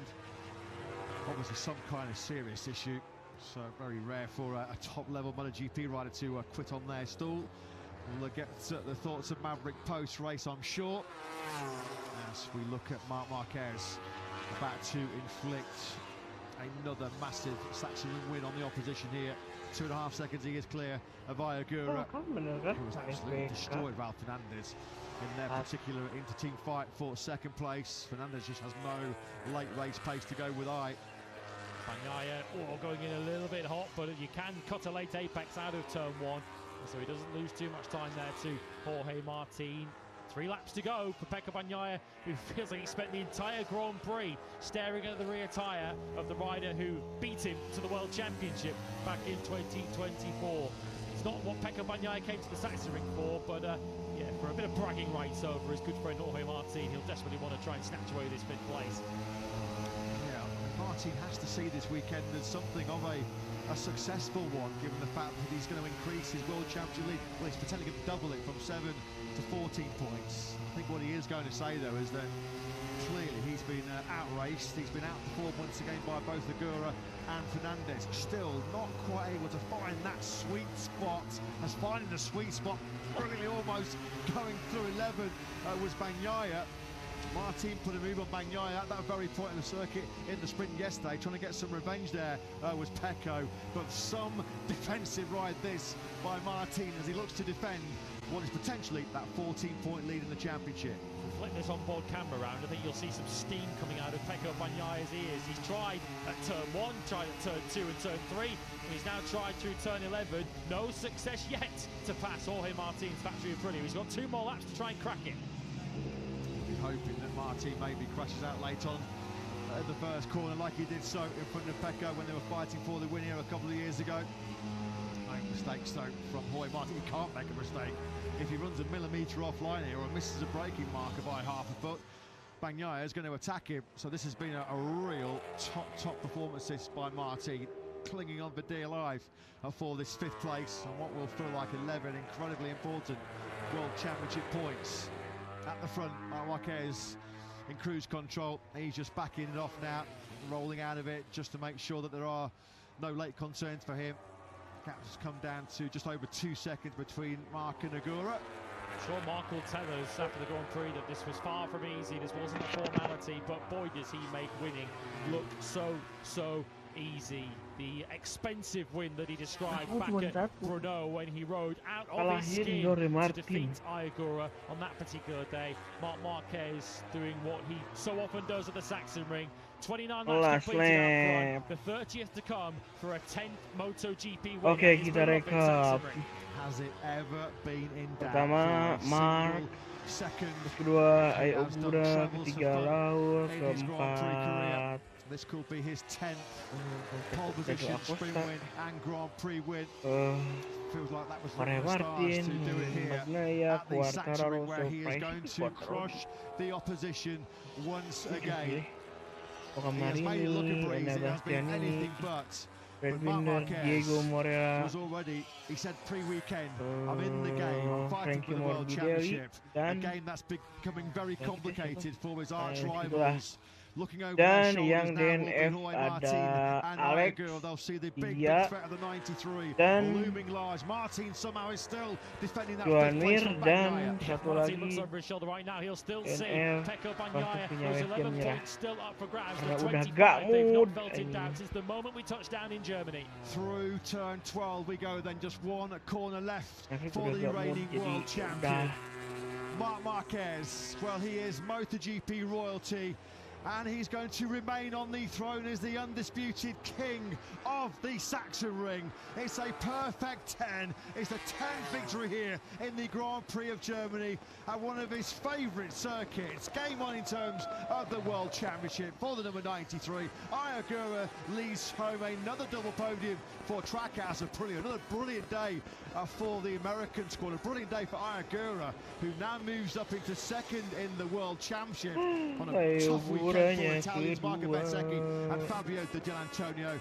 Obviously some kind of serious issue. So very rare for a top-level MotoGP rider to quit on their stall. We'll get the thoughts of Maverick post-race, I'm sure, as we look at Marc Marquez about to inflict another massive Sachsenring win on the opposition here. 2.5 seconds he is clear of Ayagura, who was absolutely destroyed Val Fernandez in their particular inter-team fight for second place. Fernandez just has no late race pace to go with Bagnaia going in a little bit hot, but you can cut a late apex out of turn 1, so he doesn't lose too much time there to Jorge Martin. 3 laps to go for Pecco Bagnaia, who feels like he spent the entire Grand Prix staring at the rear tyre of the rider who beat him to the World Championship back in 2024. It's not what Pecco Bagnaia came to the Sachsenring for, but yeah, for a bit of bragging rights over his good friend Jorge Martin, he'll desperately want to try and snatch away this 5th place. Yeah, Martin has to see this weekend as something of a successful one, given the fact that he's going to increase his World Championship League. Well, he's potentially going to double it from 7 to 14 points. I think what he is going to say, though, is that clearly he's been outraced. He's been outperformed once again by both Agura and Fernandez. Still not quite able to find that sweet spot. As finding the sweet spot, brilliantly almost going through 11 was Bagnaia. Martin put a move on Bagnaia at that very point in the circuit in the sprint yesterday, trying to get some revenge there was Pecco. But some defensive ride this by Martin as he looks to defend what is potentially that 14-point lead in the championship. Flip this onboard camera around, I think you'll see some steam coming out of Pecco Bagnaia's ears. He's tried at turn 1, tried at turn 2 and turn 3, and he's now tried through turn 11. No success yet to pass Jorge Martin's factory of Aprilia. He's got 2 more laps to try and crack it. Hoping that Martin maybe crashes out late on at the first corner like he did so in front of Pecco when they were fighting for the win here a couple of years ago. No mistakes though from Jorge Martin. He can't make a mistake. If he runs a millimetre offline here or misses a braking marker by half a foot, Bagnaia is going to attack him. So this has been a real top performance by Martin, clinging on for dear life for this 5th place and what will feel like 11 incredibly important World Championship points. At the front, Marquez in cruise control. He's just backing it off now, rolling out of it just to make sure that there are no late concerns for him. Gaps come down to just over 2 seconds between Marc and Agura. I'm sure Marc will tell us after the Grand Prix that this was far from easy, this wasn't a formality, but boy does he make winning look so easy. The expensive win that he described back at Brno when he rode out of his skin to defeat Ayagura on that particular day. Marc Marquez doing what he so often does at the Sachsenring. 29 laps completed up front, the 30th to come for a 10th Moto GP win. Oke, kita rekap. Has it ever been in Pertama, Marc. Kedua, Ayagura. Ketiga, Laur. Keempat, this could be his 10th pole position, sprint win and Grand Prix win. Feels like that was one of the stars to do it here at the Sachsenring, where he is going to crush the opposition once again. He has made it look a breeze, it has been anything but. Marc Marquez was already, he said pre-weekend, I'm in the game, I'm fighting for the World Championship. A game that's becoming very complicated for his arch rivals. Looking over their shoulders now will be Jorge Martin and Ayagura. They'll see the big threat of the 93 looming large. Martin somehow is still defending that 5th place from Bagnaia. Martin looks over his shoulder right now. He'll still see Pecco Bagnaia. Those 11 points still up for grabs. The 25 they've not felt in doubt since the moment we touched down in Germany. Through turn 12 we go, then just one corner left for the reigning world champion. Marc Marquez, well, he is MotoGP royalty, and he's going to remain on the throne as the undisputed king of the Sachsenring. It's a perfect 10. It's the 10th victory here in the Grand Prix of Germany at one of his favourite circuits. Game on in terms of the World Championship for the number 93. Ayagura leads home another double podium for Trackhouse Aprilia. Another brilliant day for the American squad. A brilliant day for Ayagura, who now moves up into 2nd in the World Championship on a tough weekend for Italians Marco Bezzecchi and Fabio Di Gianantonio.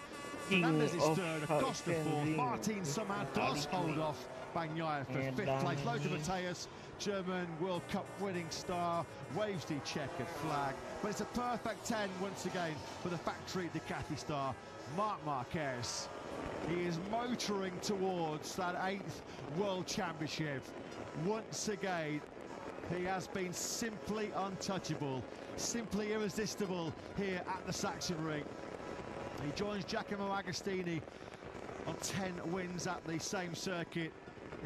Fernandez is 3rd, Acosta 4th. Martin somehow does hold off Bagnaia for 5th place. Lothar Matthäus, German World Cup winning star, waves the checkered flag. But it's a perfect 10 once again for the factory Ducati star, Marc Marquez. He is motoring towards that 8th World Championship. Once again, he has been simply untouchable, simply irresistible here at the Sachsenring. He joins Giacomo Agostini on 10 wins at the same circuit,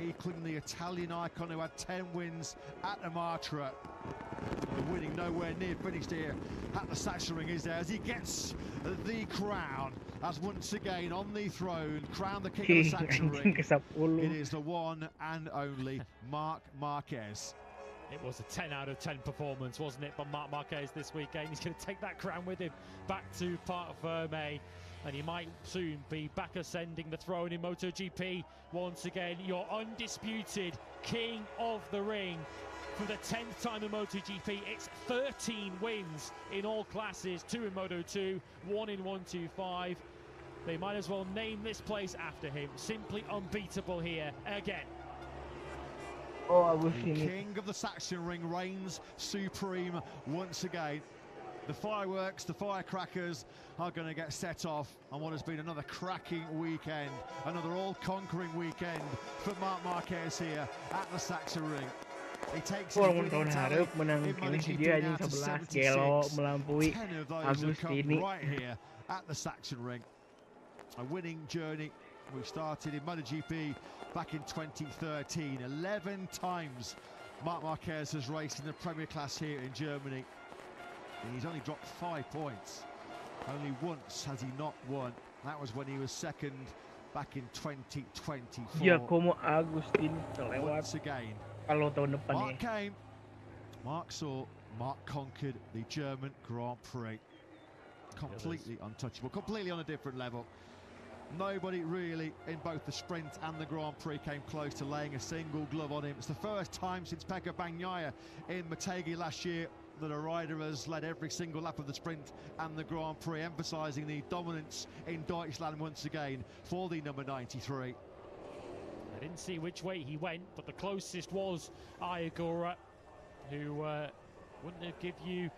equaling the Italian icon who had 10 wins at the Matra. Winning nowhere near finished here at the Sachsenring is there as he gets the crown, as once again on the throne, crown the king of the Sachsenring. It is the one and only Marc Marquez. It was a 10 out of 10 performance, wasn't it, by Marc Marquez this weekend? He's going to take that crown with him back to Parc Ferme, and he might soon be back ascending the throne in MotoGP. Once again, your undisputed king of the ring. For the 10th time in MotoGP, it's 13 wins in all classes, 2 in Moto2, 1 in 125. They might as well name this place after him. Simply unbeatable here again. The king of the Sachsenring reigns supreme once again. The fireworks, the firecrackers are going to get set off on what has been another cracking weekend, another all-conquering weekend for Marc Marquez here at the Sachsenring. He takes his win in tally in MotoGP now to 76. 10 of those have come right here at the Sachsenring. A winning journey. We started in MotoGP back in 2013. 11 times Marc Marquez has raced in the Premier Class here in Germany. And he's only dropped 5 points. Only once has he not won. That was when he was second back in 2024. Giacomo Agostini Once again, kalau tahun depan Marc came, Marc saw, Marc conquered the German Grand Prix. Completely untouchable, completely on a different level. Nobody really in both the sprint and the Grand Prix came close to laying a single glove on him. It's the first time since Pekka Bagnaia in Motegi last year that a rider has led every single lap of the sprint and the Grand Prix, emphasising the dominance in Deutschland once again for the number 93. I didn't see which way he went, but the closest was Iagura, who wouldn't have give you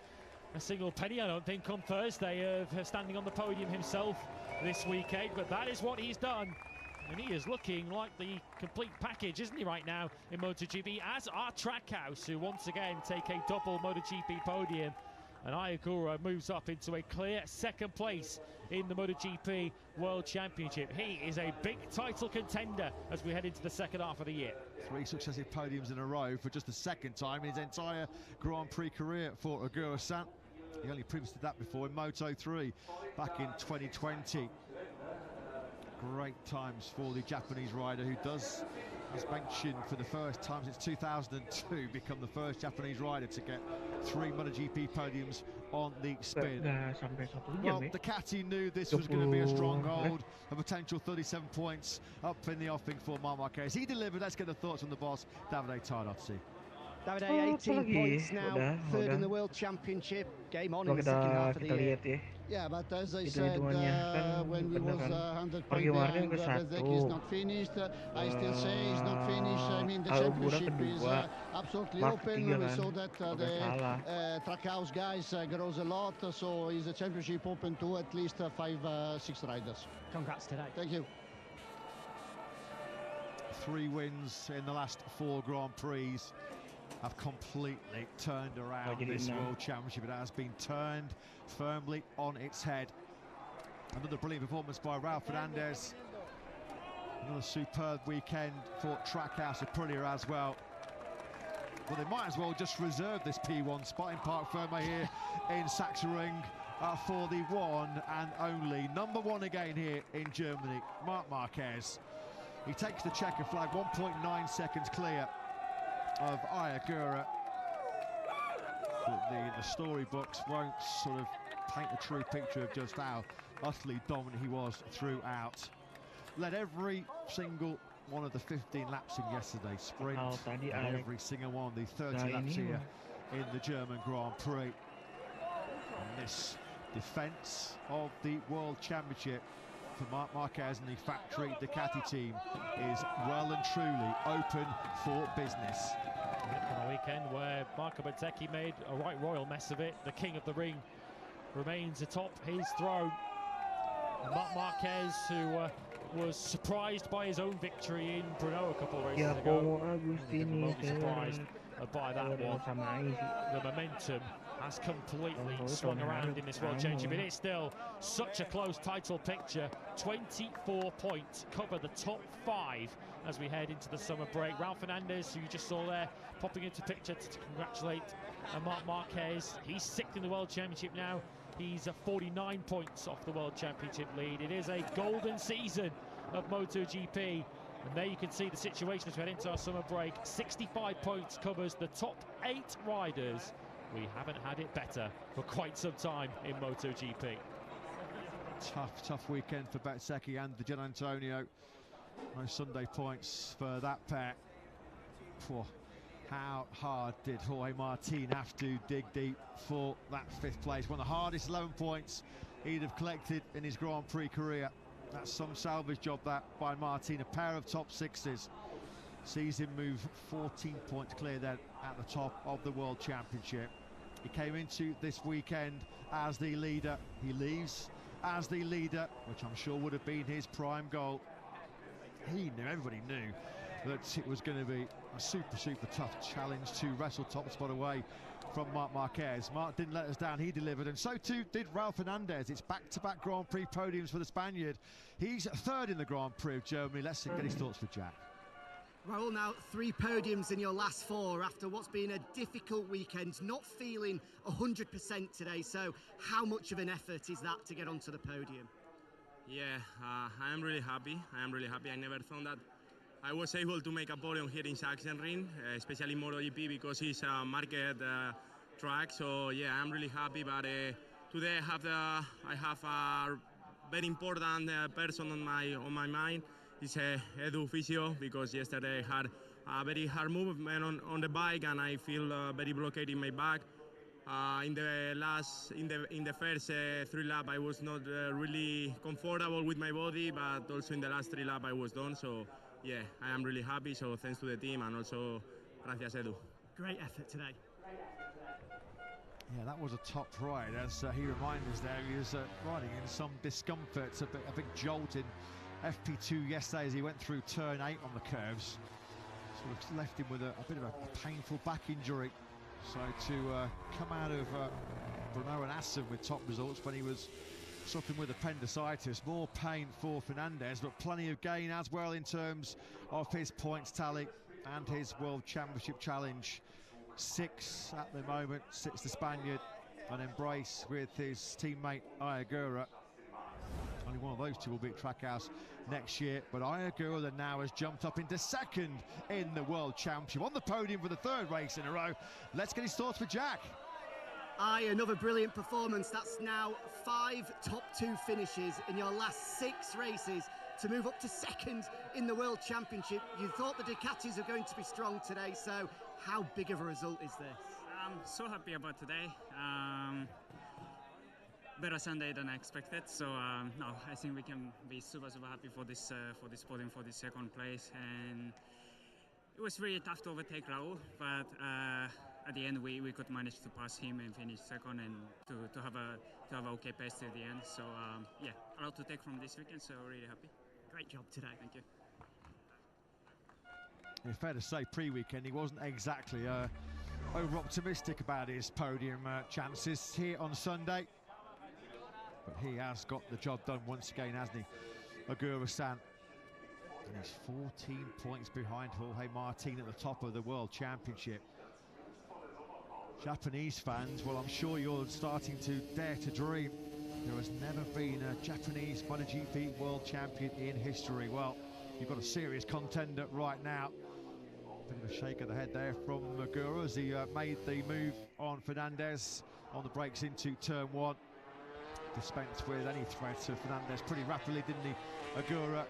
a single penny, I don't think, on Thursday of standing on the podium himself this weekend, but that is what he's done. And he is looking like the complete package, isn't he, right now in MotoGP, as are Trackhouse, who once again take a double MotoGP podium. And Iagura moves up into a clear second place in the MotoGP World Championship. He is a big title contender as we head into the second half of the year. 3 successive podiums in a row for just the second time in his entire Grand Prix career for Agura-san. He only previously did that before in Moto3 back in 2020. Great times for the Japanese rider who does, as mentioned, for the first time since 2002, become the first Japanese rider to get 3 MotoGP podiums on the spin. Well, Ducati knew this was going to be a stronghold, a potential 37 points up in the offing for Marc Marquez. He delivered. Let's get the thoughts from the boss, Davide Tardozzi. Davide, 18 points now, third in the World Championship. Game on in the second half of the year. Yeah, but as I said, when we was 100 points behind, Bezzecchi is not finished. I still say he's not finished. I mean, the championship is absolutely open. We saw that the Trackhouse guys grows a lot, so is the championship open to at least 5-6 riders. Congrats today. Thank you. 3 wins in the last 4 Grand Prix have completely turned around this World Championship. It has been turned firmly on its head. Another brilliant performance by Raul Fernandez. Another superb weekend for Trackhouse Aprilia as well. Well, they might as well just reserve this P1 spot in Parc Ferme here in Sachsenring for the one and only number 1 again here in Germany, Marc Marquez. He takes the checker flag, 1.9 seconds clear of Iagura. But the storybooks won't sort of paint a true picture of just how utterly dominant he was throughout. Led every single one of the 15 laps in yesterday's sprint, and every single one of the 30 laps here in the German Grand Prix. And this defence of the World Championship for Marc Marquez and the factory Ducati team is well and truly open for business. On a weekend where Marco Bezzecchi made a right royal mess of it, the king of the ring remains atop his throne. And Marc Marquez, who was surprised by his own victory in Brno a couple of races Ya ago. como I think Agustini remotely surprised by that one. samain sih. The momentum has completely Oh, swung tahun around lalu in this World kamu. Championship. It is still such a close title picture. 24 points cover the top 5 as we head into the summer break. Ralph Fernandez, who you just saw there, popping into picture to congratulate Marc Marquez. He's 6th in the World Championship now. He's 49 points off the World Championship lead. It is a golden season of Moto GP. And there you can see the situation as we head into our summer break. 65 points covers the top 8 riders. We haven't had it better for quite some time in Moto GP. Tough weekend for Bezzecchi and the Gian Antonio. No Sunday points for that pair. How hard did Jorge Martin have to dig deep for that 5th place? One of the hardest 11 points he'd have collected in his Grand Prix career. That's some salvage job that by Martin. A pair of top 6s sees him move 14 points clear then at the top of the World Championship. He came into this weekend as the leader. He leaves as the leader, which I'm sure would have been his prime goal. Everybody knew that it was going to be a super tough challenge to wrestle top spot away from Marc Marquez. Marc didn't let us down, he delivered, and so too did Ralph Fernandez. It's back-to-back Grand Prix podiums for the Spaniard. He's 3rd in the Grand Prix of Germany. Let's get his thoughts for Jack. Raul, now 3 podiums in your last 4 after what's been a difficult weekend, not feeling 100% today, so how much of an effort is that to get onto the podium? Yeah, I am really happy. I never thought that I was able to make a podium here in Sachsenring, especially in MotoGP, because it's a market track. So yeah, I'm really happy. But today I have a very important person on my mind. It's Edu Fisio, because yesterday I had a very hard movement on the bike, and I feel very blocked in my back. In the first 3 laps, I was not really comfortable with my body, but also in the last 3 laps I was done. So yeah, I am really happy. So thanks to the team, and also gracias Edu. Great effort today. Yeah, that was a top ride. As he reminded us there, he was riding in some discomfort. A big jolt in FP2 yesterday as he went through turn 8 on the curves. Sort of left him with a bit of a painful back injury. So to come out of Brno and Assen with top results when he was suffering with appendicitis, more pain for Fernandez, but plenty of gain as well in terms of his points tally and his World Championship challenge. 6 at the moment sits the Spaniard, an embrace with his teammate Ayagura. Only one of those two will be at Trackhouse next year, but Ayagura now has jumped up into 2nd in the World Championship, on the podium for the 3rd race in a row. Let's get his thoughts for Jack. Another brilliant performance. That's now 5 top 2 finishes in your last 6 races to move up to 2nd in the World Championship. You thought the Ducatis are going to be strong today, so how big of a result is this? I'm so happy about today. Better Sunday than I expected, so no, I think we can be super happy for this podium, for this 2nd place. And it was really tough to overtake Raul, but at the end we could manage to pass him and finish 2nd, and to have a okay pace till the end. So yeah, a lot to take from this weekend, so really happy. Great job today. Thank you. It's fair to say pre-weekend he wasn't exactly over-optimistic about his podium chances here on Sunday. But he has got the job done once again, hasn't he, Agura-san? And he's 14 points behind Jorge Martin at the top of the World Championship. Japanese fans, well, I'm sure you're starting to dare to dream. There has never been a Japanese MotoGP World Champion in history. Well, you've got a serious contender right now. Bit of a shake of the head there from Agura as he made the move on Fernandez on the brakes into turn 1. Dispensed with any threat to Fernandez pretty rapidly, didn't he, Agura?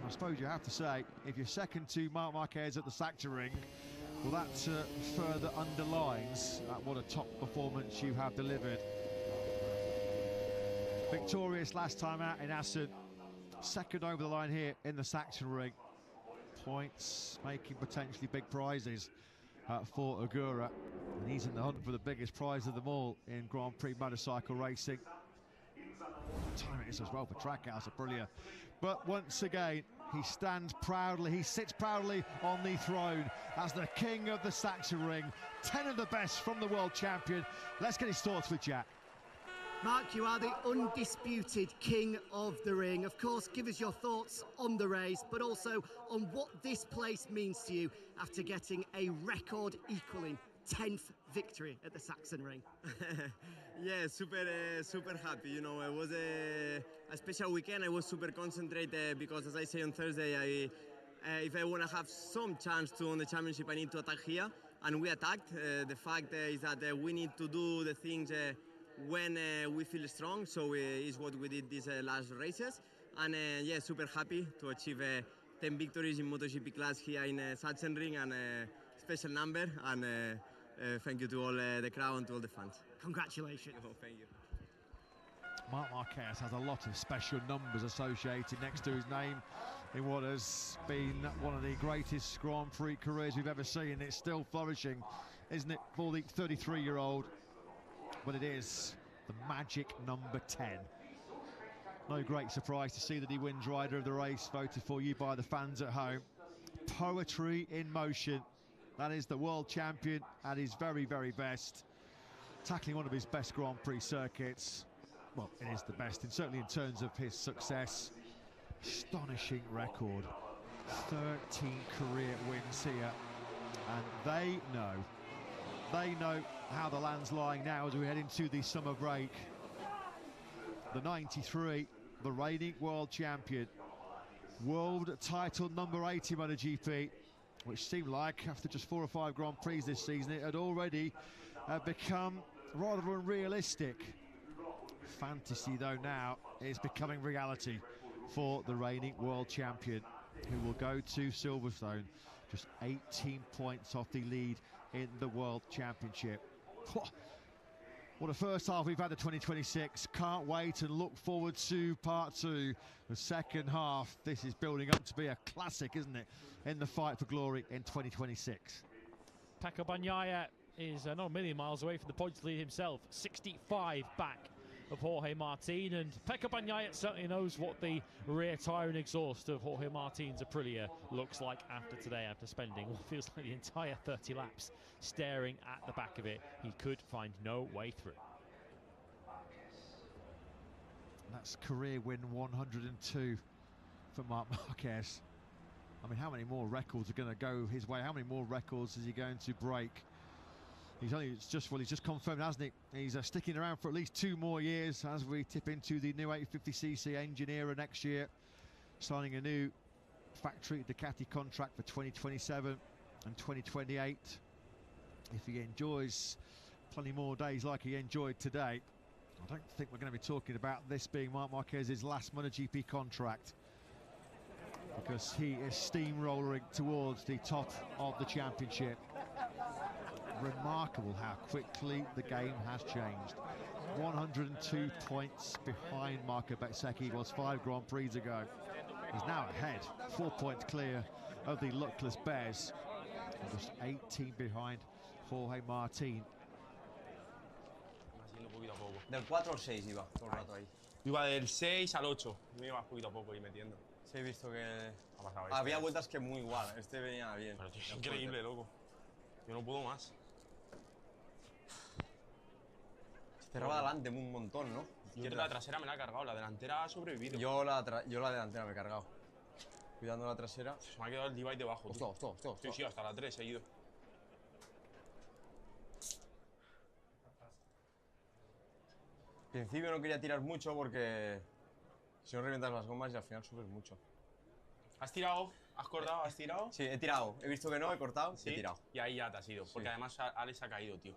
I suppose you have to say, if you're 2nd to Marc Marquez at the Sachsenring, well, that further underlines what a top performance you have delivered. Victorious last time out in Assen, 2nd over the line here in the Sachsenring. Points making potentially big prizes for Agura, and he's in the hunt for the biggest prize of them all in Grand Prix motorcycle racing. Time it is as well for Trackhouse, Aprilia. But once again, he stands proudly, he sits proudly on the throne as the king of the Sachsenring. 10 of the best from the world champion. Let's get his thoughts with Jack. Mark, you are the undisputed king of the ring. Of course, give us your thoughts on the race, but also on what this place means to you after getting a record-equaling 10th victory at the Sachsenring. Yeah, super happy. You know, it was a special weekend. I was super concentrated because, as I say on Thursday, if I want to have some chance to win the championship, I need to attack here, and we attacked. The fact is that we need to do the things when we feel strong, so is what we did these last races. And yeah, super happy to achieve 10 victories in MotoGP class here in Sachsenring, and special number, and thank you to all the crowd and to all the fans. Congratulations. Oh, thank you. Marc Marquez has a lot of special numbers associated next to his name in what has been one of the greatest Grand Prix careers we've ever seen. It's still flourishing, isn't it, for the 33-year-old? But it is the magic number 10. No great surprise to see that he wins Rider of the Race, voted for you by the fans at home. Poetry in motion. That is the world champion at his very, very best. Tackling one of his best Grand Prix circuits. Well, it is the best, and certainly in terms of his success. Astonishing record. 13 career wins here. And they know how the land's lying now as we head into the summer break. The 93, the reigning world champion. World title number 80 MotoGP, which seemed like after just 4 or 5 Grand Prix this season, it had already become rather unrealistic. Fantasy, though, now is becoming reality for the reigning world champion, who will go to Silverstone, just 18 points off the lead in the World Championship. What a first half we've had of 2026. Can't wait and look forward to part 2. The second half, this is building up to be a classic, isn't it, in the fight for glory in 2026. Pecco Bagnaia is not a million miles away from the points lead himself. 65 back of Jorge Martin, and Pecco Bagnaia certainly knows what the rear tyre and exhaust of Jorge Martin's Aprilia looks like after today, after spending what feels like the entire 30 laps staring at the back of it. He could find no way through. That's career win 102 for Marc Marquez. I mean, how many more records are going to go his way? How many more records is he going to break? He's just confirmed, hasn't he? He's sticking around for at least 2 more years as we tip into the new 850cc engine era next year, signing a new factory Ducati contract for 2027 and 2028. If he enjoys plenty more days like he enjoyed today, I don't think we're going to be talking about this being Marc Marquez's last MotoGP contract, because he is steamrolling towards the top of the championship. Remarkable how quickly the game has changed. 102 points behind Marco Bezzecchi was 5 Grand Prix ago. He's now ahead, 4 points clear of the luckless Bez, and just 18 behind Jorge Martin. Del 4 al 6 iba todo el rato ahí. Iba del 6 al 8, me iba poquito a poco y metiendo. Sí, he visto que había vueltas que muy igual, este venía bien. Pero tío, es increíble, loco. Yo no puedo más. Cerraba delante un montón, ¿no? Yo la trasera me la he cargado, la delantera ha sobrevivido. Yo la delantera me he cargado. Cuidando la trasera. Se me ha quedado el divide debajo. Hostia. Sí, hasta la 3 he ido. Al principio no quería tirar mucho porque si no revientas las gomas y al final subes mucho. ¿Has tirado? ¿Has cortado? ¿Has tirado? Sí, he tirado. He visto que no, he cortado y he tirado. Y ahí ya te has ido. Sí. Porque además Alex ha caído, tío.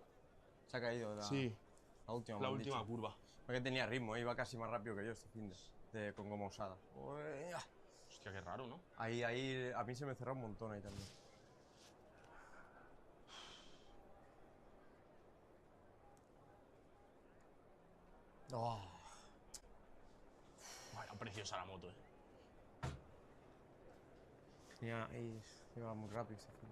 Se ha caído la última curva. Porque tenía ritmo, iba casi más rápido que yo este fin con goma usada. Hostia, qué raro, ¿no? Ahí a mí se me cerró un montón ahí también. Oh. Vaya, preciosa la moto, Iba muy rápido este fin.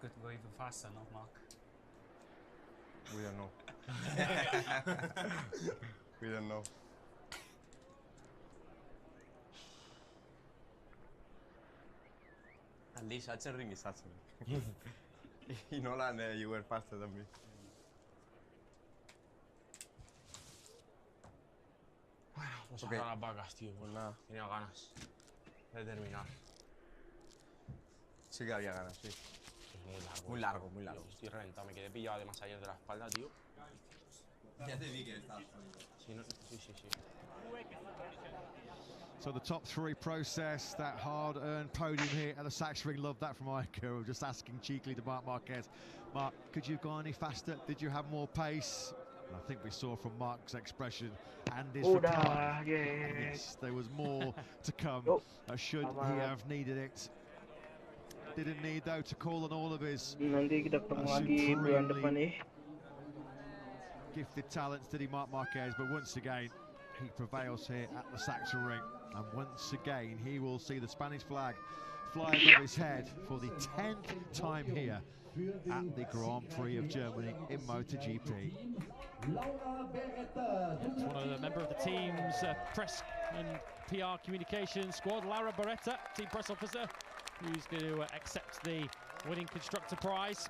could go even faster, no, Mark? We don't know. We don't know. At least Sachsenring is Sachsenring. Y Nolan, you were faster than me. Bueno, pues Ok. a las vacas, tío. Pues nada. Tenía ganas de terminar. Sí que había ganas, sí. Es muy largo. Muy largo, muy largo. Estoy reventado, me quedé pillado además ayer de la espalda, tío. Ya te vi que estabas Sí, no, sí, sí, sí. So the top three process, that hard-earned podium here at the Sachsenring. Love that from Iker, just asking cheekily to Marc Marquez. Mark, could you have gone any faster? Did you have more pace? And I think we saw from Mark's expression and his reply. Yes, there was more to come. Should he have needed it? Didn't need though to call on all of his Nanti kita ketemu lagi bulan depan nih. Gifted talents, did he, Marc Marquez? But once again, he prevails here at the Sachsenring, and once again he will see the Spanish flag fly above his head for the 10th time here at the Grand Prix of Germany in Moto GP. It's one of the member of the team's press and PR communication squad, Laura Beretta, team press officer, who's going to accept the winning constructor prize.